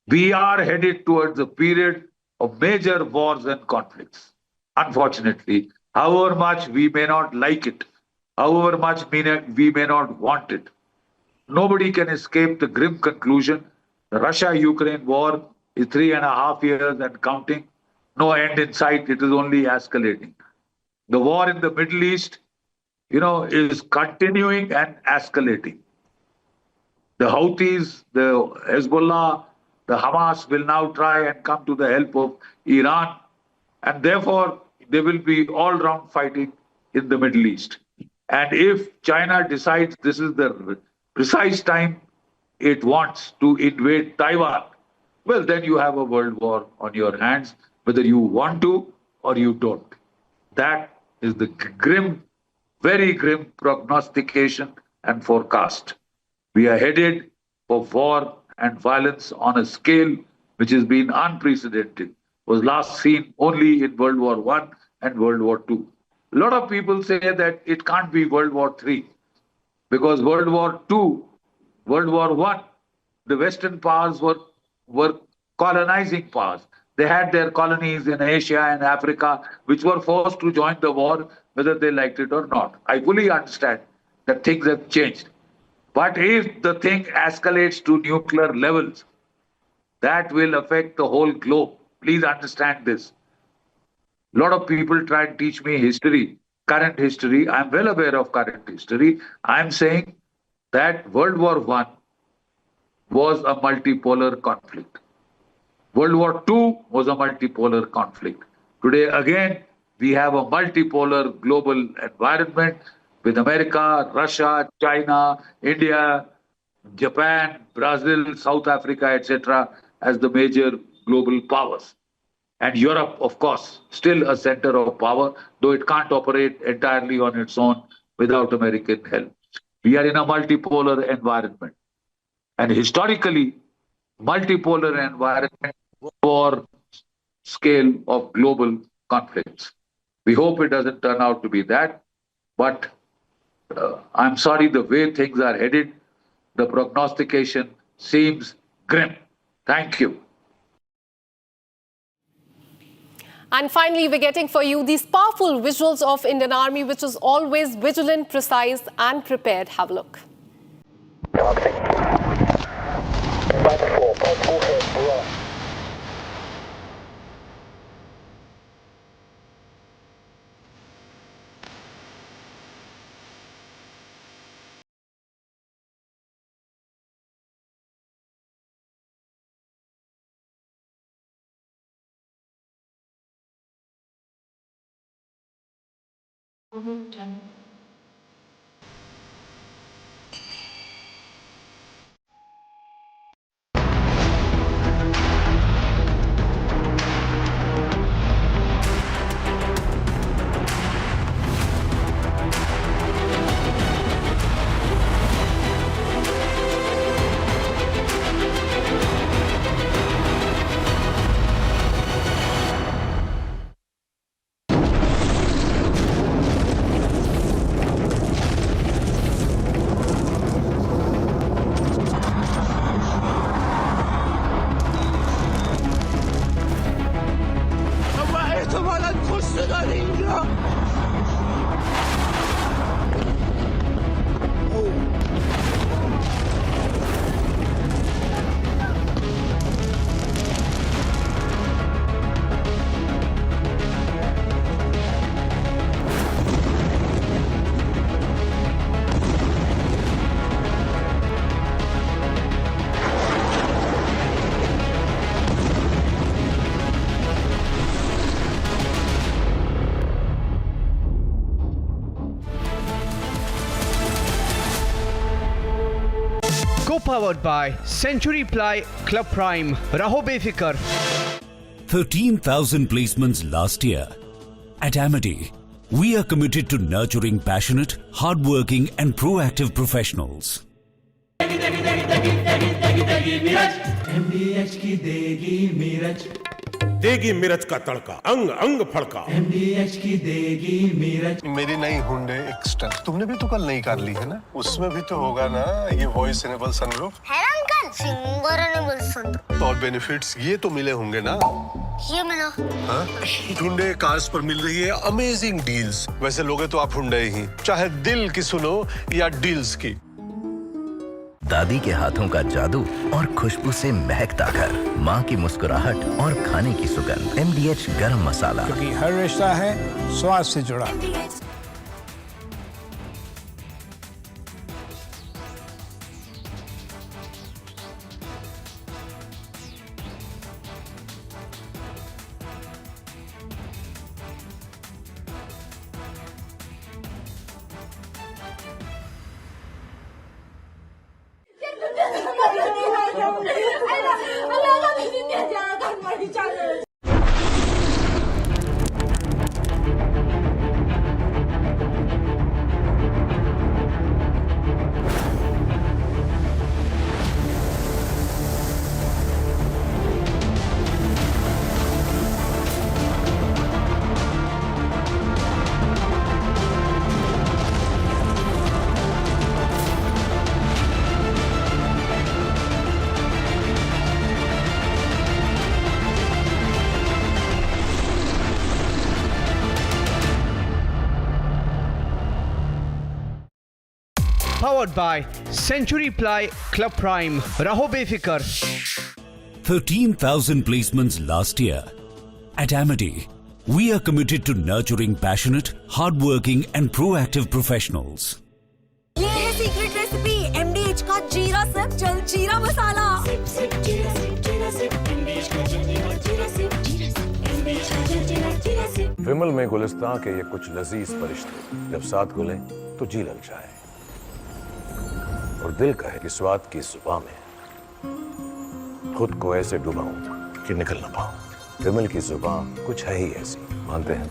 We are headed towards a period of major wars and conflicts. Unfortunately, however much we may not like it, however much we may not want it, nobody can escape the grim conclusion the Russia-Ukraine war is 3.5 years and counting. No end in sight. It is only escalating. The war in the Middle East, is continuing and escalating. The Houthis, the Hezbollah, the Hamas will now try and come to the help of Iran. And therefore, there will be all-round fighting in the Middle East. And if China decides this is the precise time it wants to invade Taiwan, well, then you have a world war on your hands, whether you want to or you don't. That is the grim, very grim prognostication and forecast. We are headed for war and violence on a scale which has been unprecedented, was last seen only in World War I and World War II. A lot of people say that it can't be World War III because World War II, World War I, the Western powers were colonizing powers. They had their colonies in Asia and Africa, which were forced to join the war, whether they liked it or not. I fully understand that things have changed. But if the thing escalates to nuclear levels, that will affect the whole globe. Please understand this. A lot of people try and teach me history, current history. I'm well aware of current history. I'm saying that World War I was a multipolar conflict. World War II was a multipolar conflict. Today, again, we have a multipolar global environment with America, Russia, China, India, Japan, Brazil, South Africa, etc. as the major global powers. And Europe, of course, still a center of power, though it can't operate entirely on its own without American help. We are in a multipolar environment. And historically, multipolar environment for scale of global conflicts. We hope it doesn't turn out to be that, but I'm sorry, the way things are headed, the prognostication seems grim. Thank you. And finally, we're getting for you these powerful visuals of Indian Army, which is always vigilant, precise and prepared. Have a look. Co-powered by Century Ply Club Prime. Raho befikar. 13,000 placements last year. At Amity, we are committed to nurturing passionate, hardworking and proactive professionals. MDH की देगी मीरज, देगी मिर्च का तड़का, अंग अंग फड़का। MDH की देगी मीरज। मेरी नई हुंडई एक्स्टा तुमने भी तो कल नई कार ली है ना, उसमें भी तो होगा ना ये वॉइस इनेबल सनरूफ। है ना अंकल, सिंगर इनेबल सनरूफ। और बेनिफिट्स ये तो मिले होंगे ना? ये मिला। हाँ? हुंडई कार्स पर मिल रही है अमेजिंग डील्स। वैसे लोगे तो आप हुंडई ही, चाहे दिल की सुनो या डील्स की। दादी के हाथों का जादू और खुशबू से महकता घर, माँ की मुस्कुराहट और खाने की सुगंध। MDH गरम मसाला, क्योंकि हर रिश्ता है स्वाद से जुड़ा। Powered by Century Ply Club Prime. Raho befikar. 13,000 placements last year. At Amity, we are committed to nurturing passionate, hardworking and proactive professionals. ये है सीक्रेट रेसिपी MDH का जीरा सिप जल जीरा मसाला। विमल में गुलिस्तां के ये कुछ लजीज फरिश्ते जब साथ घुले तो जी ललचाए और दिल कहे कि स्वाद की जुबां में खुद को ऐसे डुबाऊं कि निकल ना पाऊं। विमल की जुबां कुछ है ही ऐसी, मानते हैं?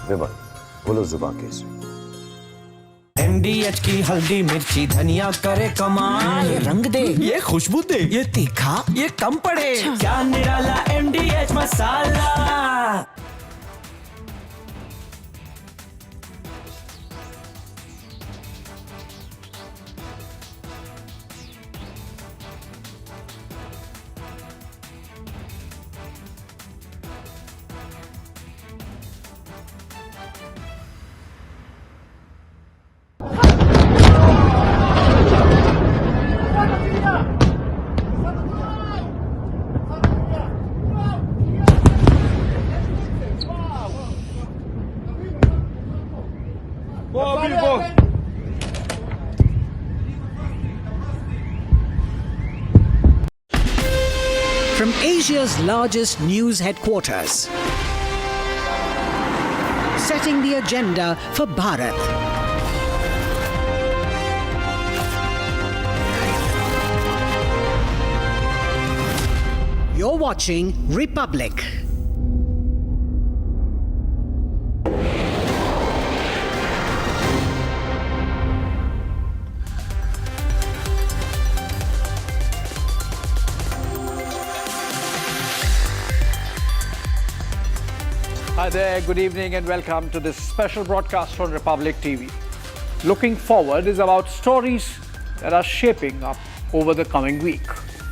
विमल बोलो जुबां कैसी? MDH की हल्दी मिर्ची धनिया करे कमाल, ये रंग दे, ये खुशबू दे, ये तीखा, ये कम पड़े, क्या निराला MDH masala. from Asia's largest news headquarters. Setting the agenda for Bharat. You're watching Republic. Hi there, good evening and welcome to this special broadcast on Republic TV. Looking Forward is about stories that are shaping up over the coming week.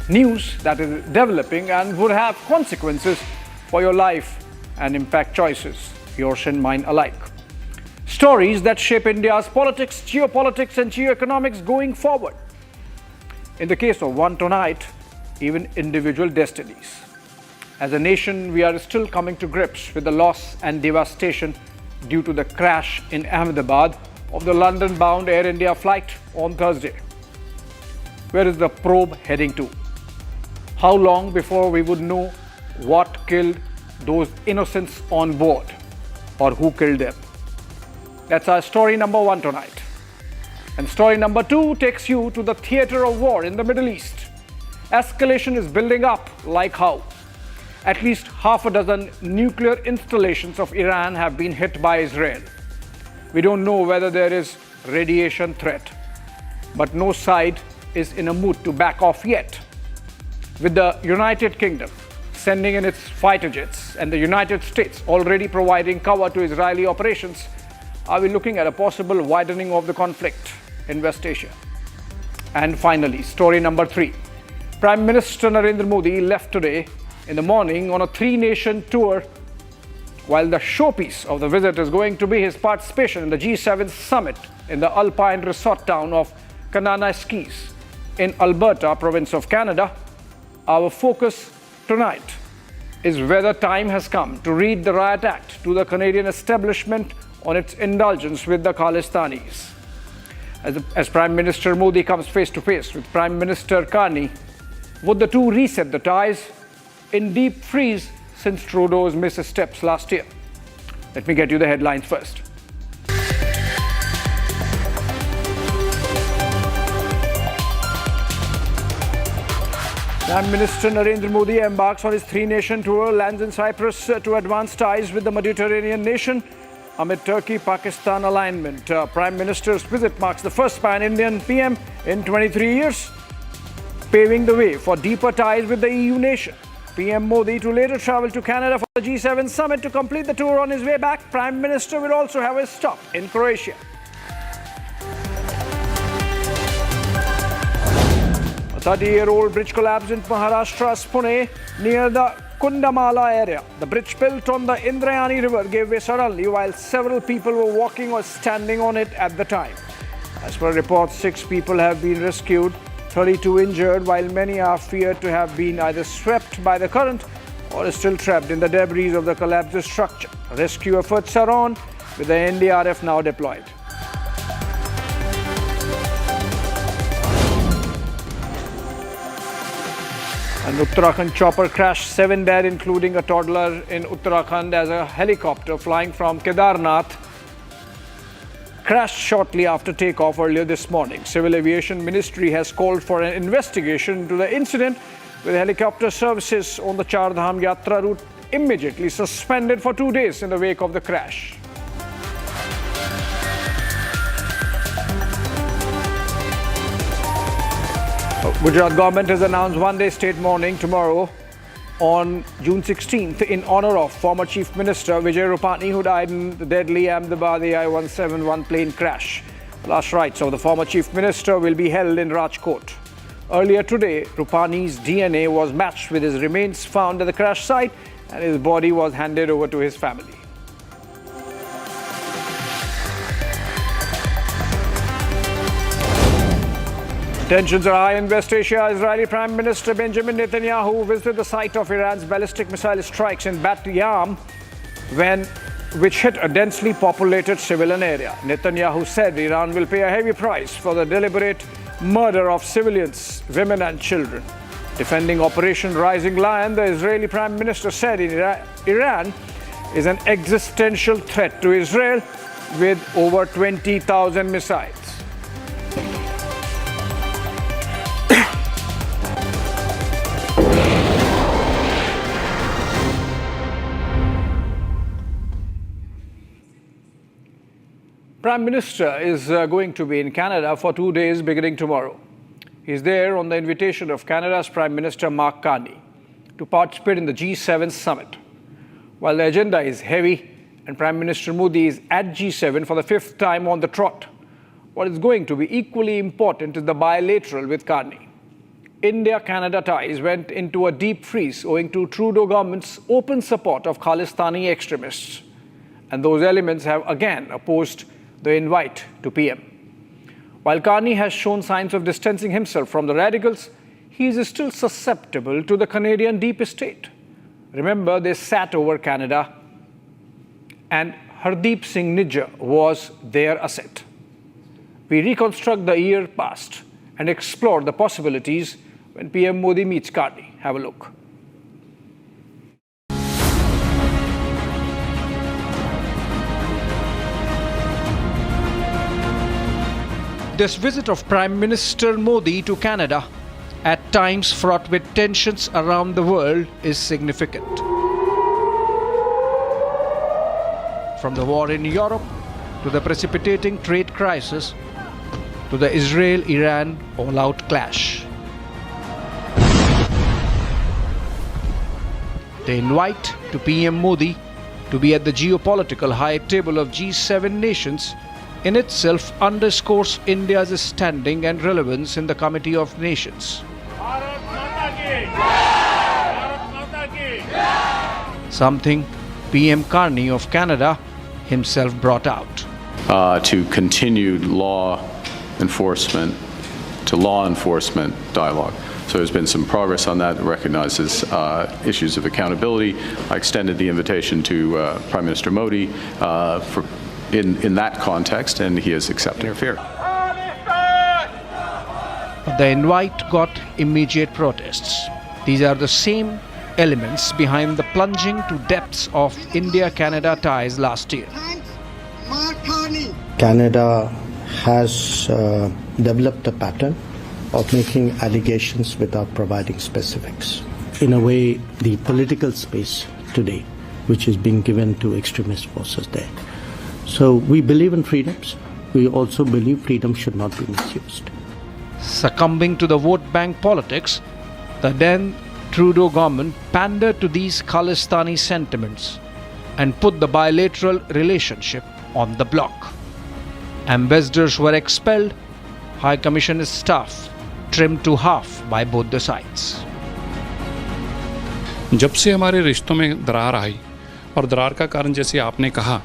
News that is developing and would have consequences for your life and impact choices, yours and mine alike. Stories that shape India's politics, geopolitics and geoeconomics going forward. In the case of one tonight, even individual destinies. As a nation, we are still coming to grips with the loss and devastation due to the crash in Ahmedabad of the London-bound Air India flight on Thursday. Where is the probe heading to? How long before we would know what killed those innocents on board or who killed them? That's our story number one tonight. And story number two takes you to the theater of war in the Middle East. Escalation is building up like how? At least half a dozen nuclear installations of Iran have been hit by Israel. We don't know whether there is radiation threat, but no side is in a mood to back off yet. With the United Kingdom sending in its fighter jets and the United States already providing cover to Israeli operations, are we looking at a possible widening of the conflict in West Asia? And finally, story number three. Prime Minister Narendra Modi left today in the morning on a three-nation tour, while the showpiece of the visit is going to be his participation in the G7 summit in the alpine resort town of Kananaskis in Alberta, province of Canada. Our focus tonight is whether time has come to read the riot act to the Canadian establishment on its indulgence with the Khalistanis. As Prime Minister Modi comes face to face with Prime Minister Carney, would the two reset the ties in deep freeze since Trudeau's missteps last year? Let me get you the headlines first. Prime Minister Narendra Modi embarks on his three-nation tour, lands in Cyprus to advance ties with the Mediterranean nation amid Turkey-Pakistan alignment. Prime Minister's visit marks the first pan-Indian PM in 23 years, paving the way for deeper ties with the EU nation. PM Modi to later travel to Canada for the G7 summit to complete the tour. On his way back, Prime Minister will also have a stop in Croatia. A 30-year-old bridge collapsed in Maharashtra's Pune near the Kundamala area. The bridge built on the Indrayani river gave way suddenly while several people were walking or standing on it at the time. As per reports, 6 people have been rescued, 32 injured, while many are feared to have been either swept by the current or still trapped in the debris of the collapsed structure. Rescue efforts are on, with the NDRF now deployed. An Uttarakhand chopper crashed, 7 dead, including a toddler in Uttarakhand, as a helicopter flying from Kedarnath crashed shortly after takeoff earlier this morning. Civil Aviation Ministry has called for an investigation into the incident, with helicopter services on the Char Dham Yatra route immediately suspended for 2 days in the wake of the crash. Gujarat government has announced one-day state mourning tomorrow on June 16th in honor of former Chief Minister Vijay Rupani, who died in the deadly Ahmedabad AI-171 plane crash. The last rites of the former Chief Minister will be held in Rajkot. Earlier today, Rupani's DNA was matched with his remains found at the crash site, and his body was handed over to his family. Tensions are high in West Asia. Israeli Prime Minister Benjamin Netanyahu visited the site of Iran's ballistic missile strikes in Bat Yam, which hit a densely populated civilian area. Netanyahu said Iran will pay a heavy price for the deliberate murder of civilians, women and children. Defending Operation Rising Lion, the Israeli Prime Minister said Iran is an existential threat to Israel with over 20,000 missiles. Prime Minister is going to be in Canada for 2 days beginning tomorrow. He's there on the invitation of Canada's Prime Minister Mark Carney to participate in the G7 summit. While the agenda is heavy and Prime Minister Modi is at G7 for the 5th time on the trot, what is going to be equally important is the bilateral with Carney. India-Canada ties went into a deep freeze owing to Trudeau government's open support of Khalistani extremists. And those elements have again opposed the invite to PM. While Carney has shown signs of distancing himself from the radicals, he is still susceptible to the Canadian deep state. Remember, they sat over Canada and Hardeep Singh Nijjar was their asset. We reconstruct the year past and explore the possibilities when PM Modi meets Carney. Have a look. This visit of Prime Minister Modi to Canada, at times fraught with tensions around the world, is significant. From the war in Europe to the precipitating trade crisis to the Israel-Iran all-out clash. The invite to PM Modi to be at the geopolitical high table of G7 nations in itself underscores India's standing and relevance in the Committee of Nations. Something PM Carney of Canada himself brought out. To continued law enforcement dialogue. So there's been some progress on that. It recognizes issues of accountability. I extended the invitation to Prime Minister Modi in that context, and he has accepted interfere. The invite got immediate protests. These are the same elements behind the plunging to depths of India-Canada ties last year. Canada has developed a pattern of making allegations without providing specifics. In a way, the political space today, which is being given to extremist forces there. So we believe in freedoms. We also believe freedom should not be misused. Succumbing to the vote bank politics, the then Trudeau government pandered to these Khalistani sentiments and put the bilateral relationship on the block. Ambassadors were expelled, High Commission staff trimmed to half by both the sides. जब से हमारे रिश्तों में दरार आई, और दरार का कारण जैसे आपने कहा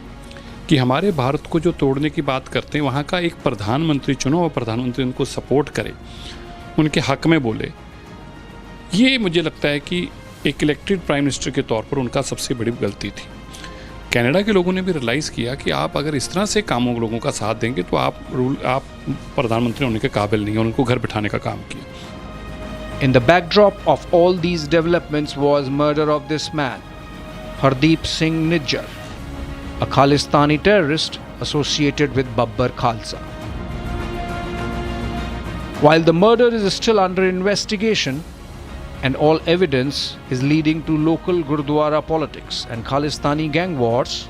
कि हमारे भारत को जो तोड़ने की बात करते हैं, वहाँ का एक प्रधानमंत्री चुनो और प्रधानमंत्री उनको सपोर्ट करे, उनके हक में बोले, ये मुझे लगता है कि एक इलेक्टेड प्राइम मिनिस्टर के तौर पर उनका सबसे बड़ी गलती थी। कनाडा के लोगों ने भी रियलाइज़ किया कि आप अगर इस तरह से कामों लोगों का साथ देंगे तो आप प्रधानमंत्री होने के काबिल नहीं हैं, उनको घर बिठाने का काम किया। In the backdrop of all these developments was murder of this man, Hardeep Singh Nijjar, a Khalistani terrorist associated with Babbar Khalsa. While the murder is still under investigation and all evidence is leading to local Gurdwara politics and Khalistani gang wars,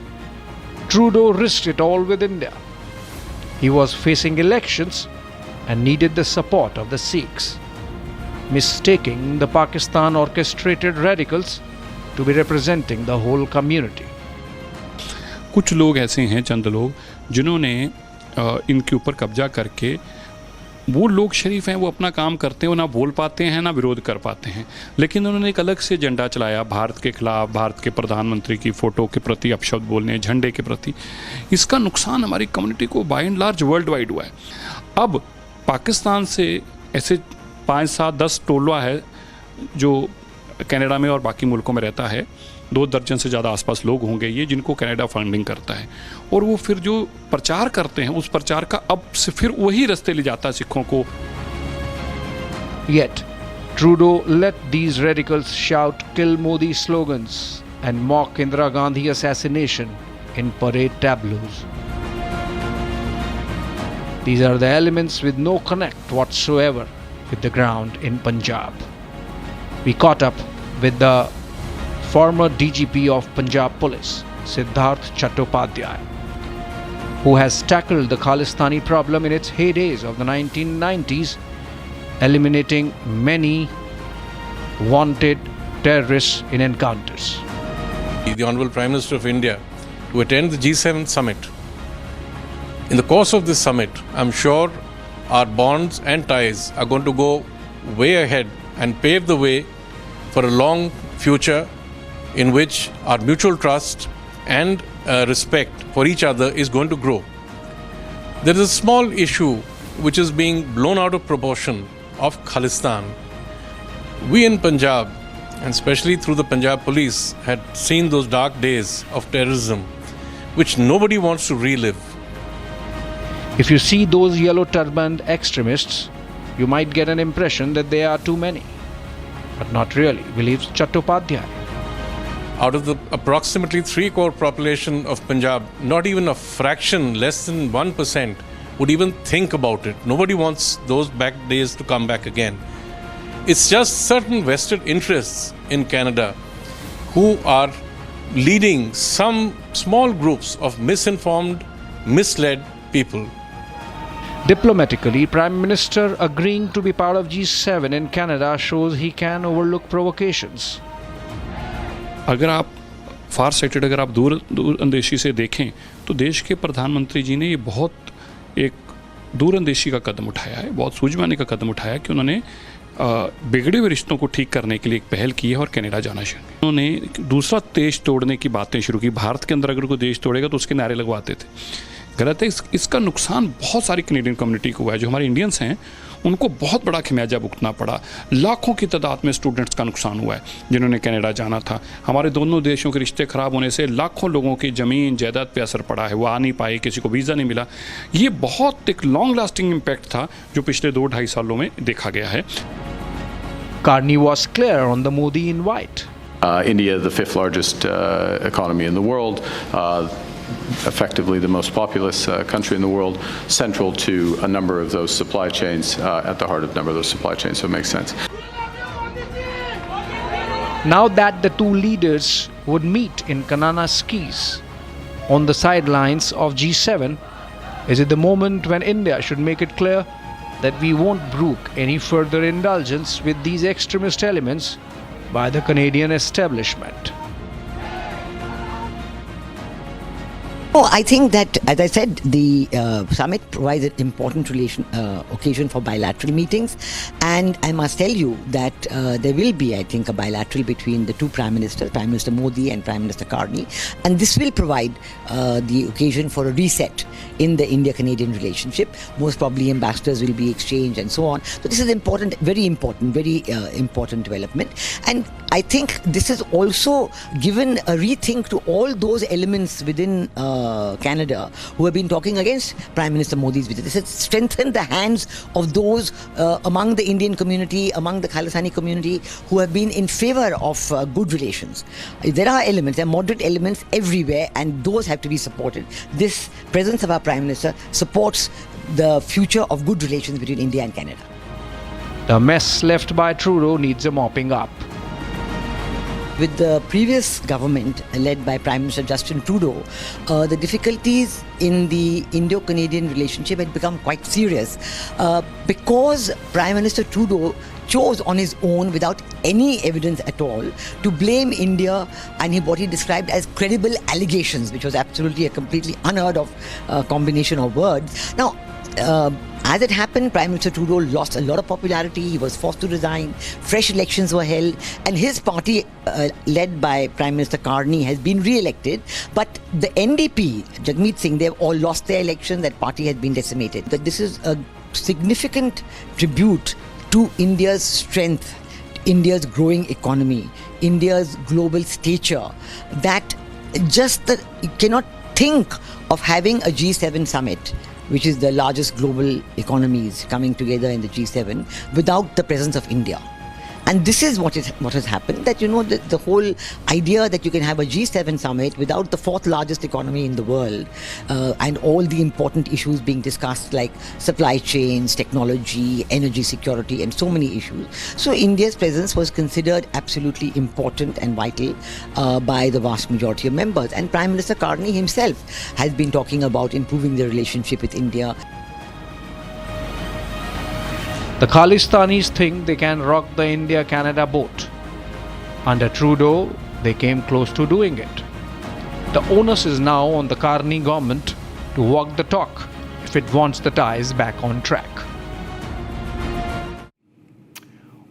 Trudeau risked it all with India. He was facing elections and needed the support of the Sikhs, mistaking the Pakistan orchestrated radicals to be representing the whole community. कुछ लोग ऐसे हैं, चंद लोग, जिन्होंने इनके ऊपर कब्जा करके, वो लोग शरीफ हैं, वो अपना काम करते हैं, वो ना बोल पाते हैं ना विरोध कर पाते हैं, लेकिन उन्होंने एक अलग से एजेंडा चलाया भारत के खिलाफ, भारत के प्रधानमंत्री की फ़ोटो के प्रति अपशब्द बोलने, झंडे के प्रति। इसका नुकसान हमारी कम्युनिटी को by and large worldwide हुआ है। अब पाकिस्तान से ऐसे 5, 7, 10 टोला है जो कनाडा में और बाकी मुल्कों में रहता है, 2 दर्जन से ज़्यादा आसपास लोग होंगे ये, जिनको कनाडा फंडिंग करता है, और वो फिर जो प्रचार करते हैं उस प्रचार का अब से फिर वही रास्ते ले जाता है सिखों को। Yet, Trudeau let these radicals shout "Kill Modi" slogans and mock Indira Gandhi assassination in parade tableaus. These are the elements with no connect whatsoever with the ground in Punjab. We caught up with the former DGP of Punjab Police, Siddharth Chattopadhyay, who has tackled the Khalistani problem in its heydays of the 1990s, eliminating many wanted terrorists in encounters. The Honorable Prime Minister of India to attend the G7 summit. In the course of this summit, I'm sure our bonds and ties are going to go way ahead and pave the way for a long future in which our mutual trust and respect for each other is going to grow. There is a small issue which is being blown out of proportion of Khalistan. We in Punjab, and especially through the Punjab police, had seen those dark days of terrorism which nobody wants to relive. If you see those yellow turbaned extremists, you might get an impression that they are too many. But not really, believes Chattopadhyay. Out of the approximately 3 crore population of Punjab, not even a fraction, less than 1%, would even think about it. Nobody wants those back days to come back again. It's just certain vested interests in Canada who are leading some small groups of misinformed, misled people. Diplomatically, Prime Minister agreeing to be part of G7 in Canada shows he can overlook provocations. अगर आप फार cited अगर आप दूरअंदेशी से देखें तो देश के प्रधानमंत्री जी ने ये बहुत एक दूरअंदेशी का कदम उठाया है, बहुत सूझबूझ का कदम उठाया कि उन्होंने बिगड़े हुए रिश्तों को ठीक करने के लिए एक पहल की है और कनाडा जाना शुरू। उन्होंने दूसरा देश तोड़ने की बातें शुरू की। भारत के अंदर अगर कोई देश तोड़ेगा तो उसके नारे लगवाते थे। गलत है। इसका नुकसान बहुत सारी कैनेडियन कम्युनिटी को हुआ है। जो हमारे इंडियंस हैं उनको बहुत बड़ा खमियाजा भुगतना पड़ा। लाखों की तादाद में स्टूडेंट्स का नुकसान हुआ है जिन्होंने कनाडा जाना था। हमारे दोनों देशों के रिश्ते ख़राब होने से लाखों लोगों की ज़मीन जायदाद पे असर पड़ा है। वो आ नहीं पाए, किसी को वीज़ा नहीं मिला। ये बहुत एक लॉन्ग लास्टिंग इम्पैक्ट था जो पिछले 2-2.5 सालों में देखा गया है। Carney was clear on the Modi invite. India, the 5th largest economy in the world, effectively the most populous country in the world, central to a number of those supply chains, at the heart of a number of those supply chains, so it makes sense. Now that the two leaders would meet in Kanana skis on the sidelines of G7, is it the moment when India should make it clear that we won't brook any further indulgence with these extremist elements by the Canadian establishment? Oh, I think that, as I said, the summit provides an important occasion for bilateral meetings, and I must tell you that there will be, I think, a bilateral between the two Prime Ministers, Prime Minister Modi and Prime Minister Carney, and this will provide the occasion for a reset in the India-Canadian relationship. Most probably ambassadors will be exchanged and so on. So this is important, very important development. And I think this has also given a rethink to all those elements within Canada who have been talking against Prime Minister Modi's visit. This has strengthened the hands of those among the Indian community, among the Khalistani community who have been in favor of good relations. There are elements, there are moderate elements everywhere, and those have to be supported. This presence of our Prime Minister supports the future of good relations between India and Canada. The mess left by Trudeau needs a mopping up. With the previous government led by Prime Minister Justin Trudeau, the difficulties in the Indo-Canadian relationship had become quite serious because Prime Minister Trudeau chose on his own, without any evidence at all, to blame India and what he described as credible allegations, which was absolutely a completely unheard of combination of words. Now, as it happened, Prime Minister Trudeau lost a lot of popularity. He was forced to resign. Fresh elections were held, and his party, led by Prime Minister Carney, has been re-elected. But the NDP, Jagmeet Singh, they've all lost their election. That party has been decimated. That this is a significant tribute to India's strength, India's growing economy, India's global stature, that you cannot think of having a G7 summit, which is the largest global economies coming together in the G7, without the presence of India. And this is what has happened, that, the whole idea that you can have a G7 summit without the fourth largest economy in the world and all the important issues being discussed like supply chains, technology, energy security, and so many issues. So India's presence was considered absolutely important and vital by the vast majority of members. And Prime Minister Carney himself has been talking about improving the relationship with India. The Khalistanis think they can rock the India-Canada boat. Under Trudeau, they came close to doing it. The onus is now on the Carney government to walk the talk if it wants the ties back on track.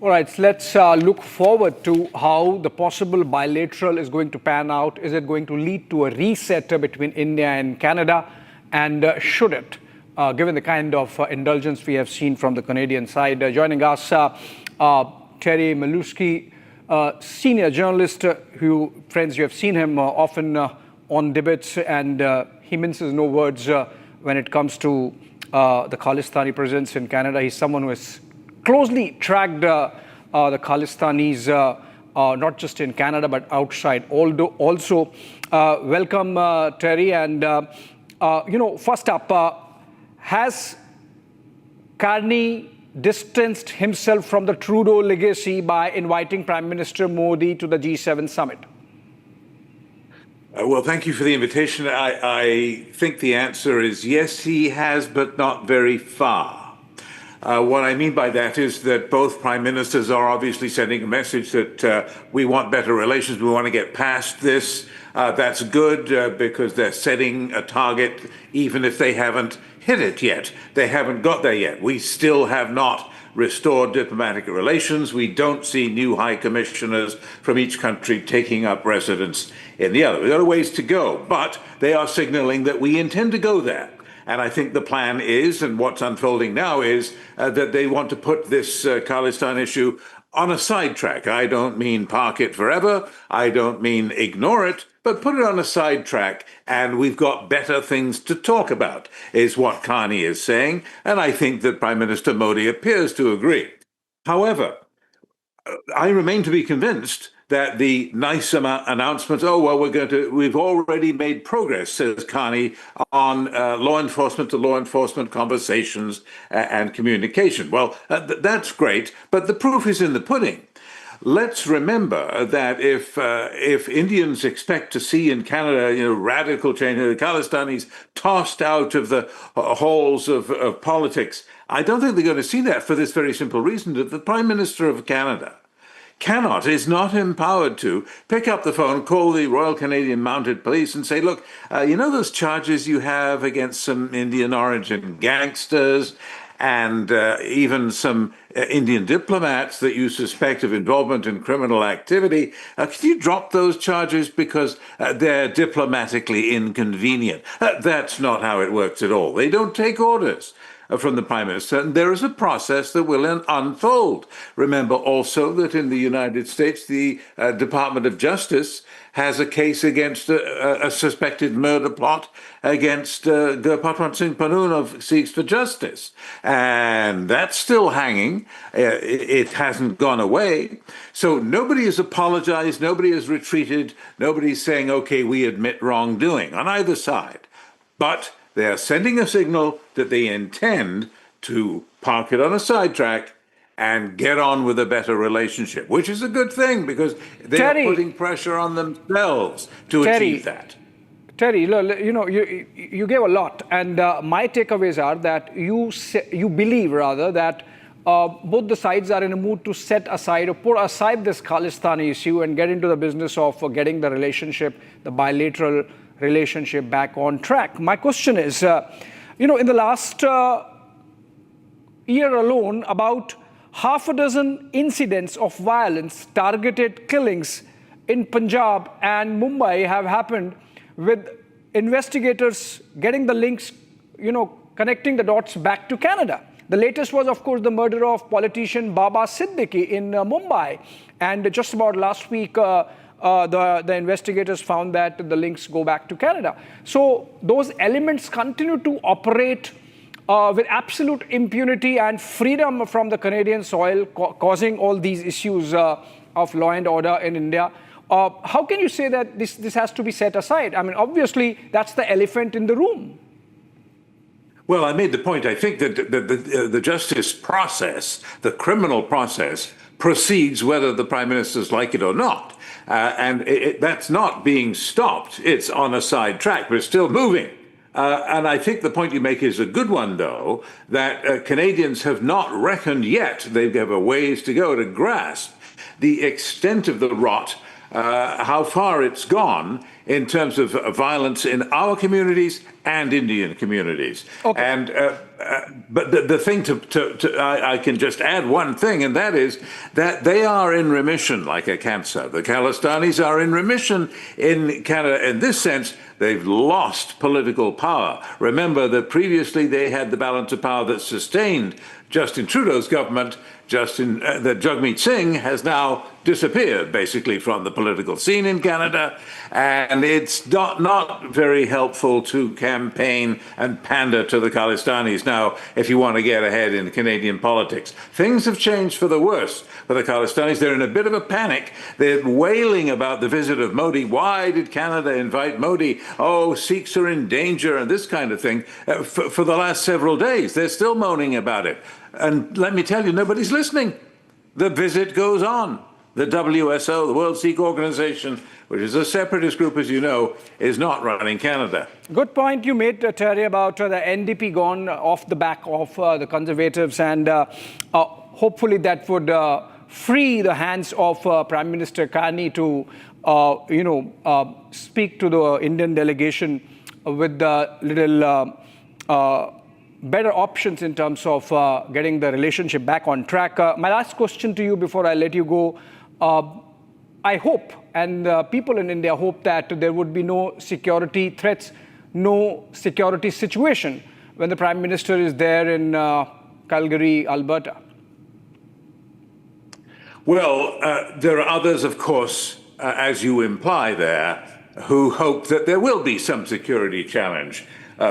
All right, so let's look forward to how the possible bilateral is going to pan out. Is it going to lead to a reset between India and Canada? And should it? Given the kind of indulgence we have seen from the Canadian side. Joining us, Terry Malusky, senior journalist who, friends, you have seen him often on debates, and he minces no words when it comes to the Khalistani presence in Canada. He's someone who has closely tracked the Khalistanis, not just in Canada, but outside. Also, welcome, Terry. And, first up, has Carney distanced himself from the Trudeau legacy by inviting Prime Minister Modi to the G7 summit? Well, thank you for the invitation. I think the answer is yes, he has, but not very far. What I mean by that is that both prime ministers are obviously sending a message that we want better relations, we want to get past this. That's good because they're setting a target even if they haven't hit it yet. They haven't got there yet. We still have not restored diplomatic relations. We don't see new high commissioners from each country taking up residence in the other. We've got a ways to go, but they are signaling that we intend to go there. And I think the plan is, and what's unfolding now is, that they want to put this Khalistan issue on a sidetrack. I don't mean park it forever. I don't mean ignore it, but put it on a sidetrack, and we've got better things to talk about, is what Carney is saying. And I think that Prime Minister Modi appears to agree. However, I remain to be convinced that the nice announcement, we've already made progress, says Carney, on law enforcement to law enforcement conversations and communication. Well, that's great, but the proof is in the pudding. Let's remember that if Indians expect to see in Canada, radical change, the Khalistanis tossed out of the halls of politics, I don't think they're going to see that for this very simple reason, that the Prime Minister of Canada is not empowered to pick up the phone, call the Royal Canadian Mounted Police and say, look, those charges you have against some Indian origin gangsters and even some Indian diplomats that you suspect of involvement in criminal activity, can you drop those charges because they're diplomatically inconvenient? That's not how it works at all. They don't take orders from the Prime Minister, and there is a process that will unfold. Remember also that in the United States, the Department of Justice has a case against a suspected murder plot against Gurpatwant Singh Pannu of Sikhs for Justice. And that's still hanging. It hasn't gone away. So nobody has apologized, nobody has retreated, nobody's saying, okay, we admit wrongdoing on either side. But they are sending a signal that they intend to park it on a sidetrack and get on with a better relationship, which is a good thing because they are putting pressure on themselves to achieve that. Terry, you gave a lot, and my takeaways are that you believe rather that both the sides are in a mood to set aside or put aside this Khalistani issue and get into the business of getting the relationship, the bilateral relationship back on track. My question is, in the last year alone, about half a dozen incidents of violence, targeted killings in Punjab and Mumbai have happened with investigators getting the links, connecting the dots back to Canada. The latest was, of course, the murder of politician Baba Siddiqui in Mumbai. And just about last week, the investigators found that the links go back to Canada. So those elements continue to operate with absolute impunity and freedom from the Canadian soil, causing all these issues of law and order in India. How can you say that this has to be set aside? I mean, obviously, that's the elephant in the room. Well, I made the point. I think that the justice process, the criminal process, proceeds whether the prime ministers like it or not. And that's not being stopped. It's on a side track, but it's still moving. And I think the point you make is a good one, though, that Canadians have not reckoned yet. They have a ways to go to grasp the extent of the rot, how far it's gone in terms of violence in our communities and Indian communities. Okay. And but the thing I can just add one thing, and that is that they are in remission like a cancer. The Khalistanis are in remission in Canada. In this sense, they've lost political power. Remember that previously they had the balance of power that sustained Justin Trudeau's government. That Jagmeet Singh has now disappeared, basically, from the political scene in Canada, and it's not very helpful to campaign and pander to the Khalistanis now if you want to get ahead in Canadian politics. Things have changed for the worse for the Khalistanis. They're in a bit of a panic. They're wailing about the visit of Modi. Why did Canada invite Modi? Oh, Sikhs are in danger and this kind of thing. For the last several days, they're still moaning about it. And let me tell you, nobody's listening. The visit goes on. The WSO, the World Sikh Organization, which is a separatist group, as you know, is not running Canada. Good point you made, Terry, about the NDP gone off the back of the Conservatives, and hopefully that would free the hands of Prime Minister Carney to, speak to the Indian delegation with little better options in terms of getting the relationship back on track. My last question to you before I let you go. I hope, and people in India hope, that there would be no security threats, no security situation when the Prime Minister is there in Calgary, Alberta. Well, there are others, of course, as you imply there, who hope that there will be some security challenge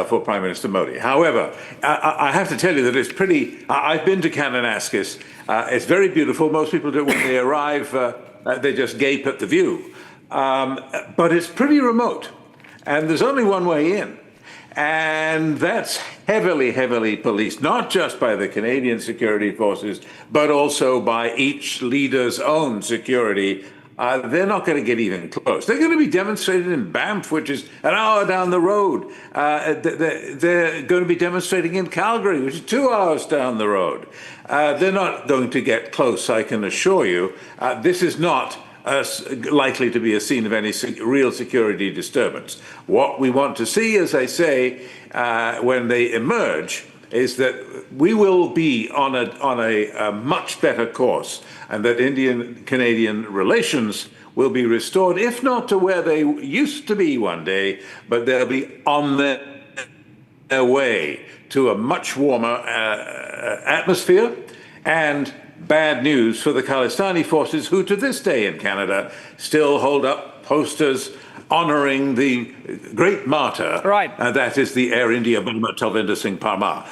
for Prime Minister Modi. However, I have to tell you that it's pretty... I've been to Kananaskis. It's very beautiful. Most people do. When they arrive, they just gape at the view. But it's pretty remote. And there's only one way in. And that's heavily, heavily policed, not just by the Canadian security forces, but also by each leader's own security. They're not going to get even close. They're going to be demonstrated in Banff, which is an hour down the road. They're going to be demonstrating in Calgary, which is 2 hours down the road. They're not going to get close, I can assure you. This is not likely to be a scene of any real security disturbance. What we want to see, as I say, when they emerge, is that we will be on a much better course, and that Indian-Canadian relations will be restored, if not to where they used to be one day, but they'll be on their way to a much warmer atmosphere. And bad news for the Khalistani forces, who to this day in Canada still hold up posters honoring the great martyr, right? That is the Air India bomber Talvinder Singh Parmar.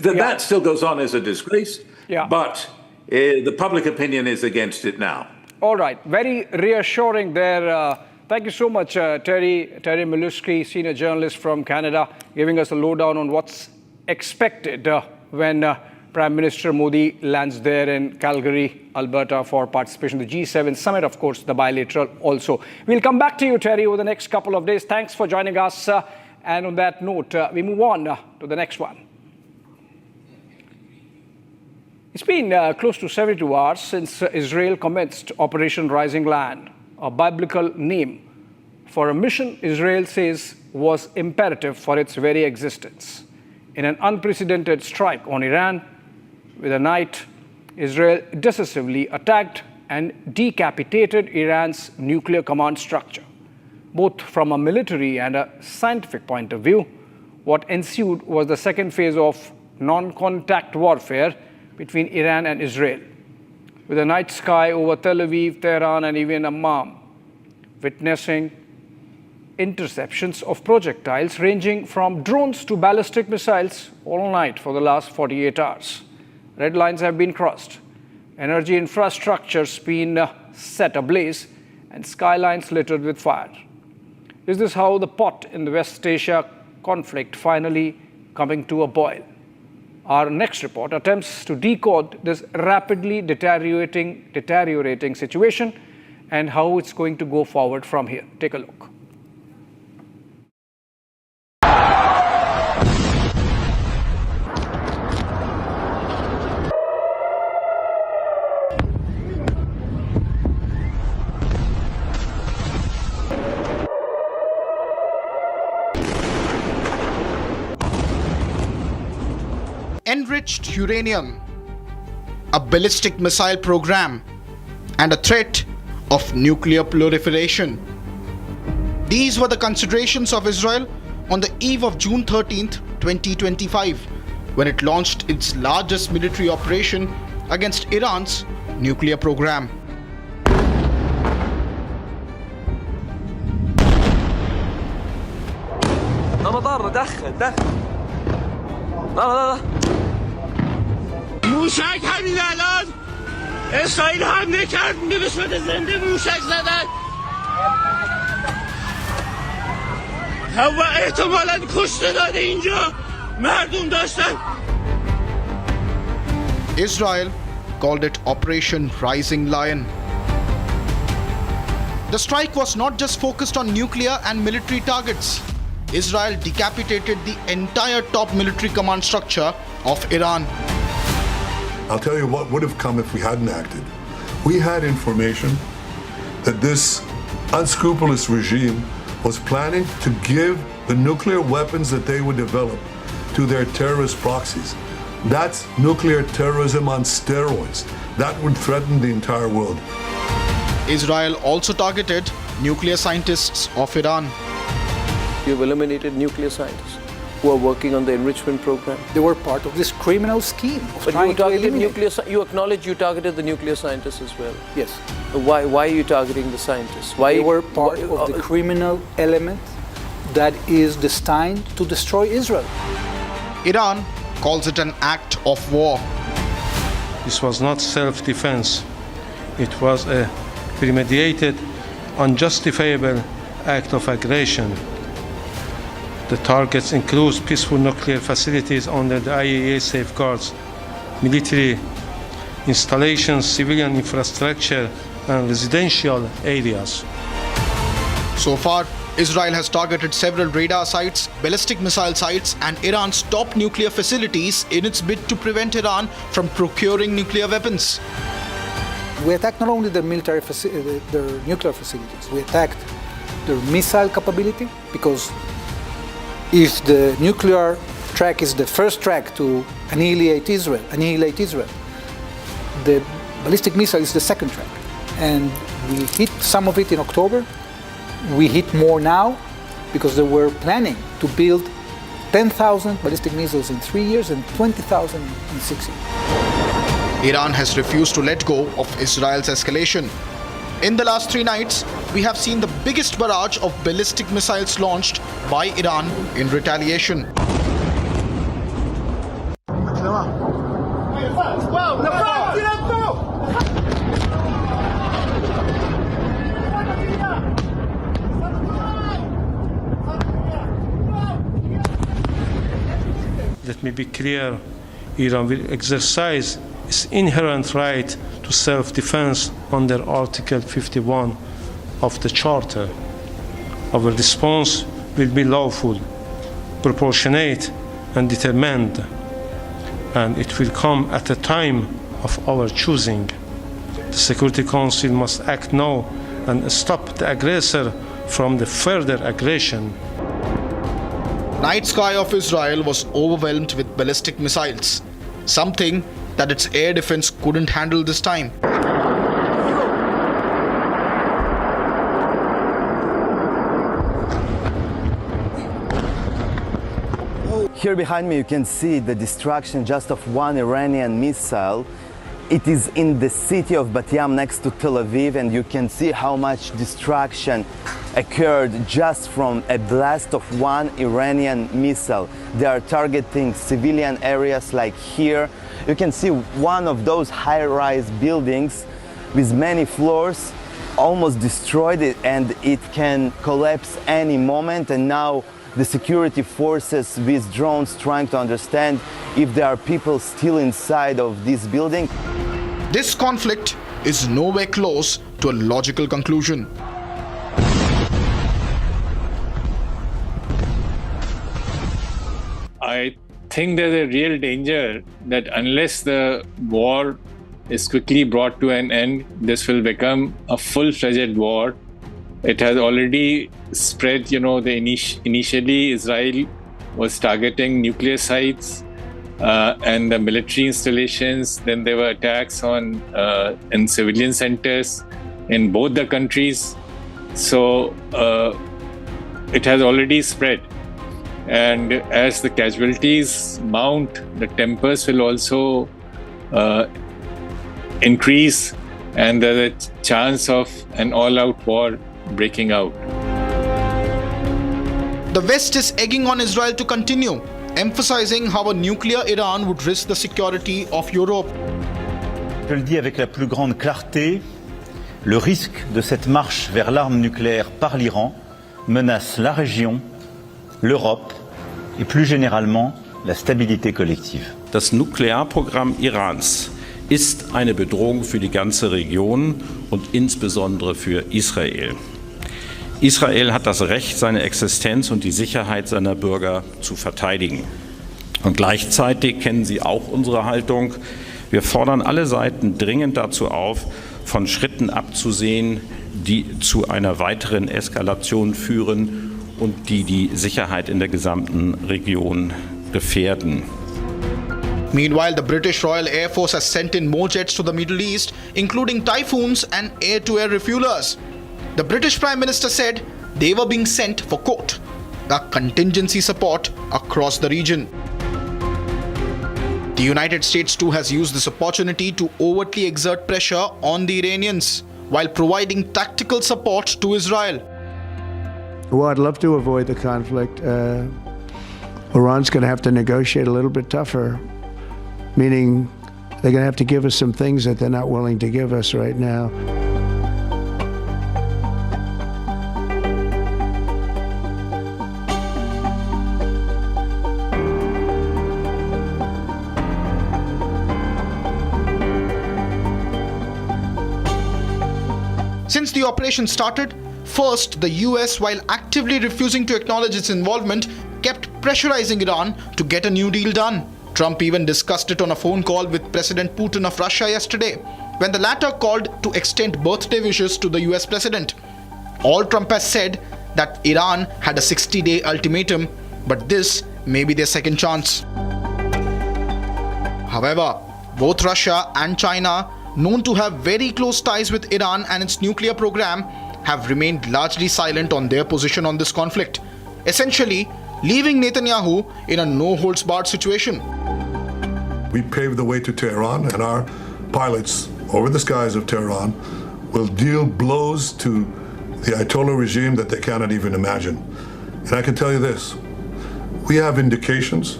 That still goes on as a disgrace, but the public opinion is against it now. All right, very reassuring there. Thank you so much, Terry Milewski, senior journalist from Canada, giving us a lowdown on what's expected when Prime Minister Modi lands there in Calgary, Alberta, for participation in the G7 summit, of course, the bilateral also. We'll come back to you, Terry, over the next couple of days. Thanks for joining us. And on that note, we move on to the next one. It's been close to 72 hours since Israel commenced Operation Rising Land, a biblical name for a mission Israel says was imperative for its very existence. In an unprecedented strike on Iran, with a night, Israel decisively attacked and decapitated Iran's nuclear command structure. Both from a military and a scientific point of view, what ensued was the second phase of non-contact warfare between Iran and Israel. With the night sky over Tel Aviv, Tehran, and even Amman witnessing interceptions of projectiles ranging from drones to ballistic missiles all night for the last 48 hours. Red lines have been crossed, energy infrastructure's been set ablaze, and skylines littered with fire. Is this how the pot in the West Asia conflict finally coming to a boil? Our next report attempts to decode this rapidly deteriorating situation and how it's going to go forward from here. Take a look. Enriched uranium, a ballistic missile program, and a threat of nuclear proliferation. These were the considerations of Israel on the eve of June 13th, 2025, when it launched its largest military operation against Iran's nuclear program. موشک همین الان اسرائیل حمله کرد به صورت زنده موشک زدن و احتمالاً کشته داده اینجا مردم داشتن. Israel called it Operation Rising Lion. The strike was not just focused on nuclear and military targets. Israel decapitated the entire top military command structure of Iran. I'll tell you what would have come if we hadn't acted. We had information that this unscrupulous regime was planning to give the nuclear weapons that they would develop to their terrorist proxies. That's nuclear terrorism on steroids. That would threaten the entire world. Israel also targeted nuclear scientists of Iran. You've eliminated nuclear scientists who are working on the enrichment program. They were part of this criminal scheme. But you targeted you acknowledge you targeted the nuclear scientists as well. Yes. Why are you targeting the scientists? Why they were part of the criminal element that is destined to destroy Israel. Iran calls it an act of war. This was not self-defense. It was a premeditated, unjustifiable act of aggression. The targets include peaceful nuclear facilities under the IAEA safeguards, military installations, civilian infrastructure, and residential areas. So far, Israel has targeted several radar sites, ballistic missile sites, and Iran's top nuclear facilities in its bid to prevent Iran from procuring nuclear weapons. We attacked not only the nuclear facilities, we attacked their missile capability, because if the nuclear track is the first track to annihilate Israel, the ballistic missile is the second track. And we hit some of it in October. We hit more now because they were planning to build 10,000 ballistic missiles in 3 years and 20,000 in 6 years. Iran has refused to let go of Israel's escalation. In the last 3 nights, we have seen the biggest barrage of ballistic missiles launched by Iran in retaliation. Let me be clear, Iran will exercise its inherent right to self-defense under Article 51 of the Charter. Our response will be lawful, proportionate, and determined, and it will come at a time of our choosing. The Security Council must act now and stop the aggressor from the further aggression. Night sky of Israel was overwhelmed with ballistic missiles, something that its air defense couldn't handle this time. Here behind me you can see the destruction just of one Iranian missile. It is in the city of Bat Yam next to Tel Aviv, and you can see how much destruction occurred just from a blast of one Iranian missile. They are targeting civilian areas like here. You can see one of those high-rise buildings with many floors almost destroyed, and it can collapse any moment. And now the security forces with drones trying to understand if there are people still inside of this building. This conflict is nowhere close to a logical conclusion. I think there's a real danger that unless the war is quickly brought to an end, this will become a full-fledged war. It has already spread, initially Israel was targeting nuclear sites and the military installations. Then there were attacks on in civilian centers in both the countries. So it has already spread. And as the casualties mount, the tempers will also increase, and there's a chance of an all-out war breaking out. The West is egging on Israel to continue, emphasizing how a nuclear Iran would risk the security of Europe. Je le dis avec la plus grande clarté, le risque de cette marche vers l'arme nucléaire par l'Iran menace la région, l'Europe et plus généralement la stabilité collective. Das Nuklearprogramm Irans ist eine Bedrohung für die ganze Region und insbesondere für Israel. Israel hat das Recht, seine Existenz und die Sicherheit seiner Bürger zu verteidigen. Und gleichzeitig kennen Sie auch unsere Haltung. Wir fordern alle Seiten dringend dazu auf, von Schritten abzusehen, die zu einer weiteren Eskalation führen und die Sicherheit in der gesamten Region gefährden. Meanwhile, the British Royal Air Force has sent in more jets to the Middle East, including Typhoons and air-to-air refuelers. The British Prime Minister said they were being sent for, quote, the contingency support across the region. The United States too has used this opportunity to overtly exert pressure on the Iranians while providing tactical support to Israel. Well, I'd love to avoid the conflict. Iran's going to have to negotiate a little bit tougher, meaning they're going to have to give us some things that they're not willing to give us right now. Since the operation started, first, the US, while actively refusing to acknowledge its involvement, kept pressurizing Iran to get a new deal done. Trump even discussed it on a phone call with President Putin of Russia yesterday, when the latter called to extend birthday wishes to the US president. All Trump has said that Iran had a 60-day ultimatum, but this may be their second chance. However, both Russia and China, known to have very close ties with Iran and its nuclear program, have remained largely silent on their position on this conflict, essentially leaving Netanyahu in a no-holds-barred situation. We paved the way to Tehran, and our pilots over the skies of Tehran will deal blows to the Ayatollah regime that they cannot even imagine. And I can tell you this, we have indications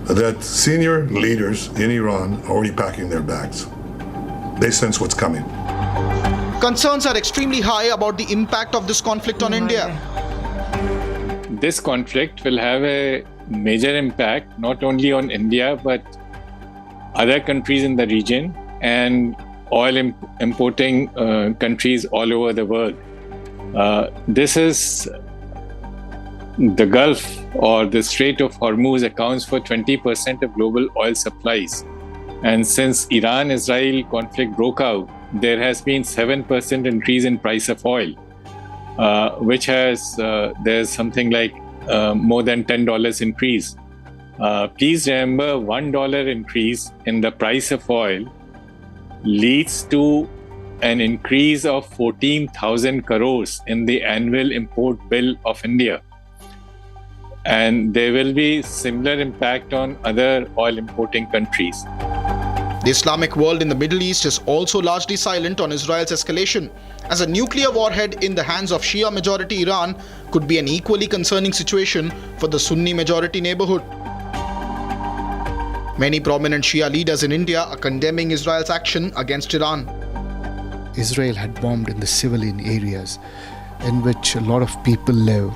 that senior leaders in Iran are already packing their bags. They sense what's coming. Concerns are extremely high about the impact of this conflict on India. This conflict will have a major impact not only on India but other countries in the region and oil importing countries all over the world. This is the Gulf or the Strait of Hormuz accounts for 20% of global oil supplies. And since Iran-Israel conflict broke out, there has been 7% increase in price of oil, which has, there's something like more than $10 increase. Please remember, $1 increase in the price of oil leads to an increase of 14,000 crores in the annual import bill of India. And there will be similar impact on other oil importing countries. The Islamic world in the Middle East is also largely silent on Israel's escalation, as a nuclear warhead in the hands of Shia-majority Iran could be an equally concerning situation for the Sunni-majority neighborhood. Many prominent Shia leaders in India are condemning Israel's action against Iran. Israel had bombed in the civilian areas in which a lot of people live.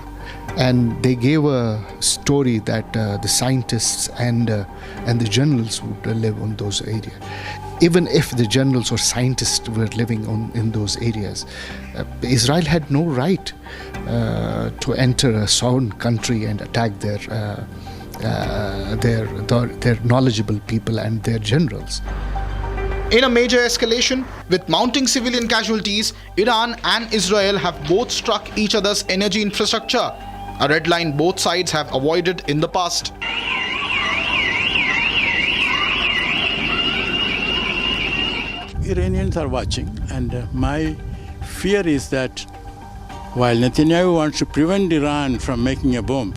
And they gave a story that the scientists and the generals would live on those areas. Even if the generals or scientists were living in those areas, Israel had no right to enter a sovereign country and attack their knowledgeable people and their generals. In a major escalation, with mounting civilian casualties, Iran and Israel have both struck each other's energy infrastructure, a red line both sides have avoided in the past. Iranians are watching, and my fear is that while Netanyahu wants to prevent Iran from making a bomb,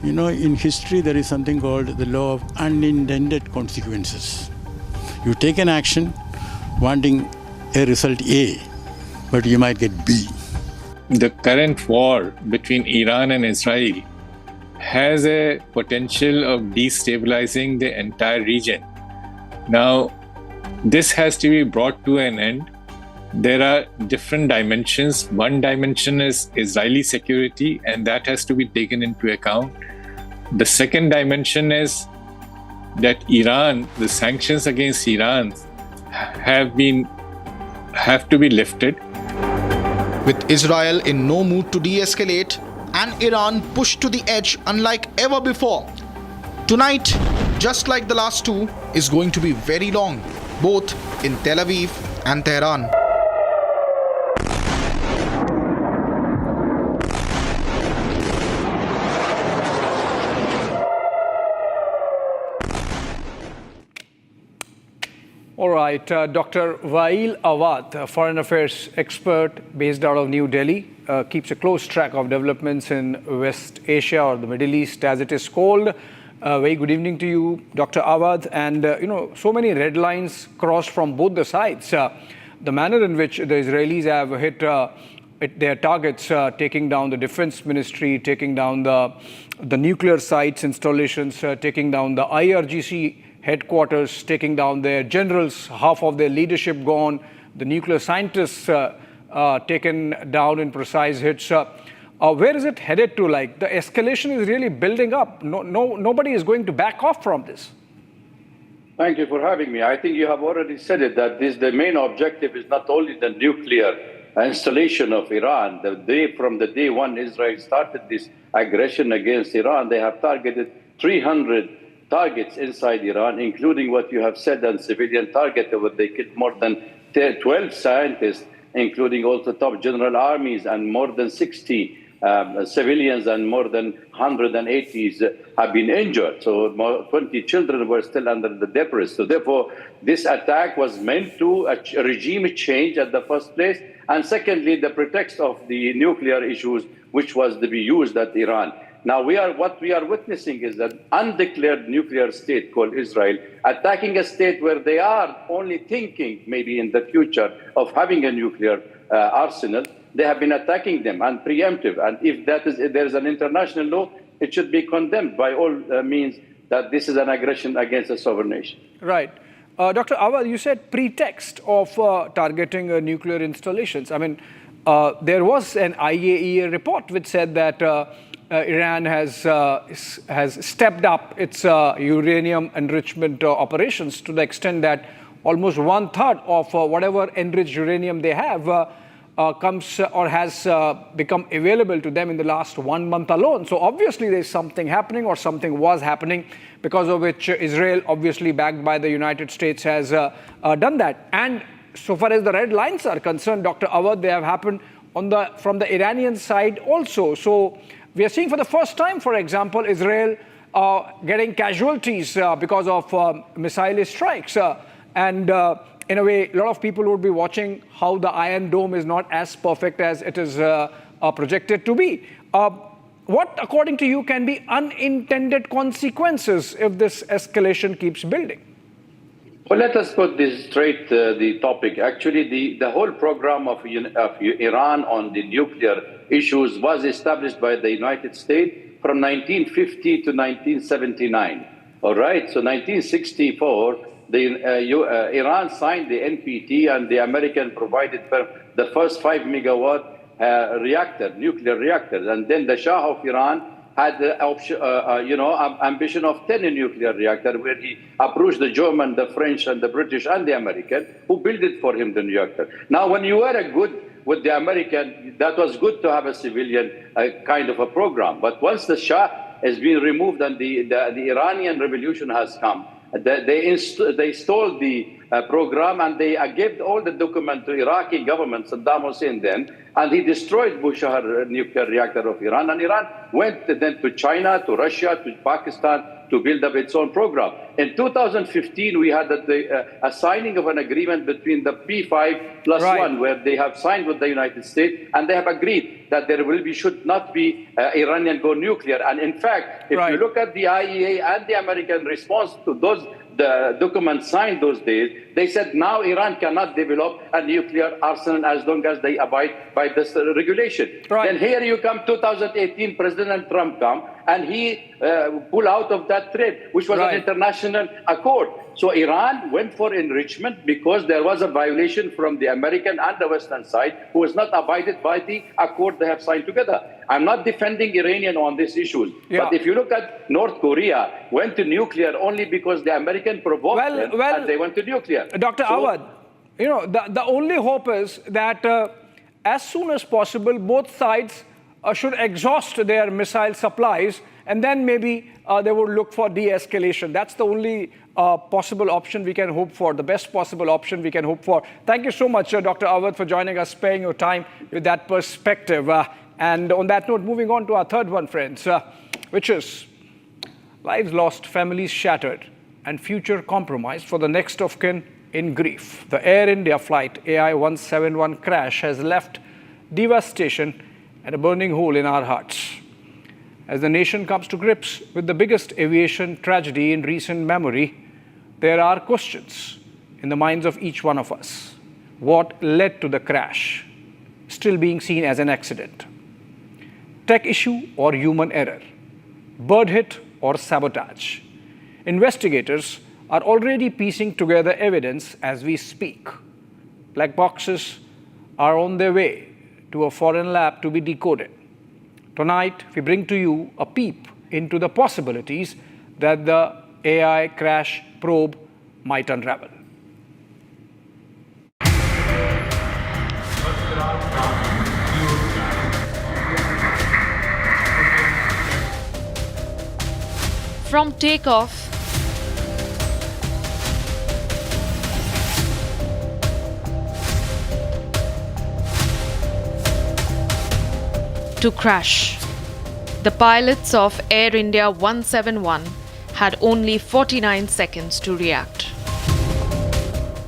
in history there is something called the law of unintended consequences. You take an action wanting a result A, but you might get B. The current war between Iran and Israel has a potential of destabilizing the entire region. Now, this has to be brought to an end. There are different dimensions. One dimension is Israeli security, and that has to be taken into account. The second dimension is that Iran, the sanctions against Iran have to be lifted. With Israel in no mood to de-escalate and Iran pushed to the edge unlike ever before, tonight, just like the last two, is going to be very long, both in Tel Aviv and Tehran. All right, Dr. Wael Awad, a foreign affairs expert based out of New Delhi, keeps a close track of developments in West Asia, or the Middle East as it is called. Very good evening to you, Dr. Awad. And, so many red lines crossed from both the sides. The manner in which the Israelis have hit their targets, taking down the defense ministry, taking down the nuclear sites installations, taking down the IRGC headquarters, taking down their generals, half of their leadership gone, the nuclear scientists taken down in precise hits. Where is it headed to? Like, the escalation is really building up. Nobody is going to back off from this. Thank you for having me. I think you have already said it, that the main objective is not only the nuclear installation of Iran. From the day one Israel started this aggression against Iran, they have targeted 300 targets inside Iran, including what you have said, and civilian target, where they killed more than 12 scientists, including also top general armies, and more than 60 civilians, and more than 180 have been injured. So 20 children were still under the debris. So therefore, this attack was meant to a regime change at the first place, and secondly, the pretext of the nuclear issues, which was to be used at Iran. Now, what we are witnessing is an undeclared nuclear state called Israel attacking a state where they are only thinking, maybe in the future, of having a nuclear arsenal. They have been attacking them, and preemptive. And if there is an international law, it should be condemned by all means, that this is an aggression against a sovereign nation. Right. Dr. Awad, you said pretext of targeting nuclear installations. I mean, there was an IAEA report which said that Iran has stepped up its uranium enrichment operations to the extent that almost 1/3 of whatever enriched uranium they have comes or has become available to them in the last 1 month alone. So obviously there's something happening, or something was happening, because of which Israel, obviously backed by the United States, has done that. And so far as the red lines are concerned, Dr. Awad, they have happened from the Iranian side also. So we are seeing for the first time, for example, Israel getting casualties because of missile strikes. In a way, a lot of people would be watching how the Iron Dome is not as perfect as it is projected to be. What, according to you, can be unintended consequences if this escalation keeps building? Well, let us put this straight, the topic. Actually, the whole program of Iran on the nuclear issues was established by the United States from 1950 to 1979. All right, so 1964, Iran signed the NPT, and the American provided the first 5 megawatt nuclear reactors, and then the Shah of Iran had the option, ambition of 10 nuclear reactor, where he approached the German, the French, and the British, and the American, who built it for him, the reactor. Now, when you were with the American, that was good to have a civilian kind of a program. But once the Shah has been removed and the Iranian revolution has come, they stole the program, and they gave all the documents to Iraqi government, Saddam Hussein then, and he destroyed Bushehr nuclear reactor of Iran. And Iran went then to China, to Russia, to Pakistan to build up its own program. In 2015, we had a signing of an agreement between the P5+1, where they have signed with the United States, and they have agreed that there should not be Iranian go nuclear. And in fact, if you look at the IEA and the American response to the documents signed those days, they said now Iran cannot develop a nuclear arsenal as long as they abide by this regulation. Then here you come 2018, President Trump come, and he pull out of that trade, which was an international accord. So Iran went for enrichment because there was a violation from the American and the Western side, who was not abided by the accord they have signed together. I'm not defending Iranian on these issues, but if you look at North Korea, went to nuclear only because the American provoked them, and they went to nuclear. Dr. Awad, the only hope is that as soon as possible, both sides should exhaust their missile supplies, and then maybe they would look for de-escalation. That's the only possible option we can hope for, the best possible option we can hope for. Thank you so much, Dr. Awad, for joining us, sparing your time with that perspective. And on that note, moving on to our third one, friends, which is lives lost, families shattered, and future compromised for the next of kin in grief. The Air India flight AI-171 crash has left devastation and a burning hole in our hearts. As the nation comes to grips with the biggest aviation tragedy in recent memory, there are questions in the minds of each one of us. What led to the crash? Still being seen as an accident. Tech issue or human error? Bird hit or sabotage? Investigators are already piecing together evidence as we speak. Black boxes are on their way to a foreign lab to be decoded. Tonight, we bring to you a peep into the possibilities that the AI crash probe might unravel. From takeoff to crash, the pilots of Air India 171 had only 49 seconds to react.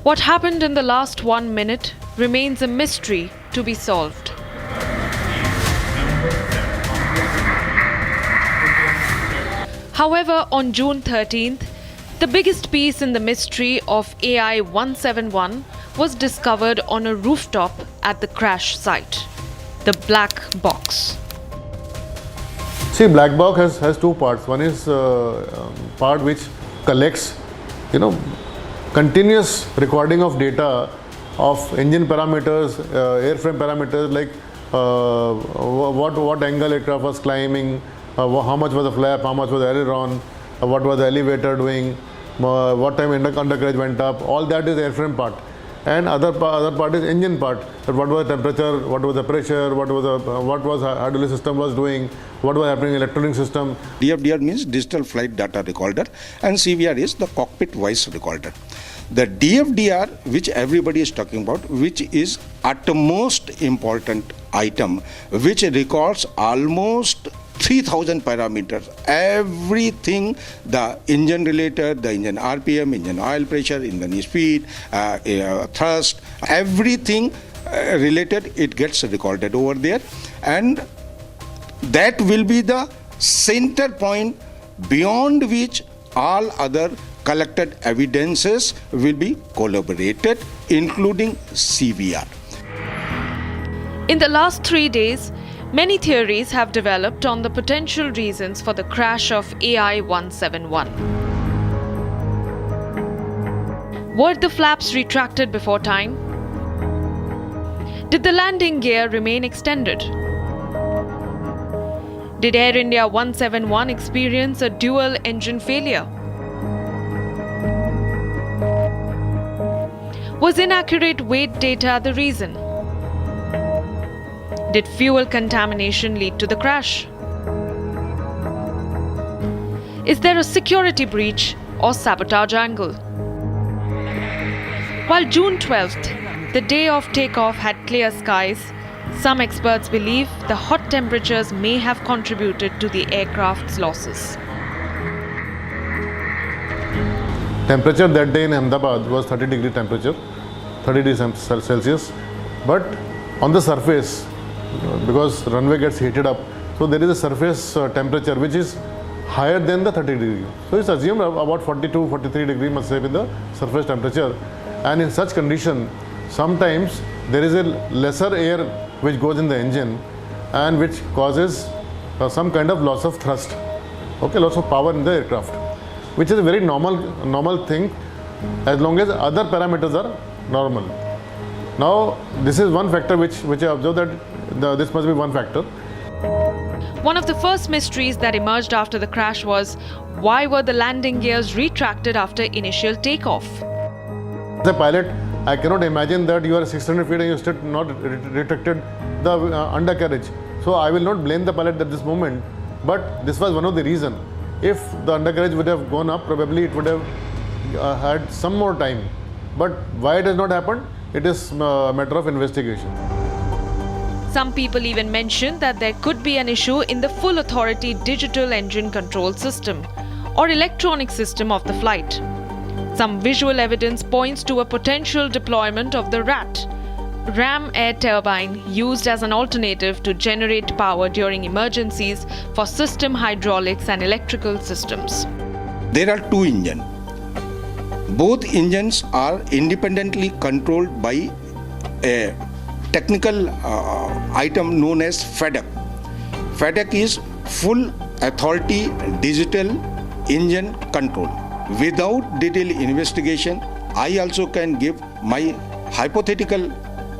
What happened in the last 1 minute remains a mystery to be solved. However, on June 13th, the biggest piece in the mystery of AI-171 was discovered on a rooftop at the crash site, the black box. See, black box has two parts. One is part which collects, continuous recording of data of engine parameters, airframe parameters, like what angle aircraft was climbing, how much was the flap, how much was the aileron, what was the elevator doing, what time undercarriage went up. All that is airframe part. And other part is engine part. What was the temperature, what was the pressure, what was hydraulic system was doing, what was happening in electronic system. DFDR means digital flight data recorder, and CVR is the cockpit voice recorder. The DFDR, which everybody is talking about, which is utmost important item, which records almost 3,000 parameters, everything, the engine related, the engine RPM, engine oil pressure, engine speed, thrust, everything related, it gets recorded over there, and that will be the center point beyond which all other collected evidences will be collaborated, including CVR. In the last 3 days, many theories have developed on the potential reasons for the crash of AI-171. Were the flaps retracted before time? Did the landing gear remain extended? Did Air India 171 experience a dual engine failure? Was inaccurate weight data the reason? Did fuel contamination lead to the crash? Is there a security breach or sabotage angle? While June 12th, the day of takeoff, had clear skies, some experts believe the hot temperatures may have contributed to the aircraft's losses. Temperature that day in Ahmedabad was 30 degree temperature, 30 degrees Celsius, but on the surface, because runway gets heated up, so there is a surface temperature which is higher than the 30 degree. So it's assumed about 42, 43 degree must have been the surface temperature. And in such condition, sometimes there is a lesser air which goes in the engine and which causes some kind of loss of thrust, okay, loss of power in the aircraft, which is a very normal thing as long as other parameters are normal. Now, this is one factor which I observed that this must be one factor. One of the first mysteries that emerged after the crash was why were the landing gears retracted after initial takeoff? As a pilot, I cannot imagine that you are 600 feet and you still not retracted the undercarriage. So I will not blame the pilot at this moment, but this was one of the reasons. If the undercarriage would have gone up, probably it would have had some more time. But why it has not happened? It is a matter of investigation. Some people even mentioned that there could be an issue in the full authority digital engine control system or electronic system of the flight. Some visual evidence points to a potential deployment of the RAT, ram air turbine, used as an alternative to generate power during emergencies for system hydraulics and electrical systems. There are two engines. Both engines are independently controlled by a technical item known as FADEC. FADEC is full authority digital engine control. Without detailed investigation, I also can give my hypothetical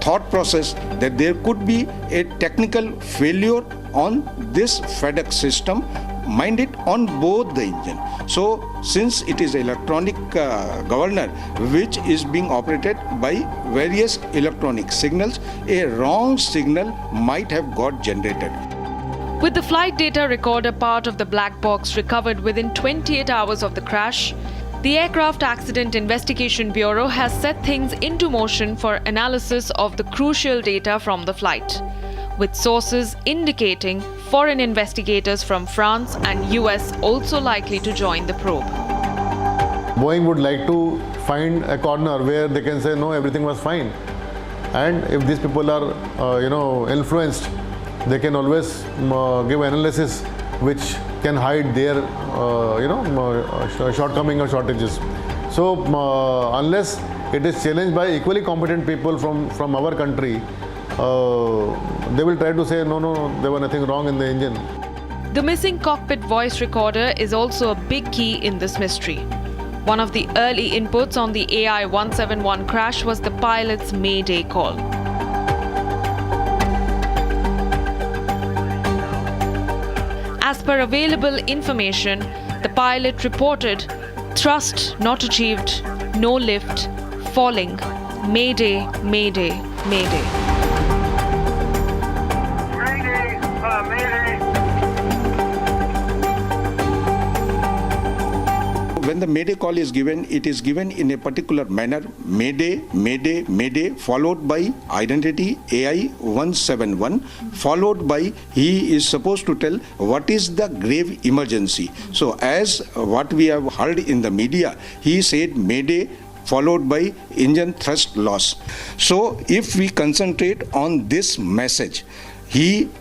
thought process that there could be a technical failure on this FADEC system, mind it, on both the engine. So since it is electronic governor which is being operated by various electronic signals, a wrong signal might have got generated. With the flight data recorder part of the black box recovered within 28 hours of the crash, the Aircraft Accident Investigation Bureau has set things into motion for analysis of the crucial data from the flight, with sources indicating foreign investigators from France and US also likely to join the probe. Boeing would like to find a corner where they can say, no, everything was fine. And if these people are, influenced, they can always give analysis which can hide their, shortcoming or shortages. So unless it is challenged by equally competent people from our country, they will try to say, no, there was nothing wrong in the engine. The missing cockpit voice recorder is also a big key in this mystery. One of the early inputs on the AI-171 crash was the pilot's Mayday call. As per available information, the pilot reported thrust not achieved, no lift, falling, Mayday, Mayday, Mayday. When the Mayday call is given, it is given in a particular manner: Mayday, Mayday, Mayday, followed by identity AI-171, followed by he is supposed to tell what is the grave emergency. So as what we have heard in the media, he said Mayday followed by engine thrust loss. So if we concentrate on this message,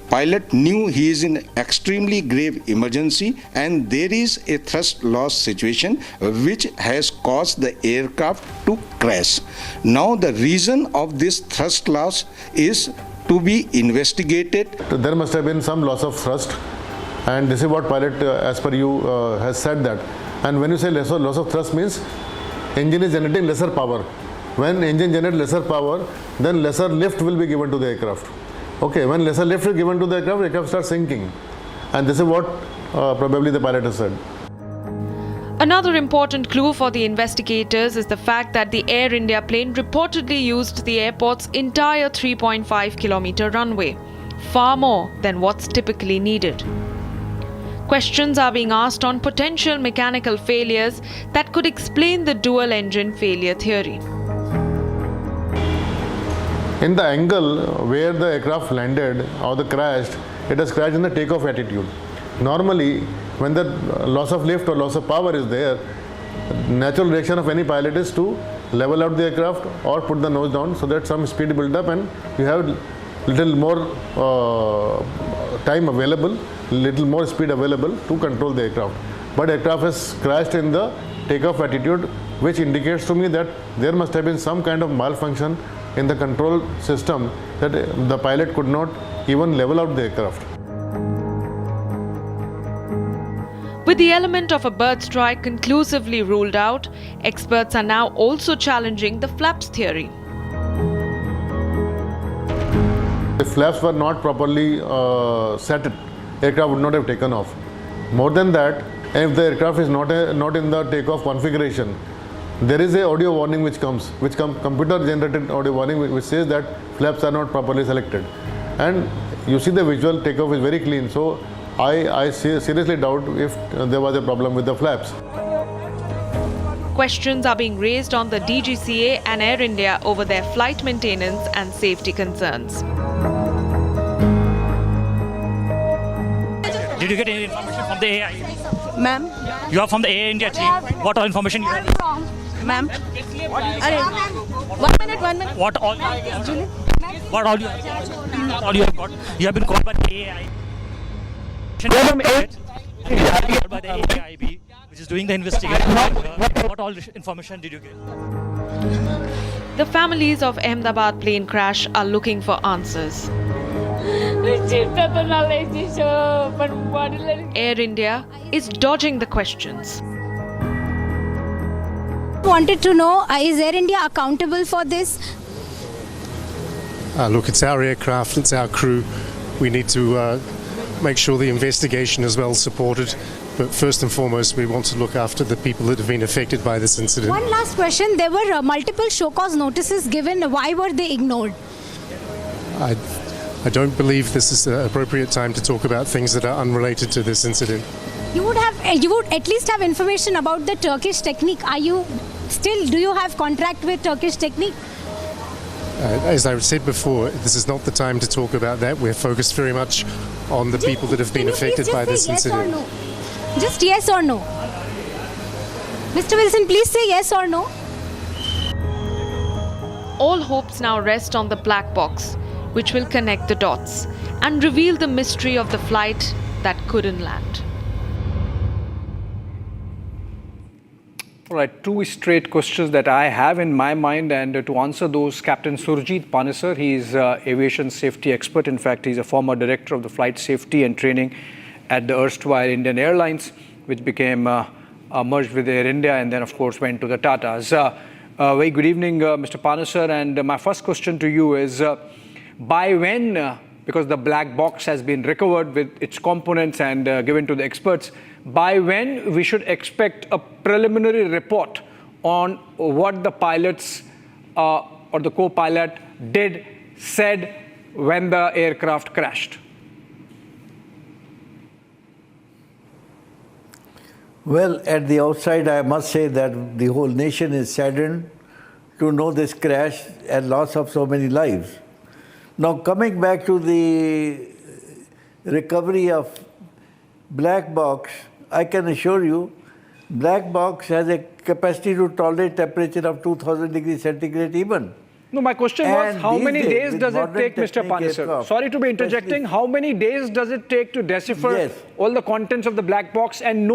Pilot knew he is in extremely grave emergency and there is a thrust loss situation which has caused the aircraft to crash. Now the reason of this thrust loss is to be investigated. There must have been some loss of thrust, and this is what pilot, as per you, has said that. And when you say loss of thrust means engine is generating lesser power. When engine generates lesser power, then lesser lift will be given to the aircraft. Okay, when lesser lift is given to the aircraft starts sinking. And this is what probably the pilot has said. Another important clue for the investigators is the fact that the Air India plane reportedly used the airport's entire 3.5-kilometer runway, far more than what's typically needed. Questions are being asked on potential mechanical failures that could explain the dual-engine failure theory. In the angle where the aircraft landed or the crashed, it has crashed in the takeoff attitude. Normally, when the loss of lift or loss of power is there, natural reaction of any pilot is to level out the aircraft or put the nose down so that some speed build up and you have little more time available, little more speed available to control the aircraft. But aircraft has crashed in the takeoff attitude, which indicates to me that there must have been some kind of malfunction in the control system that the pilot could not even level out the aircraft. With the element of a bird strike conclusively ruled out, experts are now also challenging the flaps theory. If flaps were not properly set, aircraft would not have taken off. More than that, if the aircraft is not in the takeoff configuration, there is a audio warning which comes, computer generated audio warning which says that flaps are not properly selected. And you see the visual takeoff is very clean. So I seriously doubt if there was a problem with the flaps. Questions are being raised on the DGCA and Air India over their flight maintenance and safety concerns. Did you get any information from the AI? Ma'am? You are from the Air India team. What all information you have? Ma'am? 1 minute. What all you have? What all you have? What all you have got? You have been called by the AI. Called by the AIB, which is doing the investigation. What all information did you get? The families of Ahmedabad plane crash are looking for answers. Air India is dodging the questions. Wanted to know, is Air India accountable for this? Look, it's our aircraft, it's our crew. We need to make sure the investigation is well supported. But first and foremost, we want to look after the people that have been affected by this incident. One last question. There were multiple show cause notices given. Why were they ignored? I don't believe this is the appropriate time to talk about things that are unrelated to this incident. You would at least have information about the Turkish technique. Do you have contract with Turkish technique? As I said before, this is not the time to talk about that. We're focused very much on the people that have been affected by this incident. Yes or no? Just yes or no. Mr. Wilson, please say yes or no. All hopes now rest on the black box, which will connect the dots and reveal the mystery of the flight that couldn't land. All right, two straight questions that I have in my mind, and to answer those, Captain Surjit Panesar, he is aviation safety expert. In fact, he's a former director of the flight safety and training at the erstwhile Indian Airlines, which became merged with Air India and then, of course, went to the Tatas. Very good evening, Mr. Panesar, and my first question to you is, by when, because the black box has been recovered with its components and given to the experts, by when we should expect a preliminary report on what the pilots or the co-pilot said when the aircraft crashed? Well, at the outside, I must say that the whole nation is saddened to know this crash and loss of so many lives. Now, coming back to the recovery of black box, I can assure you, black box has a capacity to tolerate temperature of 2000 degrees centigrade even. No, my question was, And how these many days with does it modern take, Mr. technique Panesar? aircraft, Sorry to be interjecting. How many days does it take to decipher all the contents of the black box and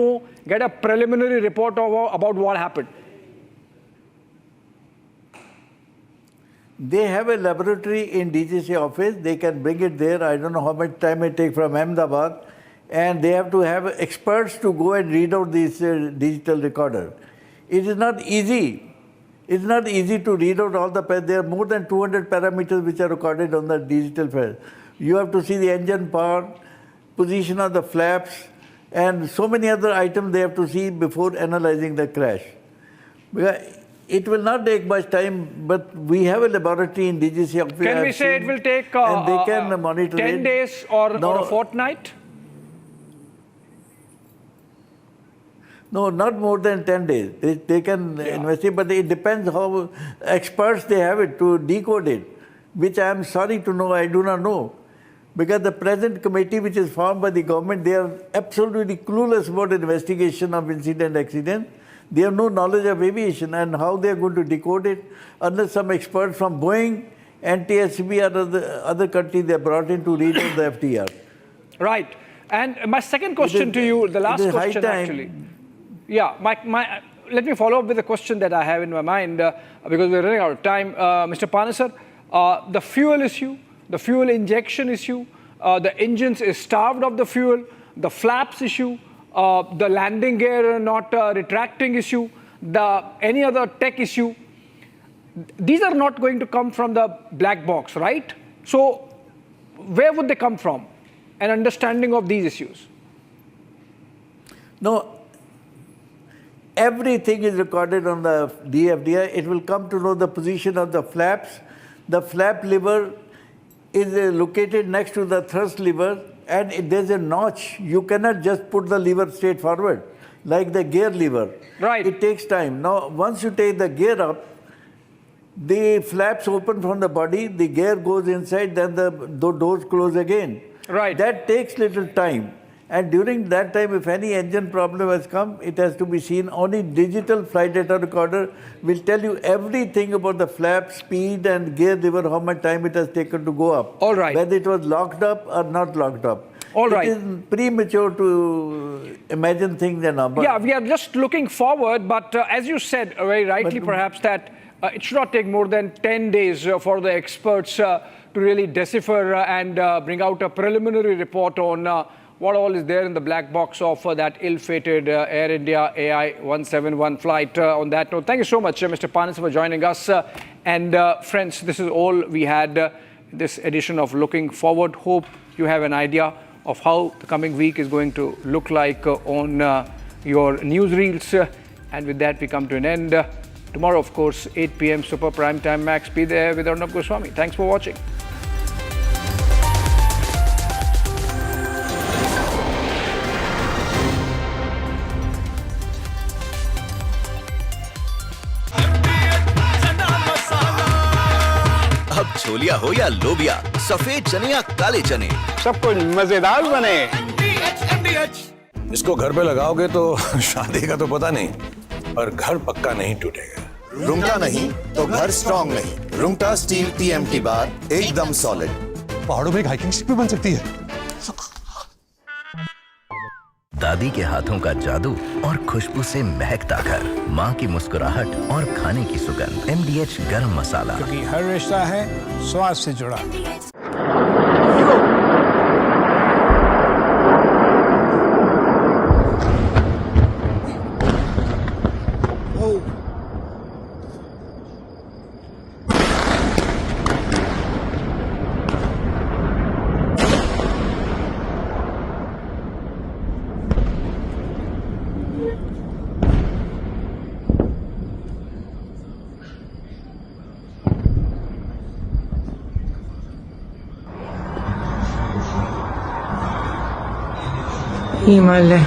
get a preliminary report about what happened? They have a laboratory in DGC office. They can bring it there. I don't know how much time it takes from Ahmedabad. And they have to have experts to go and read out this digital recorder. It is not easy. It's not easy to read out all the, there are more than 200 parameters which are recorded on the digital file. You have to see the engine power, position of the flaps, and so many other items they have to see before analyzing the crash. It will not take much time, but we have a laboratory in DGC office. Can we say it will take and they can monitor 10 days or a fortnight? No, not more than 10 days. They can investigate, but it depends how experts they have it to decode it, which I am sorry to know, I do not know. Because the present committee which is formed by the government, they are absolutely clueless about investigation of accident. They have no knowledge of aviation and how they are going to decode it unless some experts from Boeing, NTSB or other countries they are brought in to read out the FDR. Right. And my second question to you, the last question actually. Yeah, let me follow up with a question that I have in my mind because we're running out of time. Mr. Panesar, the fuel issue, the fuel injection issue, the engines is starved of the fuel, the flaps issue, the landing gear not retracting issue, any other tech issue. These are not going to come from the black box, right? So where would they come from? An understanding of these issues. No. Everything is recorded on the DFDI. It will come to know the position of the flaps. The flap lever is located next to the thrust lever, and there's a notch. You cannot just put the lever straight forward, like the gear lever. Right. It takes time. Now, once you take the gear up, the flaps open from the body, the gear goes inside, then the doors close again. Right. That takes little time. And during that time, if any engine problem has come, it has to be seen. Only digital flight data recorder will tell you everything about the flap, speed and gear lever, how much time it has taken to go up. All right. Whether it was locked up or not locked up. All right. It is premature to imagine things and numbers. Yeah, we are just looking forward, but as you said very rightly perhaps that it should not take more than 10 days for the experts to really decipher and bring out a preliminary report on what all is there in the black box of that ill-fated Air India AI 171 flight. On that note, thank you so much, Mr. Panesar, for joining us. And friends, this is all we had this edition of Looking Forward. Hope you have an idea of how the coming week is going to look like on your newsreels. And with that, we come to an end. Tomorrow, of course, 8 p.m. Super Prime Time Max. Be there with Arnab Goswami. Thanks for watching. अब छोलिया हो या लोबिया, सफेद चने या काले चने, सब कुछ मजेदार बने। इसको घर पे लगाओगे तो शादी का तो पता नहीं, पर घर पक्का नहीं टूटेगा। रुंगटा नहीं तो घर स्ट्रॉन्ग नहीं। रुंगटा स्टील TMT बार एकदम सॉलिड। पहाड़ों में एक हाइकिंग स्टिक भी बन सकती है। दादी के हाथों का जादू और खुशबू से महकता घर, माँ की मुस्कुराहट और खाने की सुगंध। MDH गरम मसाला, क्योंकि हर रिश्ता है स्वाद से जुड़ा। Himalaya.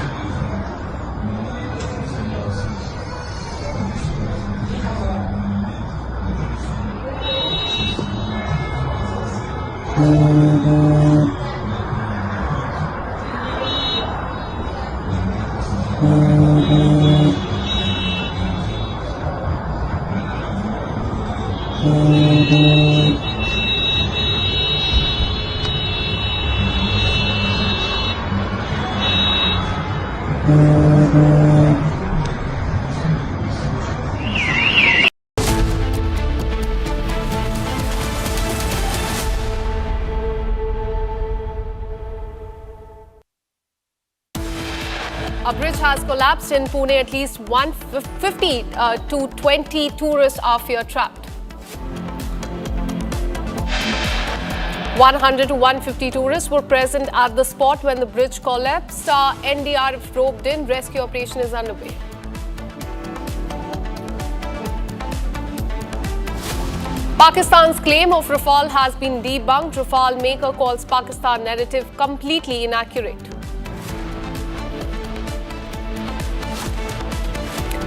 A bridge has collapsed in Pune. At least 150 to 20 tourists are fear trapped. 100 to 150 tourists were present at the spot when the bridge collapsed. NDRF roped in. Rescue operation is underway. Pakistan's claim of Rafale has been debunked. Rafale maker calls Pakistan narrative completely inaccurate.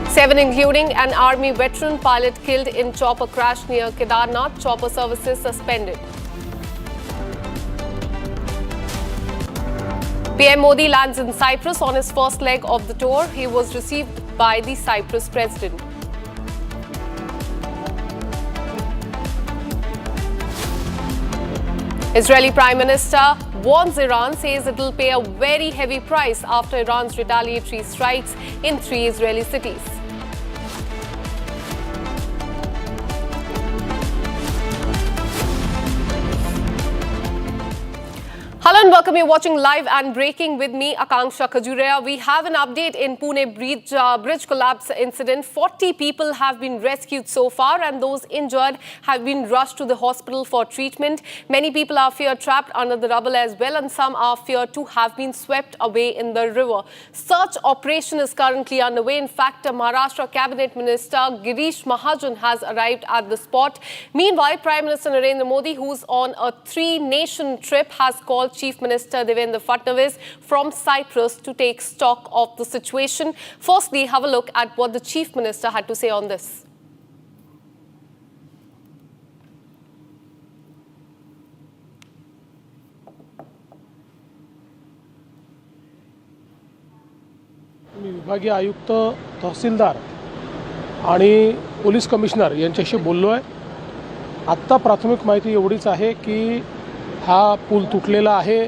7, including an army veteran pilot, killed in chopper crash near Kedarnath. Chopper services suspended. PM Modi lands in Cyprus on his first leg of the tour. He was received by the Cyprus president. Israeli Prime Minister warns Iran, says it will pay a very heavy price after Iran's retaliatory strikes in 3 Israeli cities. Hello and welcome. You're watching Live and Breaking with me, Akanksha Khajuria. We have an update in Pune bridge collapse incident. 40 people have been rescued so far, and those injured have been rushed to the hospital for treatment. Many people are fear trapped under the rubble as well, and some are feared to have been swept away in the river. Search operation is currently underway. In fact, Maharashtra Cabinet Minister Girish Mahajan has arrived at the spot. Meanwhile, Prime Minister Narendra Modi, who's on a 3-nation trip, has called Chief Minister Devendra Fadnavis from Cyprus to take stock of the situation. Firstly, have a look at what the Chief Minister had to say on this. विभागीय आयुक्त, तहसीलदार आणि police commissioner यांच्याशी बोललो आहे. आत्ता प्राथमिक माहिती एवढीच आहे की हा पूल तुटलेला आहे.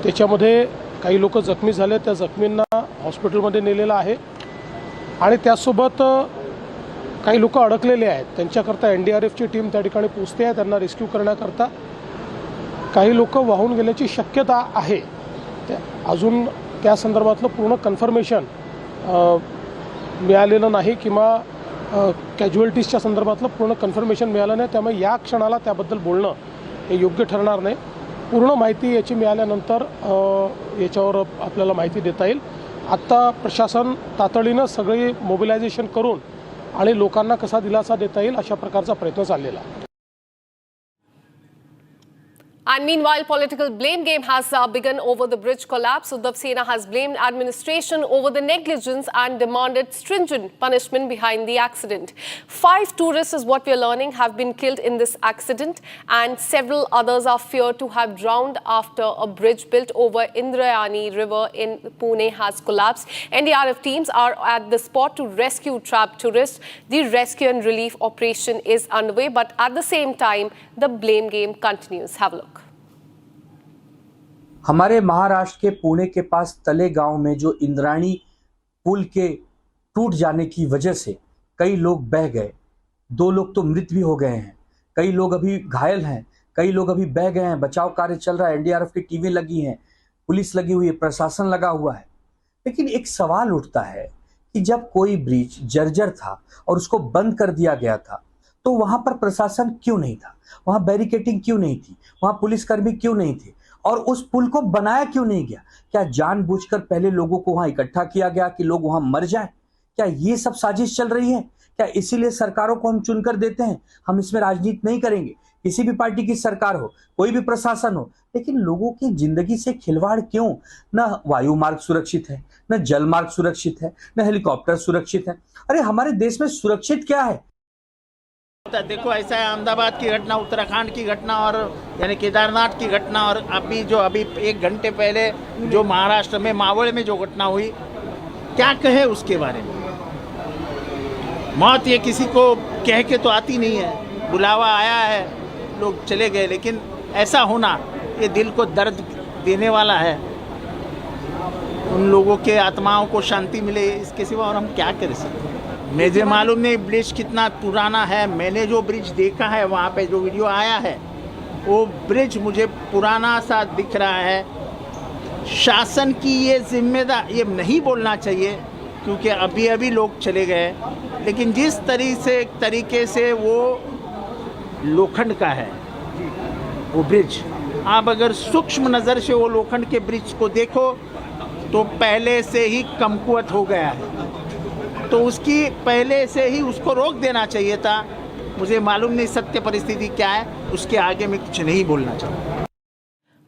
त्याच्यामध्ये काही लोक जखमी झाले. त्या जखमींना हॉस्पिटलमध्ये नेलेलं आहे आणि त्यासोबत काही लोक अडकलेले आहेत. त्यांच्याकरता एनडीआरएफची टीम त्या ठिकाणी पोहोचते आहे त्यांना रेस्क्यू करण्याकरता. काही लोक वाहून गेल्याची शक्यता आहे. अजून त्या संदर्भातलं पूर्ण कन्फर्मेशन मिळालेलं नाही किंवा कॅज्युअल्टीजच्या संदर्भातलं पूर्ण कन्फर्मेशन मिळालं नाही. त्यामुळे या क्षणाला त्याबद्दल बोलणं हे योग्य ठरणार नाही. पूर्ण माहिती याची मिळाल्यानंतर याच्यावर आपल्याला माहिती देता येईल. आत्ता प्रशासन तातडीनं सगळी मोबिलायझेशन करून आणि लोकांना कसा दिलासा देता येईल अशा प्रकारचा प्रयत्न चाललेला आहे. And meanwhile, political blame game has begun over the bridge collapse. Uddhav Sena has blamed administration over the negligence and demanded stringent punishment behind the accident. 5 tourists, is what we are learning, have been killed in this accident, and several others are feared to have drowned after a bridge built over Indrayani River in Pune has collapsed. NDRF teams are at the spot to rescue trapped tourists. The rescue and relief operation is underway, but at the same time, the blame game continues. Have a look. हमारे महाराष्ट्र के पुणे के पास तले गांव में जो इंद्रायणी पुल के टूट जाने की वजह से कई लोग बह गए. 2 लोग तो मृत भी हो गए हैं. कई लोग अभी घायल हैं. कई लोग अभी बह गए हैं. बचाव कार्य चल रहा है. एनडीआरएफ की टीमें लगी हैं, पुलिस लगी हुई है, प्रशासन लगा हुआ है. लेकिन एक सवाल उठता है कि जब कोई ब्रिज जर्जर था और उसको बंद कर दिया गया था तो वहां पर प्रशासन क्यों नहीं था? वहां बैरिकेटिंग क्यों नहीं थी? वहां पुलिसकर्मी क्यों नहीं थे? और उस पुल को बनाया क्यों नहीं गया? क्या जानबूझकर पहले लोगों को वहां इकट्ठा किया गया कि लोग वहां मर जाएं? क्या ये सब साजिश चल रही है? क्या इसीलिए सरकारों को हम चुनकर देते हैं? हम इसमें राजनीति नहीं करेंगे. किसी भी पार्टी की सरकार हो, कोई भी प्रशासन हो, लेकिन लोगों की जिंदगी से खिलवाड़ क्यों? न वायु मार्ग सुरक्षित है, न जल मार्ग सुरक्षित है, न हेलीकॉप्टर सुरक्षित है. अरे हमारे देश में सुरक्षित क्या है? देखो, ऐसा है, अहमदाबाद की घटना, उत्तराखंड की घटना और यानी केदारनाथ की घटना, और अभी 1 घंटे पहले जो महाराष्ट्र में मावळ में जो घटना हुई, क्या कहे उसके बारे में? मौत ये किसी को कह के तो आती नहीं है. बुलावा आया है, लोग चले गए, लेकिन ऐसा होना ये दिल को दर्द देने वाला है. उन लोगों के आत्माओं को शांति मिले, इसके सिवा और हम क्या कर सकते हैं। मुझे मालूम नहीं ब्रिज कितना पुराना है। मैंने जो ब्रिज देखा है वहाँ पे जो वीडियो आया है वो ब्रिज मुझे पुराना सा दिख रहा है। शासन की ये जिम्मेदारी, ये नहीं बोलना चाहिए क्योंकि अभी अभी लोग चले गए, लेकिन जिस तरीके से वो लोखंड का है वो ब्रिज, आप अगर सूक्ष्म नज़र से वो लोखंड के ब्रिज को देखो तो पहले से ही कमकुवत हो गया है, तो उसकी पहले से ही उसको रोक देना चाहिए था। मुझे मालूम नहीं सत्य परिस्थिति क्या है, उसके आगे मैं कुछ नहीं बोलना चाहूँगा।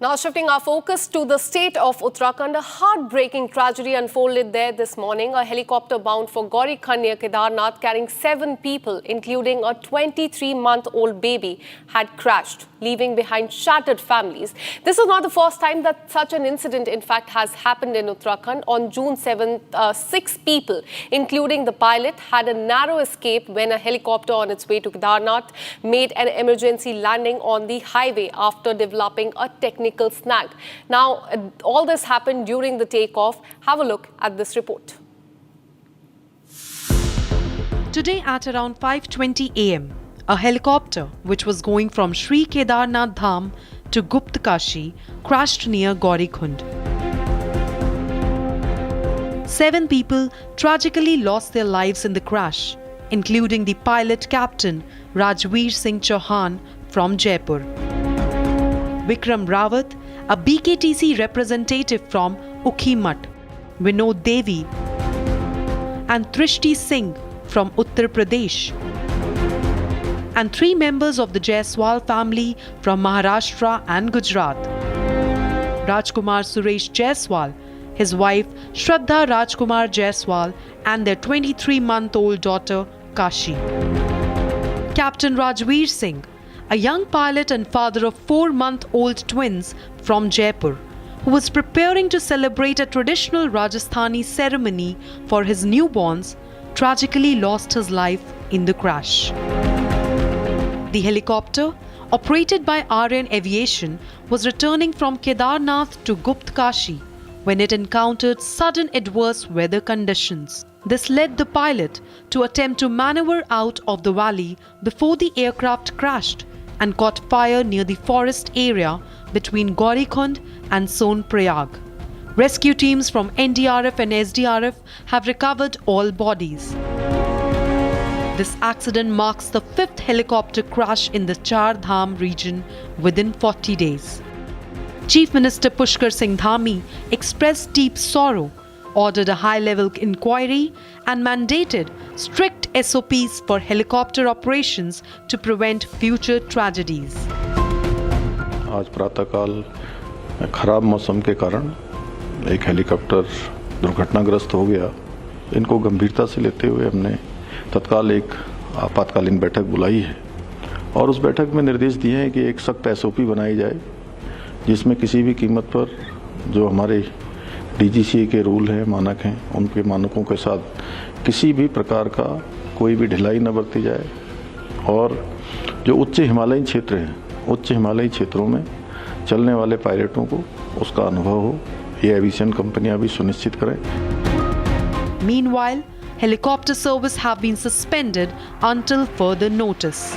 Now shifting our focus to the state of Uttarakhand, a heartbreaking tragedy unfolded there this morning. A helicopter bound for Gaurikhand near Kedarnath carrying 7 people, including a 23-month-old baby, had crashed, leaving behind shattered families. This is not the first time that such an incident, in fact, has happened in Uttarakhand. On June 7th, 6 people, including the pilot, had a narrow escape when a helicopter on its way to Kedarnath made an emergency landing on the highway after developing a technical snag. Now, all this happened during the takeoff. Have a look at this report. Today at around 5:20 a.m., a helicopter which was going from Sri Kedarnath Dham to Gupt Kashi crashed near Gaurikhund. 7 people tragically lost their lives in the crash, including the pilot captain Rajveer Singh Chauhan from Jaipur. Vikram Rawat, a BKTC representative from Ukhimat, Vinod Devi, and Trishti Singh from Uttar Pradesh, and 3 members of the Jaiswal family from Maharashtra and Gujarat. Rajkumar Suresh Jaiswal, his wife Shraddha Rajkumar Jaiswal, and their 23-month-old daughter Kashi. Captain Rajveer Singh, a young pilot and father of 4-month-old twins from Jaipur, who was preparing to celebrate a traditional Rajasthani ceremony for his newborns, tragically lost his life in the crash. The helicopter, operated by Aryan Aviation, was returning from Kedarnath to Gupt Kashi when it encountered sudden adverse weather conditions. This led the pilot to attempt to maneuver out of the valley before the aircraft crashed and caught fire near the forest area between Gaurikhund and Sonprayag. Rescue teams from NDRF and SDRF have recovered all bodies. This accident marks the 5th helicopter crash in the Char Dham region within 40 days. Chief Minister Pushkar Singh Dhami expressed deep sorrow, ordered a high-level inquiry and mandated strict SOPs for helicopter operations to prevent future tragedies. आज प्रातःकाल खराब मौसम के कारण एक helicopter दुर्घटनाग्रस्त हो गया। इनको गंभीरता से लेते हुए हमने तत्काल एक आपातकालीन बैठक बुलाई है और उस बैठक में निर्देश दिए हैं कि एक सख्त SOP बनाई जाए जिसमें किसी भी कीमत पर जो हमारे DGCA के रूल हैं, मानक हैं, उनके मानकों के साथ किसी भी प्रकार का कोई भी ढिलाई न बरती जाए और जो उच्च हिमालयी क्षेत्र हैं, उच्च हिमालयी क्षेत्रों में चलने वाले पायलटों को उसका अनुभव हो, ये एविएशन कंपनियां भी सुनिश्चित करें। Meanwhile, helicopter service have been suspended until further notice.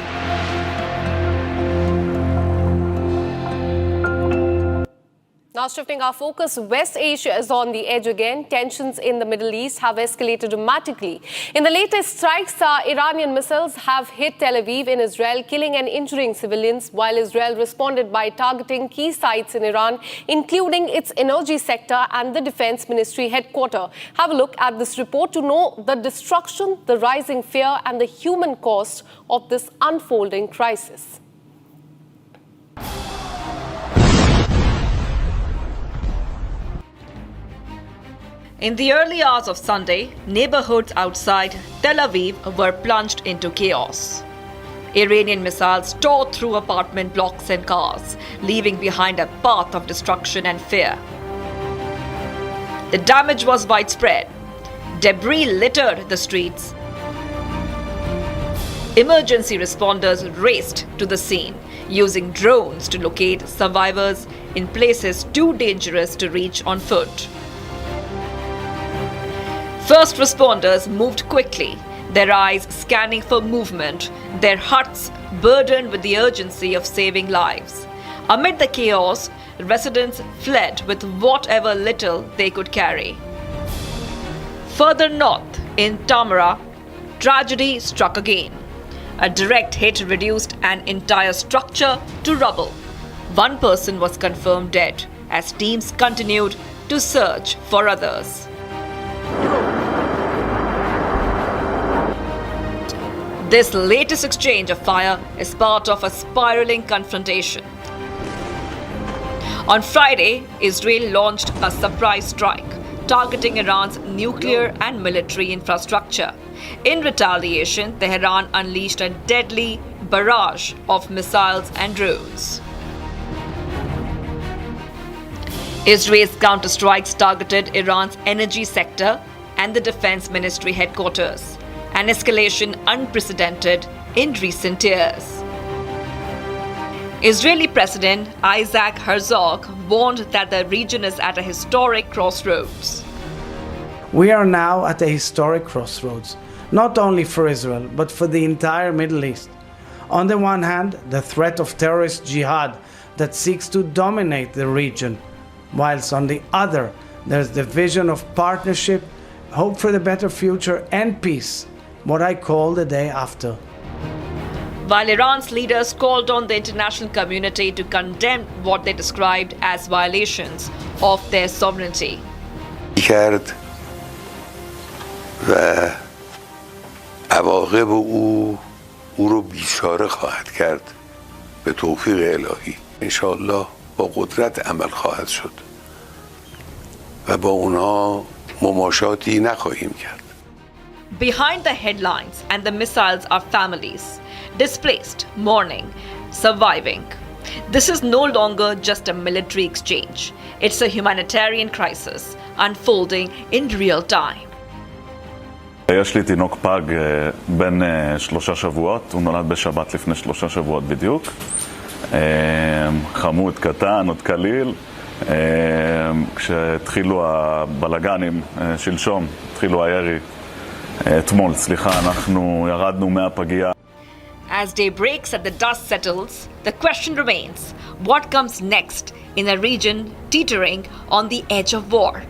Now shifting our focus, West Asia is on the edge again. Tensions in the Middle East have escalated dramatically. In the latest strikes, Iranian missiles have hit Tel Aviv in Israel, killing and injuring civilians, while Israel responded by targeting key sites in Iran, including its energy sector and the Defense Ministry headquarters. Have a look at this report to know the destruction, the rising fear and the human cost of this unfolding crisis. In the early hours of Sunday, neighborhoods outside Tel Aviv were plunged into chaos. Iranian missiles tore through apartment blocks and cars, leaving behind a path of destruction and fear. The damage was widespread. Debris littered the streets. Emergency responders raced to the scene, using drones to locate survivors in places too dangerous to reach on foot. First responders moved quickly, their eyes scanning for movement, their hearts burdened with the urgency of saving lives. Amid the chaos, residents fled with whatever little they could carry. Further north, in Tamara, tragedy struck again. A direct hit reduced an entire structure to rubble. One person was confirmed dead as teams continued to search for others. This latest exchange of fire is part of a spiraling confrontation. On Friday, Israel launched a surprise strike, targeting Iran's nuclear and military infrastructure. In retaliation, Tehran unleashed a deadly barrage of missiles and drones. Israel's counterstrikes targeted Iran's energy sector and the defense ministry headquarters, an escalation unprecedented in recent years. Israeli President Isaac Herzog warned that the region is at a historic crossroads. We are now at a historic crossroads, not only for Israel, but for the entire Middle East. On the one hand, the threat of terrorist jihad that seeks to dominate the region, whilst on the other, there's the vision of partnership, hope for the better future, and peace, what I call the day after. While Iran's leaders called on the international community to condemn what they described as violations of their sovereignty. کرد و عواقب او رو بیچاره خواهد کرد به توفیق الهی. انشاءالله با قدرت عمل خواهد شد و با اونها مماشاتی نخواهیم کرد. Behind the headlines and the missiles are families, displaced, mourning, surviving. This is no longer just a military exchange. It's a humanitarian crisis unfolding in real time. יש לי תינוק פג בן 3 שבועות, הוא נולד בשבת לפני 3 שבועות בדיוק. חמוד קטן, עוד קליל. כשהתחילו הבלגנים שלשום, התחילו הירי. אתמול, סליחה, אנחנו ירדנו מהפגיעה. As day breaks and the dust settles, the question remains, what comes next in a region teetering on the edge of war?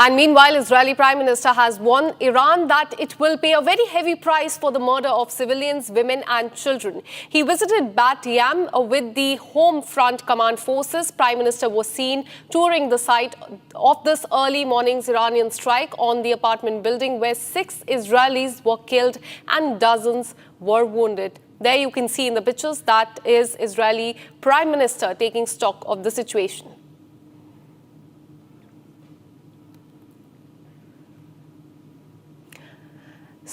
And meanwhile, Israeli Prime Minister has warned Iran that it will pay a very heavy price for the murder of civilians, women and children. He visited Bat Yam with the Home Front Command Forces. Prime Minister was seen touring the site of this early morning's Iranian strike on the apartment building where 6 Israelis were killed and dozens were wounded. There you can see in the pictures that is Israeli Prime Minister taking stock of the situation.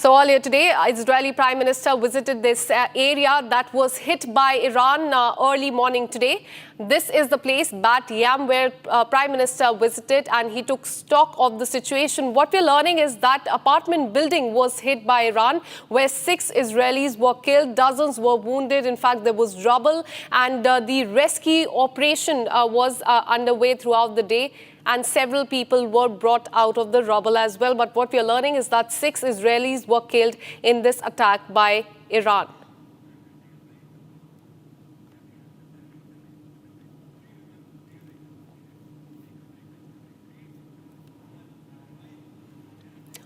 So earlier today, Israeli Prime Minister visited this area that was hit by Iran early morning today. This is the place, Bat Yam, where Prime Minister visited and he took stock of the situation. What we're learning is that apartment building was hit by Iran, where 6 Israelis were killed, dozens were wounded. In fact, there was rubble and the rescue operation was underway throughout the day. And several people were brought out of the rubble as well. But what we are learning is that 6 Israelis were killed in this attack by Iran.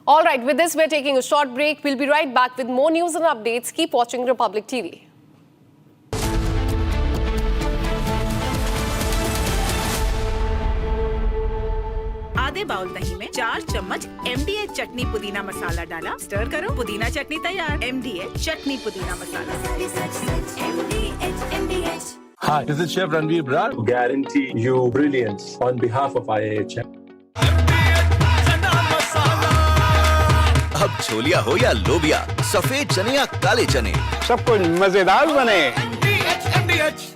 All right, with this, we're taking a short break. We'll be right back with more news and updates. Keep watching Republic TV. आधे bowl दही में 4 चम्मच MDH चटनी पुदीना मसाला डाला, stir करो, पुदीना चटनी तैयार। MDH चटनी पुदीना मसाला। Hi, this is Chef Ranveer Brar. Guarantee you brilliance on behalf of IAHM. अब छोलिया हो या लोबिया, सफेद चने या काले चने, सब कुछ मजेदार बने। MDH.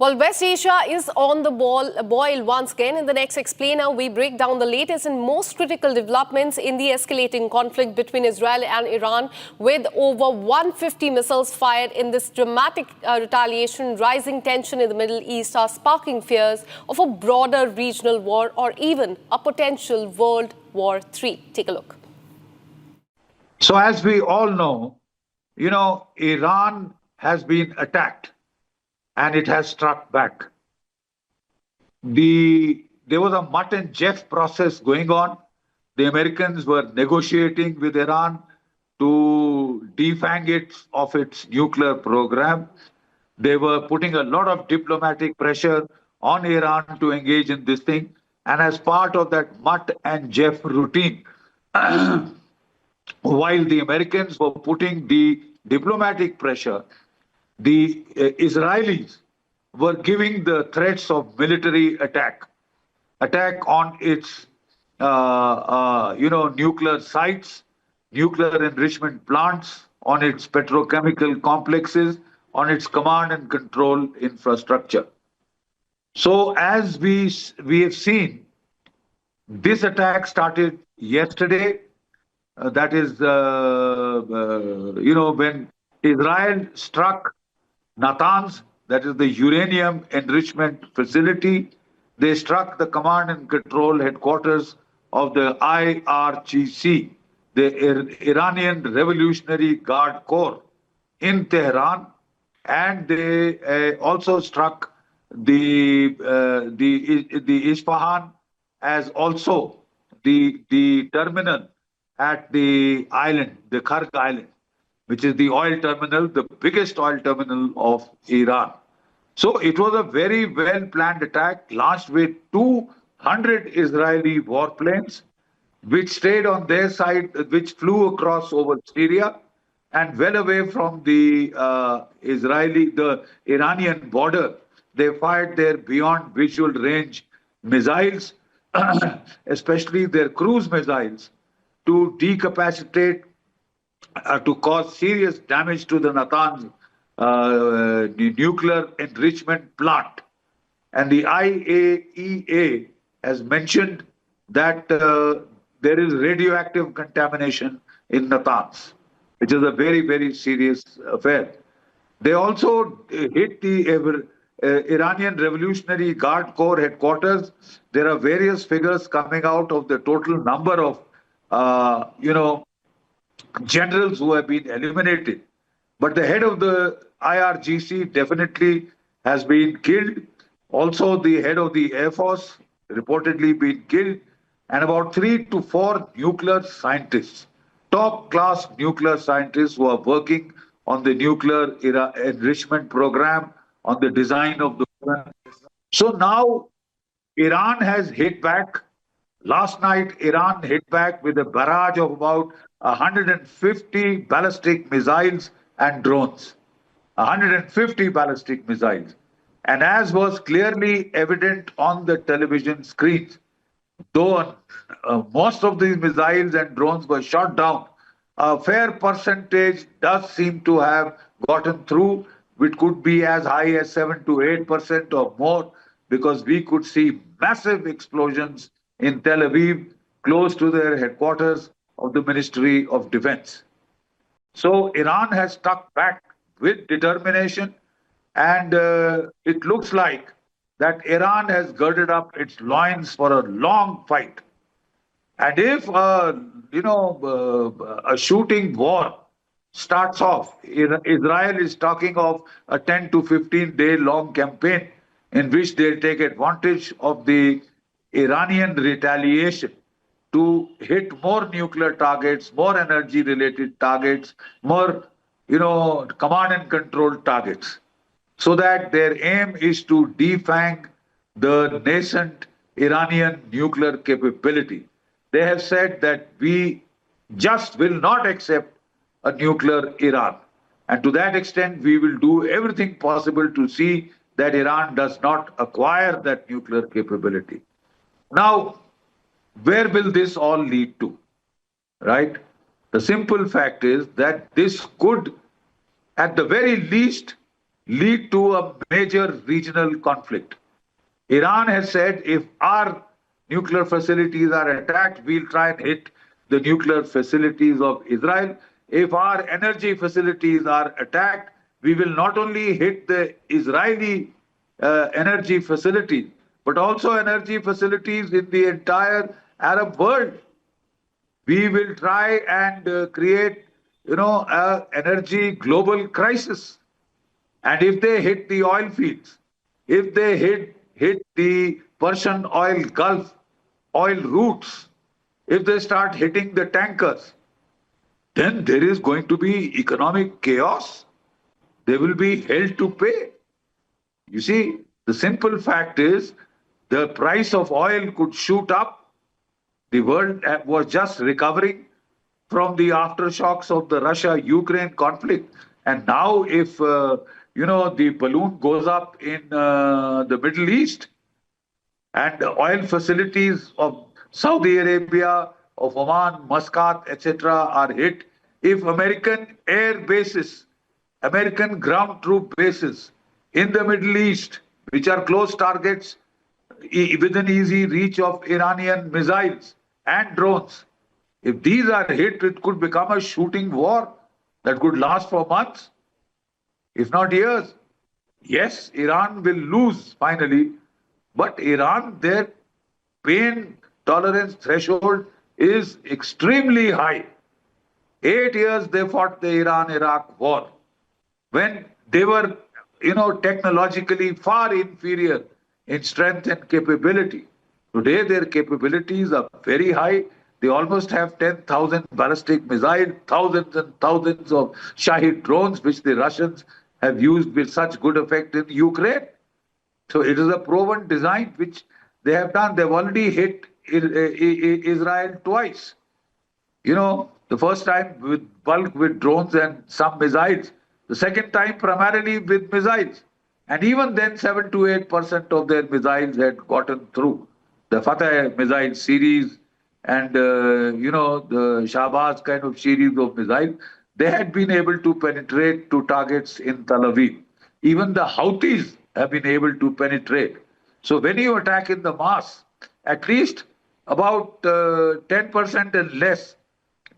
Well, West Asia is on the boil once again. In the next explainer, we break down the latest and most critical developments in the escalating conflict between Israel and Iran, with over 150 missiles fired in this dramatic retaliation. Rising tension in the Middle East are sparking fears of a broader regional war or even a potential World War III. Take a look. So as we all know, Iran has been attacked and it has struck back. There was a mutt and Jeff process going on. The Americans were negotiating with Iran to defang it of its nuclear program. They were putting a lot of diplomatic pressure on Iran to engage in this thing. And as part of that mutt and Jeff routine, while the Americans were putting the diplomatic pressure, the Israelis were giving the threats of military attack on its, nuclear sites, nuclear enrichment plants, on its petrochemical complexes, on its command and control infrastructure. So as we have seen, this attack started yesterday. That is, when Israel struck Natanz, that is the uranium enrichment facility. They struck the command and control headquarters of the IRGC, the Iranian Revolutionary Guard Corps, in Tehran, and they also struck the Isfahan, as also the terminal at the island, the Kharg Island, which is the oil terminal, the biggest oil terminal of Iran. So it was a very well-planned attack launched with 200 Israeli warplanes, which stayed on their side, which flew across over Syria and well away from the Iranian border. They fired their beyond visual range missiles, especially their cruise missiles, to decapacitate, to cause serious damage to the Natanz nuclear enrichment plant. And the IAEA has mentioned that there is radioactive contamination in Natanz, which is a very, very serious affair. They also hit the Iranian Revolutionary Guard Corps headquarters. There are various figures coming out of the total number of, generals who have been eliminated. But the head of the IRGC definitely has been killed. Also, the head of the Air Force reportedly been killed. And about 3 to 4 nuclear scientists, top-class nuclear scientists who are working on the nuclear enrichment program, on the design of the weapon. So now Iran has hit back. Last night, Iran hit back with a barrage of about 150 ballistic missiles and drones. 150 ballistic missiles. And as was clearly evident on the television screens, though most of these missiles and drones were shot down, a fair percentage does seem to have gotten through, which could be as high as 7 to 8% or more, because we could see massive explosions in Tel Aviv, close to their headquarters of the Ministry of Defense. So Iran has stuck back with determination, and it looks like that Iran has girded up its loins for a long fight. And if a shooting war starts off, Israel is talking of a 10 to 15 day long campaign in which they'll take advantage of the Iranian retaliation to hit more nuclear targets, more energy related targets, more, command and control targets. so that their aim is to defang the nascent Iranian nuclear capability. They have said that we just will not accept a nuclear Iran. And to that extent, we will do everything possible to see that Iran does not acquire that nuclear capability. Now, where will this all lead to? Right? The simple fact is that this could, at the very least, lead to a major regional conflict. Iran has said if our nuclear facilities are attacked, we'll try and hit the nuclear facilities of Israel. If our energy facilities are attacked, we will not only hit the Israeli energy facilities, but also energy facilities in the entire Arab world. We will try and create, an energy global crisis. And if they hit the oil fields, if they hit the Persian oil Gulf oil routes, if they start hitting the tankers, then there is going to be economic chaos. They will be held to pay. You see, the simple fact is the price of oil could shoot up. The world was just recovering from the aftershocks of the Russia-Ukraine conflict. And now if, the balloon goes up in the Middle East and the oil facilities of Saudi Arabia, of Oman, Muscat, etc. are hit, if American air bases, American ground troop bases in the Middle East, which are close targets within easy reach of Iranian missiles and drones, if these are hit, it could become a shooting war that could last for months, if not years. Yes, Iran will lose finally, but Iran, their pain tolerance threshold is extremely high. 8 years they fought the Iran-Iraq war when they were, technologically far inferior in strength and capability. Today their capabilities are very high. They almost have 10,000 ballistic missiles, thousands and thousands of Shahid drones, which the Russians have used with such good effect in Ukraine. So it is a proven design which they have done. They've already hit Israel twice. The first time with drones and some missiles. The second time primarily with missiles. And even then 7 to 8% of their missiles had gotten through. The Fateh missile series and, the Shahbaz kind of series of missiles, they had been able to penetrate to targets in Tel Aviv. Even the Houthis have been able to penetrate. So when you attack in the mass, at least about 10% and less,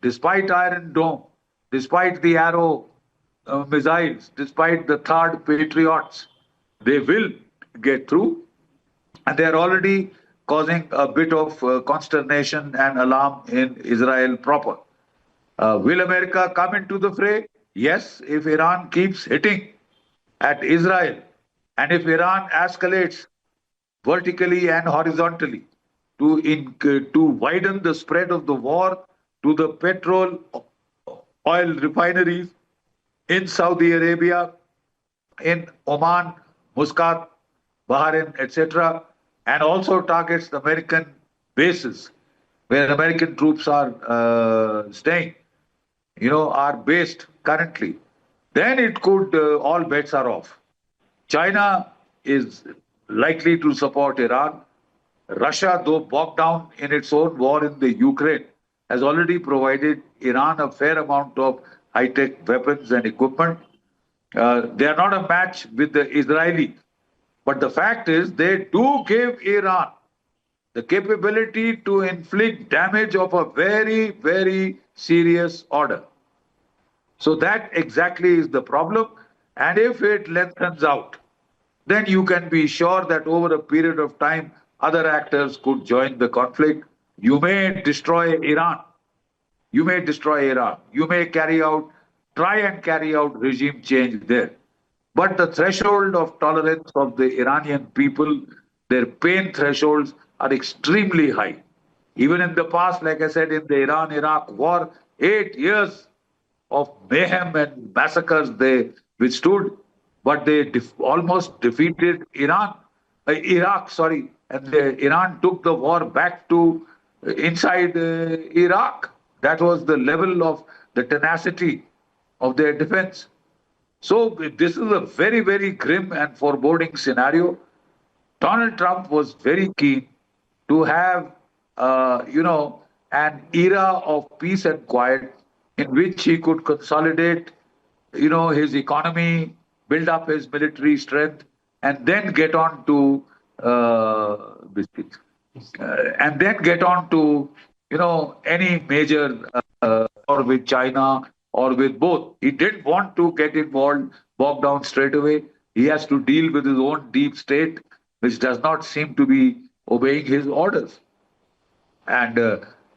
despite Iron Dome, despite the Arrow missiles, despite the third Patriots, they will get through. And they are already causing a bit of consternation and alarm in Israel proper. Will America come into the fray? Yes, if Iran keeps hitting at Israel and if Iran escalates vertically and horizontally to widen the spread of the war to the petrol oil refineries in Saudi Arabia, in Oman, Muscat, Bahrain, etc., and also targets the American bases where American troops are staying, are based currently, then it could, all bets are off. China is likely to support Iran. Russia, though bogged down in its own war in the Ukraine, has already provided Iran a fair amount of high-tech weapons and equipment. They are not a match with the Israelis. But the fact is, they do give Iran the capability to inflict damage of a very, very serious order. So that exactly is the problem. And if it lengthens out, then you can be sure that over a period of time, other actors could join the conflict. You may destroy Iran. You may destroy Iran. You may try and carry out regime change there. But the threshold of tolerance of the Iranian people, their pain thresholds are extremely high. Even in the past, like I said, in the Iran-Iraq war, 8 years of mayhem and massacres they withstood. but they almost defeated Iraq, sorry, and Iran took the war back to inside Iraq. That was the level of the tenacity of their defense. So this is a very, very grim and foreboding scenario. Donald Trump was very keen to have, an era of peace and quiet in which he could consolidate, his economy, build up his military strength, and then get on to any major or with China or with both. He didn't want to get bogged down straight away. He has to deal with his own deep state, which does not seem to be obeying his orders. And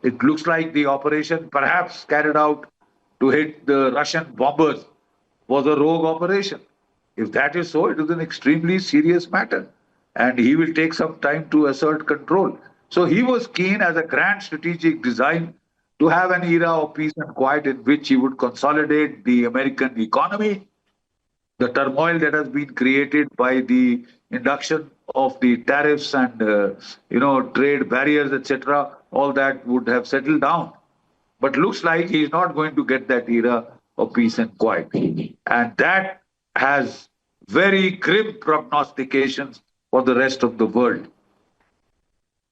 it looks like the operation, perhaps carried out to hit the Russian bombers, was a rogue operation. If that is so, it is an extremely serious matter. And he will take some time to assert control. So he was keen, as a grand strategic design, to have an era of peace and quiet in which he would consolidate the American economy. The turmoil that has been created by the induction of the tariffs and trade barriers, etc., all that would have settled down. But looks like he's not going to get that era of peace and quiet. And that has very grim prognostications for the rest of the world.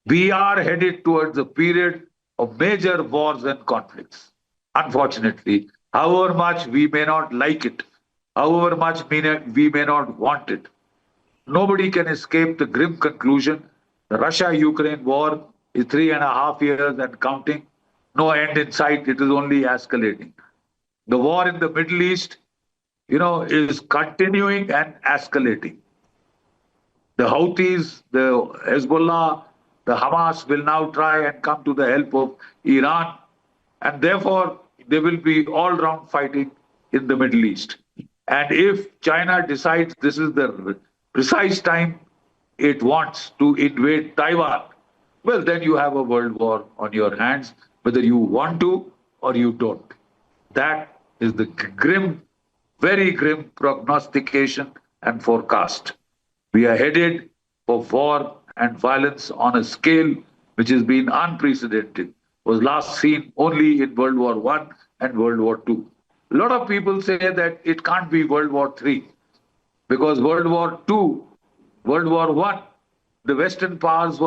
We are headed towards a period of major wars and conflicts. Unfortunately, however much we may not like it, however much we may not want it, nobody can escape the grim conclusion: the Russia-Ukraine war is 3.5 years and counting. No end in sight. It is only escalating. The war in the Middle East, is continuing and escalating. The Houthis, the Hezbollah, the Hamas will now try and come to the help of Iran. And therefore, there will be all-round fighting in the Middle East. And if China decides this is the precise time it wants to invade Taiwan, well, then you have a world war on your hands, whether you want to or you don't. That is the grim, very grim prognostication and forecast. We are headed for war and violence on a scale which has been unprecedented, was last seen only in World War I and World War II. A lot of people say that it can't be World War III because World War II, World War I, the Western powers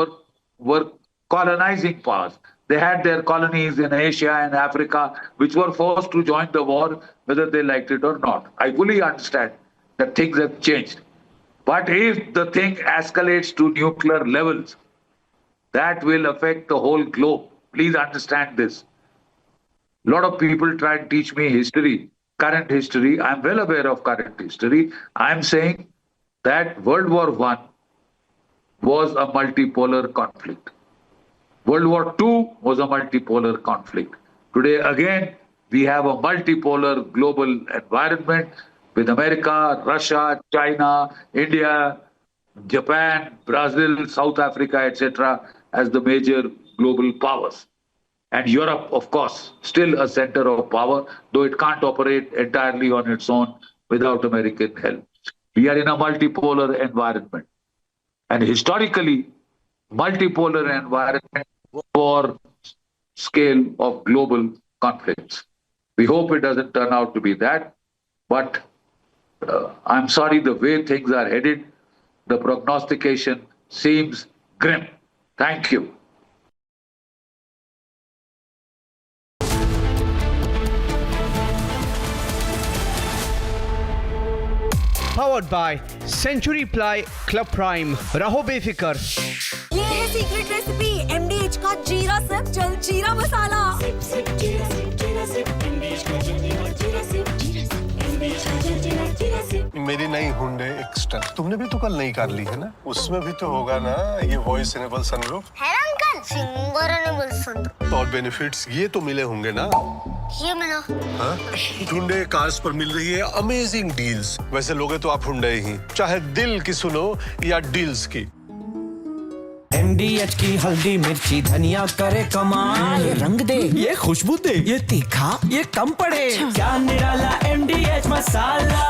were colonizing powers. They had their colonies in Asia and Africa, which were forced to join the war, whether they liked it or not. I fully understand that things have changed. But if the thing escalates to nuclear levels, that will affect the whole globe. Please understand this. A lot of people try and teach me history, current history. I'm well aware of current history. I'm saying that World War I was a multipolar conflict. World War II was a multipolar conflict. Today, again, we have a multipolar global environment with America, Russia, China, India, Japan, Brazil, South Africa, etc. as the major global powers. And Europe, of course, still a center of power, though it can't operate entirely on its own without American help. We are in a multipolar environment. And historically, multipolar environment for scale of global conflicts. We hope it doesn't turn out to be that, but I'm sorry, the way things are headed, the prognostication seems grim. Thank you. Powered by Century Ply Club Prime. रहो बेफिक्र। ये है secret recipe MDH का जीरा SIP जल जीरा मसाला। मेरी नई हुंडई एक्स्ट्रा तुमने भी तो कल नई कार ली है ना, उसमें भी तो होगा ना ये वॉइस इनेबल सनरूफ है ना अंकल, सिंगर इनेबल सनरूफ। और बेनिफिट्स ये तो मिले होंगे ना। ये मिला। हाँ? हुंडई कार्स पर मिल रही है अमेजिंग डील्स। वैसे लोगे तो आप हुंडई ही, चाहे दिल की सुनो या डील्स की। MDH की हल्दी मिर्ची धनिया करे कमाल, ये रंग दे, ये खुशबू दे, ये तीखा, ये कम पड़े, क्या निराला MDH masala.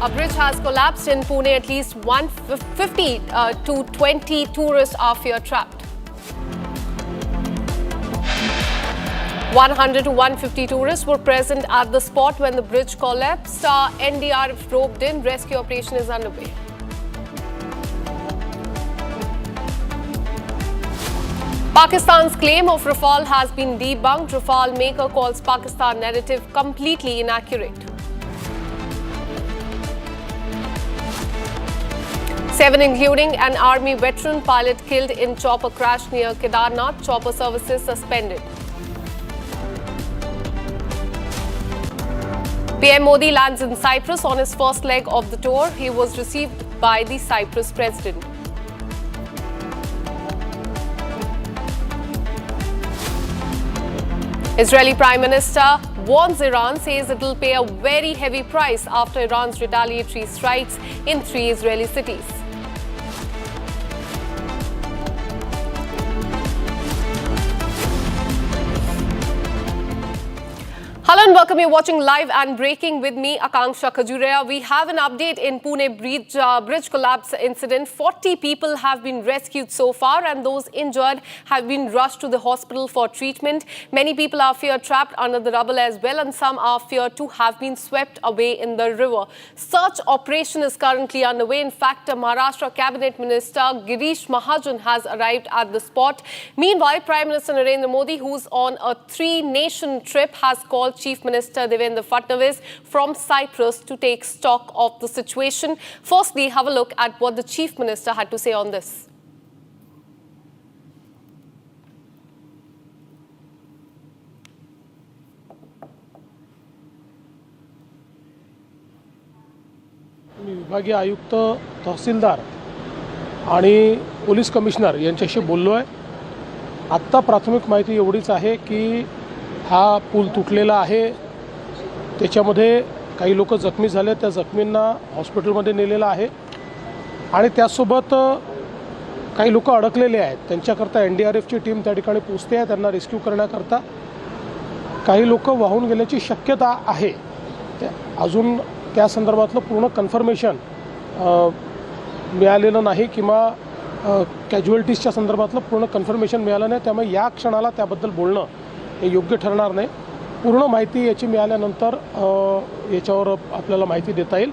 A bridge has collapsed in Pune. At least 150 to 20 tourists are fear trapped. 100 to 150 tourists were present at the spot when the bridge collapsed. NDRF roped in. Rescue operation is underway. Pakistan's claim of Rafale has been debunked. Rafale maker calls Pakistan narrative completely inaccurate. 7, including an army veteran pilot, killed in chopper crash near Kedarnath. Chopper services suspended. PM Modi lands in Cyprus on his first leg of the tour. He was received by the Cyprus president. Israeli Prime Minister warns Iran, says it will pay a very heavy price after Iran's retaliatory strikes in 3 Israeli cities. Hello and welcome. You're watching Live and Breaking with me, Akanksha Khajuria. We have an update in Pune bridge collapse incident. 40 people have been rescued so far and those injured have been rushed to the hospital for treatment. Many people are fear trapped under the rubble as well, and some are feared to have been swept away in the river. Search operation is currently underway. In fact, Maharashtra Cabinet Minister Girish Mahajan has arrived at the spot. Meanwhile, Prime Minister Narendra Modi, who's on a 3-nation trip, has called Chief Minister Devendra Fadnavis from Cyprus to take stock of the situation. Firstly, have a look at what the Chief Minister had to say on this. विभागीय आयुक्त, तहसीलदार आणि police commissioner यांच्याशी बोललो आहे. आत्ता प्राथमिक माहिती एवढीच आहे की हा पूल तुटलेला आहे. त्याच्यामध्ये काही लोक जखमी झाले. त्या जखमींना हॉस्पिटलमध्ये नेलेलं आहे आणि त्यासोबत काही लोक अडकलेले आहेत. त्यांच्याकरता NDRFची टीम त्या ठिकाणी पोहोचते आहे त्यांना रेस्क्यू करण्याकरता. काही लोक वाहून गेल्याची शक्यता आहे. अजून त्या संदर्भातलं पूर्ण कन्फर्मेशन मिळालेलं नाही किंवा कॅज्युअल्टीजच्या संदर्भातलं पूर्ण कन्फर्मेशन मिळालं नाही. त्यामुळे या क्षणाला त्याबद्दल बोलणं हे योग्य ठरणार नाही. पूर्ण माहिती याची मिळाल्यानंतर याच्यावर आपल्याला माहिती देता येईल.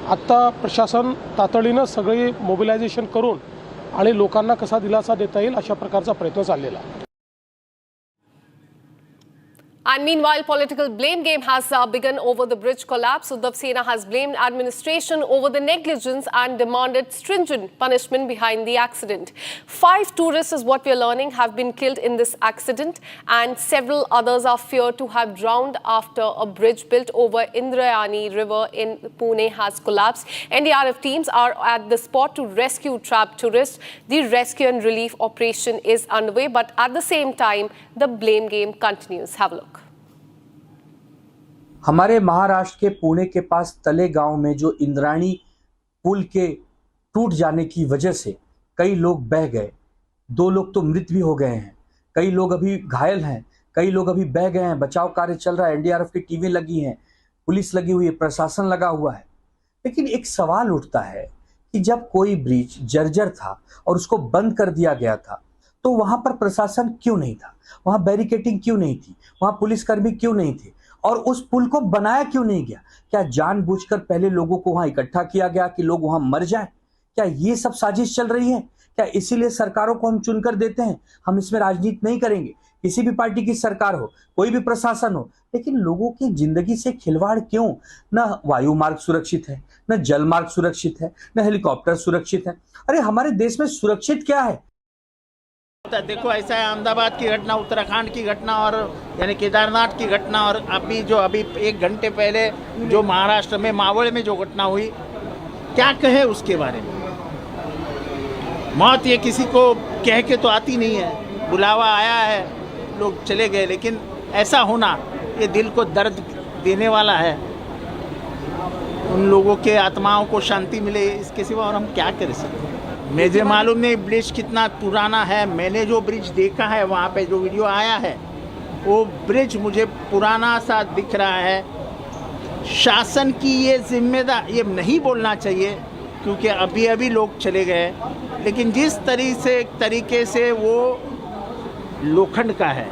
आत्ता प्रशासन तातडीनं सगळी मोबिलायझेशन करून आणि लोकांना कसा दिलासा देता येईल अशा प्रकारचा प्रयत्न चाललेला आहे. And meanwhile, political blame game has begun over the bridge collapse. Uddhav Sena has blamed administration over the negligence and demanded stringent punishment behind the accident. 5 tourists, is what we are learning, have been killed in this accident, and several others are feared to have drowned after a bridge built over Indrayani River in Pune has collapsed. NDRF teams are at the spot to rescue trapped tourists. The rescue and relief operation is underway, but at the same time, the blame game continues. Have a look. हमारे महाराष्ट्र के पुणे के पास तले गांव में जो इंद्राणी पुल के टूट जाने की वजह से कई लोग बह गए. 2 लोग तो मृत भी हो गए हैं. कई लोग अभी घायल हैं. कई लोग अभी बह गए हैं. बचाव कार्य चल रहा है. NDRF की टीमें लगी हैं, पुलिस लगी हुई है, प्रशासन लगा हुआ है. लेकिन एक सवाल उठता है कि जब कोई ब्रिज जर्जर था और उसको बंद कर दिया गया था तो वहां पर प्रशासन क्यों नहीं था, वहां बैरिकेटिंग क्यों नहीं थी, वहां पुलिसकर्मी क्यों नहीं थे, और उस पुल को बनाया क्यों नहीं गया? क्या जानबूझकर पहले लोगों को वहां इकट्ठा किया गया कि लोग वहां मर जाएं? क्या ये सब साजिश चल रही है? क्या इसीलिए सरकारों को हम चुनकर देते हैं? हम इसमें राजनीति नहीं करेंगे, किसी भी पार्टी की सरकार हो, कोई भी प्रशासन हो, लेकिन लोगों की जिंदगी से खिलवाड़ क्यों? न वायु मार्ग सुरक्षित है, न जल मार्ग सुरक्षित है, न हेलीकॉप्टर सुरक्षित है। अरे हमारे देश में सुरक्षित क्या है? देखो ऐसा है, अहमदाबाद की घटना, उत्तराखंड की घटना और यानी केदारनाथ की घटना, और अभी एक घंटे पहले जो महाराष्ट्र में मावड़ में जो घटना हुई, क्या कहे उसके बारे में? मौत ये किसी को कह के तो आती नहीं है, बुलावा आया है, लोग चले गए, लेकिन ऐसा होना ये दिल को दर्द देने वाला है। उन लोगों के आत्माओं को शांति मिले, इसके सिवा और हम क्या कर सकते हैं? मुझे मालूम नहीं ब्रिज कितना पुराना है। मैंने जो ब्रिज देखा है, वहाँ पे जो वीडियो आया है, वो ब्रिज मुझे पुराना सा दिख रहा है। शासन की ये जिम्मेदार, ये नहीं बोलना चाहिए क्योंकि अभी लोग चले गए, लेकिन जिस तरीके से वो लोखंड का है,